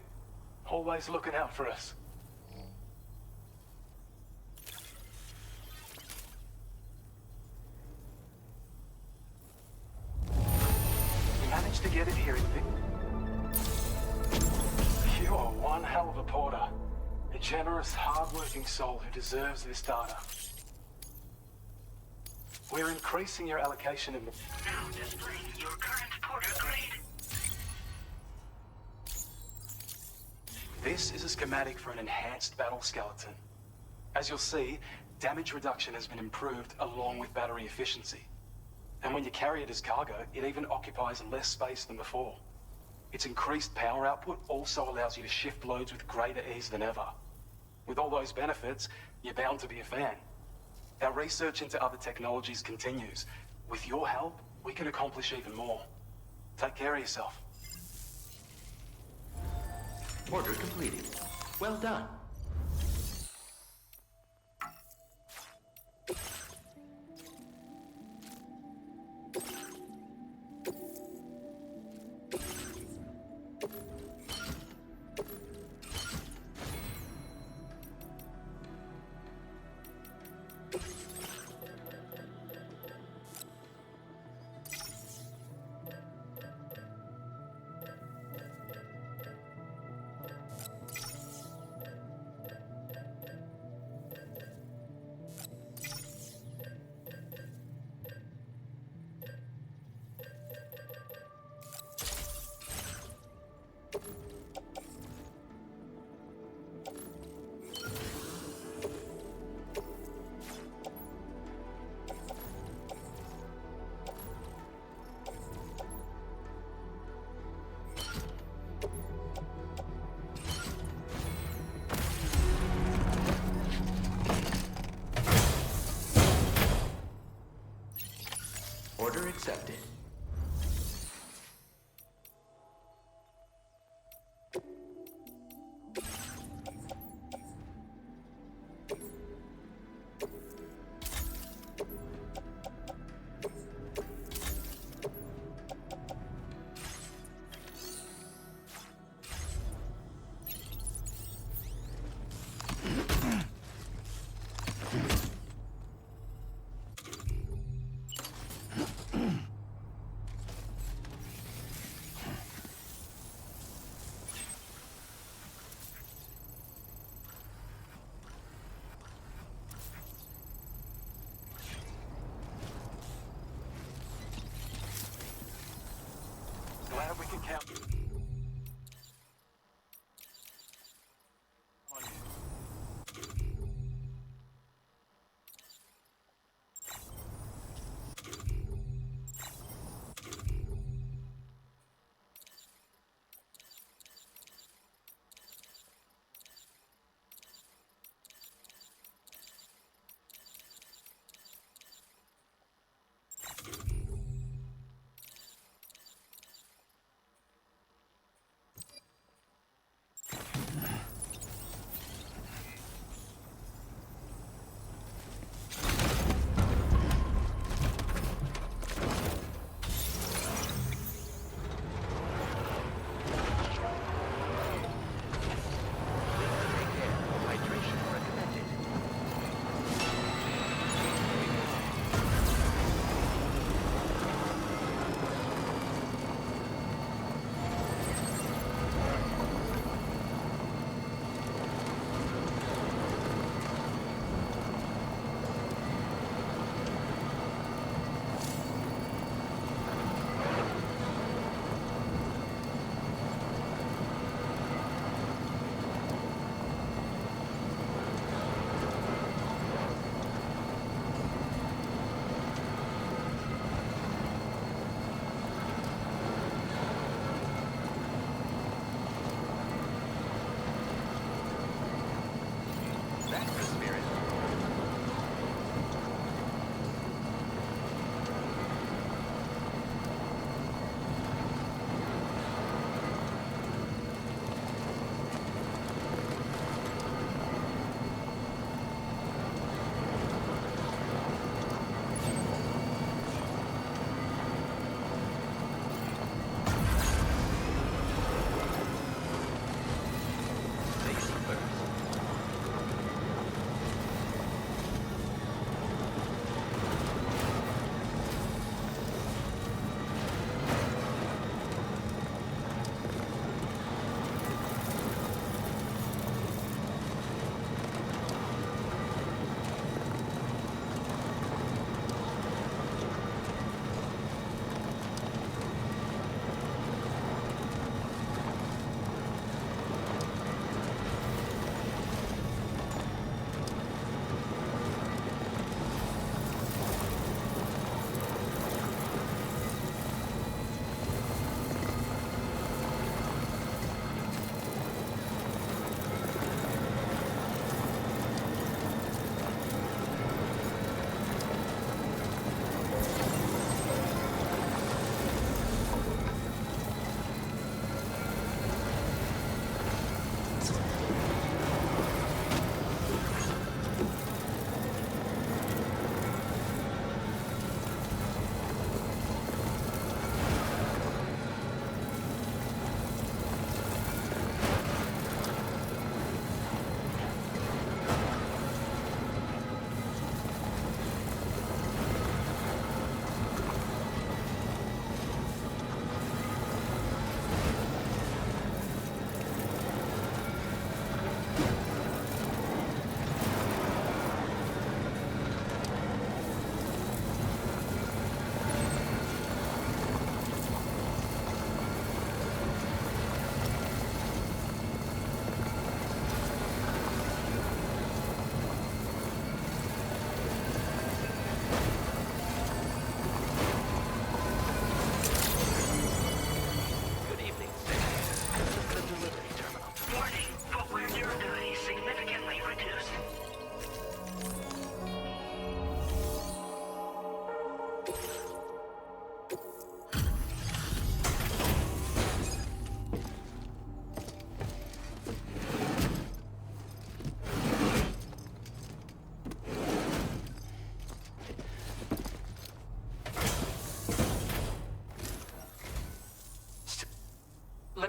Always looking out for us. You managed to get it here in You are one hell of a porter. A generous, hard-working soul who deserves this data. We're increasing your allocation in the... Now displaying your current porter grade. This is a schematic for an enhanced battle skeleton. As you'll see, damage reduction has been improved along with battery efficiency. And when you carry it as cargo, it even occupies less space than before. Its increased power output also allows you to shift loads with greater ease than ever. With all those benefits, you're bound to be a fan. Our research into other technologies continues. With your help, we can accomplish even more. Take care of yourself. Order completed. Well done. Order accepted. Glad we can count.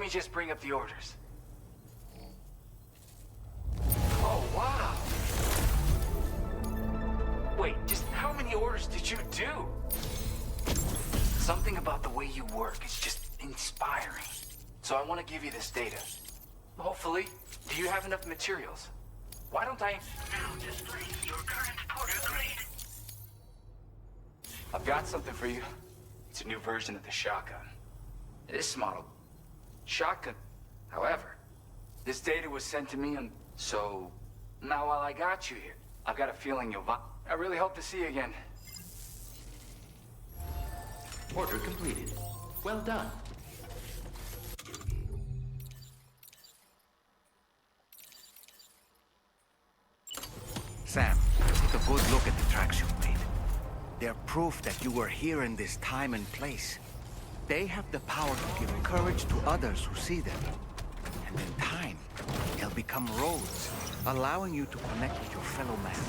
me just bring up the orders. Oh, wow. Wait, just how many orders did you do? Something about the way you work is just inspiring. So I want to give you this data. Hopefully. Do you have enough materials? Why don't I... Now display your current porter grade. I've got something for you. It's a new version of the shotgun. This model... shotgun. However, this data was sent to me and... So... Now while I got you here, I've got a feeling you'll... I really hope to see you again. Order completed. Well done. Sam, take a good look at the tracks you've made. They're proof that you were here in this time and place. They have the power to give courage to others who see them. And in time, they'll become roads, allowing you to connect with your fellow man.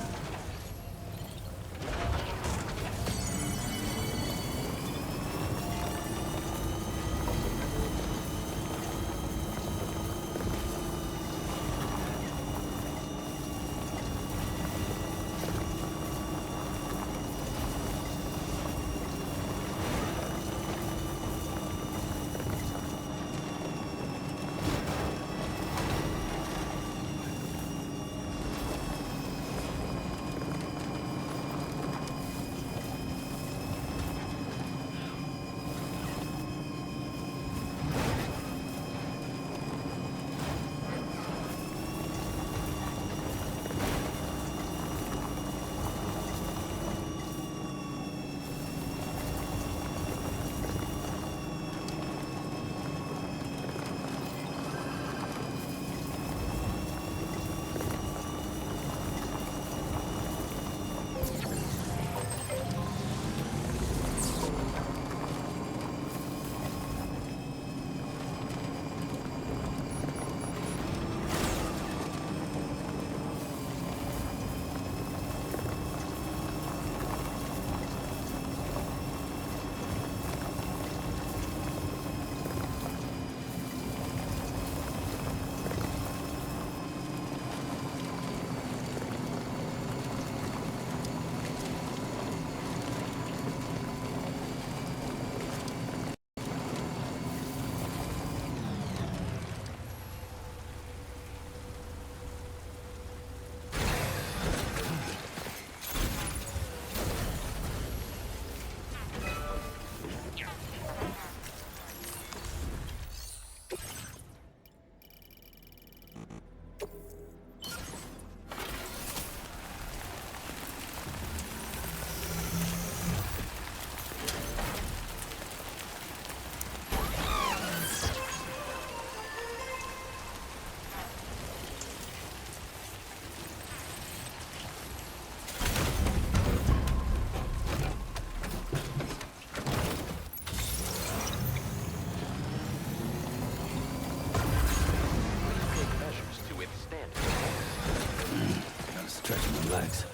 Legs.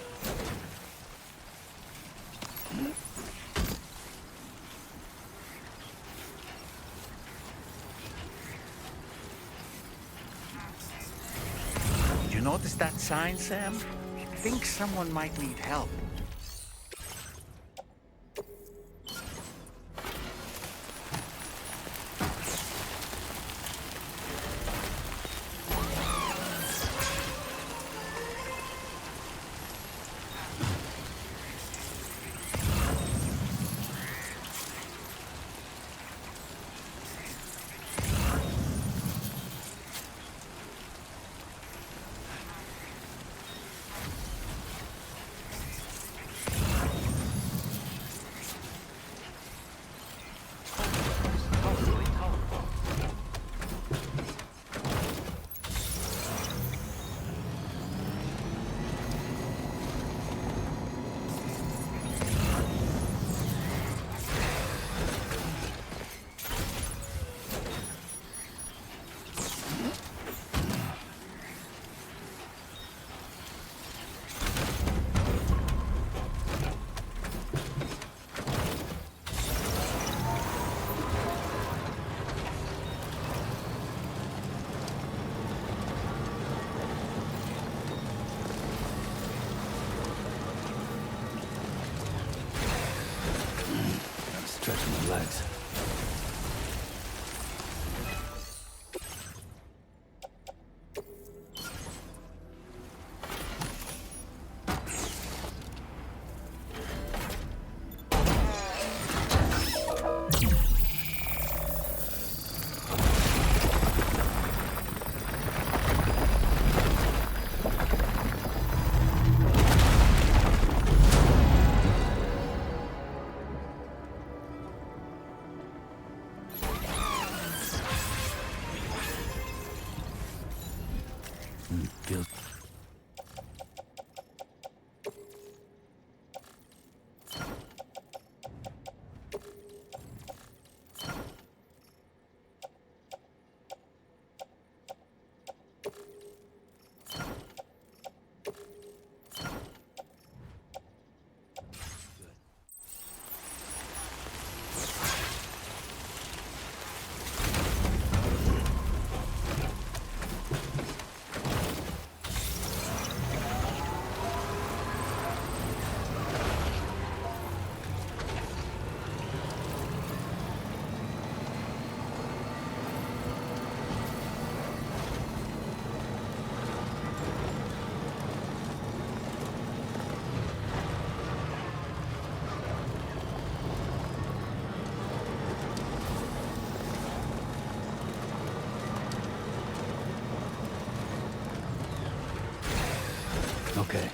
You notice that sign, Sam? I think someone might need help. Feels... Okay.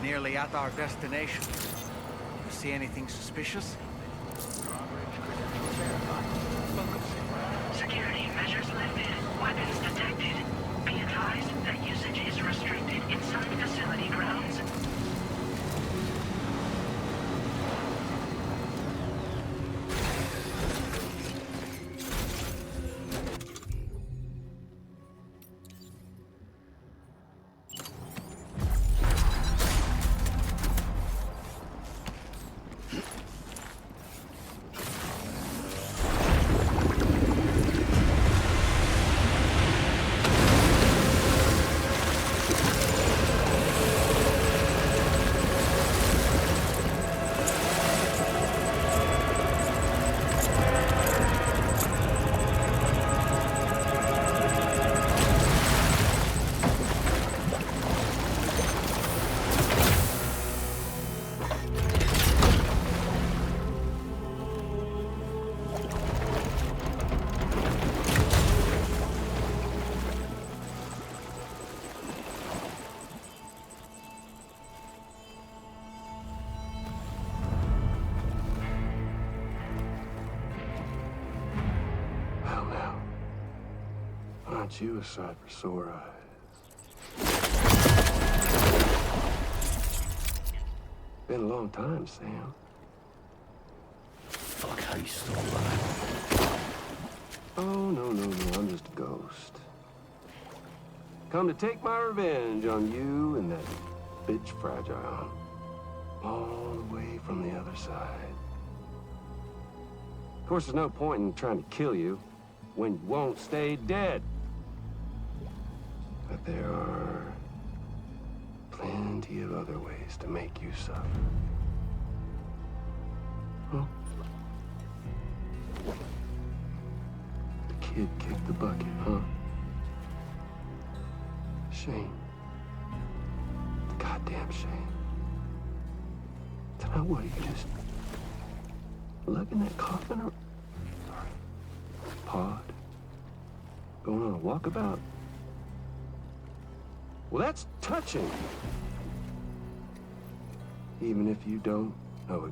Nearly at our destination. You see anything suspicious? Security measures lifted. Weapons detected. Be advised that usage is restricted inside facility grounds. Aren't you a sight for sore eyes? Been a long time, Sam. Fuck, how you still alive? Oh, no, I'm just a ghost. Come to take my revenge on you and that bitch Fragile. All the way from the other side. Of course, there's no point in trying to kill you when you won't stay dead. But there are plenty of other ways to make you suffer. Huh? The kid kicked the bucket, huh? Shame. The goddamn shame. Now what, you just lugging that coffin or pod? Going on a walkabout? Well, that's touching. Even if you don't know a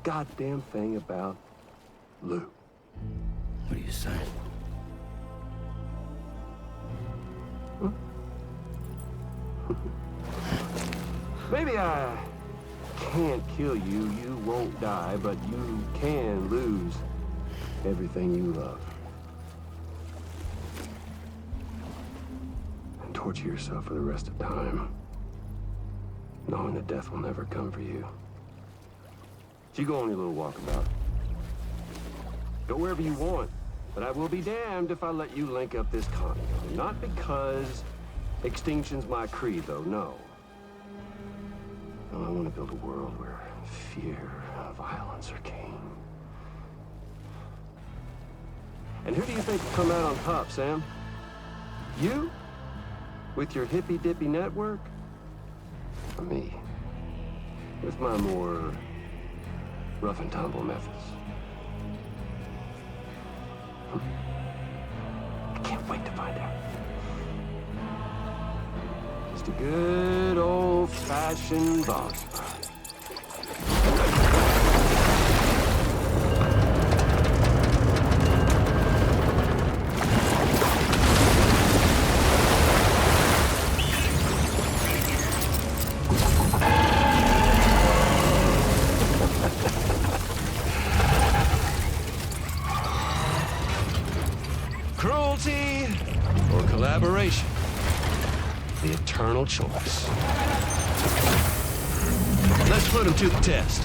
goddamn thing about Lou. What are you saying? Huh? Maybe I can't kill you, you won't die, but you can lose everything you love. And torture yourself for the rest of time, knowing that death will never come for you. So you go on your little walkabout. Go wherever you want, but I will be damned if I let you link up this condo. Not because Extinction's my creed, though, no. No, I want to build a world where fear and violence are king. And who do you think will come out on top, Sam? You? With your hippy-dippy network? Or me? With my more rough-and-tumble methods? I can't wait to find out. Just a good old-fashioned boss fight. Cruelty or collaboration? The eternal choice. Let's put him to the test.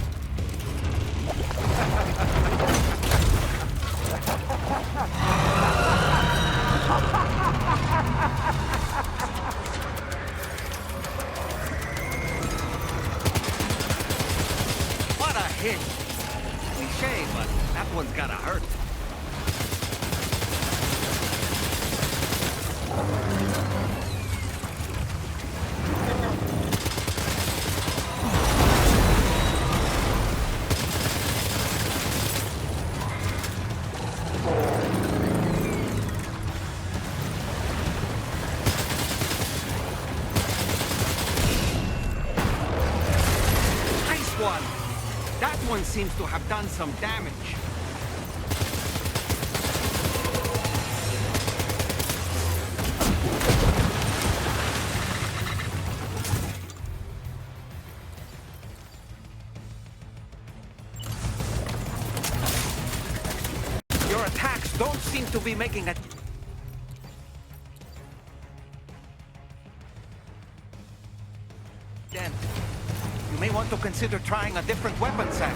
What a hit! Cliche, but that one's gotta hurt. That one seems to have done some damage. Your attacks don't seem to be making a... dent. You may want to consider trying a different weapon set.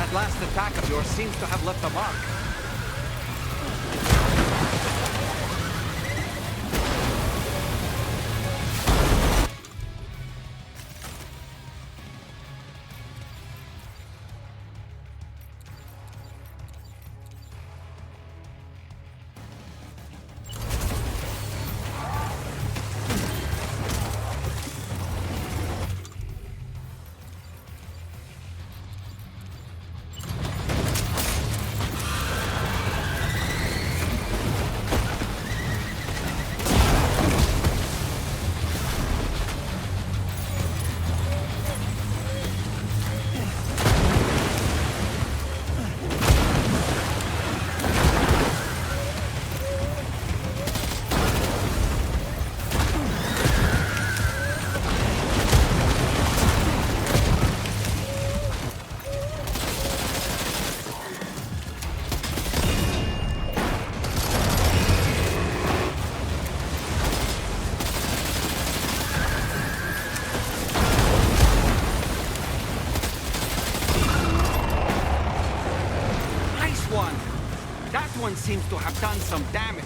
That last attack of yours seems to have left a mark. One seems to have done some damage.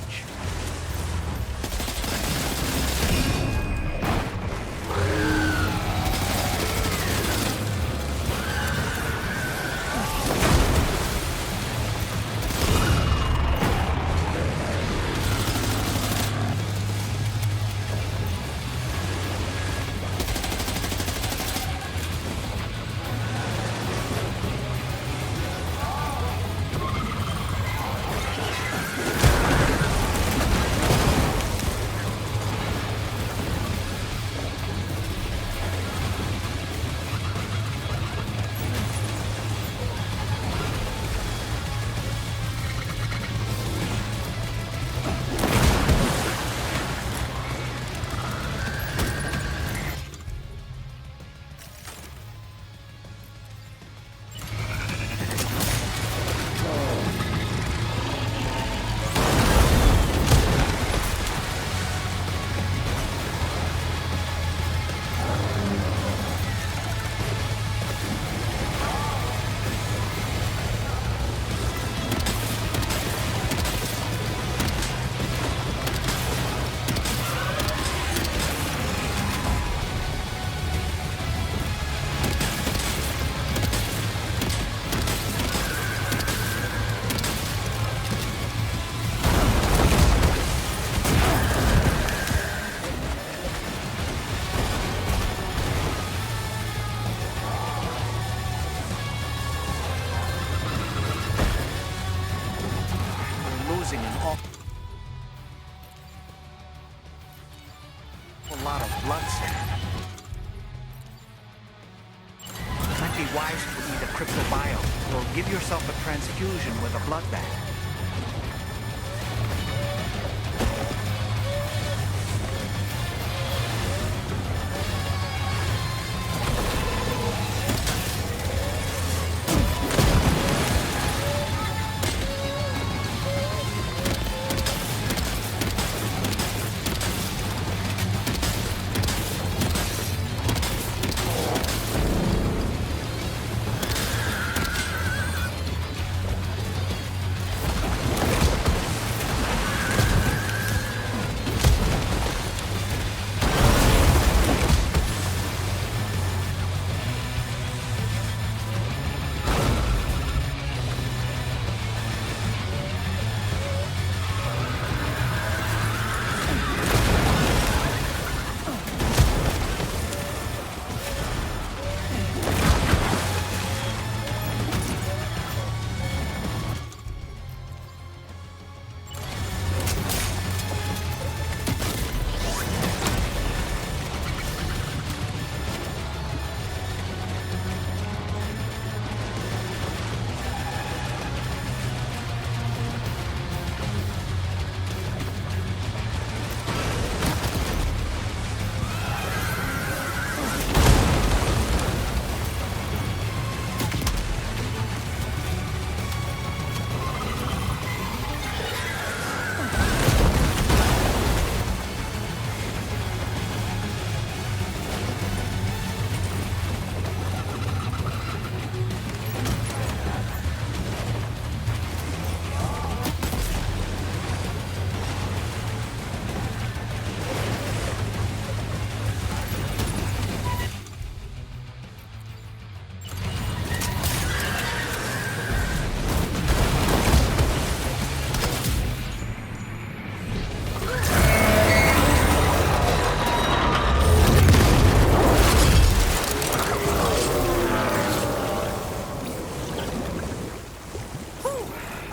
Wise to eat a cryptobio, or give yourself a transfusion with a blood bag.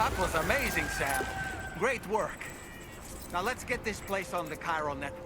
That was amazing, Sam. Great work. Now let's get this place on the chiral network.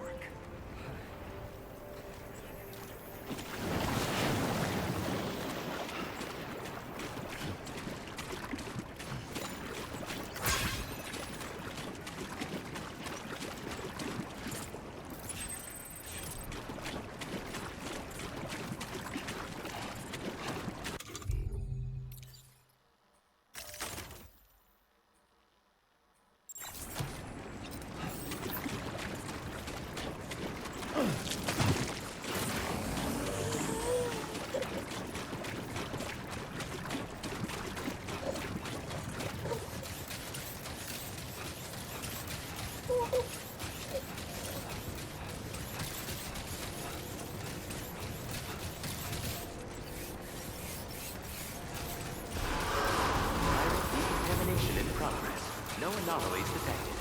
Decontamination in progress. No anomalies detected.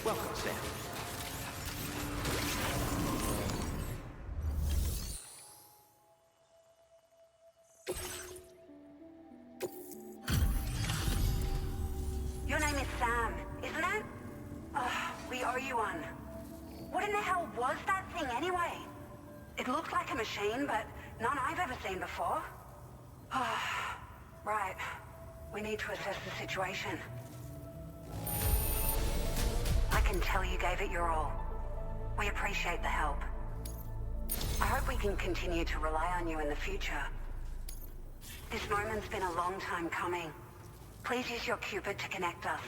Welcome, Sam. Your name is Sam, isn't it? Oh, we owe you one. What in the hell was that thing anyway? It looked like a machine, but none I've ever seen before. Oh, right. We need to assess the situation. I can tell you gave it your all. We appreciate the help. I hope we can continue to rely on you in the future. This moment's been a long time coming. Please use your Cupid to connect us.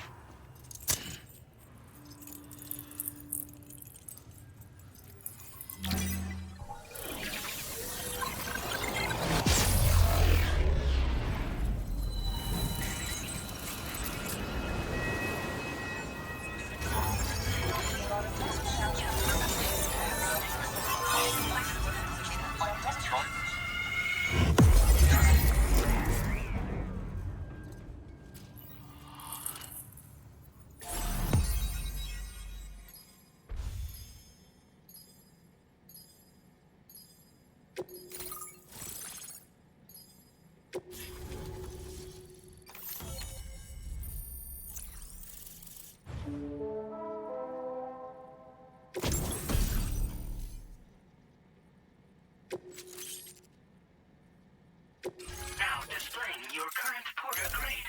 Now displaying your current porter grade.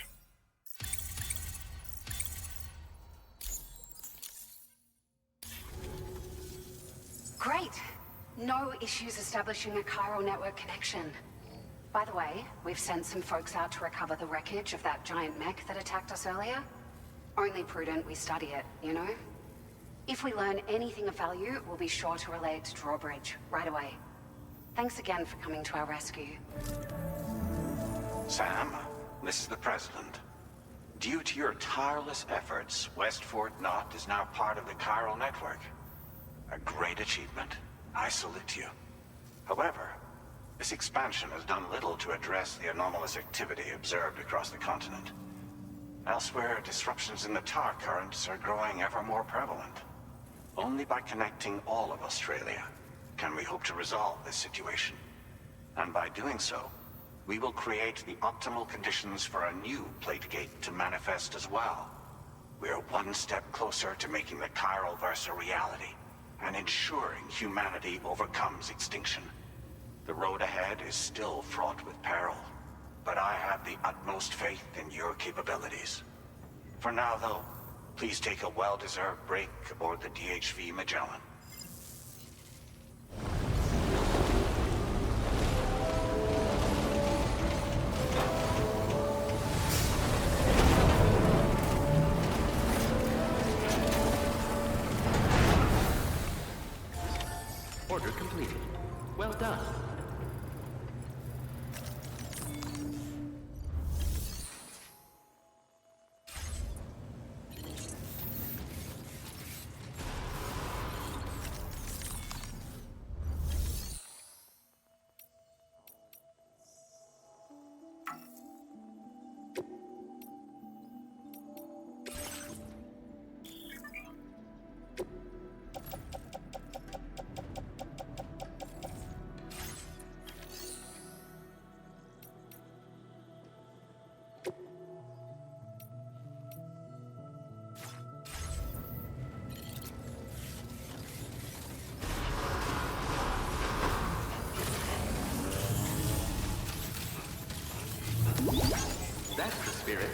Great. No issues establishing a chiral network connection. By the way, we've sent some folks out to recover the wreckage of that giant mech that attacked us earlier. Only prudent we study it, you know? If we learn anything of value, we'll be sure to relay it to Drawbridge right away. Thanks again for coming to our rescue. Sam, this is the President. Due to your tireless efforts, West Fort Knot is now part of the chiral network. A great achievement. I salute you. However, this expansion has done little to address the anomalous activity observed across the continent. Elsewhere, disruptions in the tar currents are growing ever more prevalent. Only by connecting all of Australia can we hope to resolve this situation. And by doing so, we will create the optimal conditions for a new Plategate to manifest as well. We are one step closer to making the chiral verse a reality, and ensuring humanity overcomes extinction. The road ahead is still fraught with peril, but I have the utmost faith in your capabilities. For now, though, please take a well-deserved break aboard the DHV Magellan. Order completed. Well done. spirit.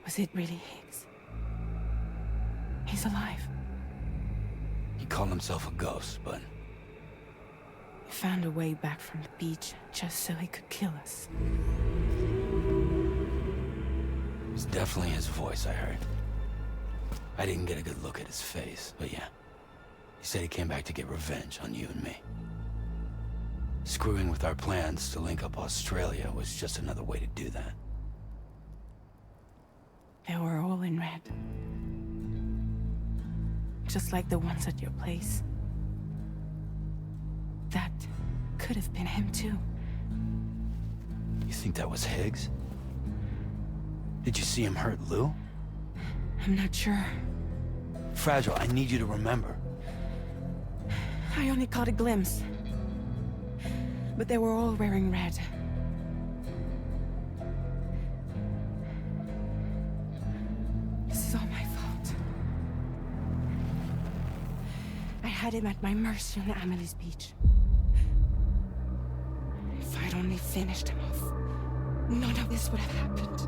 Was it really Higgs? He's alive. He called himself a ghost, but... He found a way back from the beach just so he could kill us. It was definitely his voice I heard. I didn't get a good look at his face, but yeah. He said he came back to get revenge on you and me. Screwing with our plans to link up Australia was just another way to do that. They were all in red. Just like the ones at your place. That could have been him too. You think that was Higgs? Did you see him hurt Lou? I'm not sure. Fragile, I need you to remember. I only caught a glimpse. But they were all wearing red. This is all my fault. I had him at my mercy on Amelie's beach. If I'd only finished him off, none of this would have happened.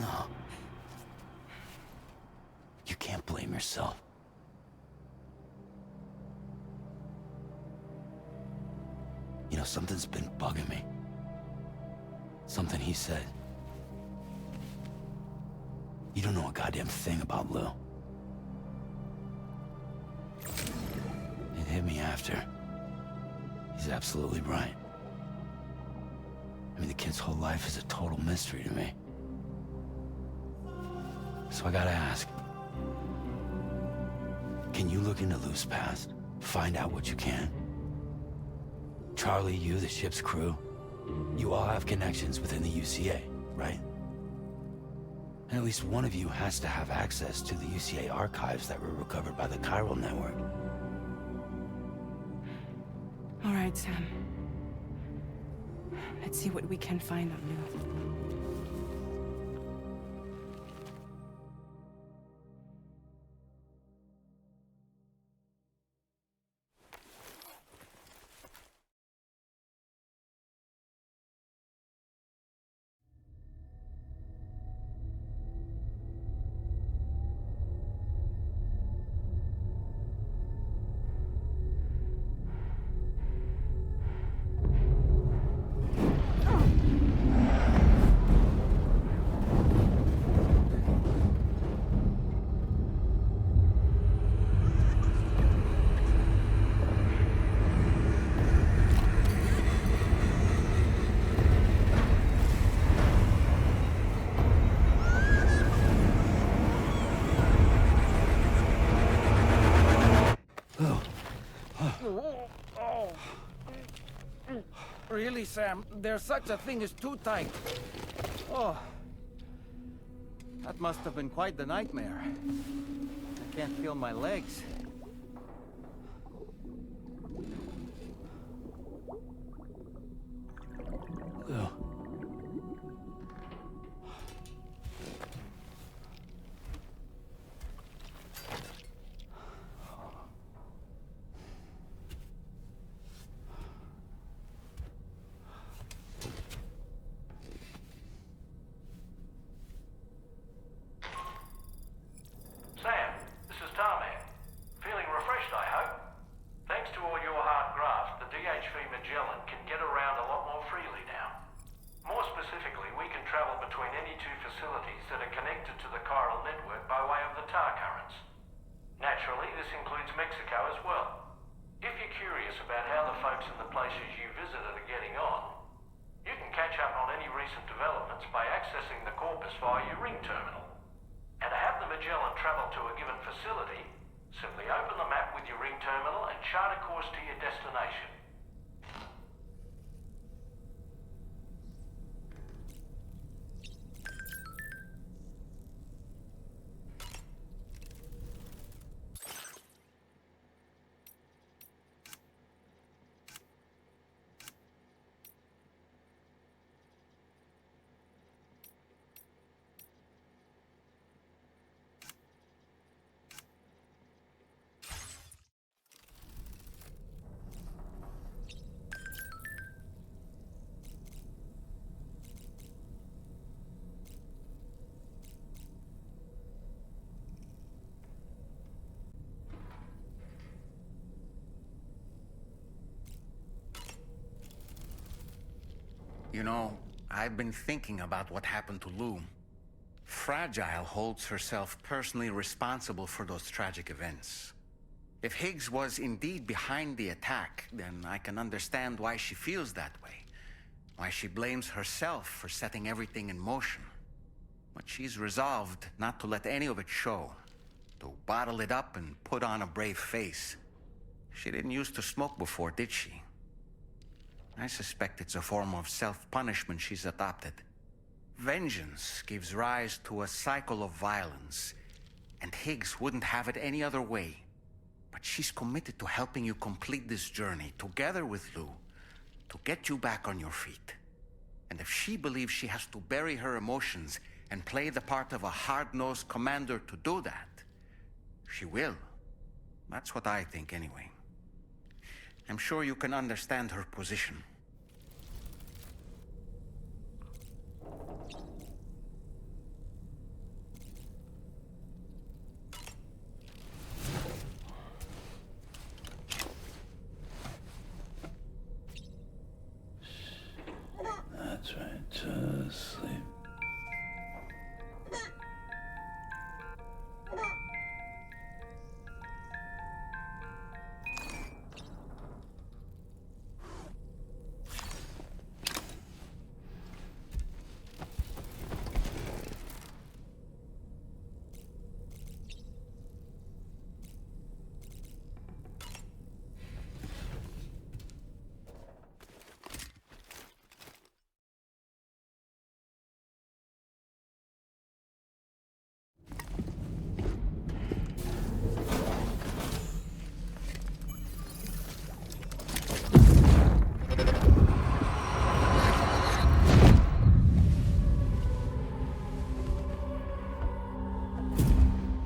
No. You can't blame yourself. You know, something's been bugging me. Something he said. You don't know a goddamn thing about Lou. It hit me after. He's absolutely right. I mean, the kid's whole life is a total mystery to me. So I gotta ask. Can you look into Lou's past? Find out what you can? Charlie, you, the ship's crew, you all have connections within the UCA, right? And at least one of you has to have access to the UCA archives that were recovered by the chiral network. All right, Sam. Let's see what we can find on Lou. Really, Sam? There's such a thing as too tight. Oh. That must have been quite the nightmare. I can't feel my legs. Lou. Sam, this is Tarman. Feeling refreshed, I hope. Thanks to all your hard graft, the DHV Magellan can get around a lot more freely now. More specifically, we can travel between any two facilities that are connected to the chiral network by way of the tar currents. Naturally, this includes Mexico as well. If you're curious about how the folks in the places you visited are getting on, you can catch up on any recent developments by accessing the corpus via your ring terminal. And to have the Magellan travel to a given facility, simply open the map with your ring terminal and chart a course to your destination. You know, I've been thinking about what happened to Lou. Fragile holds herself personally responsible for those tragic events. If Higgs was indeed behind the attack, then I can understand why she feels that way. Why she blames herself for setting everything in motion. But she's resolved not to let any of it show. To bottle it up and put on a brave face. She didn't used to smoke before, did she? I suspect it's a form of self-punishment she's adopted. Vengeance gives rise to a cycle of violence, and Higgs wouldn't have it any other way. But she's committed to helping you complete this journey, together with Lou, to get you back on your feet. And if she believes she has to bury her emotions and play the part of a hard-nosed commander to do that, she will. That's what I think, anyway. I'm sure you can understand her position. That's right, just sleep.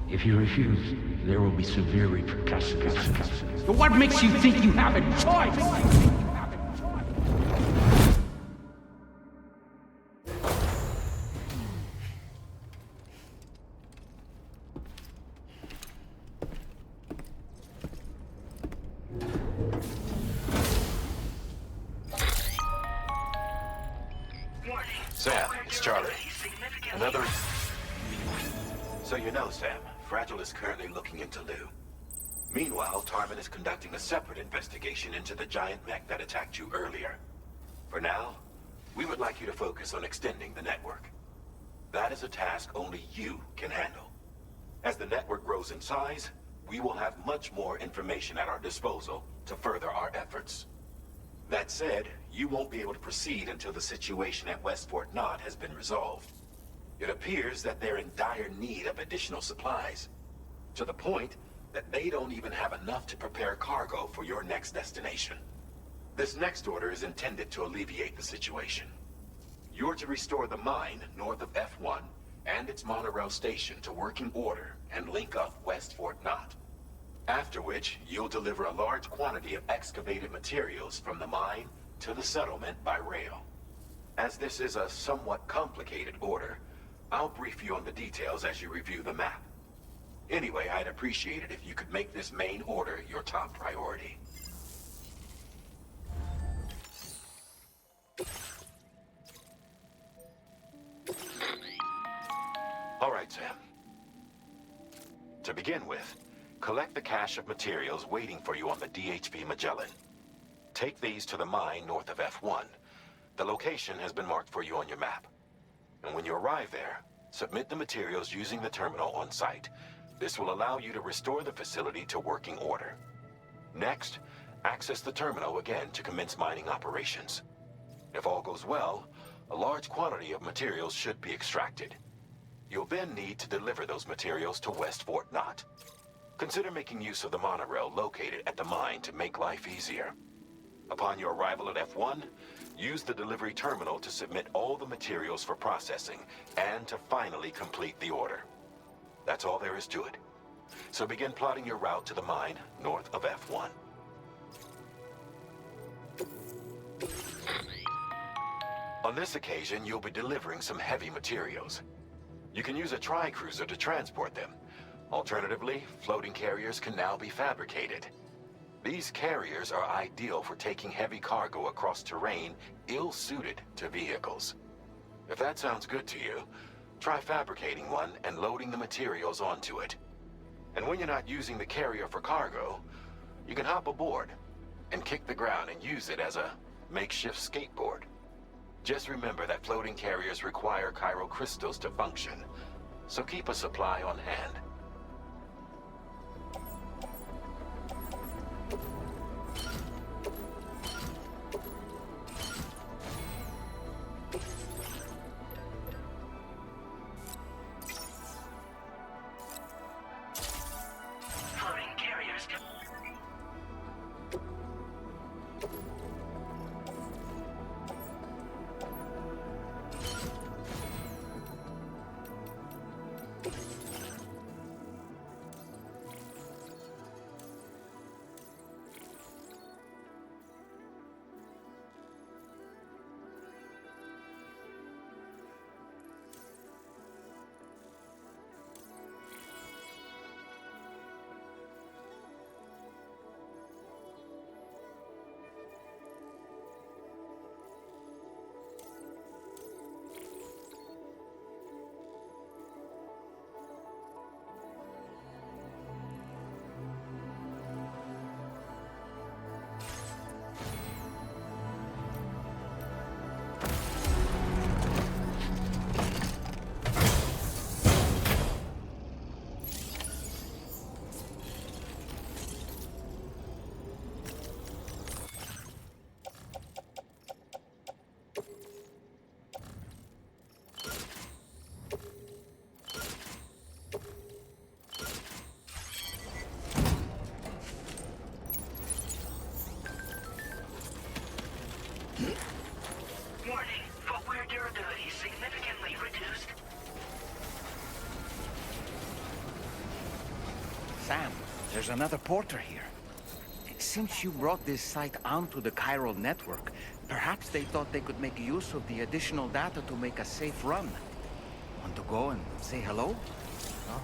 If you refuse, there will be severe repercussions. But what makes you think you have a choice? Sam, it's Charlie. Another... So you know, Sam, Fragile is currently looking into Lou. Meanwhile, Tarman is conducting a separate investigation into the giant mech that attacked you earlier. For now, we would like you to focus on extending the network. That is a task only you can handle. As the network grows in size, we will have much more information at our disposal to further our efforts. That said, you won't be able to proceed until the situation at West Fort Knott has been resolved. It appears that they're in dire need of additional supplies, to the point that they don't even have enough to prepare cargo for your next destination. This next order is intended to alleviate the situation. You're to restore the mine north of F1 and its monorail station to working order and link up West Fort Knott. After which, you'll deliver a large quantity of excavated materials from the mine to the settlement by rail. As this is a somewhat complicated order, I'll brief you on the details as you review the map. Anyway, I'd appreciate it if you could make this main order your top priority. All right, Sam. To begin with, collect the cache of materials waiting for you on the DHP Magellan. Take these to the mine north of F1. The location has been marked for you on your map. And when you arrive there, submit the materials using the terminal on site. This will allow you to restore the facility to working order. Next, access the terminal again to commence mining operations. If all goes well, a large quantity of materials should be extracted. You'll then need to deliver those materials to West Fort Knott. Consider making use of the monorail located at the mine to make life easier. Upon your arrival at F1, use the delivery terminal to submit all the materials for processing and to finally complete the order. That's all there is to it. So begin plotting your route to the mine north of F1. On this occasion, you'll be delivering some heavy materials. You can use a tri-cruiser to transport them. Alternatively, floating carriers can now be fabricated. These carriers are ideal for taking heavy cargo across terrain ill-suited to vehicles. If that sounds good to you, try fabricating one and loading the materials onto it. And when you're not using the carrier for cargo, you can hop aboard and kick the ground and use it as a makeshift skateboard. Just remember that floating carriers require chiral crystals to function, so keep a supply on hand. Floating carriers. Warning, footwear durability significantly reduced. Sam, there's another porter here. Since you brought this site onto the chiral network, perhaps they thought they could make use of the additional data to make a safe run. Want to go and say hello? Huh?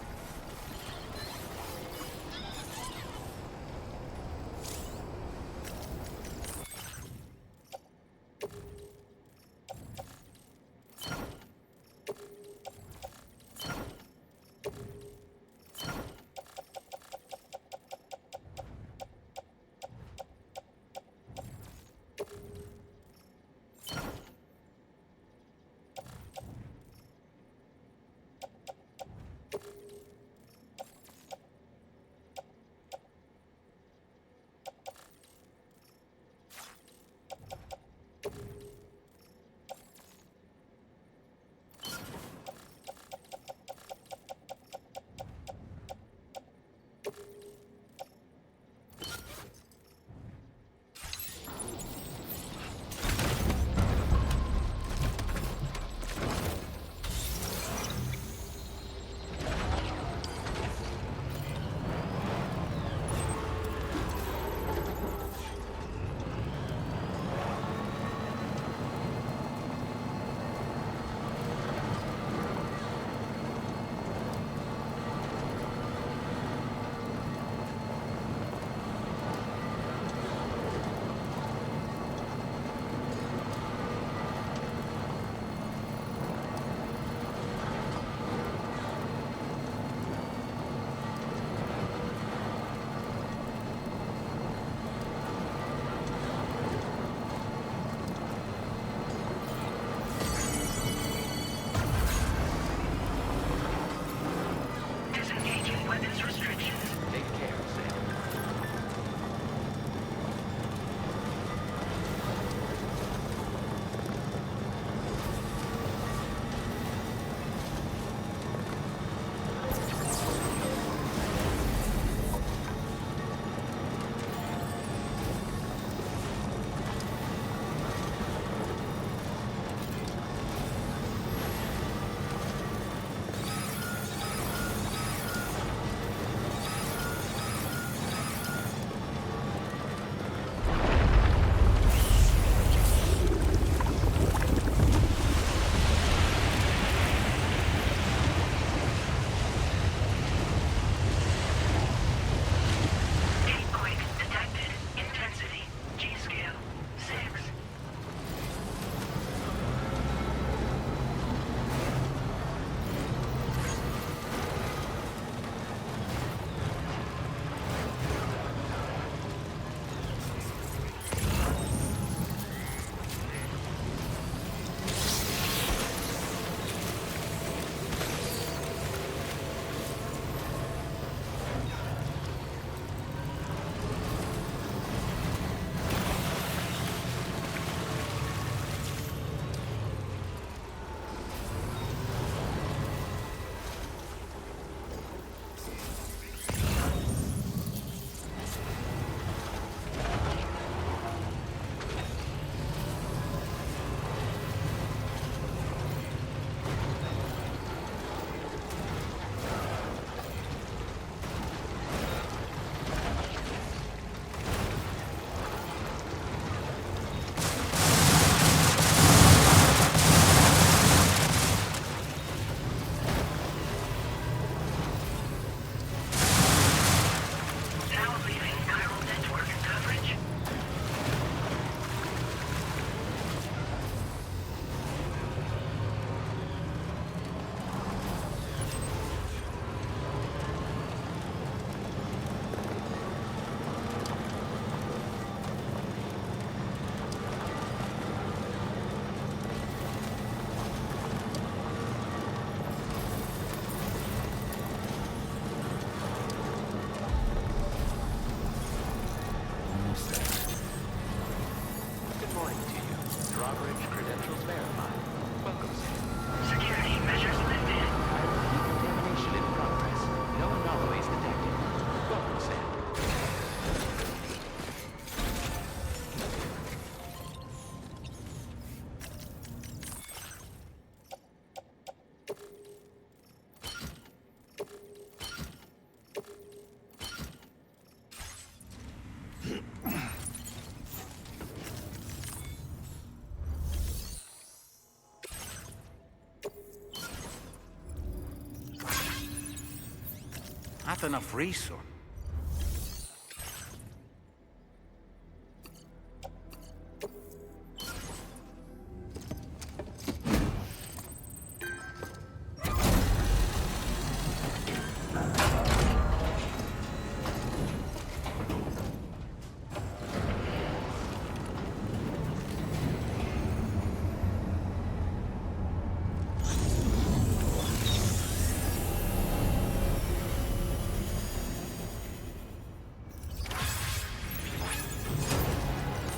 Not enough resource.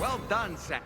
Well done, Sam.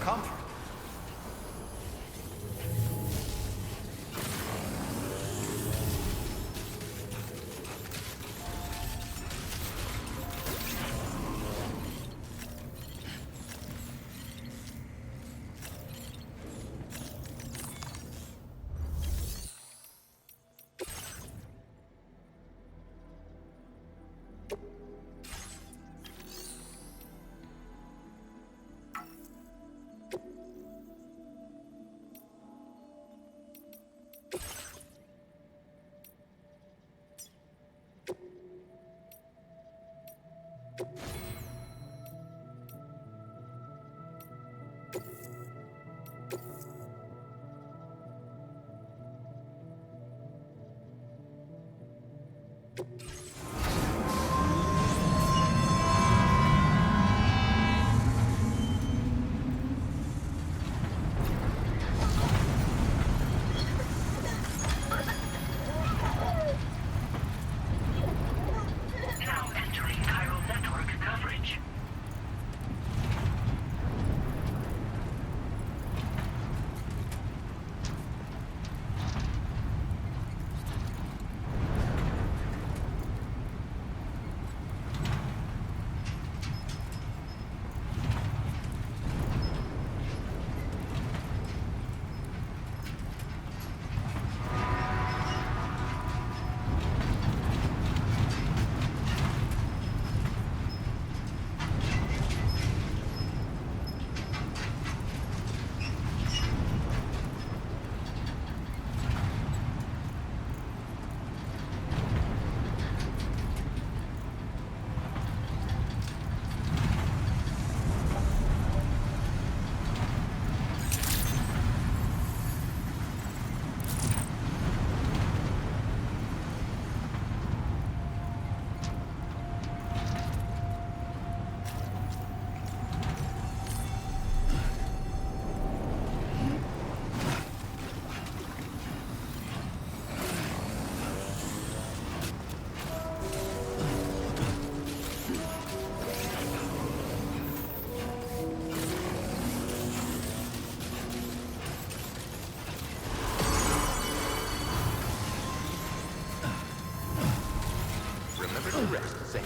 comfort. Now entering chiral network coverage. Remember to rest, Sam.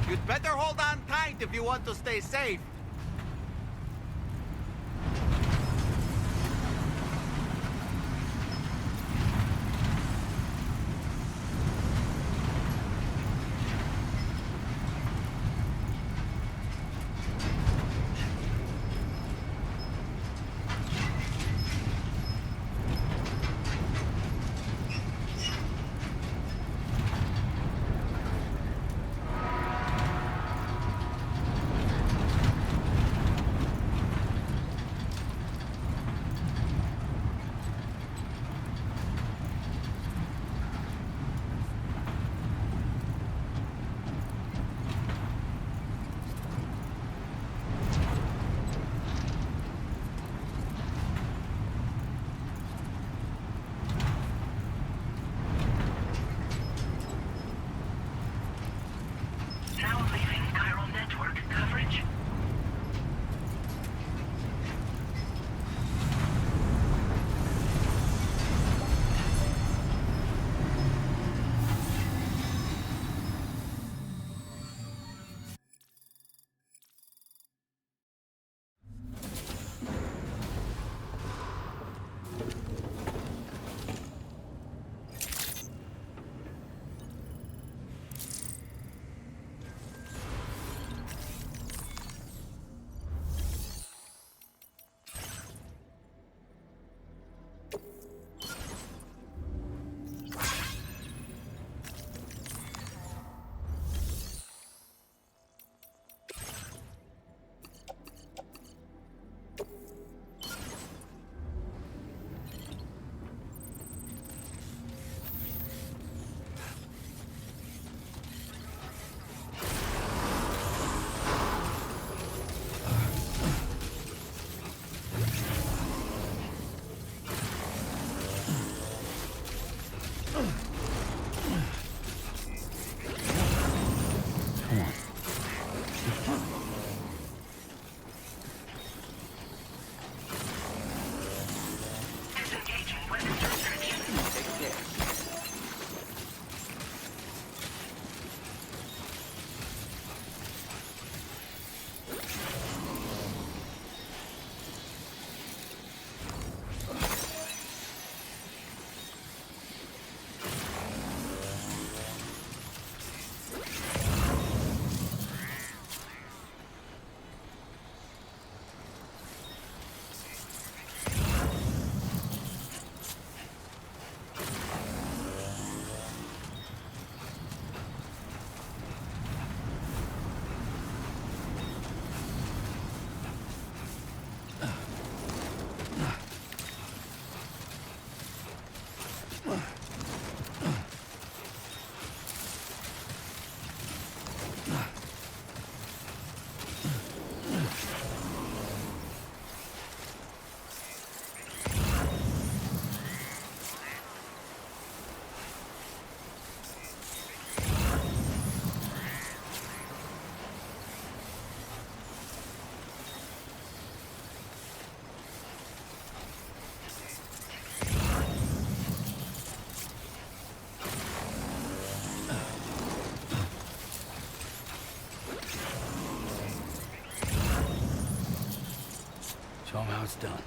You'd better hold on tight if you want to stay safe. Show him how it's done.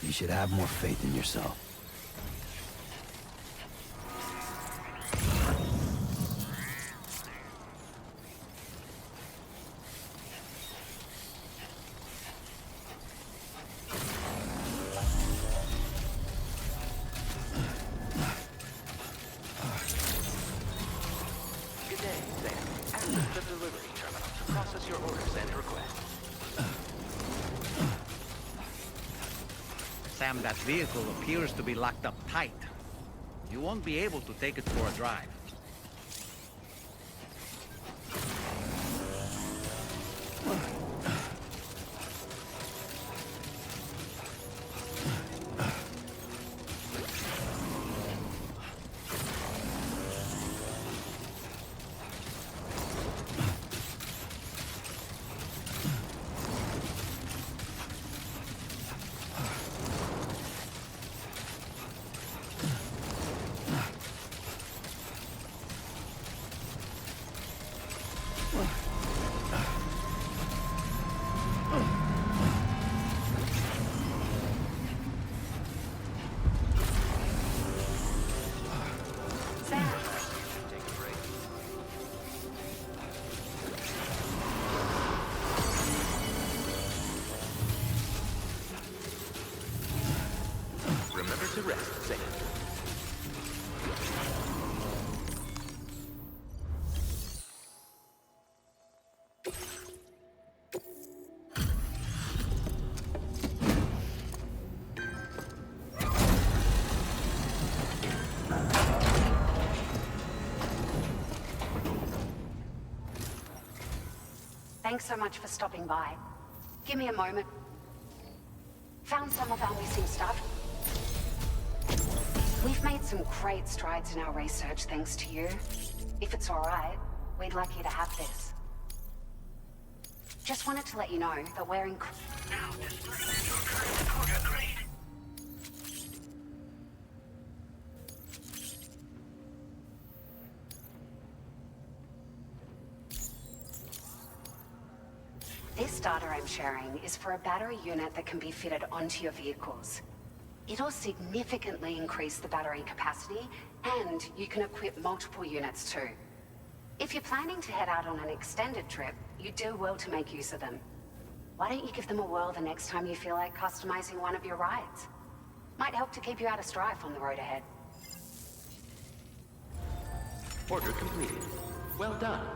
You should have more faith in yourself. Good day, Sam. Access the delivery terminal to process your orders and requests. Sam, that vehicle appears to be locked up tight. You won't be able to take it for a drive. Thanks so much for stopping by. Give me a moment. Found some of our missing stuff. We've made some great strides in our research thanks to you. If it's alright, we'd like you to have this. Just wanted to let you know that we're in... This data I'm sharing is for a battery unit that can be fitted onto your vehicles. It'll significantly increase the battery capacity, and you can equip multiple units too. If you're planning to head out on an extended trip, you do well to make use of them. Why don't you give them a whirl the next time you feel like customizing one of your rides? Might help to keep you out of strife on the road ahead. Order completed. Well done.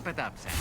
it up, Sam.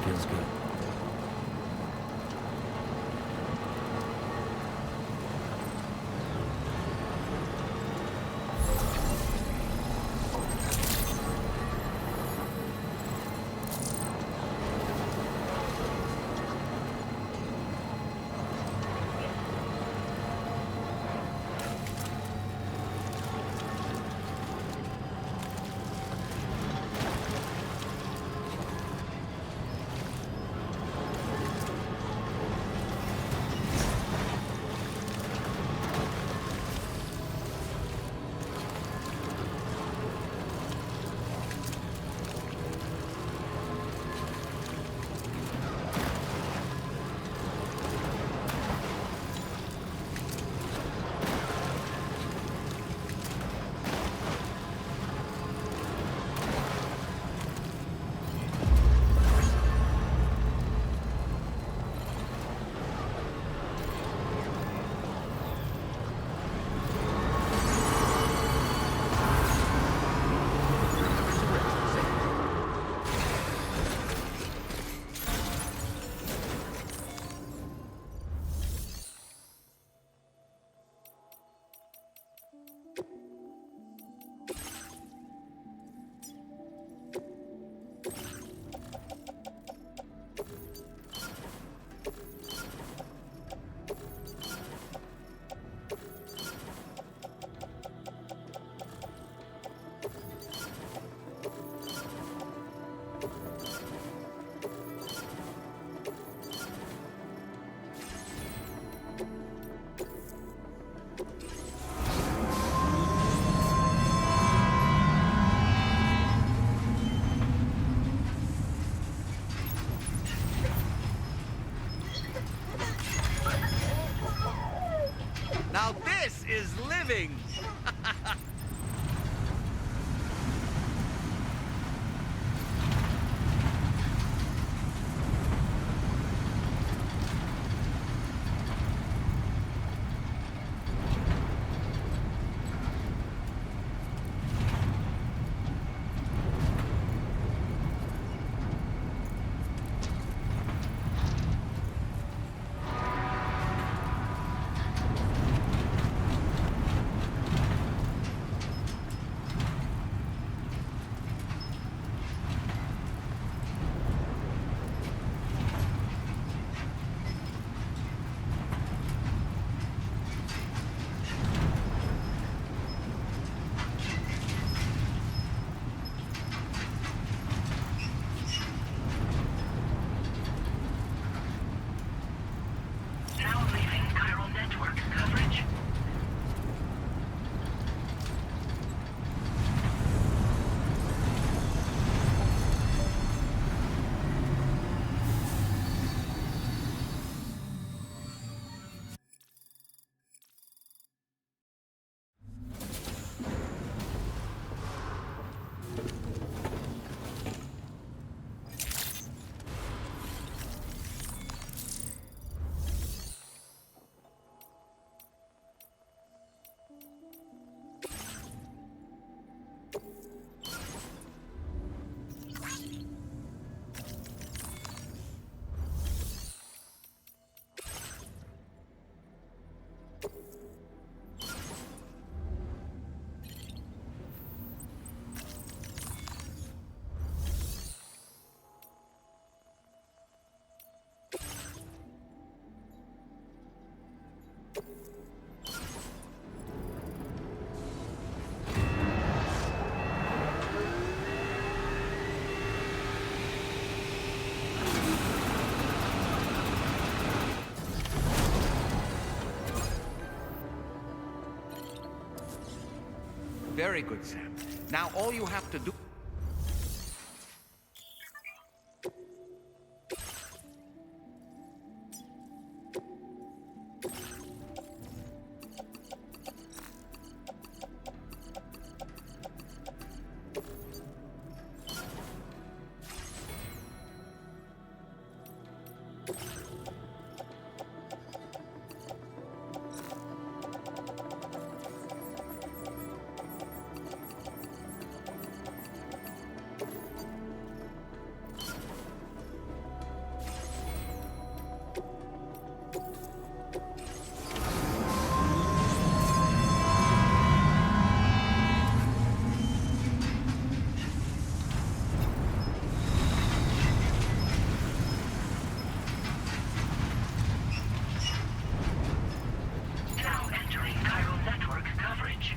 Feels good. Now this is living! Very good, Sam. Now all you have to do... Now entering chiral network coverage.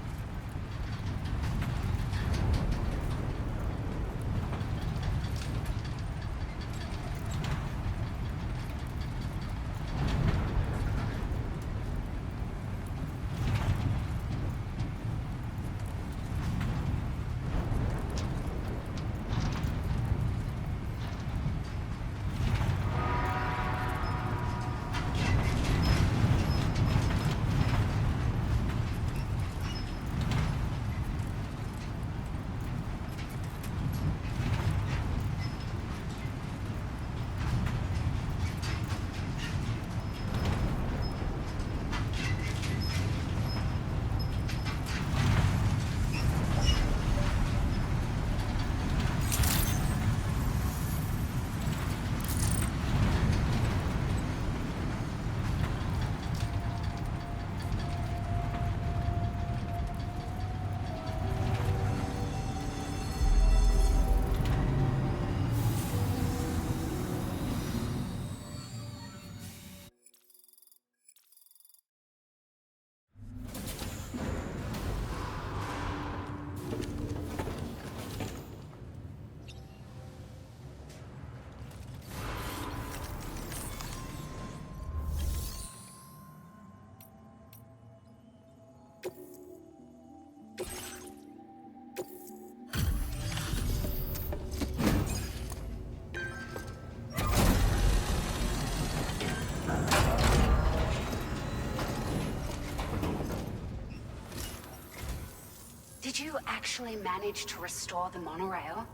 Did you actually manage to restore the monorail?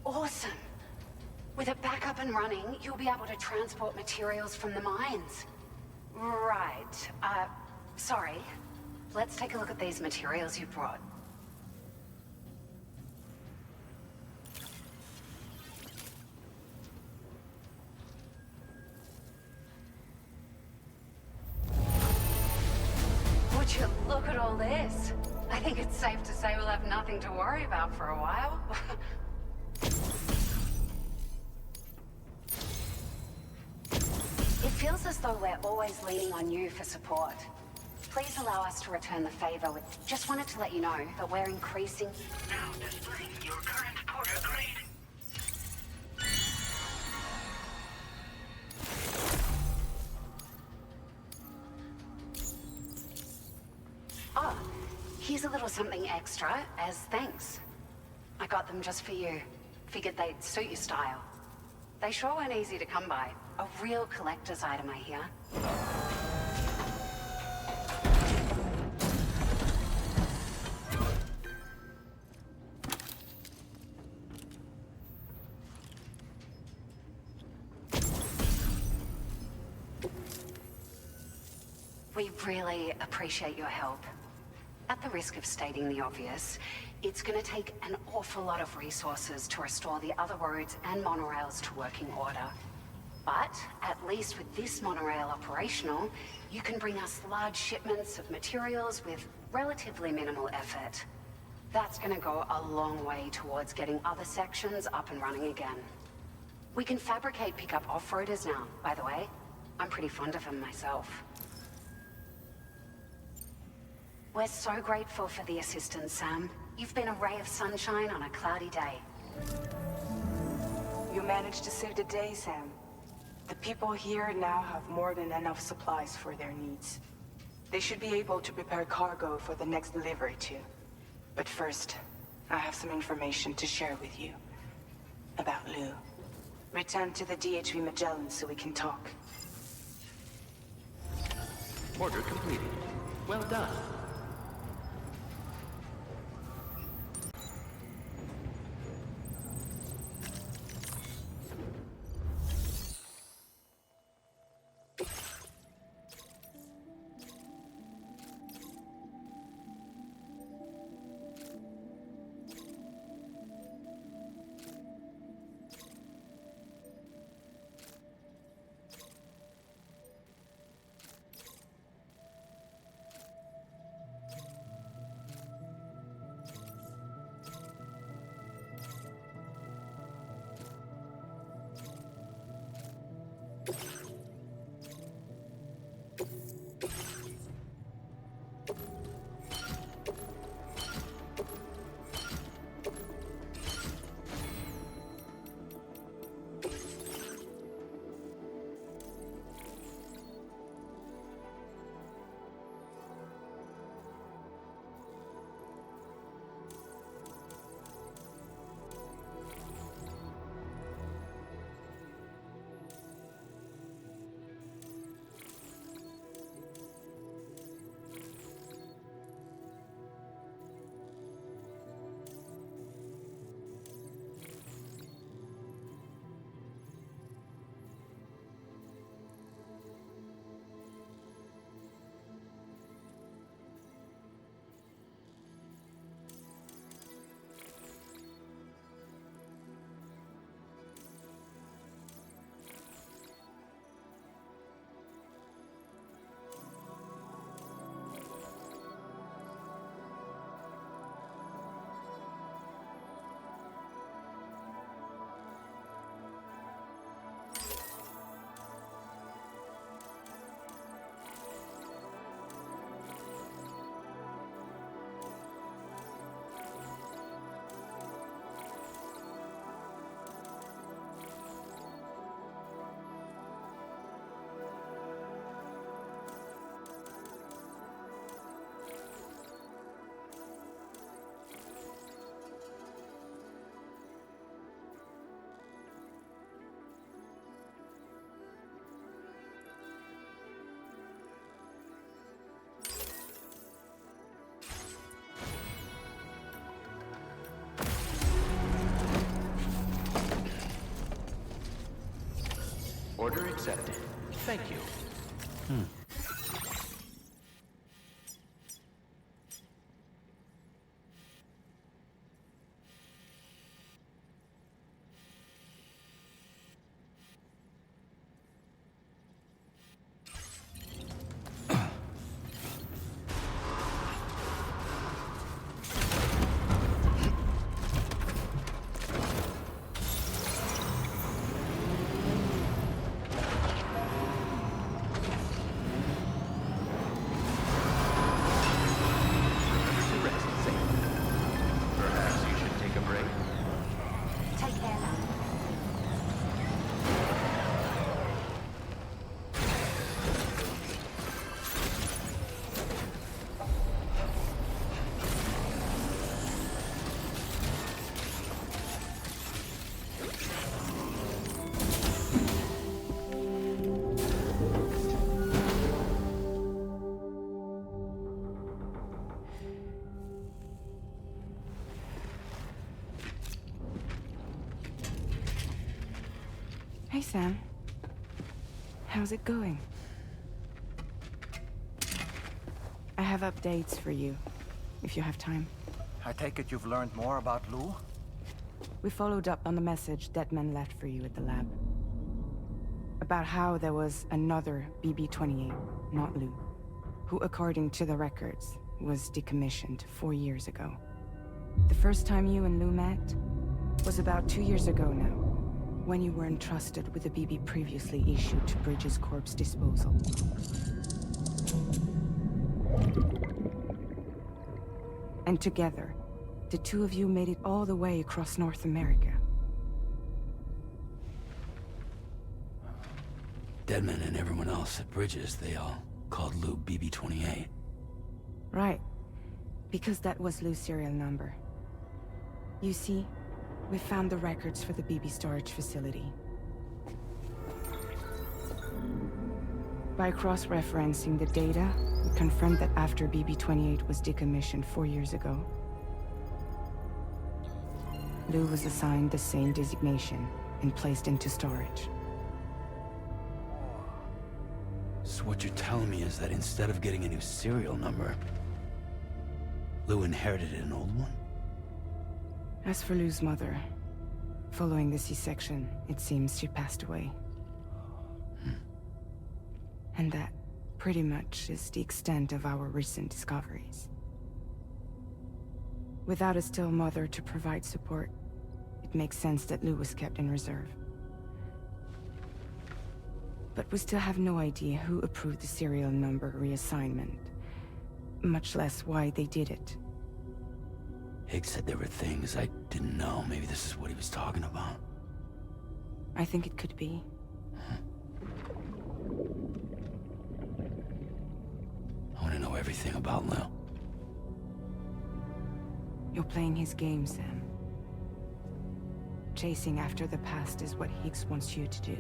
Awesome! With it back up and running, you'll be able to transport materials from the mines. Right. Sorry. Let's take a look at these materials you brought. Would you look at all this? I think it's safe to say we'll have nothing to worry about for a while. It feels as though we're always leaning on you for support. Please allow us to return the favor. Just wanted to let you know that we're increasing... Now displaying your current porter grade. Oh, here's a little something extra as thanks. I got them just for you. Figured they'd suit your style. They sure weren't easy to come by. A real collector's item, I hear. We really appreciate your help. At the risk of stating the obvious, it's gonna take an awful lot of resources to restore the other roads and monorails to working order. But at least with this monorail operational, you can bring us large shipments of materials with relatively minimal effort. That's gonna go a long way towards getting other sections up and running again. We can fabricate pickup off-roaders now, by the way. I'm pretty fond of them myself. We're so grateful for the assistance, Sam. You've been a ray of sunshine on a cloudy day. You managed to save the day, Sam. The people here now have more than enough supplies for their needs. They should be able to prepare cargo for the next delivery, too. But first, I have some information to share with you. About Lou. Return to the DHV Magellan so we can talk. Order completed. Well done. Order accepted. Thank you. Hey, Sam. How's it going? I have updates for you, if you have time. I take it you've learned more about Lou? We followed up on the message Deadman left for you at the lab. About how there was another Pt.1, not Lou, who, according to the records, was decommissioned 4 years ago. The first time you and Lou met was about 2 years ago now, when you were entrusted with the BB previously issued to Bridges Corp's disposal. And together, the two of you made it all the way across North America. Deadman and everyone else at Bridges, they all called Lou BB-28. Right. Because that was Lou's serial number. You see, we found the records for the BB storage facility. By cross-referencing the data, we confirmed that after BB-28 was decommissioned 4 years ago, Lou was assigned the same designation and placed into storage. So what you're telling me is that instead of getting a new serial number, Lou inherited an old one? As for Lou's mother, following the C-section, it seems she passed away. And that pretty much is the extent of our recent discoveries. Without a still mother to provide support, it makes sense that Lou was kept in reserve. But we still have no idea who approved the serial number reassignment, much less why they did it. Higgs said there were things I didn't know. Maybe this is what he was talking about. I think it could be. I want to know everything about Lou. You're playing his game, Sam. Chasing after the past is what Higgs wants you to do.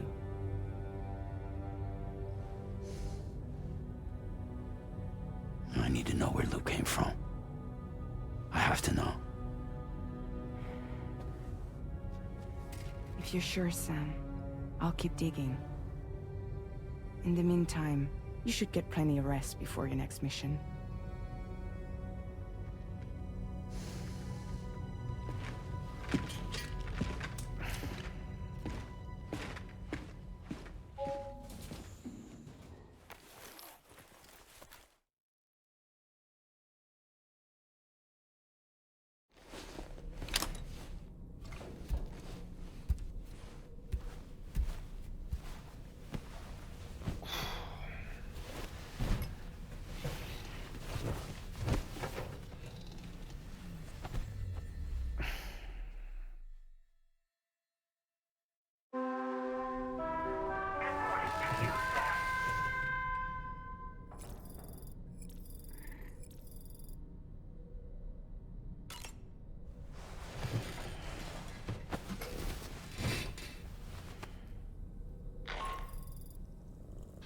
I need to know where Lou came from. I have to know. If you're sure, Sam, I'll keep digging. In the meantime, you should get plenty of rest before your next mission.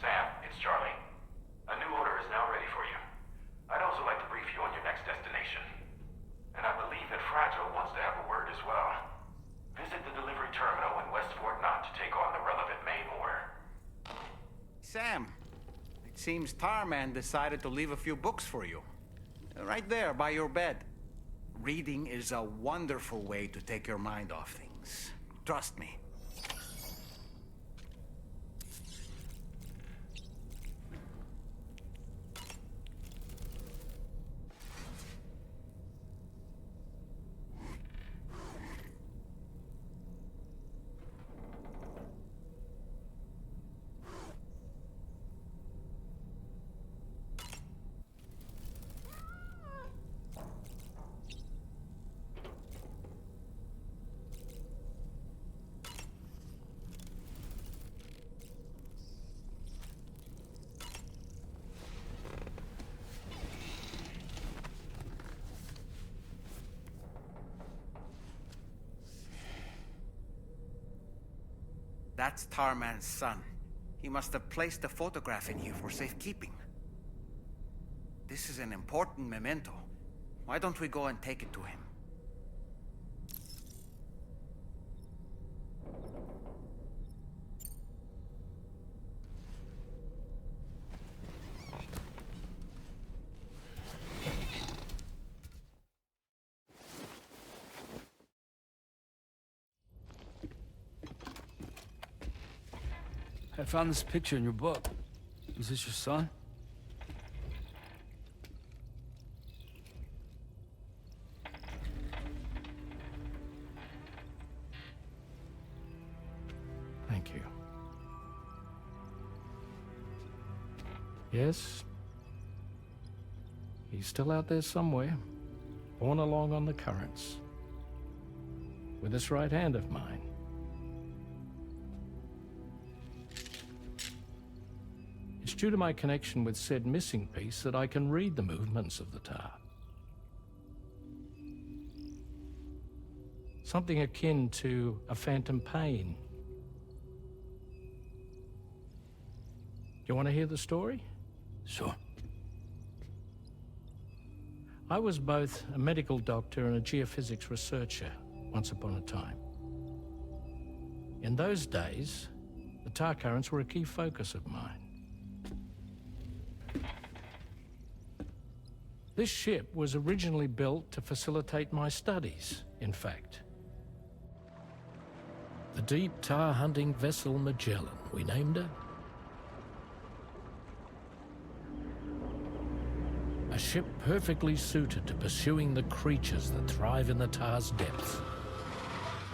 Sam, it's Charlie. A new order is now ready for you. I'd also like to brief you on your next destination. And I believe that Fragile wants to have a word as well. Visit the delivery terminal in West Fort Knott to take on the relevant main order. Sam, it seems Tarman decided to leave a few books for you. Right there by your bed. Reading is a wonderful way to take your mind off things. Trust me. That's Tarman's son. He must have placed a photograph in here for safekeeping. This is an important memento. Why don't we go and take it to him? I found this picture in your book. Is this your son? Thank you. Yes. He's still out there somewhere, borne along on the currents, with this right hand of mine. It's due to my connection with said missing piece that I can read the movements of the tar. Something akin to a phantom pain. You want to hear the story? Sure. I was both a medical doctor and a geophysics researcher once upon a time. In those days, the tar currents were a key focus of mine. This ship was originally built to facilitate my studies, in fact. The deep tar hunting vessel Magellan, we named her. A ship perfectly suited to pursuing the creatures that thrive in the tar's depths.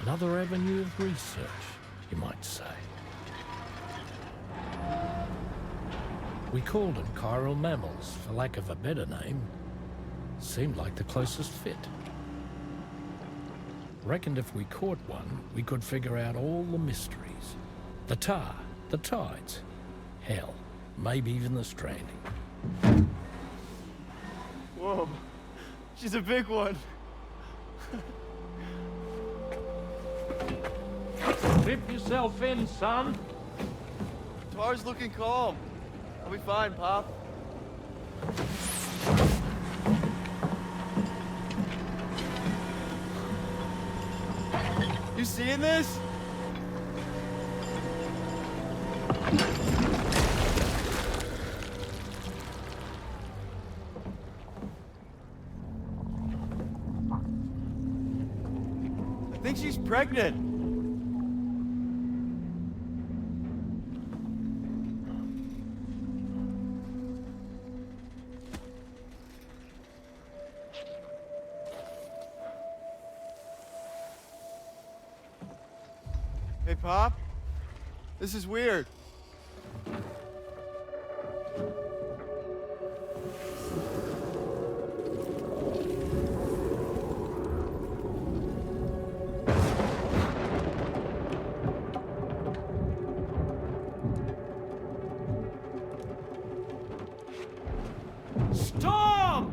Another avenue of research, you might say. We called them chiral mammals, for lack of a better name. Seemed like the closest fit. Reckoned if we caught one, we could figure out all the mysteries. The tar, the tides, hell, maybe even the stranding. Whoa, she's a big one. Dip yourself in, son. Tar's looking calm. I'll be fine, Pop. You seeing this? I think she's pregnant. Hey, Pop. This is weird. Storm!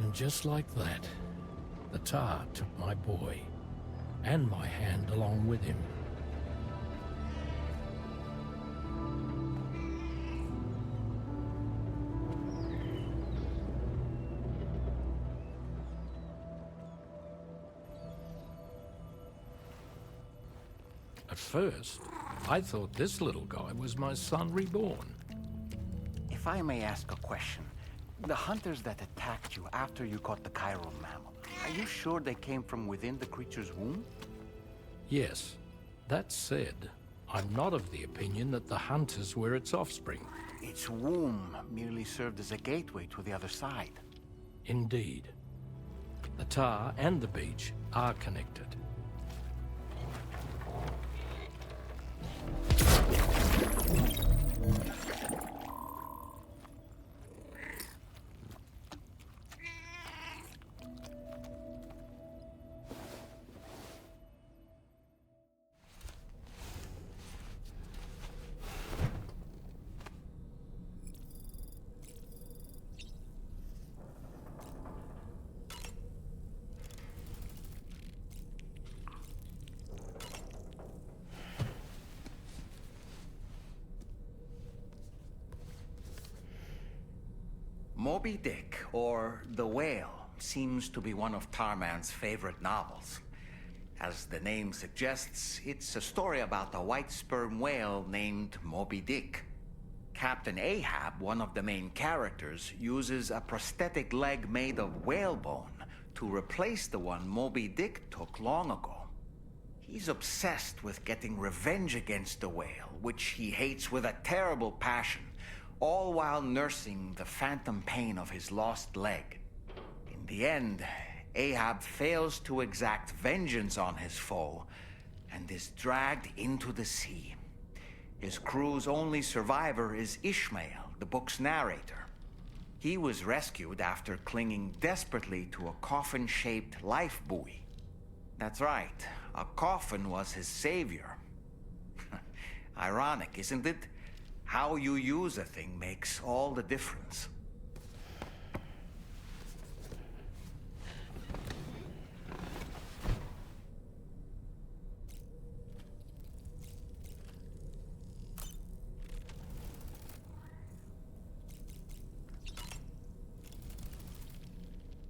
And just like that, the tar took my boy, and my hand along with him. At first, I thought this little guy was my son reborn. If I may ask a question, the hunters that attacked you after you caught the chiral mammal, are you sure they came from within the creature's womb? Yes. That said, I'm not of the opinion that the hunters were its offspring. Its womb merely served as a gateway to the other side. Indeed. The tar and the beach are connected. Moby Dick, or The Whale, seems to be one of Tarman's favorite novels. As the name suggests, it's a story about a white sperm whale named Moby Dick. Captain Ahab, one of the main characters, uses a prosthetic leg made of whalebone to replace the one Moby Dick took long ago. He's obsessed with getting revenge against the whale, which he hates with a terrible passion, all while nursing the phantom pain of his lost leg. In the end, Ahab fails to exact vengeance on his foe and is dragged into the sea. His crew's only survivor is Ishmael, the book's narrator. He was rescued after clinging desperately to a coffin-shaped life buoy. That's right, a coffin was his savior. Ironic, isn't it? How you use a thing makes all the difference.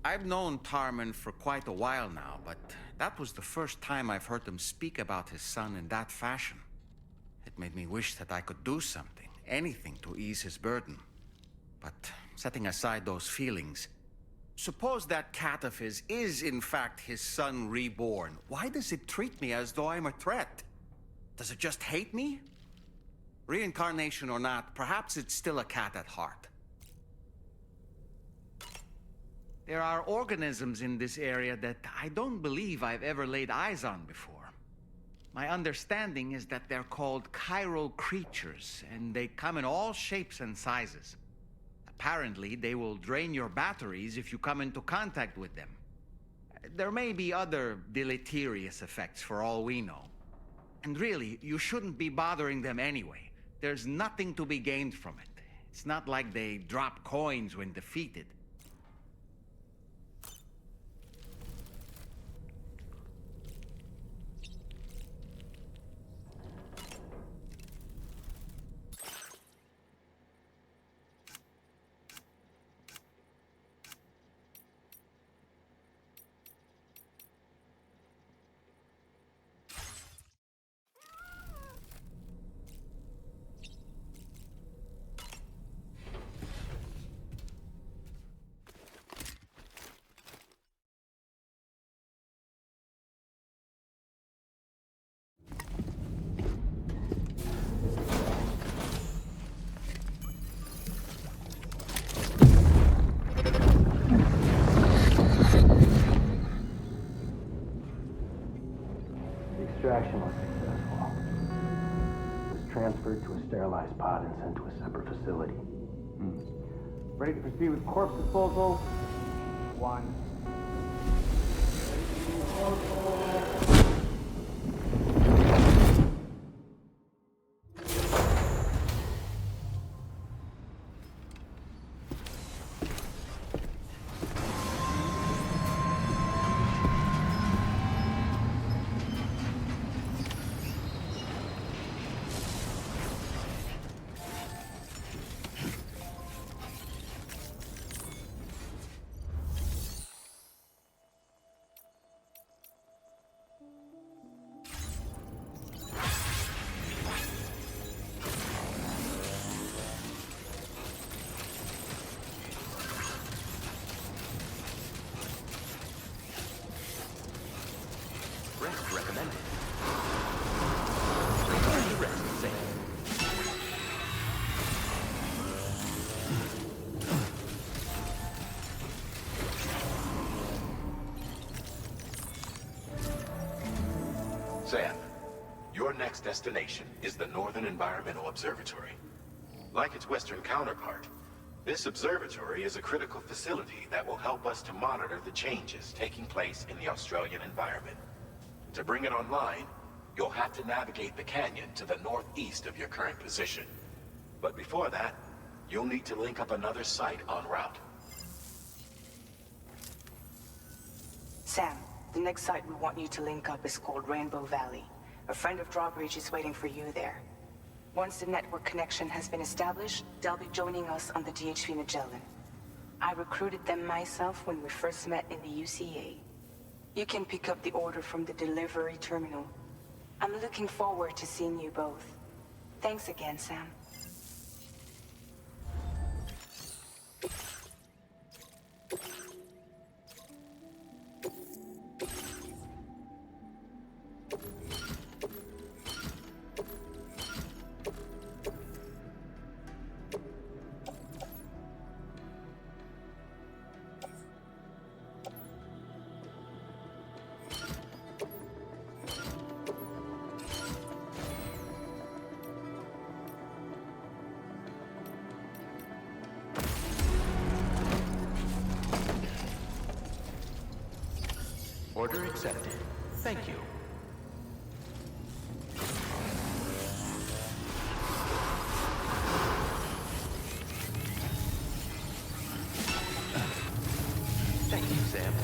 I've known Tarman for quite a while now, but that was the first time I've heard him speak about his son in that fashion. It made me wish that I could do something, anything to ease his burden. But setting aside those feelings, suppose that cat of his is in fact his son reborn. Why does it treat me as though I'm a threat? Does it just hate me? Reincarnation or not, perhaps it's still a cat at heart. There are organisms in this area that I don't believe I've ever laid eyes on before. My understanding is that they're called chiral creatures, and they come in all shapes and sizes. Apparently, they will drain your batteries if you come into contact with them. There may be other deleterious effects for all we know. And really, you shouldn't be bothering them anyway. There's nothing to be gained from it. It's not like they drop coins when defeated. Extraction was successful. It was transferred to a sterilized pod and sent to a separate facility. Ready to proceed with corpse disposal? 1. next destination is the Northern Environmental Observatory. Like its Western counterpart, this observatory is a critical facility that will help us to monitor the changes taking place in the Australian environment. To bring it online, you'll have to navigate the canyon to the northeast of your current position. But before that, you'll need to link up another site en route. Sam, the next site we want you to link up is called Rainbow Valley. A friend of Drawbridge is waiting for you there. Once the network connection has been established, they'll be joining us on the DHV Magellan. I recruited them myself when we first met in the UCA. You can pick up the order from the delivery terminal. I'm looking forward to seeing you both. Thanks again, Sam. Order accepted. Thank you. Thank you, Sam.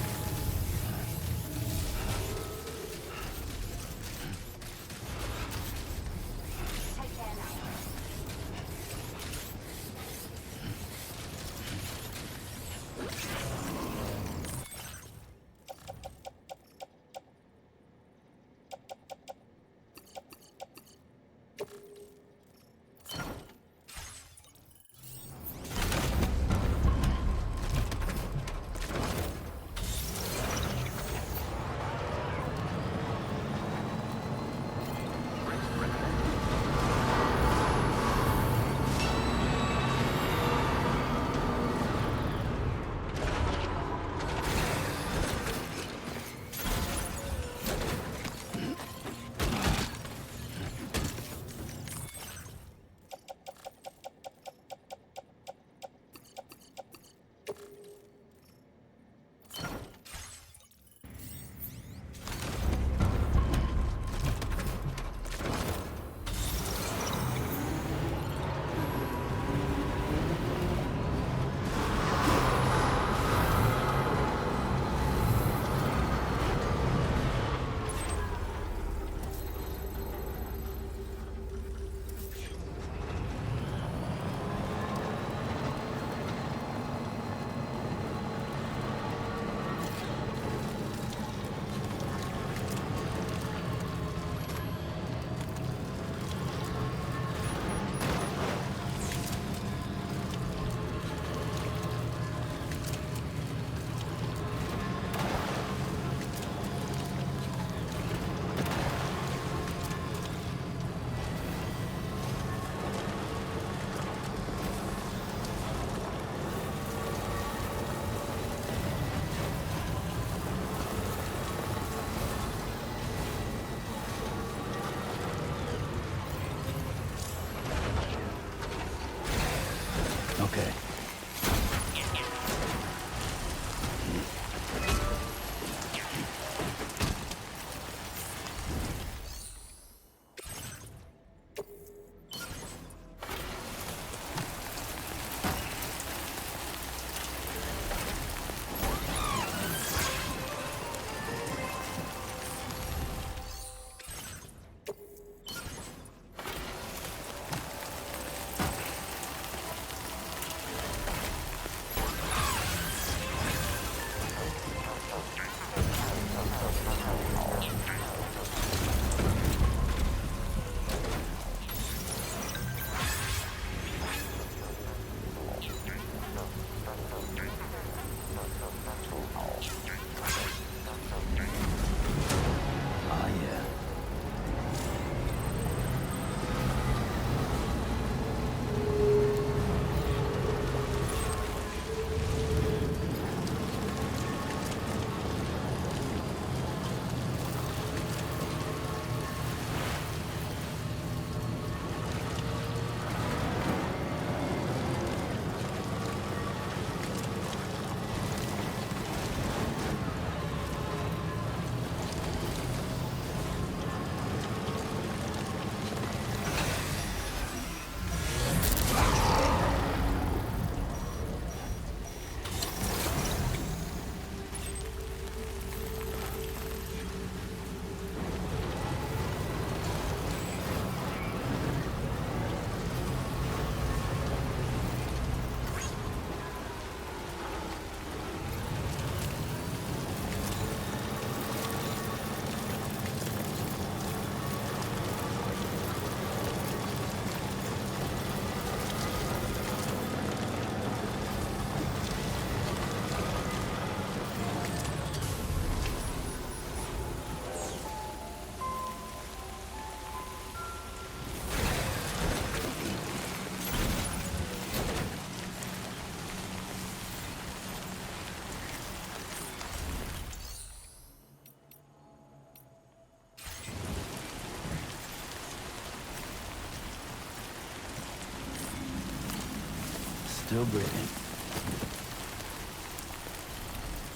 Still breathing.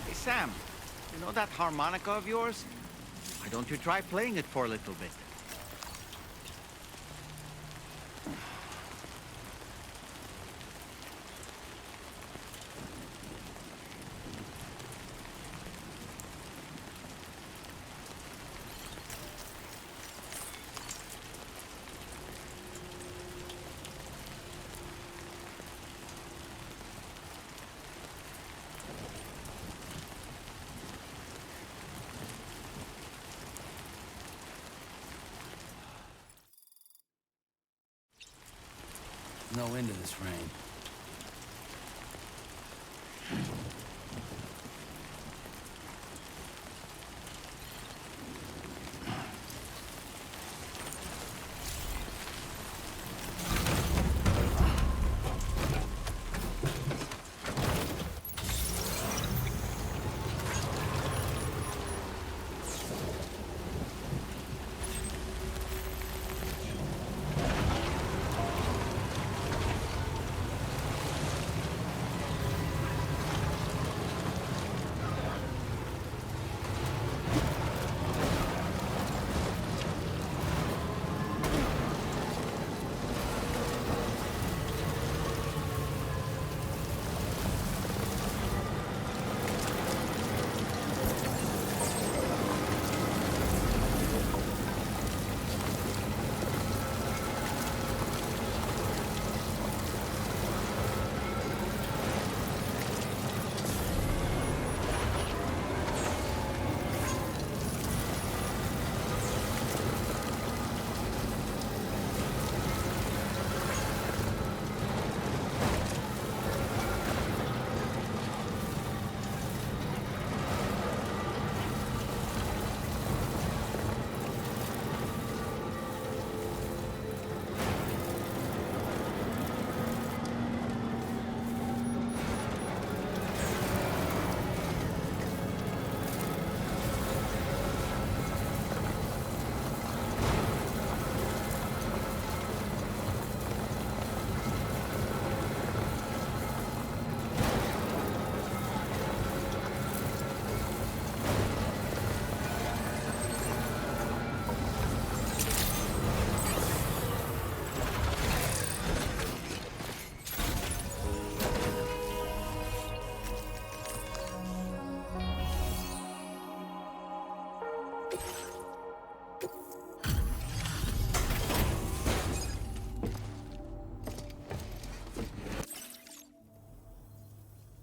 Hey, Sam. You know that harmonica of yours? Why don't you try playing it for a little bit? No end to this rain.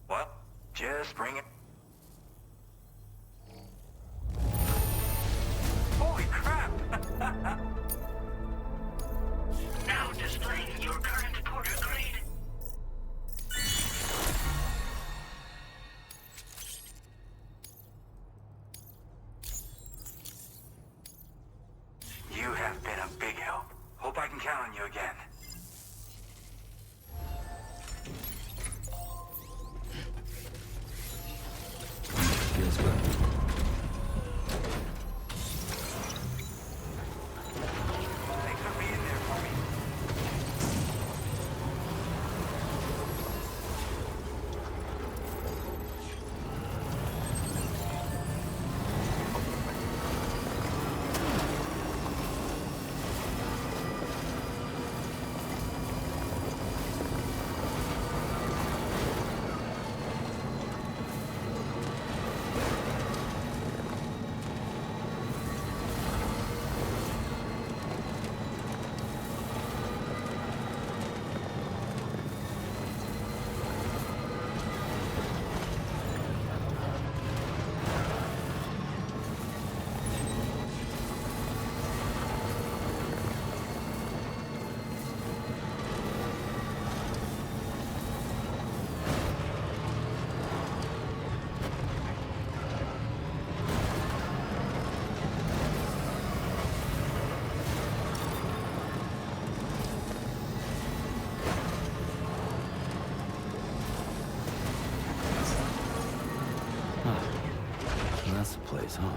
Well, just bring it. Holy crap! Now displaying your current porter grade. You have been a big help. Hope I can count on you again. Feels good. Thanks for being there for me. That's the place, huh?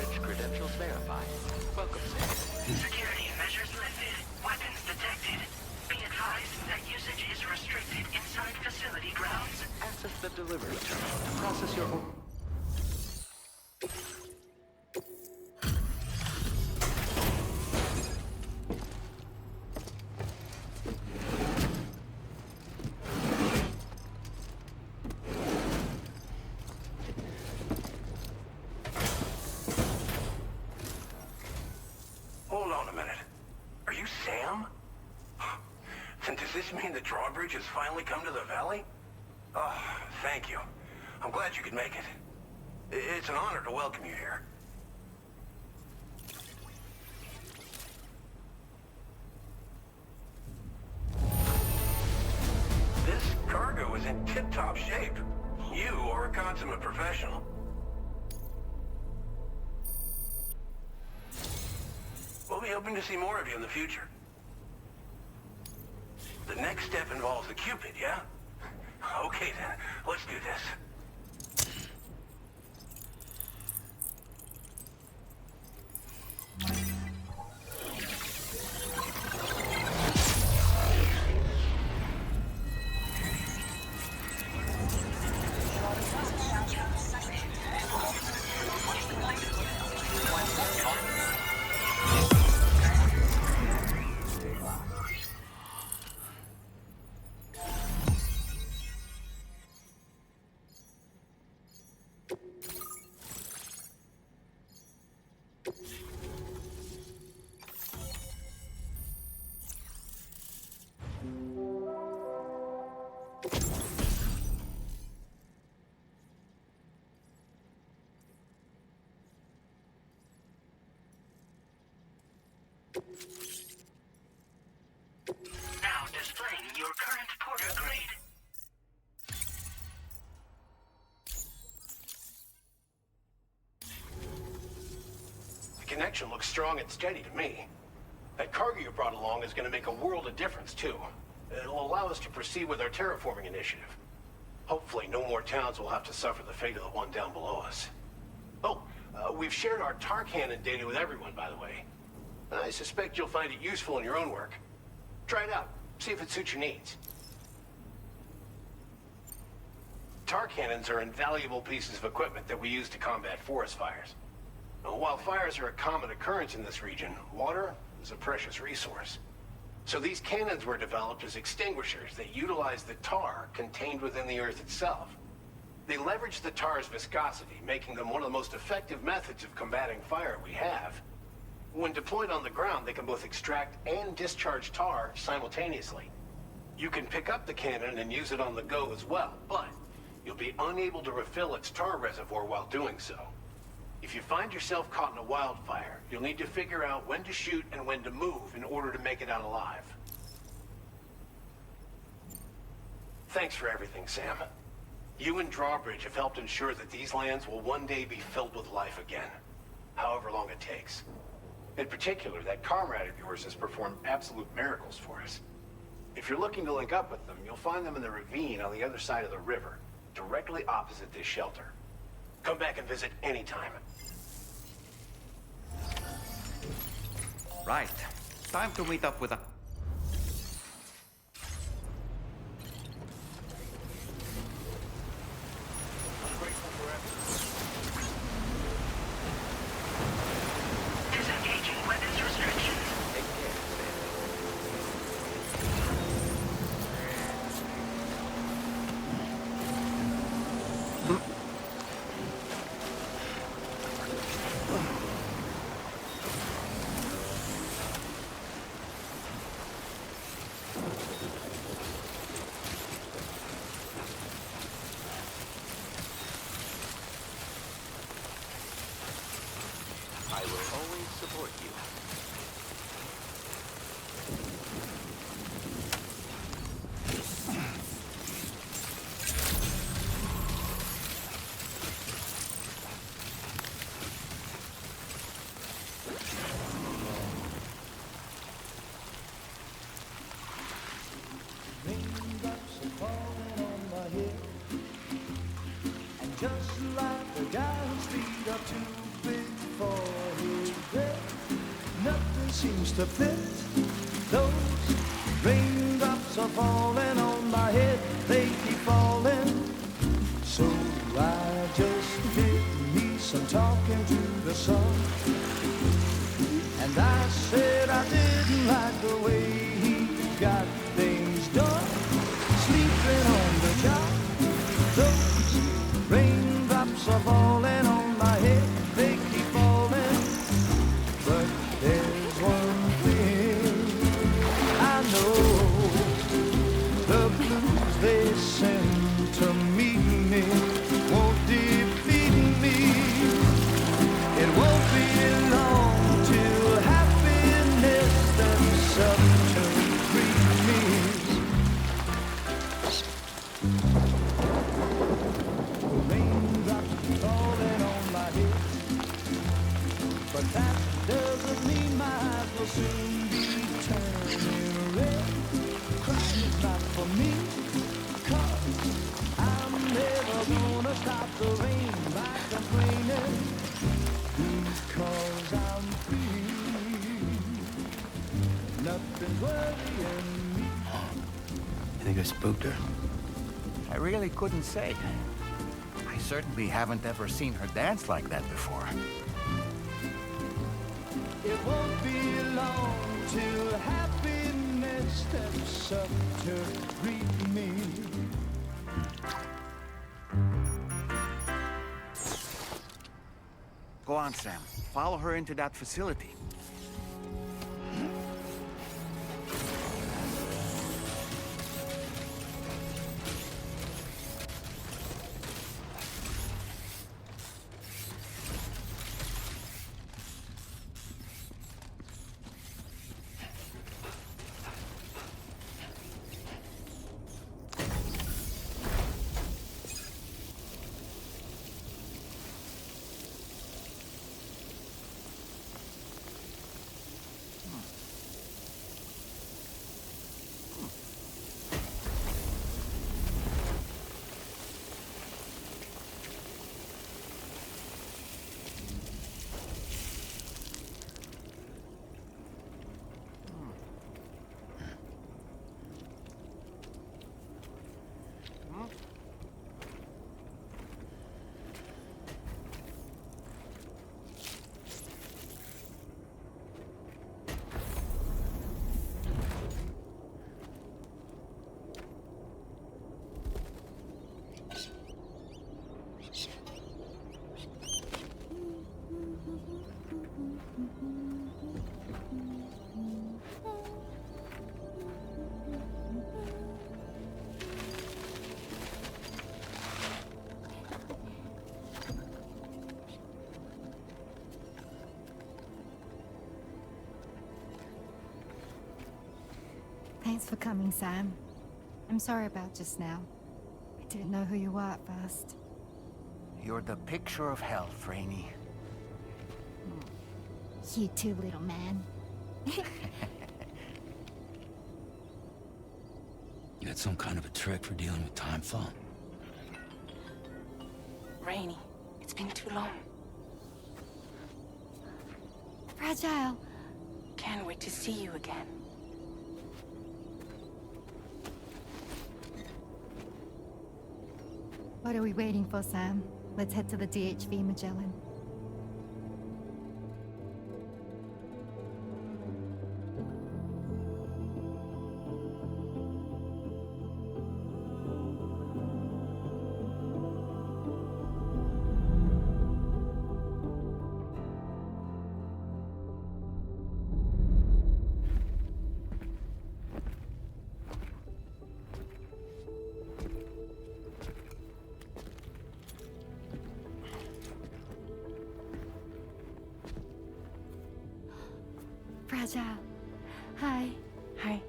coverage credentials verified. Welcome, Sam. Security measures lifted. Weapons detected. Be advised that usage is restricted inside facility grounds. Access the delivery terminal to process your order. Hold on a minute. Are you Sam? Then does this mean the drawbridge has finally come to the valley? Oh, thank you. I'm glad you could make it. It's an honor to welcome you here. This cargo is in tip-top shape. You are a consummate professional. We'll be hoping to see more of you in the future. The next step involves the Cupid, yeah? Okay then, let's do this. Now displaying your current porter grade. The connection looks strong and steady to me. That cargo you brought along is going to make a world of difference, too. It'll allow us to proceed with our terraforming initiative. Hopefully, no more towns will have to suffer the fate of the one down below us. Oh, we've shared our tar cannon data with everyone, by the way. I suspect you'll find it useful in your own work. Try it out. See if it suits your needs. Tar cannons are invaluable pieces of equipment that we use to combat forest fires. While fires are a common occurrence in this region, water is a precious resource. So these cannons were developed as extinguishers that utilize the tar contained within the earth itself. They leverage the tar's viscosity, making them one of the most effective methods of combating fire we have. When deployed on the ground, they can both extract and discharge tar simultaneously. You can pick up the cannon and use it on the go as well, but you'll be unable to refill its tar reservoir while doing so. If you find yourself caught in a wildfire, you'll need to figure out when to shoot and when to move in order to make it out alive. Thanks for everything, Sam. You and Drawbridge have helped ensure that these lands will one day be filled with life again, however long it takes. In particular, that comrade of yours has performed absolute miracles for us. If you're looking to link up with them, you'll find them in the ravine on the other side of the river, directly opposite this shelter. Come back and visit anytime. Right. Time to meet up with a... Disengaging weapons restrictions. I will always support you. Raindrops are falling on my head, and just like the guy whose feet are too big for his bed. Nothing seems to fit. Those raindrops are falling on my head. They keep falling. So I just did me some talking to the sun. And I said I didn't like the way he got things done. Sleeping on the job. Those raindrops are falling on my head. They keep falling. But there's one thing I know. The blues they send to meet me won't defeat me. It won't be long till happiness steps up to greet me. Raindrops falling on my head, but that doesn't mean my eyes will soon be turning red. Crying is not for me, 'cause I'm never gonna stop the rain by complaining, because I'm free. Nothing's worrying me. You think I spooked her? I really couldn't say. I certainly haven't ever seen her dance like that before. It won't be long till happiness steps up to greet me. Go on, Sam. Follow her into that facility. Thanks for coming, Sam. I'm sorry about just now. I didn't know who you were at first. You're the picture of health, Rainey. You too, little man. You got some kind of a trick for dealing with time flow? Rainey, it's been too long. Fragile. Can't wait to see you again. What are we waiting for, Sam? Let's head to the DHV Magellan. Fragile. Hi. Hi.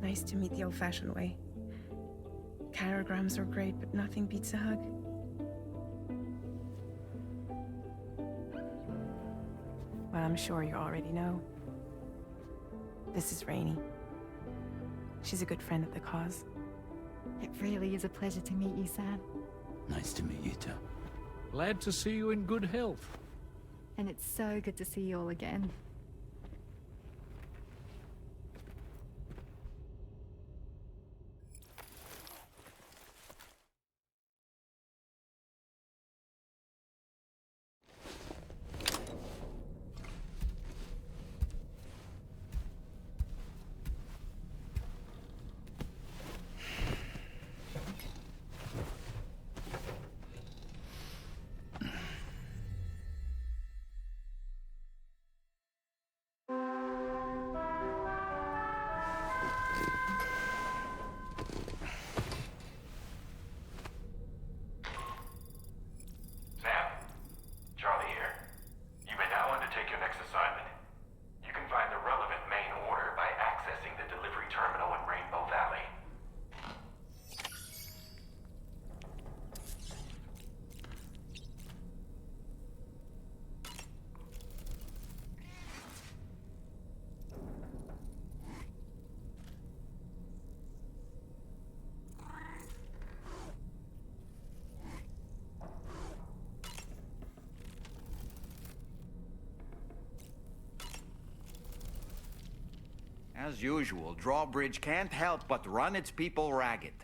Nice to meet the old-fashioned way. Carograms are great, but nothing beats a hug. Well, I'm sure you already know. This is Rainey. She's a good friend of the cause. It really is a pleasure to meet you, Sam. Nice to meet you too. Glad to see you in good health. And it's so good to see you all again. Sam, Charlie here. You may now undertake your next assignment. You can find the relevant main order by accessing the delivery terminal in Rainbow Valley. As usual, Drawbridge can't help but run its people ragged.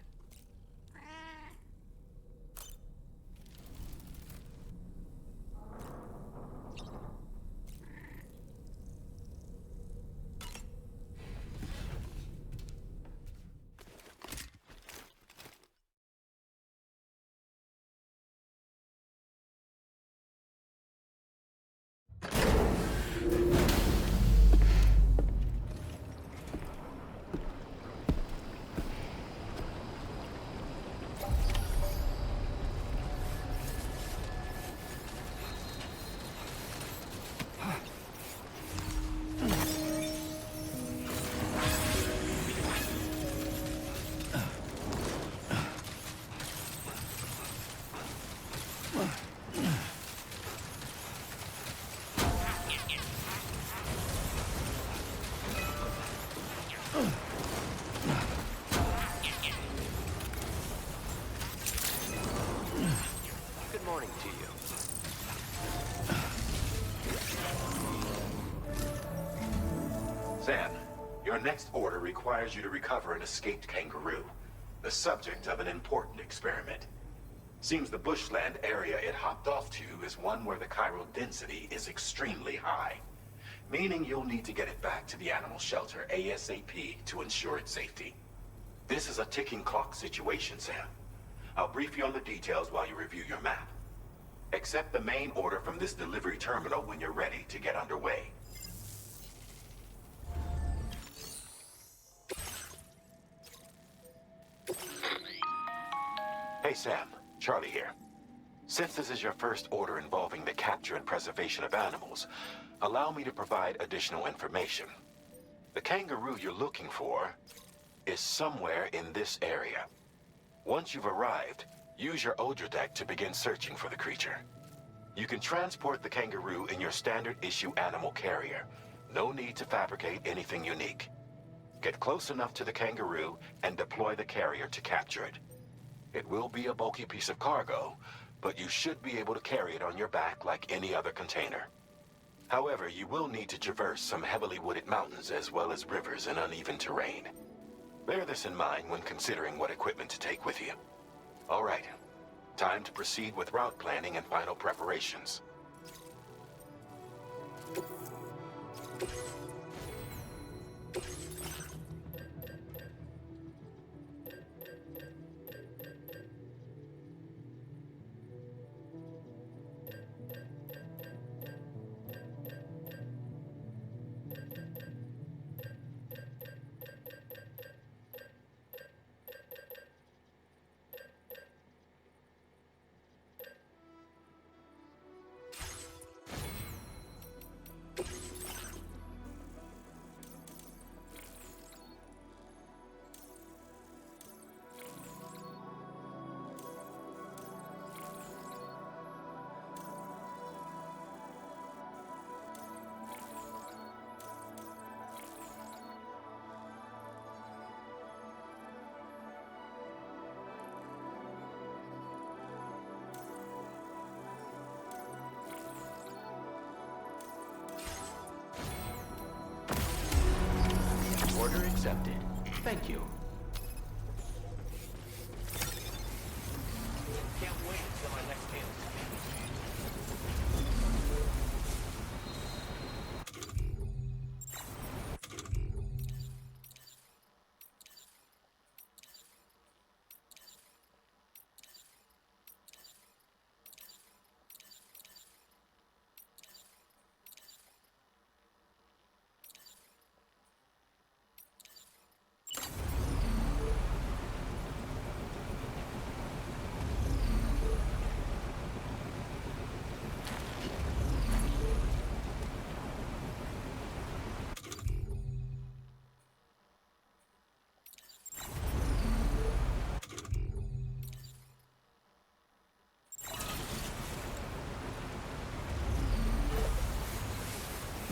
Good morning to you. Sam, your next order requires you to recover an escaped kangaroo, the subject of an important experiment. Seems the bushland area it hopped off to is one where the chiral density is extremely high, meaning you'll need to get it back to the animal shelter ASAP to ensure its safety. This is a ticking clock situation, Sam. I'll brief you on the details while you review your map. Accept the main order from this delivery terminal when you're ready to get underway. Hey Sam, Charlie here. Since this is your first order involving the capture and preservation of animals, allow me to provide additional information. The kangaroo you're looking for is somewhere in this area. Once you've arrived, use your Odra deck to begin searching for the creature. You can transport the kangaroo in your standard issue animal carrier. No need to fabricate anything unique. Get close enough to the kangaroo and deploy the carrier to capture it. It will be a bulky piece of cargo, but you should be able to carry it on your back like any other container. However, you will need to traverse some heavily wooded mountains as well as rivers and uneven terrain. Bear this in mind when considering what equipment to take with you. All right, time to proceed with route planning and final preparations. accepted. Thank you. Can't wait until my next meal.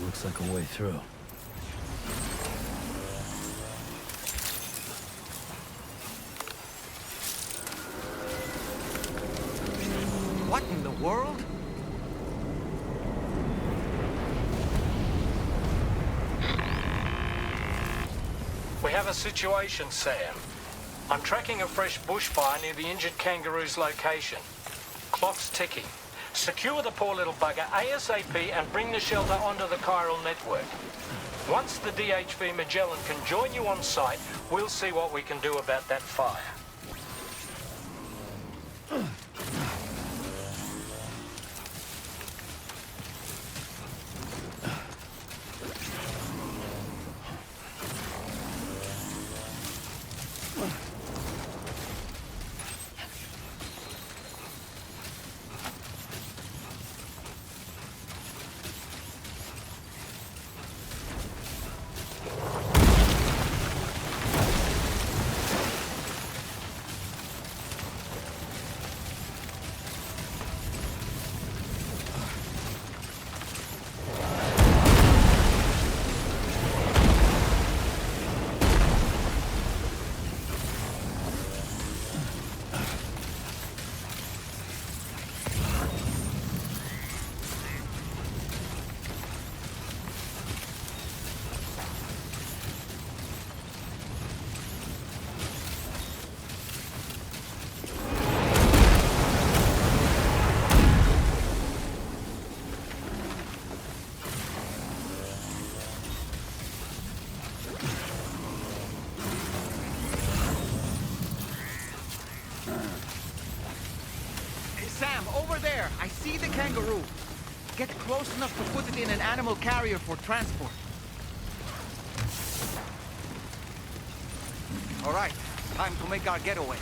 Looks like a way through. What in the world? We have a situation, Sam. I'm tracking a fresh bushfire near the injured kangaroo's location. Clock's ticking. Secure the poor little bugger ASAP and bring the shelter onto the chiral network. Once the DHV Magellan can join you on site, we'll see what we can do about that fire. Sam, over there! I see the kangaroo! Get close enough to put it in an animal carrier for transport. All right, time to make our getaway.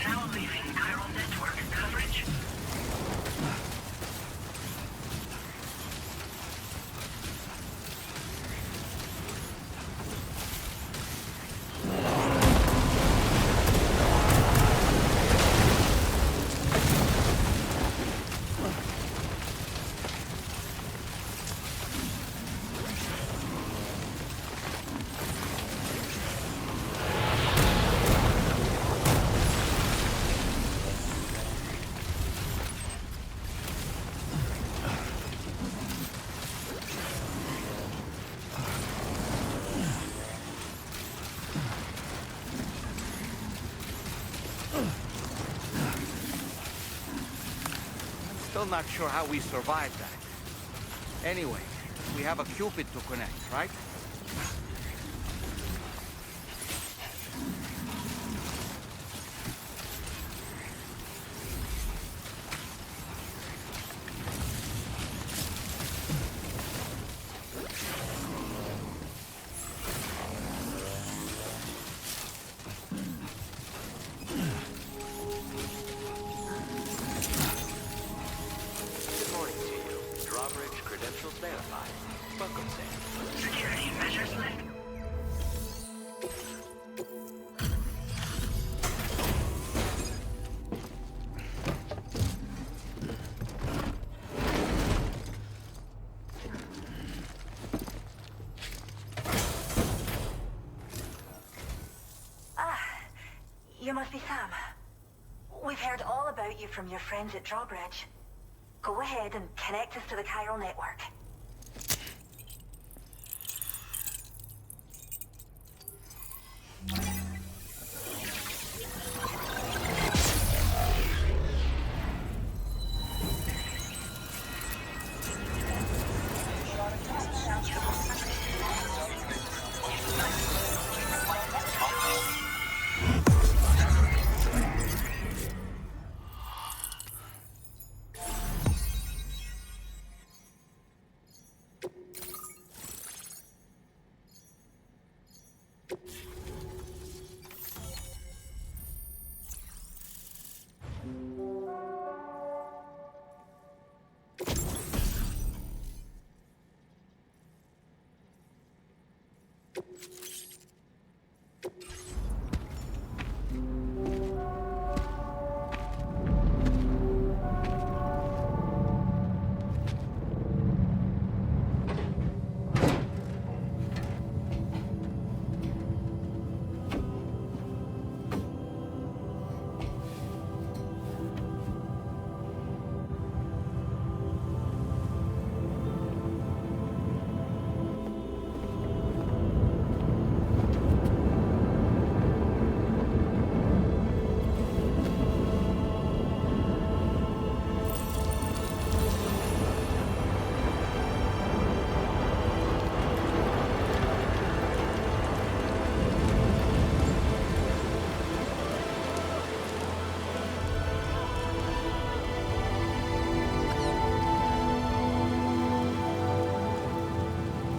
Now leaving chiral network coverage. Still not sure how we survived that. Anyway, we have a Cupid to connect, right? Welcome, Sam. Security measures lift. must be Sam. We've heard all about you from your friends at Drawbridge. Go ahead and connect us to the chiral network.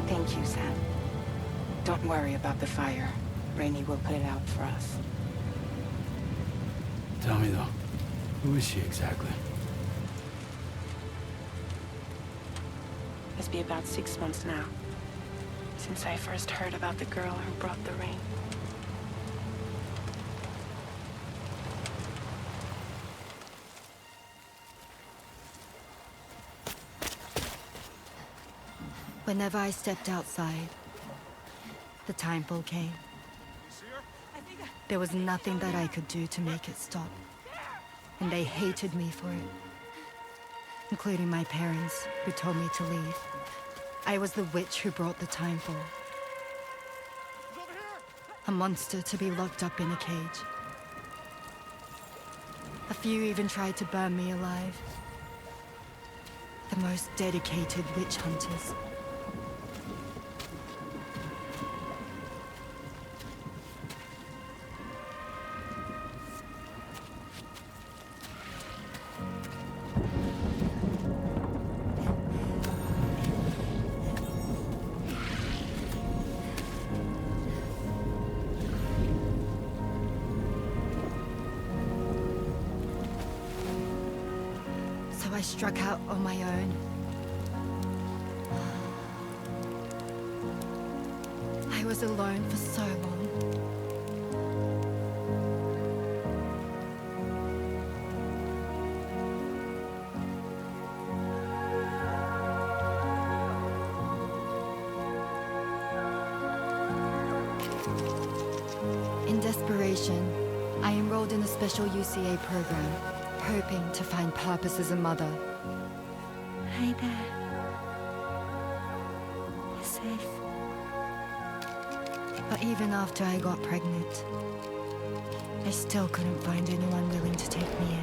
Thank you, Sam. Don't worry about the fire. Rainey will put it out for us. Tell me though, who is she exactly? Must be about 6 months now, since I first heard about the girl who brought the rain. Whenever I stepped outside, the timefall came. There was nothing that I could do to make it stop. And they hated me for it. Including my parents, who told me to leave. I was the witch who brought the timefall. A monster to be locked up in a cage. A few even tried to burn me alive. The most dedicated witch hunters. I struck out on my own. I was alone for so long. In desperation, I enrolled in a special UCA program, hoping to find purpose as a mother. Hi there. You're safe. But even after I got pregnant, I still couldn't find anyone willing to take me in.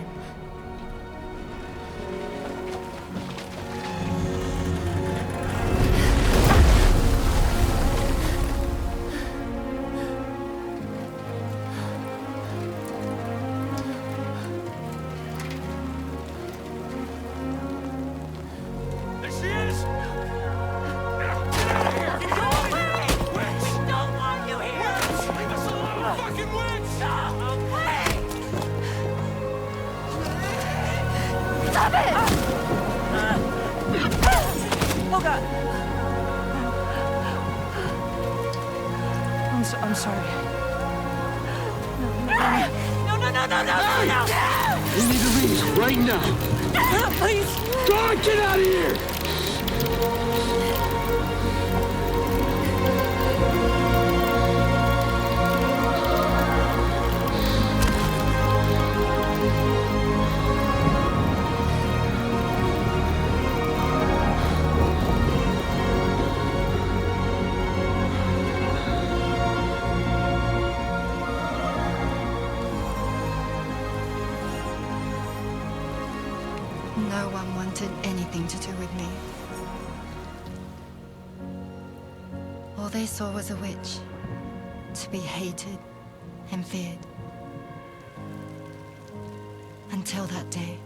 I'm sorry. No! We need to leave right now. Please! Go get out of here! No one wanted anything to do with me. All they saw was a witch, to be hated and feared. Until that day.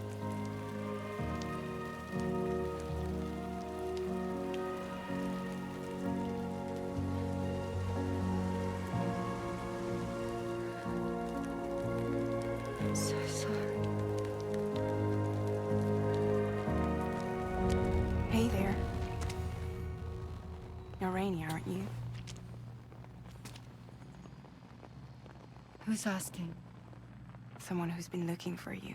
I'm so sorry. Hey there. You're Rainey, aren't you? Who's asking? Someone who's been looking for you.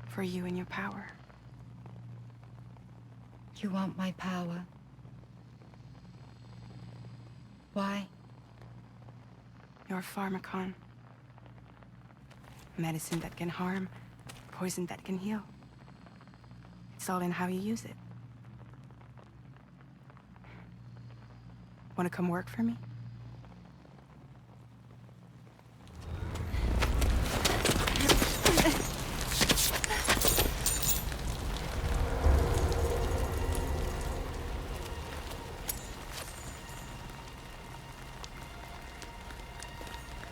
For you and your power. You want my power? Why? You're a pharmacon. Medicine that can harm, poison that can heal. It's all in how you use it. Want to come work for me?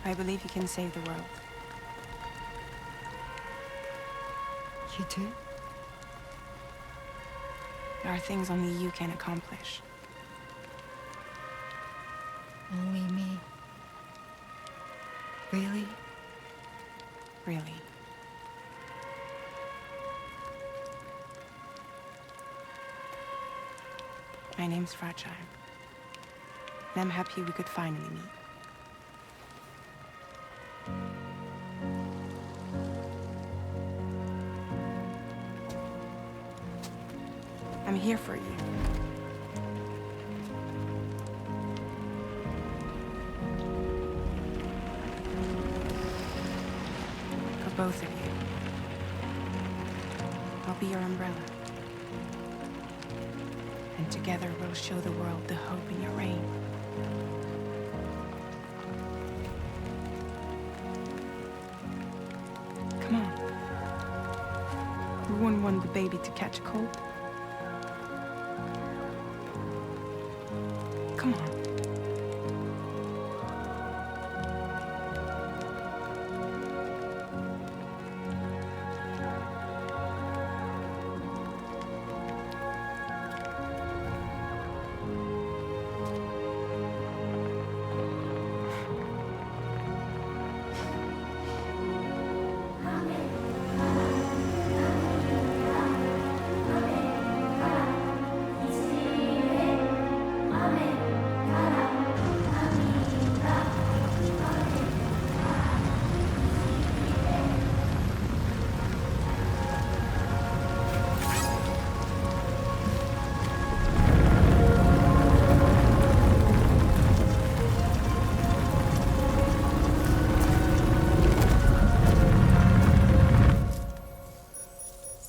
I believe you can save the world. You do? There are things only you can accomplish. Only me. Really? Really. My name's Fragile. And I'm happy we could finally meet. I'm here for you. For both of you. I'll be your umbrella. And together we'll show the world the hope in your reign. Come on. We wouldn't want the baby to catch a cold. Come on.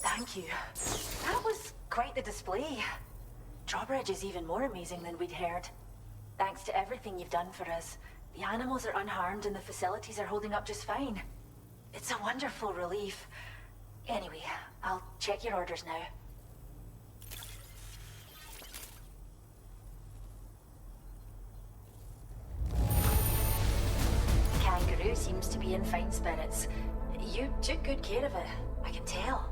Thank you. That was quite the display. Drawbridge is even more amazing than we'd heard. Thanks to everything you've done for us, the animals are unharmed and the facilities are holding up just fine. It's a wonderful relief. Anyway, I'll check your orders now. Kangaroo seems to be in fine spirits. You took good care of it, I can tell.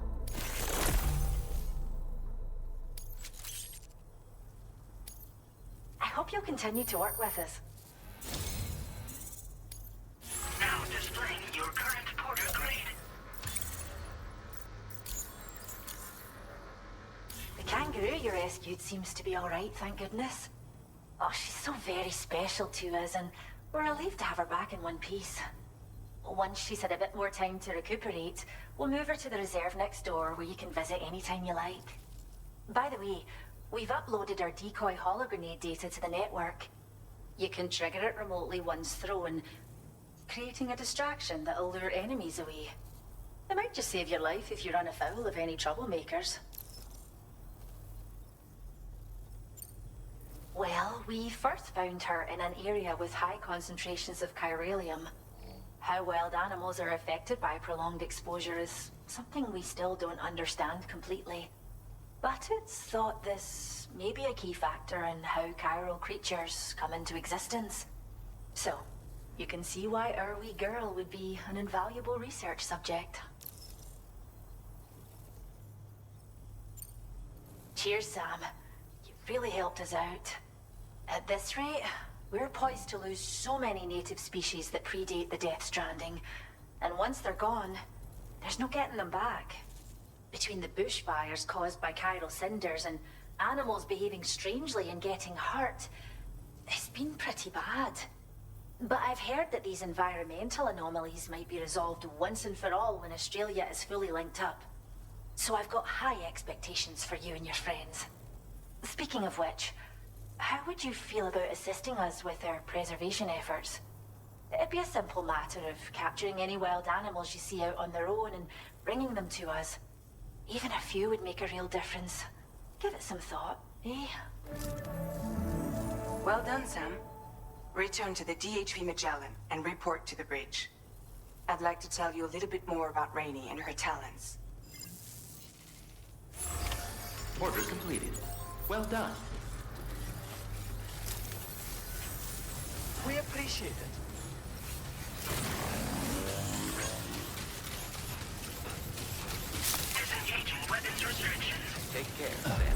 I hope you'll continue to work with us. Now displaying your current porter grade. The kangaroo you rescued seems to be alright, thank goodness. Oh, she's so very special to us, and we're relieved to have her back in one piece. Once she's had a bit more time to recuperate, we'll move her to the reserve next door where you can visit anytime you like. By the way, we've uploaded our decoy hologrenade data to the network. You can trigger it remotely once thrown, creating a distraction that'll lure enemies away. It might just save your life if you run afoul of any troublemakers. Well, we first found her in an area with high concentrations of chiralium. how wild animals are affected by prolonged exposure is something we still don't understand completely. But it's thought this may be a key factor in how chiral creatures come into existence. So, you can see why our wee girl would be an invaluable research subject. Cheers, Sam. You've really helped us out. At this rate, we're poised to lose so many native species that predate the Death Stranding. And once they're gone, there's no getting them back. Between the bushfires caused by chiral cinders and animals behaving strangely and getting hurt, it's been pretty bad. But I've heard that these environmental anomalies might be resolved once and for all when Australia is fully linked up. So I've got high expectations for you and your friends. Speaking of which, how would you feel about assisting us with our preservation efforts? It'd be a simple matter of capturing any wild animals you see out on their own and bringing them to us. Even a few would make a real difference. Give it some thought, eh? Well done, Sam. Return to the DHV Magellan and report to the bridge. I'd like to tell you a little bit more about Rainey and her talents. Order completed. Well done. We appreciate it. Take care, Sam.